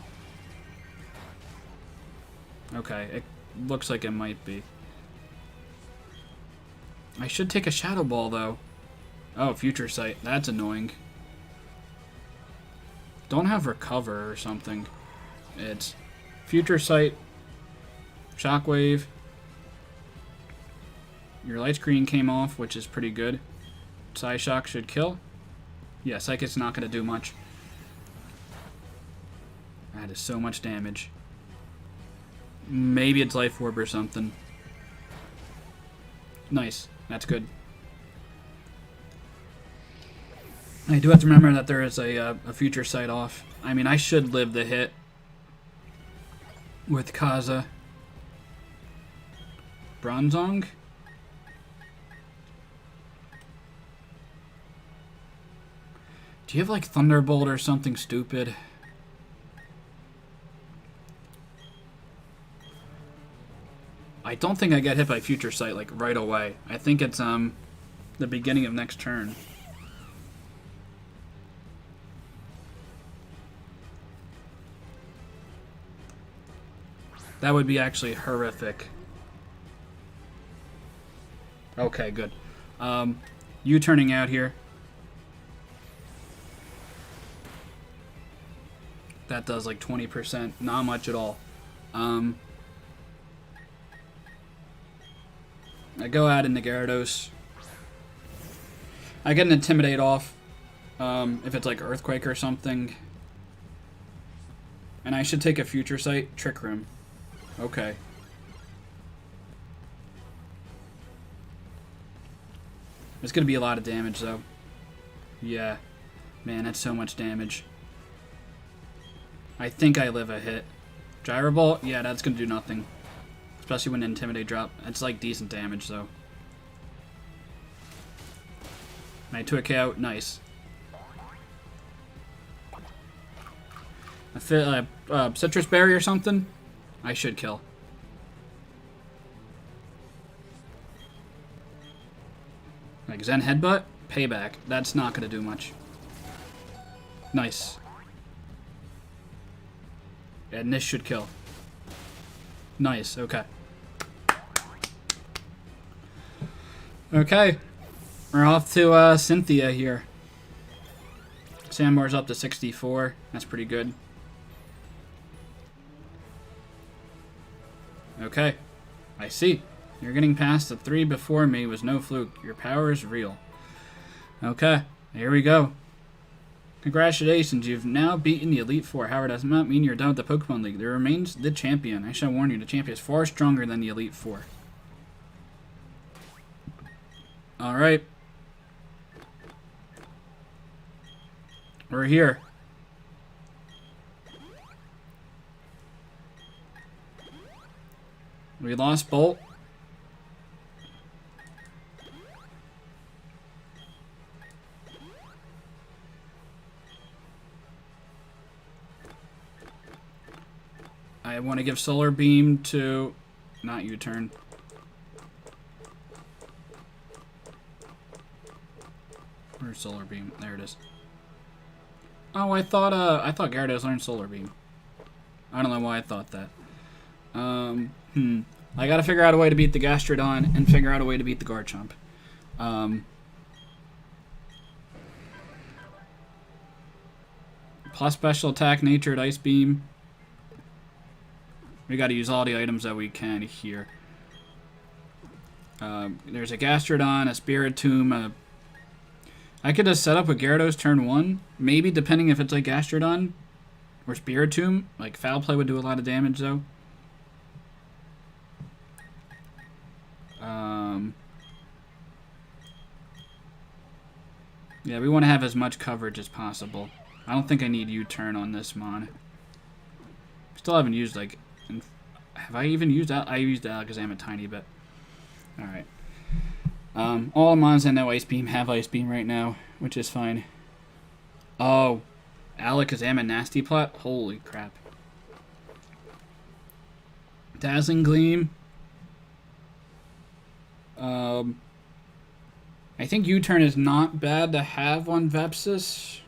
Okay, it looks like it might be. I should take a Shadow Ball, though. Oh, Future Sight. That's annoying. Don't have Recover or something. It's Future Sight, Shockwave. Your Light Screen came off, which is pretty good. Psyshock should kill. Yeah, Psychic's not going to do much. That is so much damage. Maybe it's Life Orb or something. Nice. That's good. I do have to remember that there is a Future Sight off. I mean, I should live the hit with Kaza. Bronzong? Do you have, like, Thunderbolt or something stupid? I don't think I get hit by Future Sight, like, right away. I think it's, the beginning of next turn. That would be actually horrific. Okay, good. You turning out here. That does like 20%. Not much at all. I go out into Gyarados. I get an Intimidate off. If it's like Earthquake or something. And I should take a Future Sight. Trick Room. Okay. There's going to be a lot of damage, though. Yeah. Man, that's so much damage. I think I live a hit. Gyro Ball? Yeah, that's going to do nothing. Especially when Intimidate drop. It's like decent damage, though. I took a KO. Nice. Citrus Berry or something? I should kill. Like Zen Headbutt? Payback. That's not going to do much. Nice. And this should kill. Nice. Okay. Okay. We're off to Cynthia here. Sandbar's up to 64. That's pretty good. Okay, I see. You're getting past the 3 before me was no fluke. Your power is real. Okay, here we go. Congratulations, you've now beaten the Elite Four. However, does not mean you're done with the Pokemon League. There remains the champion. I shall warn you, the champion is far stronger than the Elite Four. Alright. We're here. We lost Bolt. I want to give Solar Beam to... Not U-turn. Where's Solar Beam? There it is. Oh, I thought Gyarados learned Solar Beam. I don't know why I thought that. I gotta figure out a way to beat the Gastrodon and figure out a way to beat the Garchomp. Plus special attack, natured, Ice Beam. We gotta use all the items that we can here. There's a Gastrodon, a Spiritomb, I could just set up with Gyarados turn 1. Maybe, depending if it's like Gastrodon or Spiritomb. Like, Foul Play would do a lot of damage, though. Yeah, we want to have as much coverage as possible. I don't think I need U-turn on this mon. Still haven't used, like... Have I even used that? I used Alakazam a tiny bit. Alright. All the mons that know Ice Beam have Ice Beam right now, which is fine. Oh, Alakazam and Nasty Plot? Holy crap. Dazzling Gleam. I think U-turn is not bad to have on Vepsis.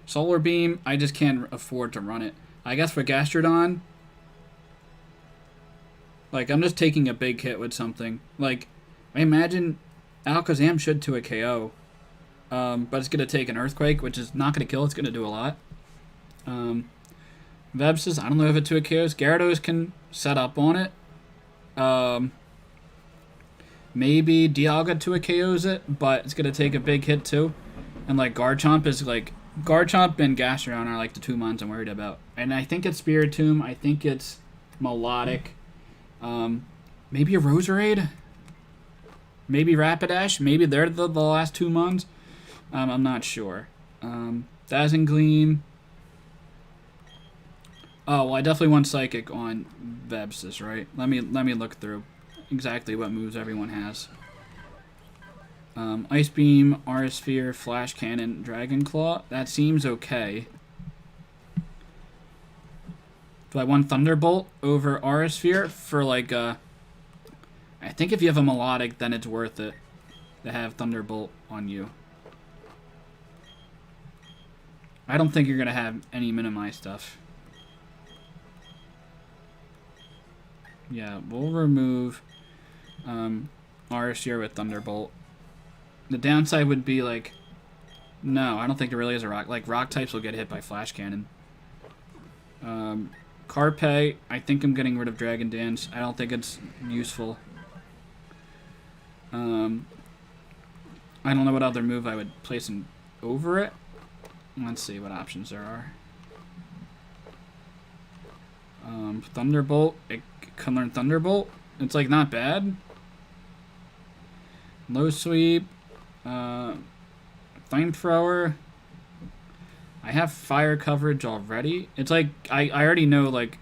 Solar Beam, I just can't afford to run it. I guess for Gastrodon, like, I'm just taking a big hit with something. Like, I imagine Alakazam should to a KO. But it's going to take an Earthquake, which is not going to kill. It's going to do a lot. Vebsis, I don't know if it to a KOs. Gyarados can set up on it. Maybe Dialga to a KOs it, but it's going to take a big hit too. And like Garchomp is like... Garchomp and Gastrodon are like the two mons I'm worried about. And I think it's Spiritomb. I think it's Melodic. Maybe a Roserade? Maybe Rapidash? Maybe they're the last two mons? I'm not sure. Dazzling Gleam. Oh, well, I definitely want Psychic on Vebsis, right? Let me look through exactly what moves everyone has. Ice Beam, Aura Sphere, Flash Cannon, Dragon Claw. That seems okay. Do I want Thunderbolt over Aura Sphere for like I think if you have a Melodic, then it's worth it to have Thunderbolt on you. I don't think you're gonna have any minimized stuff. Yeah, we'll remove Aura Sphere with Thunderbolt. The downside would be like, no, I don't think there really is a rock. Like rock types will get hit by Flash Cannon. Carpe, I think I'm getting rid of Dragon Dance. I don't think it's useful. I don't know what other move I would place over it. Let's see what options there are. Thunderbolt. It can learn Thunderbolt. It's like not bad. Low Sweep. Flamethrower. I have fire coverage already. It's like I already know, like,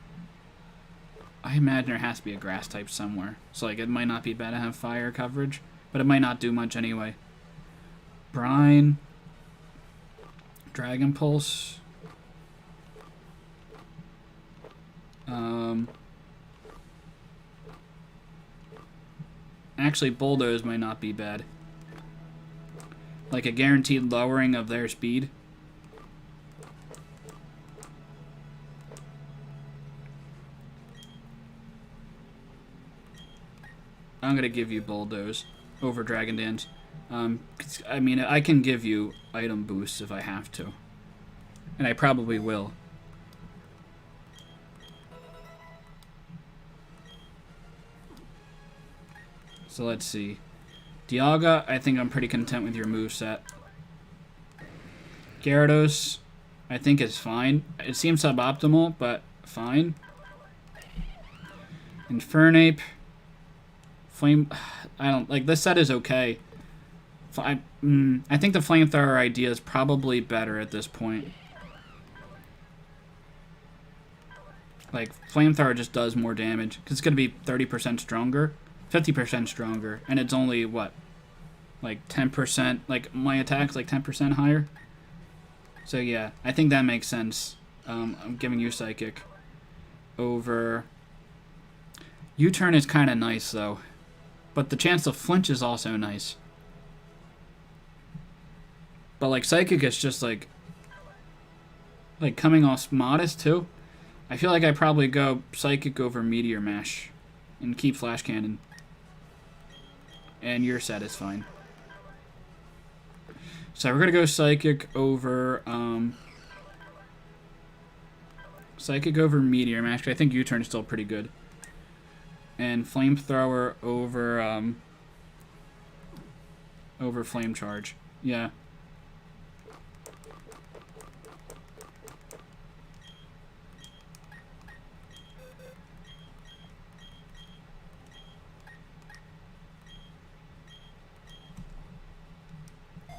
I imagine there has to be a grass type somewhere. So like it might not be bad to have fire coverage, but it might not do much anyway. Brine. Dragon Pulse. Actually, Bulldoze might not be bad. Like a guaranteed lowering of their speed. I'm going to give you Bulldoze over Dragon Dance. I mean, I can give you item boosts if I have to. And I probably will. So let's see. Dialga, I think I'm pretty content with your moveset. Gyarados, I think is fine. It seems suboptimal, but fine. Infernape. Flame... I don't... Like, this set is okay. I think the Flamethrower idea is probably better at this point. Like, Flamethrower just does more damage. Because it's going to be 30% stronger. 50% stronger. And it's only, what? Like, 10%... Like, my attack's like 10% higher. So, yeah. I think that makes sense. I'm giving you Psychic over... U-turn is kind of nice, though. But the chance to flinch is also nice. But, like, Psychic is just, like, coming off modest, too. I feel like I probably go Psychic over Meteor Mash and keep Flash Cannon. And your set is fine. So we're going to go Psychic over Meteor Mash. I think U-turn is still pretty good. And Flamethrower over Flame Charge. Yeah.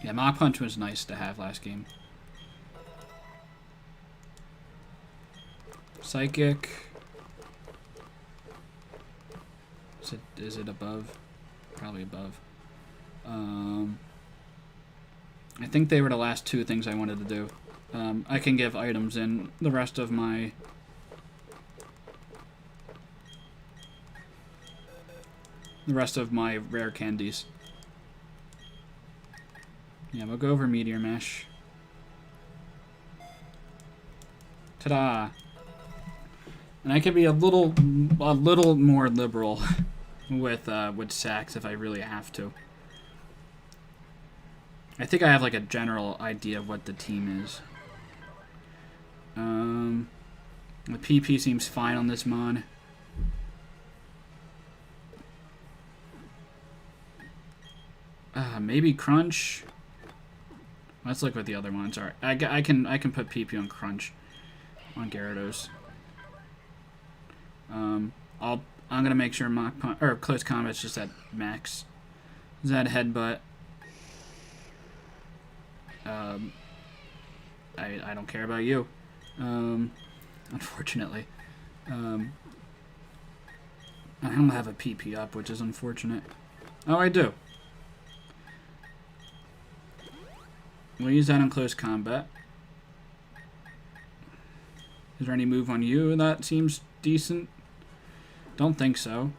Yeah, Mach Punch was nice to have last game. Psychic. Is it above? Probably above. I think they were the last two things I wanted to do. I can give items in the rest of my... rare candies. Yeah, we'll go over Meteor Mash. Ta-da! And I can be a little more liberal with sacks if I really have to. I think I have like a general idea of what the team is. The PP seems fine on this mon. Maybe Crunch. Let's look what the other ones are. I can put PP on Crunch on Gyarados. I'm gonna make sure Mach Punch or Close Combat's just at max. Is that Headbutt? I don't care about you. Unfortunately. I don't have a PP up, which is unfortunate. Oh, I do. We'll use that on Close Combat. Is there any move on you that seems decent? Don't think so.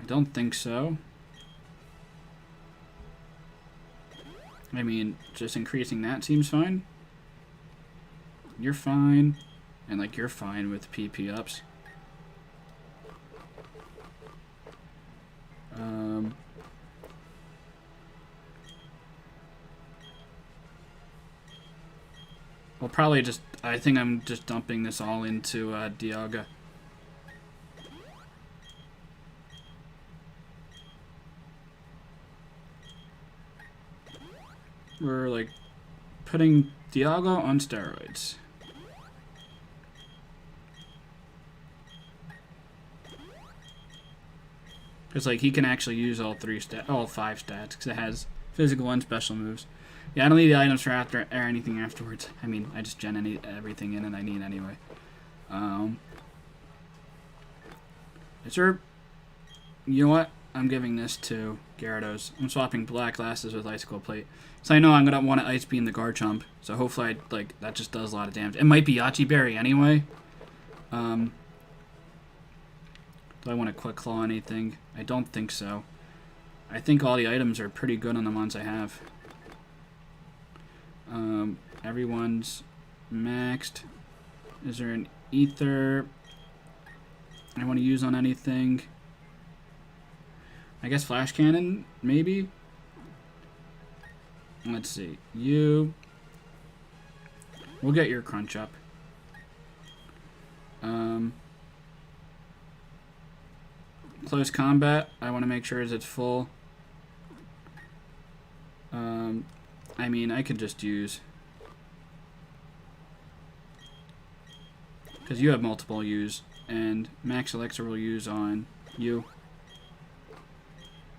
I don't think so. I mean, just increasing that seems fine. You're fine. And, like, you're fine with PP ups. Well, probably just... I think I'm just dumping this all into Dialga. We're, like, putting Dialga on steroids. Because, like, he can actually use all five stats, because it has physical and special moves. Yeah, I don't need the items for after or anything afterwards. I mean, I just gen everything in and I need anyway. Is there... You know what? I'm giving this to Gyarados. I'm swapping Black Glasses with Icicle Plate. So I know I'm going to want to Ice Beam the Garchomp. So hopefully, that just does a lot of damage. It might be Yachi Berry anyway. Do I want to Quick Claw anything? I don't think so. I think all the items are pretty good on the ones I have. Everyone's maxed. Is there an Ether I want to use on anything? I guess Flash Cannon, maybe? Let's see. We'll get your Crunch up. Close Combat, I want to make sure it's full. I mean, I could just use... Because you have multiple U's, and Max Elixir will use on you.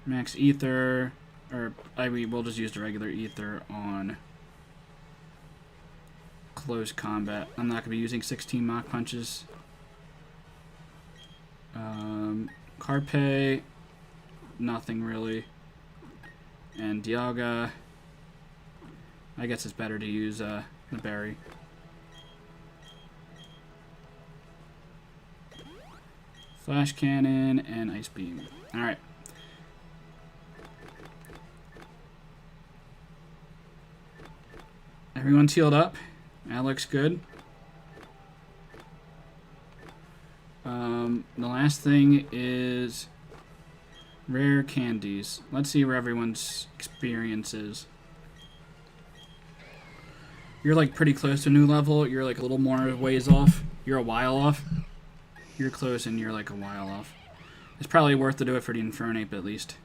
Max Ether, or we'll just use the regular Ether on close combat. I'm not going to be using 16 Mach Punches. Carpe, nothing really. And Dialga, I guess it's better to use the berry. Flash Cannon and Ice Beam. Alright. Everyone's healed up. That looks good. The last thing is rare candies. Let's see where everyone's experience is. You're like pretty close to new level. You're like a little more ways off. You're a while off. You're close and you're like a while off. It's probably worth to do it for the Infernape at least.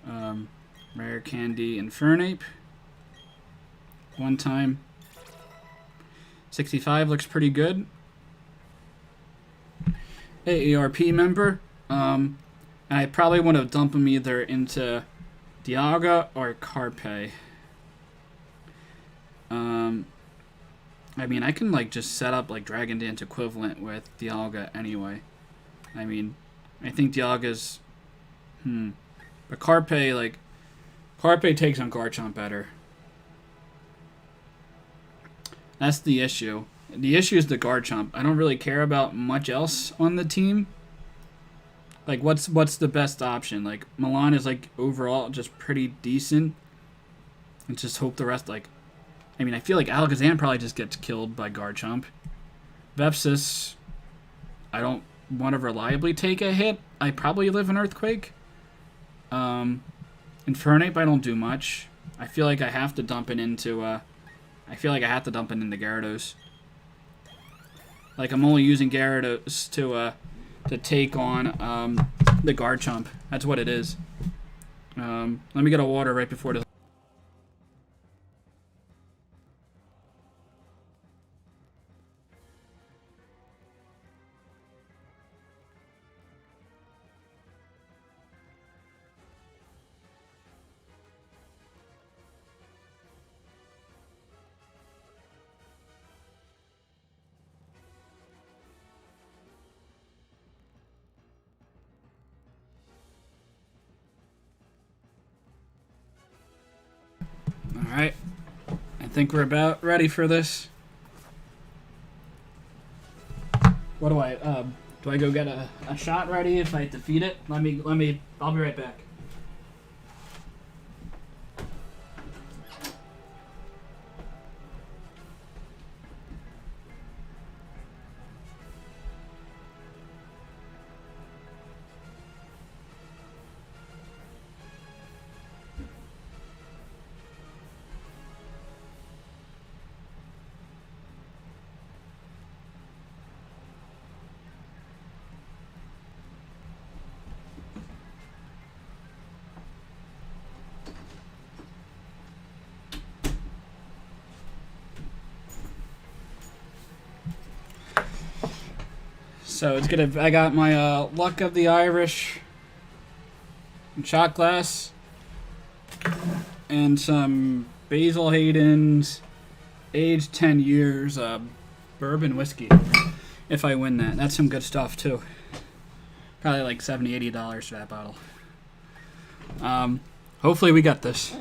Rare candy Infernape. One time. 65 looks pretty good. AARP member. I probably would have dumped him either into Dialga or Carpe. I mean, I can like just set up like Dragon Dance equivalent with Dialga anyway. I mean, I think Dialga's... But Carpe, like... Carpe takes on Garchomp better. That's the issue. The issue is the Garchomp. I don't really care about much else on the team. Like, what's the best option? Like, Milan is, like, overall just pretty decent. And just hope the rest, like... I mean, I feel like Alakazam probably just gets killed by Garchomp. Vepsis, I don't want to reliably take a hit. I probably live in Earthquake. Infernape, I don't do much. I feel like I have to dump it into, Gyarados. Like, I'm only using Gyarados to take on, the Garchomp. That's what it is. Let me get a water right before this. Alright, I think we're about ready for this. What do I go get a shot ready if I defeat it? I'll be right back. So it's gonna. I got my Luck of the Irish shot glass and some Basil Hayden's aged 10 years bourbon whiskey. If I win that, that's some good stuff too. Probably like $70-$80 for that bottle. Hopefully we got this.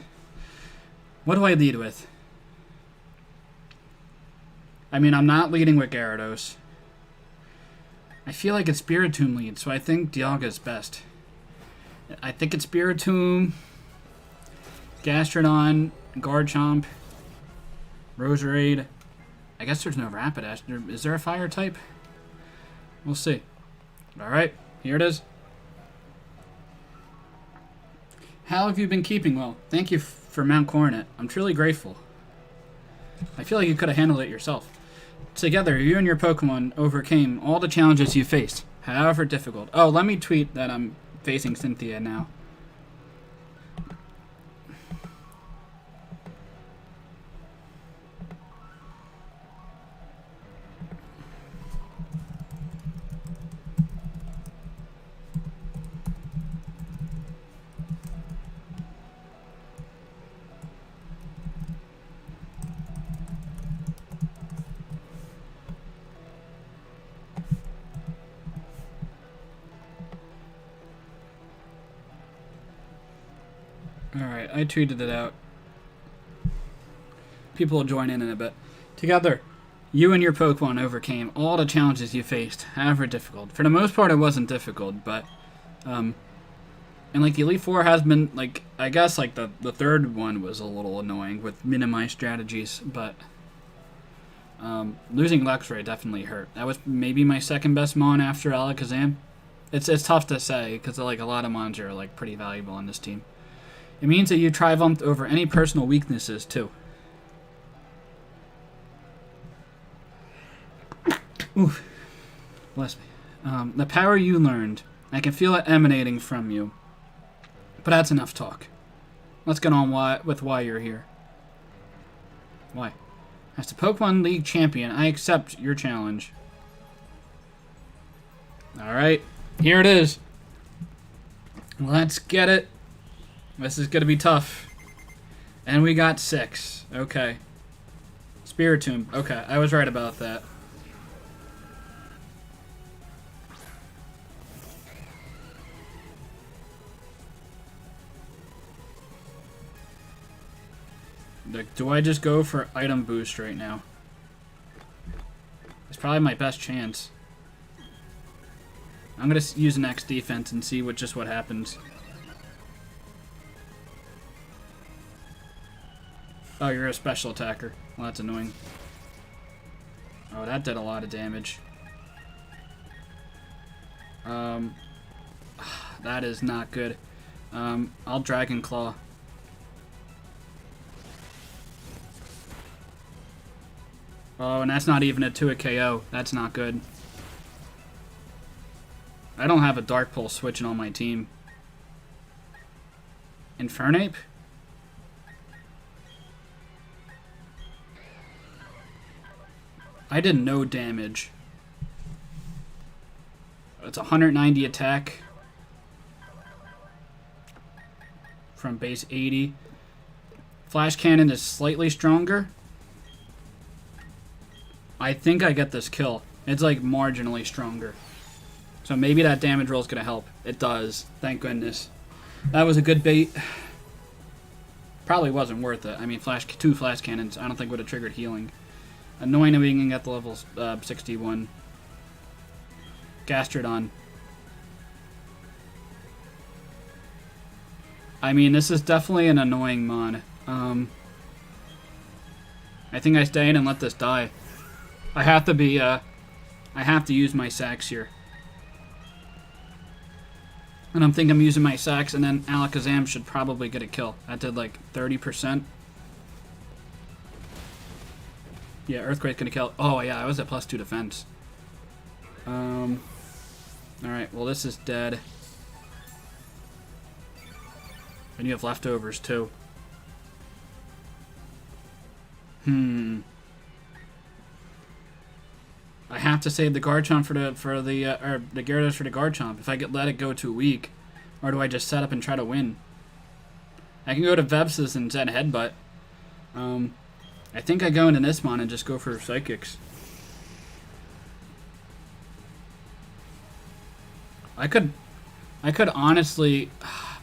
What do I lead with? I mean, I'm not leading with Gyarados. I feel like it's Spiritomb lead, so I think Dialga is best. I think it's Spiritomb, Gastrodon, Garchomp, Roserade. I guess there's no Rapidash. Is there a fire type? We'll see. Alright, here it is. How have you been keeping well? Thank you for Mount Coronet. I'm truly grateful. I feel like you could have handled it yourself. Together, you and your Pokemon overcame all the challenges you faced, however difficult. Oh, let me tweet that I'm facing Cynthia now. Alright, I tweeted it out. People will join in a bit. Together, you and your Pokemon overcame all the challenges you faced, however difficult. For the most part, it wasn't difficult, but, and, like, the Elite Four has been, like, I guess, like, the third one was a little annoying with minimized strategies, but, losing Luxray definitely hurt. That was maybe my second best Mon after Alakazam. It's tough to say, because, like, a lot of Mons are, like, pretty valuable on this team. It means that you triumphed over any personal weaknesses, too. Oof. Bless me. The power you learned, I can feel it emanating from you. But that's enough talk. Let's get on with why you're here. Why? As the Pokemon League champion, I accept your challenge. Alright, here it is. Let's get it. This is going to be tough. And we got 6. Okay. Spiritomb. Okay, I was right about that. Like, do I just go for item boost right now? It's probably my best chance. I'm going to use an X defense and see what happens. Oh, you're a special attacker. Well, that's annoying. Oh, that did a lot of damage. That is not good. I'll Dragon Claw. Oh, and that's not even a 2-hit KO. That's not good. I don't have a Dark Pulse switching on my team. Infernape? I did no damage. It's 190 attack. From base 80. Flash Cannon is slightly stronger. I think I get this kill. It's like marginally stronger. So maybe that damage roll is going to help. It does. Thank goodness. That was a good bait. Probably wasn't worth it. I mean, 2 Flash Cannons I don't think would have triggered healing. Annoying that we can get the level 61. Gastrodon. I mean, this is definitely an annoying Mon. I think I stay in and let this die. I have to be, I have to use my sacks here. And I'm thinking I'm using my sacks, and then Alakazam should probably get a kill. That did like 30%. Yeah, Earthquake's gonna kill. Oh yeah, I was at +2 defense. Alright, well this is dead. And you have leftovers too. I have to save the Garchomp for the Gyarados for the Garchomp. If I let it go too weak, or do I just set up and try to win? I can go to Vebsis and Zen Headbutt. I think I go into this Mon and just go for Psychics. I could honestly,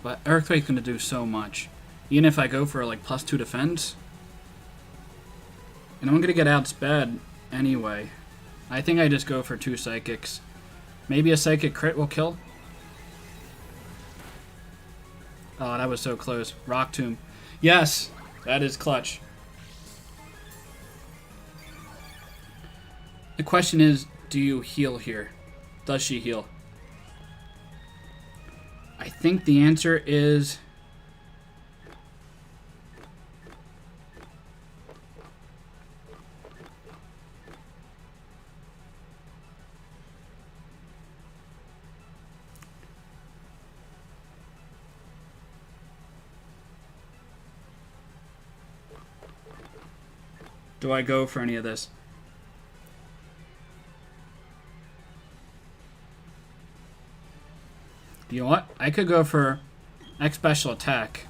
but Earthquake's gonna do so much. Even if I go for like +2 defense, and I'm gonna get outsped anyway. I think I just go for 2 Psychics. Maybe a Psychic crit will kill. Oh, that was so close. Rock Tomb. Yes, that is clutch. The question is, do you heal here? Does she heal? I think the answer is... Do I go for any of this? You know what? I could go for X special attack.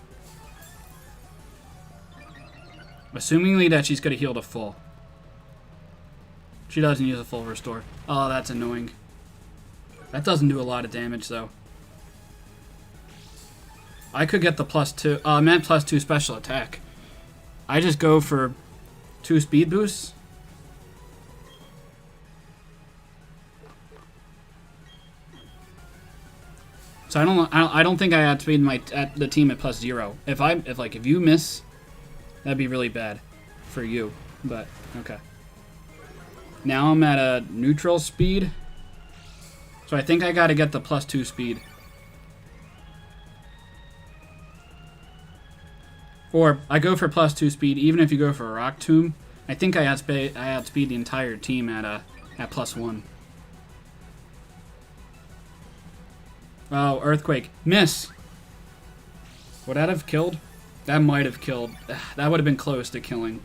Assumingly that she's going to heal to full. She doesn't use a full restore. Oh, that's annoying. That doesn't do a lot of damage, though. I could get the +2. I meant +2 special attack. I just go for 2 speed boosts. So I don't think I outspeed the team at +0. If you miss, that'd be really bad for you. But okay. Now I'm at a neutral speed. So I think I got to get the +2 speed. Or I go for +2 speed, even if you go for a Rock Tomb. I think I outspeed the entire team at +1. Oh, Earthquake. Miss! Would that have killed? That might have killed. That would have been close to killing.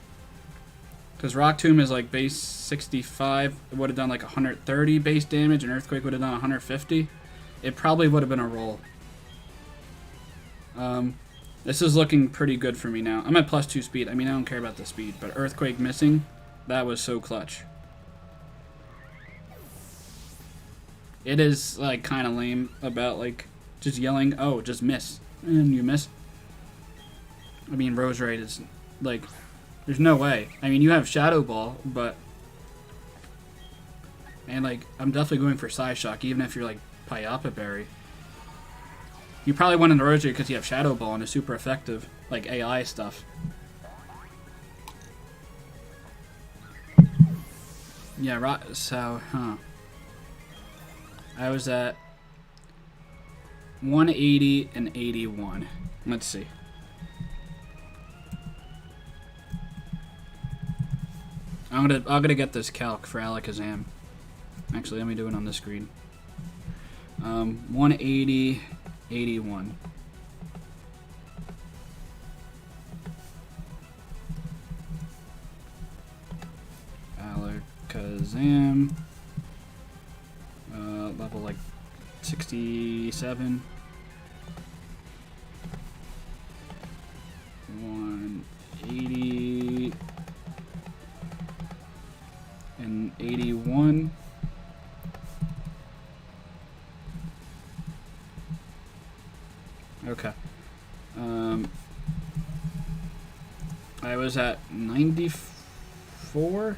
Because Rock Tomb is like base 65. It would have done like 130 base damage, and Earthquake would have done 150. It probably would have been a roll. This is looking pretty good for me now. I'm at +2 speed. I mean, I don't care about the speed, but Earthquake missing, that was so clutch. It is like kind of lame about like just yelling, oh, just miss, and you miss. I mean, Rose Raid is like, there's no way. I mean, you have Shadow Ball, but and like I'm definitely going for Psyshock, even if you're like Pyapa Berry. You probably went into Rose Raid because you have Shadow Ball and it's super effective, like AI stuff. Yeah, so, I was at 180 and 81. Let's see. I'm gonna get this calc for Alakazam. Actually, let me do it on the screen. 180, 81. Alakazam. Level like 67. 180 and 81. Okay. I was at 94.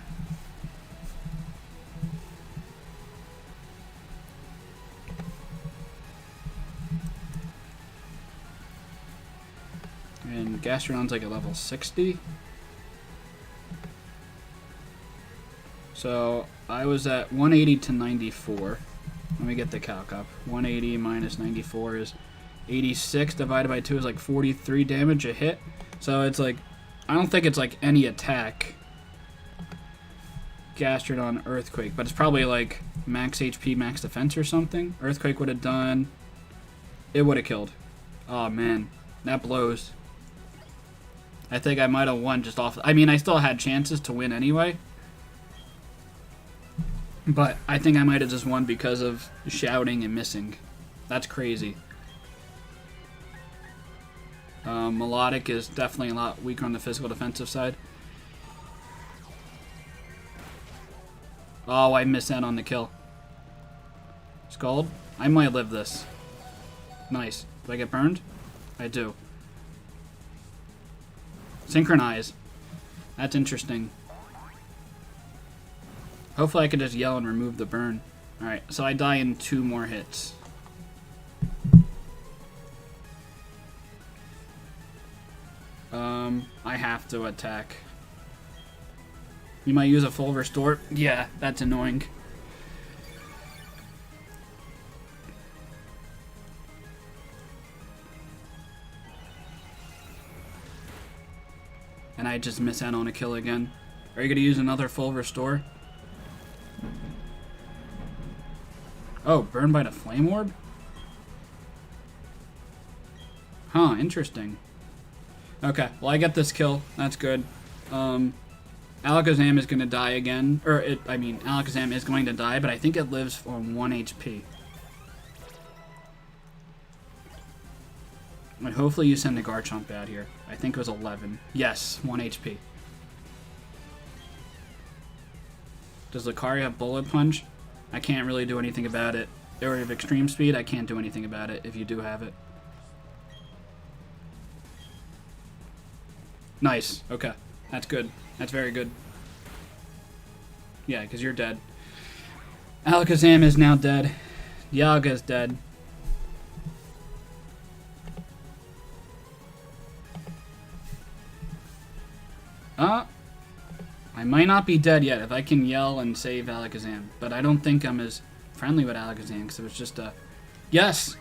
And Gastrodon's like at level 60. So I was at 180 to 94. Let me get the calc up. 180 minus 94 is 86 divided by 2 is like 43 damage a hit. So it's like, I don't think it's like any attack. Gastrodon Earthquake, but it's probably like max HP, max defense or something. Earthquake would have done, it would have killed. Oh man, that blows. I think I might have won just off. I mean, I still had chances to win anyway. But I think I might have just won because of shouting and missing. That's crazy. Melodic is definitely a lot weaker on the physical defensive side. Oh, I missed out on the kill. Scald? I might live this. Nice. Do I get burned? I do. Synchronize. That's interesting. Hopefully I can just yell and remove the burn. Alright, so I die in 2 more hits. I have to attack. You might use a full restore. Yeah, that's annoying. And I just miss out on a kill again. Are you going to use another full restore? Oh, burned by the flame orb? Huh, interesting. Okay, well I get this kill. That's good. Alakazam is going to die again. Alakazam is going to die, but I think it lives on 1 HP. And hopefully you send a Garchomp out here. I think it was 11. Yes, 1 HP. Does Lucario have Bullet Punch? I can't really do anything about it. Or if Extreme Speed, I can't do anything about it if you do have it. Nice. Okay. That's good. That's very good. Yeah, because you're dead. Alakazam is now dead. Dialga is dead. I might not be dead yet if I can yell and save Alakazam. But I don't think I'm as friendly with Alakazam because it was just a... Yes!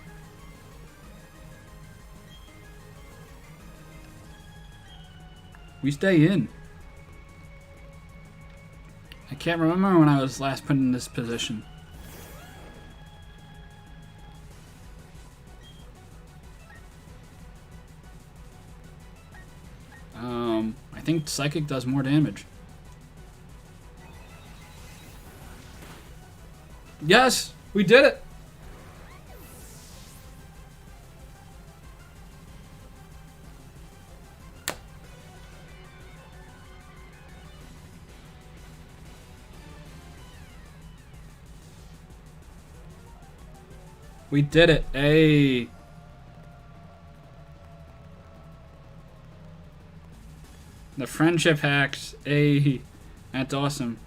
We stay in. I can't remember when I was last put in this position. I think Psychic does more damage. Yes! We did it! We did it. Hey. The friendship hacks. Hey. That's awesome.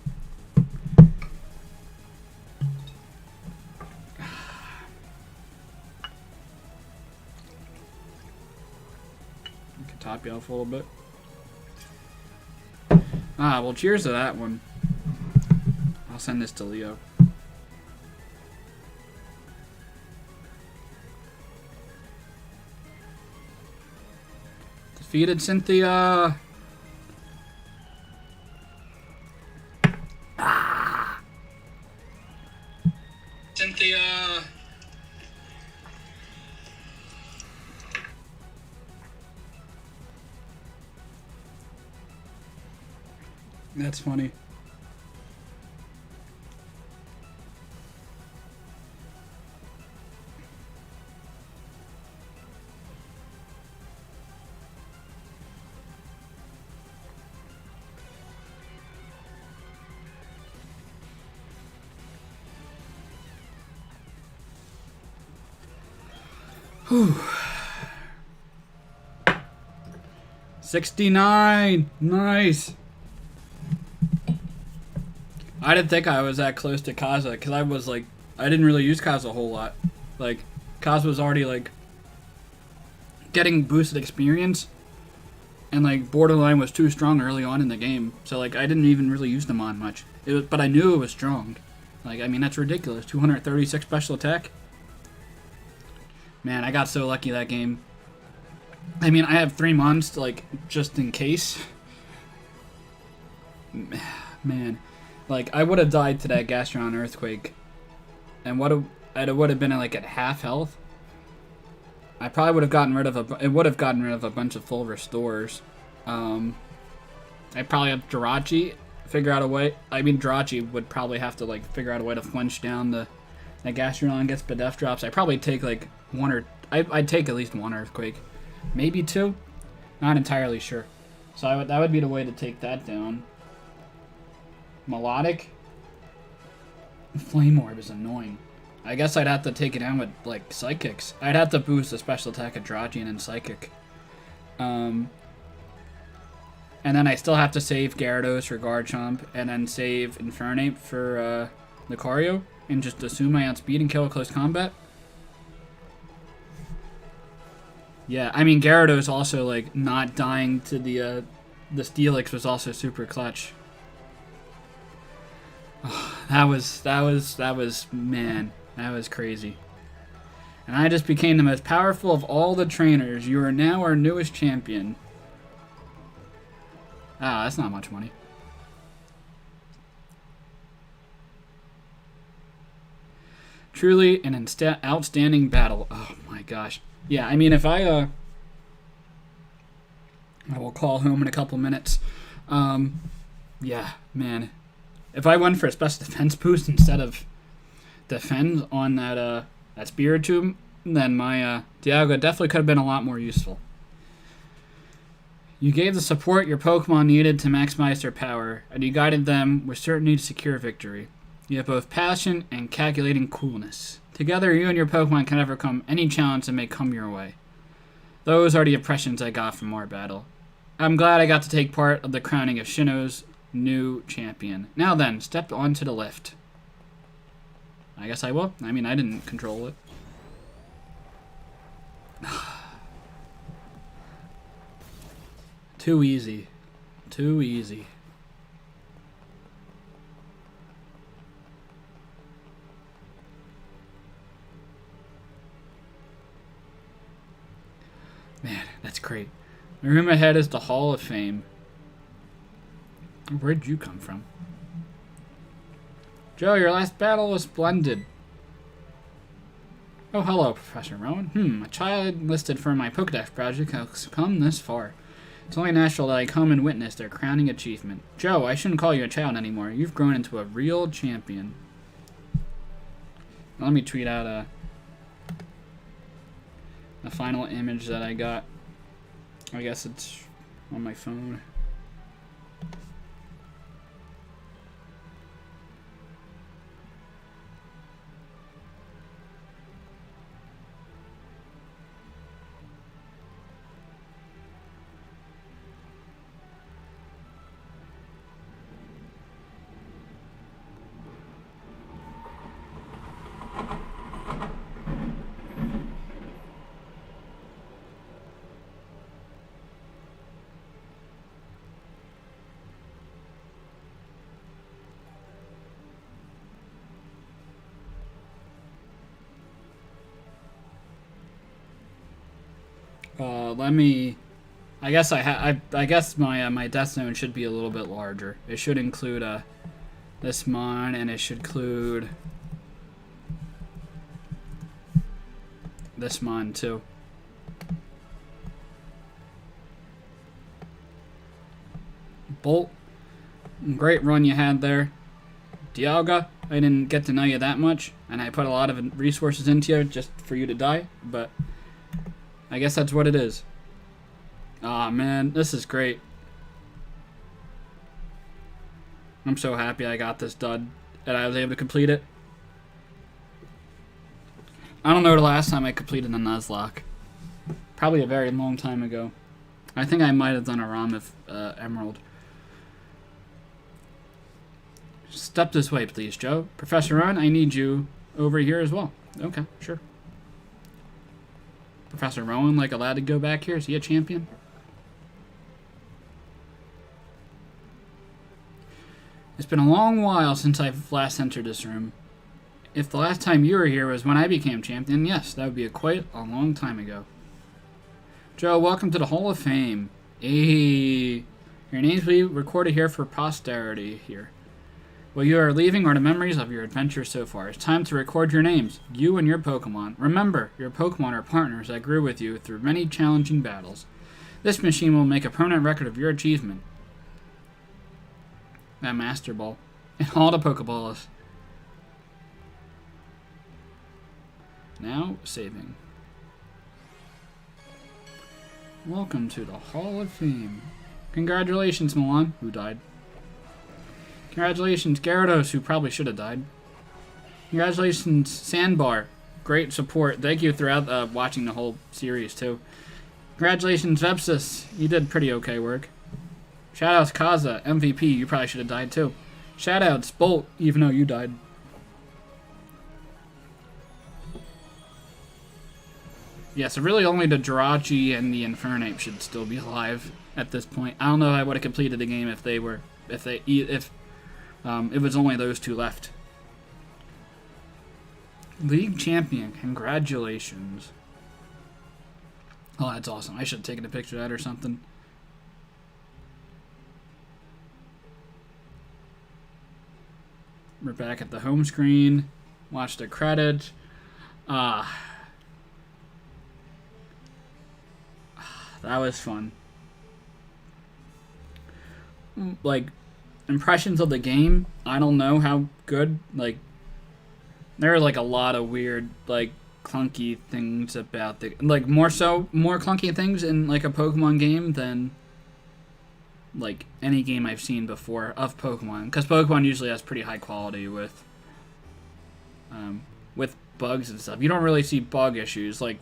Top you off a little bit. Ah, well, cheers to that one. I'll send this to Leo. Defeated Cynthia. Ah. Cynthia. That's funny. Whew. 69. Nice. I didn't think I was that close to Kaza because I was like, I didn't really use Kaza a whole lot. Like, Kaza was already like getting boosted experience, and like Borderline was too strong early on in the game, so like I didn't even really use them on much. But I knew it was strong. Like, I mean, that's ridiculous. 236 special attack. Man, I got so lucky that game. I mean, I have 3 months, like, just in case. Man. Like, I would have died to that Gastron Earthquake. And it would have been, like, at half health. I probably would have gotten rid of a bunch of full restores. I probably have Jirachi figure out a way. I mean, Jirachi would probably have to, like, figure out a way to flinch down the Gastrodon gets Bidef drops. I'd probably take, like, I'd take at least 1 Earthquake. Maybe 2? Not entirely sure. So that would be the way to take that down. Melodic? Flame Orb is annoying. I guess I'd have to take it down with, like, Psychics. I'd have to boost the special attack of Jirachi and then Psychic. And then I still have to save Gyarados for Garchomp, and then save Infernape for Lucario, and just assume I outspeed and kill a close combat. Yeah, I mean, Gyarados also, like, not dying to the Steelix was also super clutch. Oh, that was, man, that was crazy. And I just became the most powerful of all the trainers. You are now our newest champion. Ah, that's not much money. Truly an outstanding battle. Oh my gosh. Yeah, I mean, if I will call home in a couple minutes. Yeah, man. If I went for a special defense boost instead of defend on that Spiritomb, then my Dialga definitely could have been a lot more useful. You gave the support your Pokemon needed to maximize their power, and you guided them with certainty to secure victory. You have both passion and calculating coolness. Together, you and your Pokemon can overcome any challenge that may come your way. Those are the impressions I got from our battle. I'm glad I got to take part of the crowning of Shino's new champion. Now then, step onto the lift. I guess I will. I mean, I didn't control it. Too easy. Too easy. Man, that's great. The room ahead is the Hall of Fame. Where'd you come from? Joe, your last battle was splendid. Oh, hello, Professor Rowan. A child enlisted for my Pokedex project has come this far. It's only natural that I come and witness their crowning achievement. Joe, I shouldn't call you a child anymore. You've grown into a real champion. Let me tweet out the final image that I got. I guess it's on my phone. Let me. I guess I guess my death zone should be a little bit larger. It should include this mon, and it should include this mon too. Bolt, great run you had there. Dialga, I didn't get to know you that much, and I put a lot of resources into you just for you to die, but I guess that's what it is. Aw, man, this is great. I'm so happy I got this done, and I was able to complete it. I don't know the last time I completed a Nuzlocke. Probably a very long time ago. I think I might have done a ROM of Emerald. Step this way, please, Joe. Professor Ron, I need you over here as well. Okay, sure. Professor Rowan, like, allowed to go back here? Is he a champion? It's been a long while since I've last entered this room. If the last time you were here was when I became champion, yes, that would be quite a long time ago. Joe, welcome to the Hall of Fame. Hey, your names will be recorded here for posterity here. What you are leaving are the memories of your adventures so far. It's time to record your names, you and your Pokemon. Remember, your Pokemon are partners that grew with you through many challenging battles. This machine will make a permanent record of your achievement. That Master Ball. And all the Pokeballs. Now, saving. Welcome to the Hall of Fame. Congratulations, Milan, who died. Congratulations, Gyarados, who probably should have died. Congratulations, Sandbar. Great support. Thank you throughout watching the whole series, too. Congratulations, Vepsis. You did pretty okay work. Shoutouts, Kaza. MVP, you probably should have died, too. Shoutouts, Bolt, even though you died. Yeah, so really only the Jirachi and the Infernape should still be alive at this point. I don't know if I would have completed the game if it was only those two left. League champion, congratulations. Oh, that's awesome. I should have taken a picture of that or something. We're back at the home screen. Watch the credits. That was fun. Like, impressions of the game, I don't know how good. Like, there are like a lot of weird, like, clunky things about the, like, more clunky things in like a Pokemon game than like any game I've seen before of Pokemon, because Pokemon usually has pretty high quality with bugs and stuff. You don't really see bug issues. Like,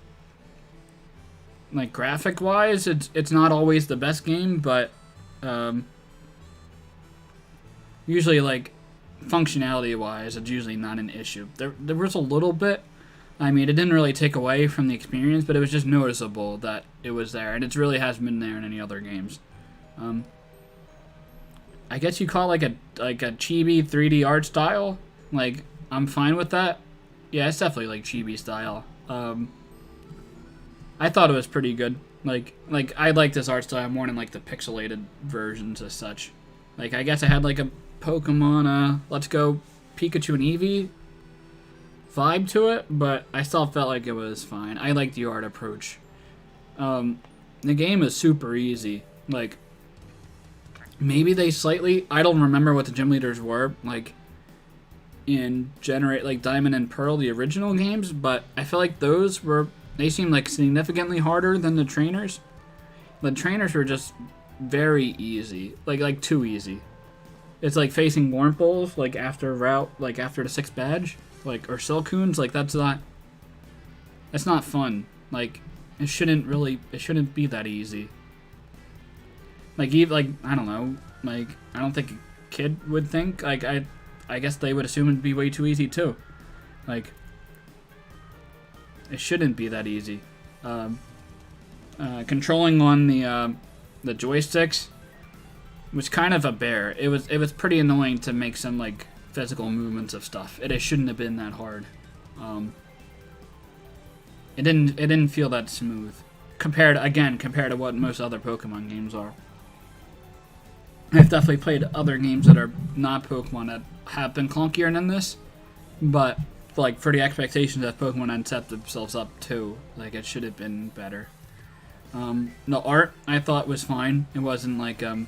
like graphic wise, it's not always the best game, but usually like functionality wise, it's usually not an issue. There was a little bit. I mean, it didn't really take away from the experience, but it was just noticeable that it was there, and it really hasn't been there in any other games. I guess you call it like a chibi 3D art style. Like, I'm fine with that. Yeah, it's definitely like chibi style. I thought it was pretty good. Like I like this art style more than like the pixelated versions as such. Like, I guess I had like a Pokemon Let's Go Pikachu and Eevee vibe to it, but I still felt like it was fine. I like the art approach. The game is super easy. Like, maybe they slightly, I don't remember what the gym leaders were like in like Diamond and Pearl, the original games, but I feel like they seemed like significantly harder than the trainers. The trainers were just very easy, like too easy. It's like facing Wurmples, like after the 6th badge, like, or Silcoons, like that's not fun. Like, it shouldn't be that easy. Like, even, I don't know, like, I don't think a kid would think, like, I guess they would assume it'd be way too easy too. Like, it shouldn't be that easy. Controlling on the joysticks was kind of a bear. It was pretty annoying to make some like physical movements of stuff. It shouldn't have been that hard. It didn't feel that smooth compared to what most other Pokemon games are. I've definitely played other games that are not Pokemon that have been clunkier than this, but like for the expectations that Pokemon had set themselves up to, like, it should have been better. The art I thought was fine. It wasn't like the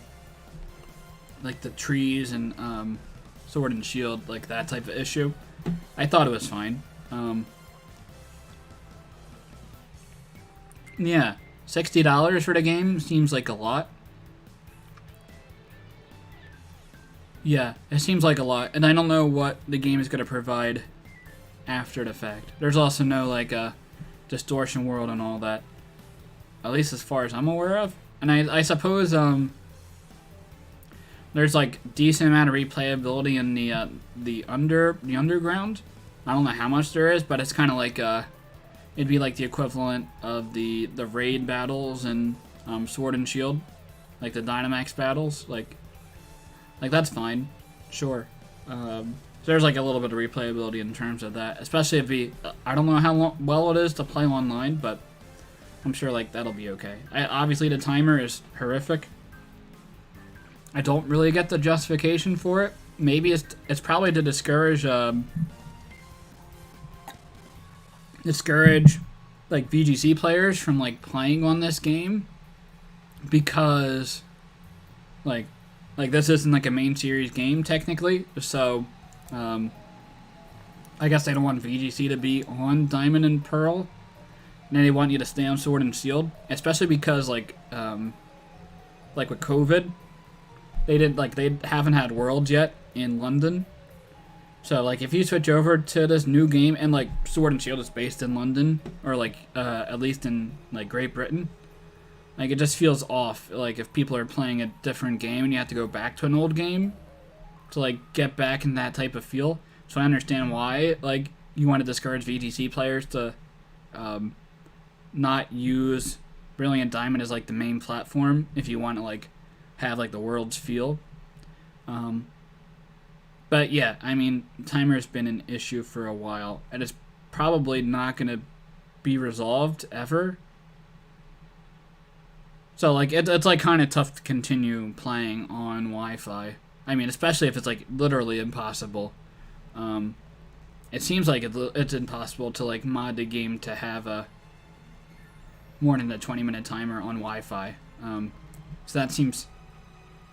trees and Sword and Shield, like that type of issue. I thought it was fine. Yeah, $60 for the game seems like a lot. Yeah, it seems like a lot, and I don't know what the game is going to provide after the fact. There's also no like distortion world and all that, at least as far as I'm aware of. And I suppose there's like decent amount of replayability in the underground. I don't know how much there is, but it's kind of like it'd be like the equivalent of the raid battles in Sword and Shield, like the Dynamax battles. Like that's fine, sure. So there's like a little bit of replayability in terms of that, especially if I don't know how well it is to play online, but I'm sure like that'll be okay. Obviously the timer is horrific. I don't really get the justification for it. Maybe it's probably to discourage like VGC players from like playing on this game, because like this isn't like a main series game technically, so I guess they don't want VGC to be on Diamond and Pearl, and they want you to stay on Sword and Shield, especially because like with COVID, they haven't had Worlds yet in London. So like if you switch over to this new game, and like Sword and Shield is based in London, or like at least in like Great Britain, like it just feels off. Like if people are playing a different game and you have to go back to an old game to like get back in that type of feel. So I understand why like you want to discourage VGC players to not use Brilliant Diamond as like the main platform if you want to like have like the World's feel. But yeah, I mean, timer's been an issue for a while, and it's probably not going to be resolved ever. So like it's like kind of tough to continue playing on Wi-Fi. I mean, especially if it's like literally impossible. It seems like it's impossible to like mod the game to have a more than a 20-minute timer on Wi-Fi. So that seems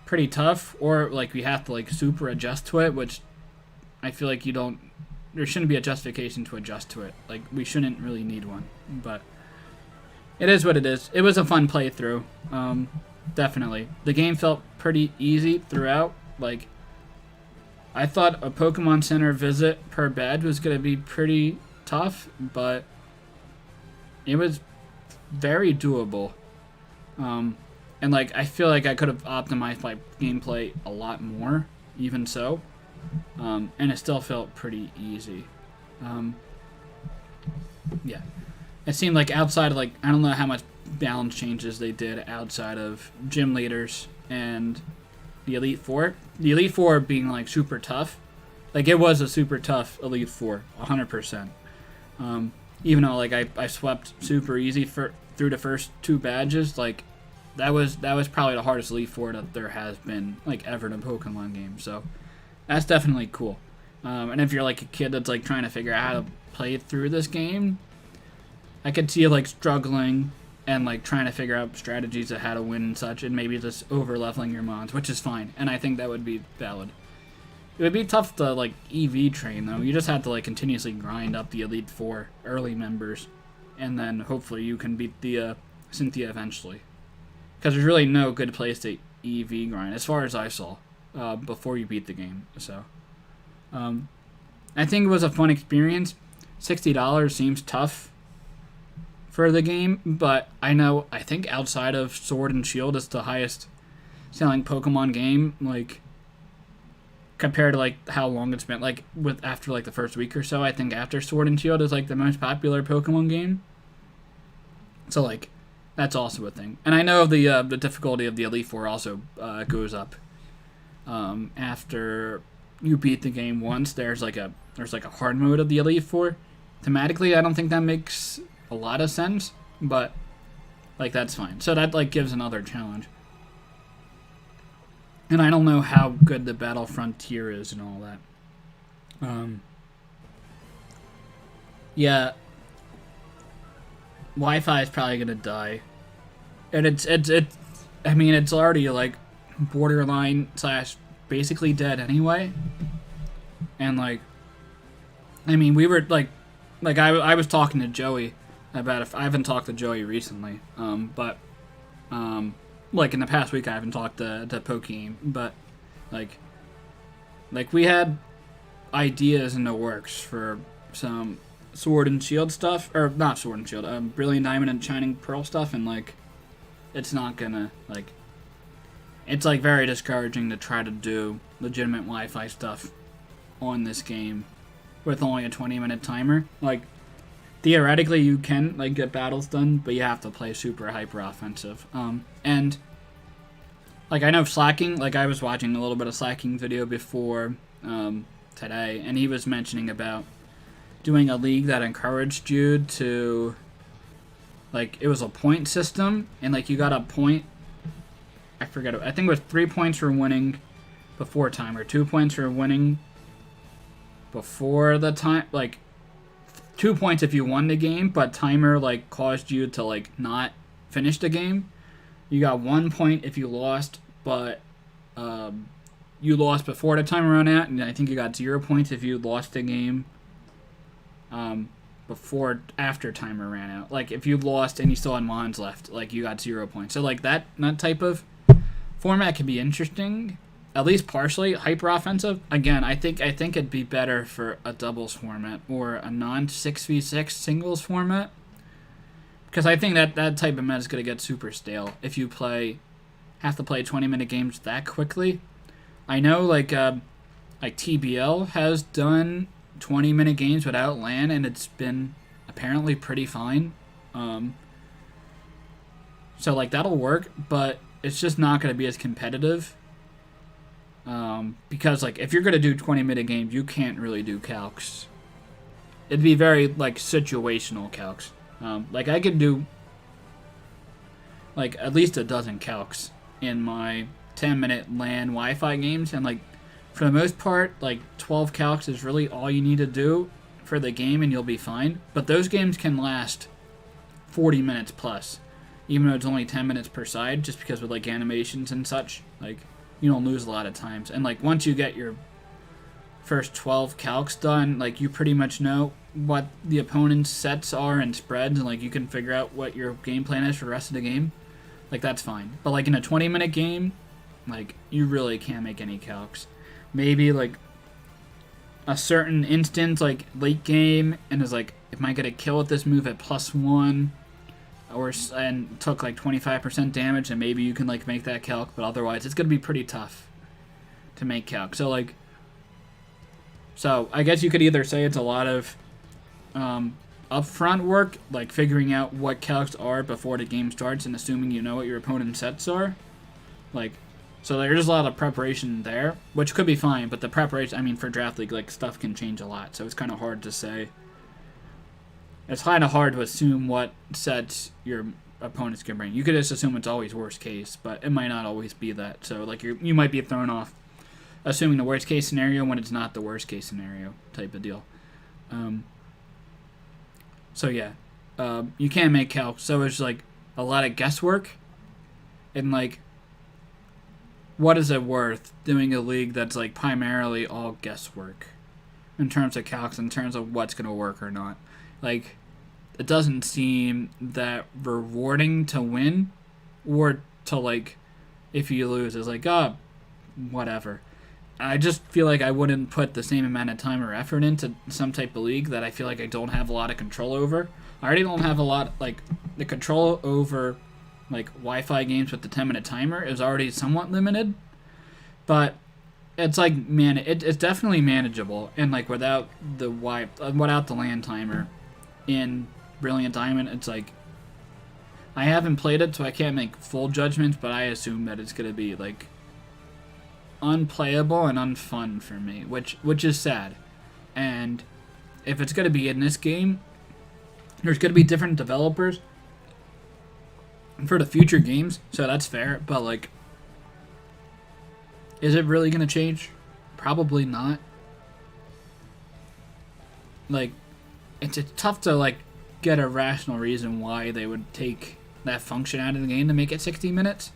pretty tough, or like we have to like super adjust to it, which I feel like there shouldn't be a justification to adjust to it. Like, we shouldn't really need one, but it is what it is. It was a fun playthrough. Definitely. The game felt pretty easy throughout. Like, I thought a Pokemon Center visit per badge was going to be pretty tough, but it was very doable. And like I feel like I could have optimized my gameplay a lot more, even so, and it still felt pretty easy. Yeah, it seemed like outside of like I don't know how much balance changes they did outside of gym leaders and the Elite Four. The Elite Four being like super tough, like it was a super tough Elite Four, 100%. Even though like I swept super easy through the first 2 badges, like. That was probably the hardest Elite Four that there has been like ever in a Pokemon game. So that's definitely cool. And if you're like a kid that's like trying to figure out how to play through this game, I could see you like struggling and like trying to figure out strategies of how to win and such, and maybe just over leveling your mons, which is fine. And I think that would be valid. It would be tough to like EV train though. You just have to like continuously grind up the Elite Four early members, and then hopefully you can beat the Cynthia eventually. Because there's really no good place to EV grind, as far as I saw, before you beat the game. So, I think it was a fun experience. $60 seems tough for the game, but I think outside of Sword and Shield, it's the highest selling Pokemon game, like, compared to, like, how long it's been, like, after, like, the first week or so. I think after Sword and Shield is, like, the most popular Pokemon game. So, like, that's also a thing. And I know the difficulty of the Elite Four also goes up after you beat the game once. There's like a hard mode of the Elite Four. Thematically, I don't think that makes a lot of sense, but like that's fine. So that like gives another challenge. And I don't know how good the Battle Frontier is and all that. Yeah. Wi-Fi is probably gonna die, and it's I mean it's already like borderline / basically dead anyway. And like, I mean we were like I was talking to Joey about if I haven't talked to Joey recently, but like in the past week I haven't talked to Pokemon, but like we had ideas in the works for some Sword and Shield stuff, or not Sword and Shield, Brilliant Diamond and Shining Pearl stuff, and like, it's not gonna, like, it's like very discouraging to try to do legitimate Wi-Fi stuff on this game with only a 20-minute timer. Like, theoretically you can, like, get battles done, but you have to play super hyper offensive. And, like, I know slacking, like, I was watching a little bit of slacking video before, today, and he was mentioning about doing a league that encouraged you to, like, it was a point system, and, like, you got a point, I forget, I think it was 3 points for winning before timer, 2 points for winning before the time, like, 2 points if you won the game, but timer, like, caused you to, like, not finish the game. You got 1 point if you lost, but, you lost before the timer ran out, and I think you got 0 points if you lost the game after timer ran out. Like, if you lost and you still had mons left, like, you got 0 points. So, like, that type of format could be interesting, at least partially. Hyper offensive, again, I think it'd be better for a doubles format or a non-6v6 singles format, because I think that type of meta is going to get super stale if you have to play 20-minute games that quickly. I know, like TBL has done 20-minute games without LAN, and it's been apparently pretty fine. So, like, that'll work, but it's just not going to be as competitive. Because, like, if you're going to do 20-minute games, you can't really do calcs. It'd be very, like, situational calcs. Like, I could do, like, at least a dozen calcs in my 10-minute LAN Wi-Fi games, and, like, for the most part, like, 12 calcs is really all you need to do for the game, and you'll be fine. But those games can last 40 minutes plus, even though it's only 10 minutes per side, just because with, like, animations and such, like, you don't lose a lot of times. And, like, once you get your first 12 calcs done, like, you pretty much know what the opponent's sets are and spreads, and, like, you can figure out what your game plan is for the rest of the game. Like, that's fine. But, like, in a 20-minute game, like, you really can't make any calcs. Maybe, like, a certain instance, like, late game, and is like, am I going to kill with this move at +1? and took like 25% damage, and maybe you can like make that calc, but otherwise it's gonna be pretty tough to make calc. So like, I guess you could either say it's a lot of upfront work, like figuring out what calcs are before the game starts and assuming you know what your opponent's sets are, like. So there's a lot of preparation there, which could be fine, but the preparation, I mean, for Draft League, like, stuff can change a lot, so it's kind of hard to say. It's kind of hard to assume what sets your opponents can bring. You could just assume it's always worst case, but it might not always be that. So, like, you might be thrown off assuming the worst case scenario when it's not the worst case scenario type of deal. So, yeah. You can't make calc, so it's, like, a lot of guesswork, and, like, what is it worth doing a league that's like primarily all guesswork in terms of calcs, in terms of what's going to work or not? Like, it doesn't seem that rewarding to win, or to like, if you lose, it's like, oh, whatever. I just feel like I wouldn't put the same amount of time or effort into some type of league that I feel like I don't have a lot of control over. I already don't have a lot, like, the control over like Wi-Fi games with the 10-minute timer is already somewhat limited, but it's like, man, it's definitely manageable, and like without the LAN timer in Brilliant Diamond, it's like, I haven't played it, so I can't make full judgments, but I assume that it's gonna be like unplayable and unfun for me, which is sad. And if it's gonna be in this game, there's gonna be different developers for the future games, so that's fair, but like, is it really gonna change? Probably not. Like, it's tough to like get a rational reason why they would take that function out of the game to make it 60 minutes.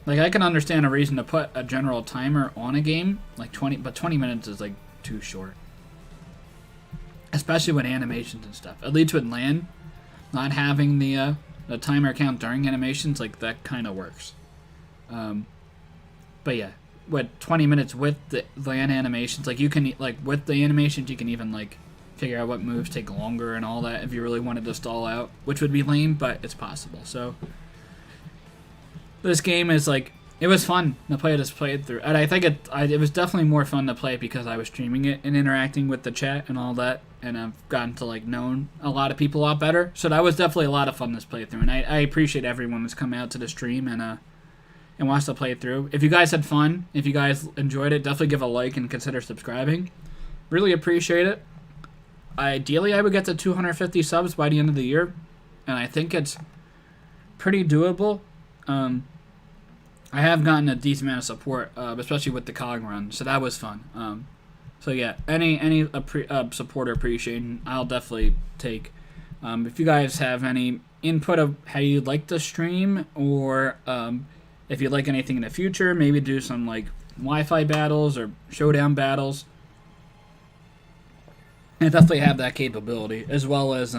Like, I can understand a reason to put a general timer on a game, like 20, but 20 minutes is like too short, especially with animations and stuff. At least with LAN, not having the timer count during animations, like, that kind of works. But yeah, with 20 minutes with the LAN animations, like, you can, like, with the animations, you can even, like, figure out what moves take longer and all that if you really wanted to stall out, which would be lame, but it's possible. So, this game is, like, it was fun to play this playthrough, and I think it was definitely more fun to play because I was streaming it and interacting with the chat and all that, and I've gotten to like know a lot of people a lot better. So that was definitely a lot of fun this playthrough, and I appreciate everyone that's come out to the stream and watched the playthrough. If you guys had fun, if you guys enjoyed it, definitely give a like and consider subscribing. Really appreciate it. Ideally, I would get to 250 subs by the end of the year, and I think it's pretty doable. I have gotten a decent amount of support, especially with the COG run, so that was fun. So yeah, any support or appreciation, I'll definitely take. If you guys have any input of how you'd like to stream, or if you'd like anything in the future, maybe do some like Wi-Fi battles or showdown battles, I definitely have that capability, as well as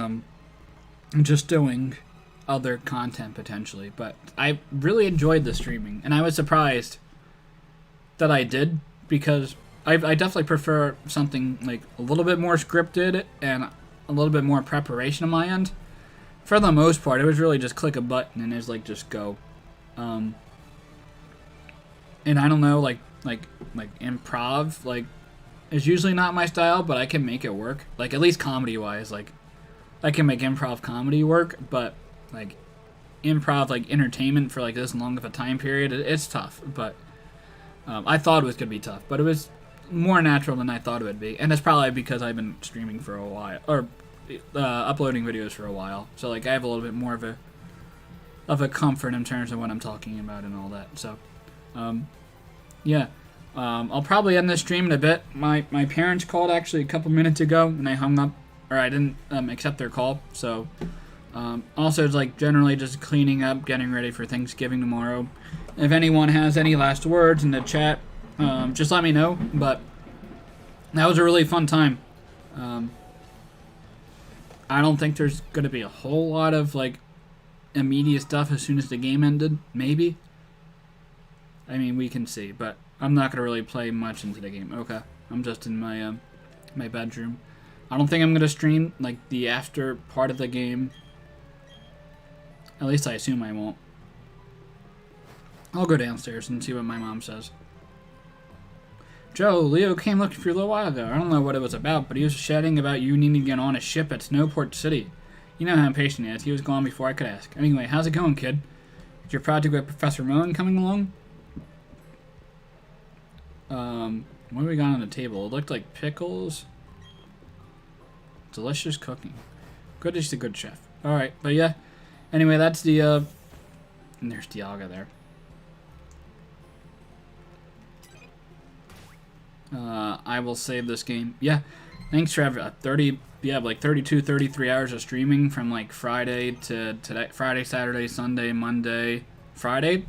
just doing other content potentially. But I really enjoyed the streaming, and I was surprised that I did, because I definitely prefer something like a little bit more scripted and a little bit more preparation on my end. For the most part, it was really just click a button and it's like just go. And I don't know, like improv, like, is usually not my style, but I can make it work. Like, at least comedy wise, like, I can make improv comedy work, but like improv, like, entertainment for like this long of a time period, it's tough. But I thought it was gonna be tough, but it was more natural than I thought it would be, and it's probably because I've been streaming for a while, or uploading videos for a while, so like I have a little bit more of a comfort in terms of what I'm talking about and all that. So yeah, I'll probably end this stream in a bit. My parents called actually a couple minutes ago, and I hung up, or I didn't accept their call. So also, it's like generally just cleaning up, getting ready for Thanksgiving tomorrow. If anyone has any last words in the chat, just let me know. But that was a really fun time. I don't think there's going to be a whole lot of like immediate stuff as soon as the game ended. Maybe. I mean, we can see, but I'm not going to really play much into the game. Okay, I'm just in my my bedroom. I don't think I'm going to stream like the after part of the game At least I assume I won't. I'll go downstairs and see what my mom says. Joe, Leo came looking for you a little while ago. I don't know what it was about, but he was chatting about you needing to get on a ship at Snowport City. You know how impatient he is. He was gone before I could ask. Anyway, how's it going, kid? Is your project with Professor Moen coming along? What do we got on the table? It looked like pickles. Delicious cooking. Good is the good chef. Alright, but yeah. Anyway, that's the, and there's Dialga there. I will save this game. Yeah, thanks Trevor. 32, 33 hours of streaming from like Friday to today. Friday, Saturday, Sunday, Monday, Friday.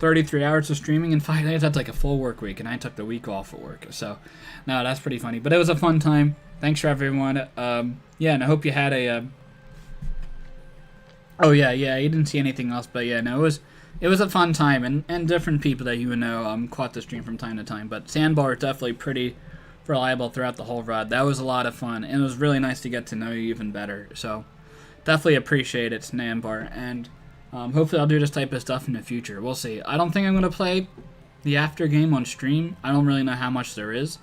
33 hours of streaming in 5 days. That's like a full work week, and I took the week off for work. So, no, that's pretty funny. But it was a fun time. Thanks for everyone. Yeah, and I hope you had a. Oh yeah, you didn't see anything else, but yeah, no, it was a fun time, and different people that you would know caught the stream from time to time. But Sandbar is definitely pretty reliable throughout the whole ride. That was a lot of fun, and it was really nice to get to know you even better. So definitely appreciate it, Sandbar, and hopefully I'll do this type of stuff in the future. We'll see. I don't think I'm gonna play the after game on stream. I don't really know how much there is.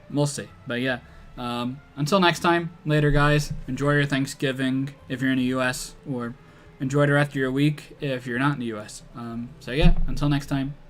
We'll see. But yeah. Until next time, later guys. Enjoy your Thanksgiving if you're in the U.S. or enjoy the rest of your week if you're not in the U.S. So yeah, until next time.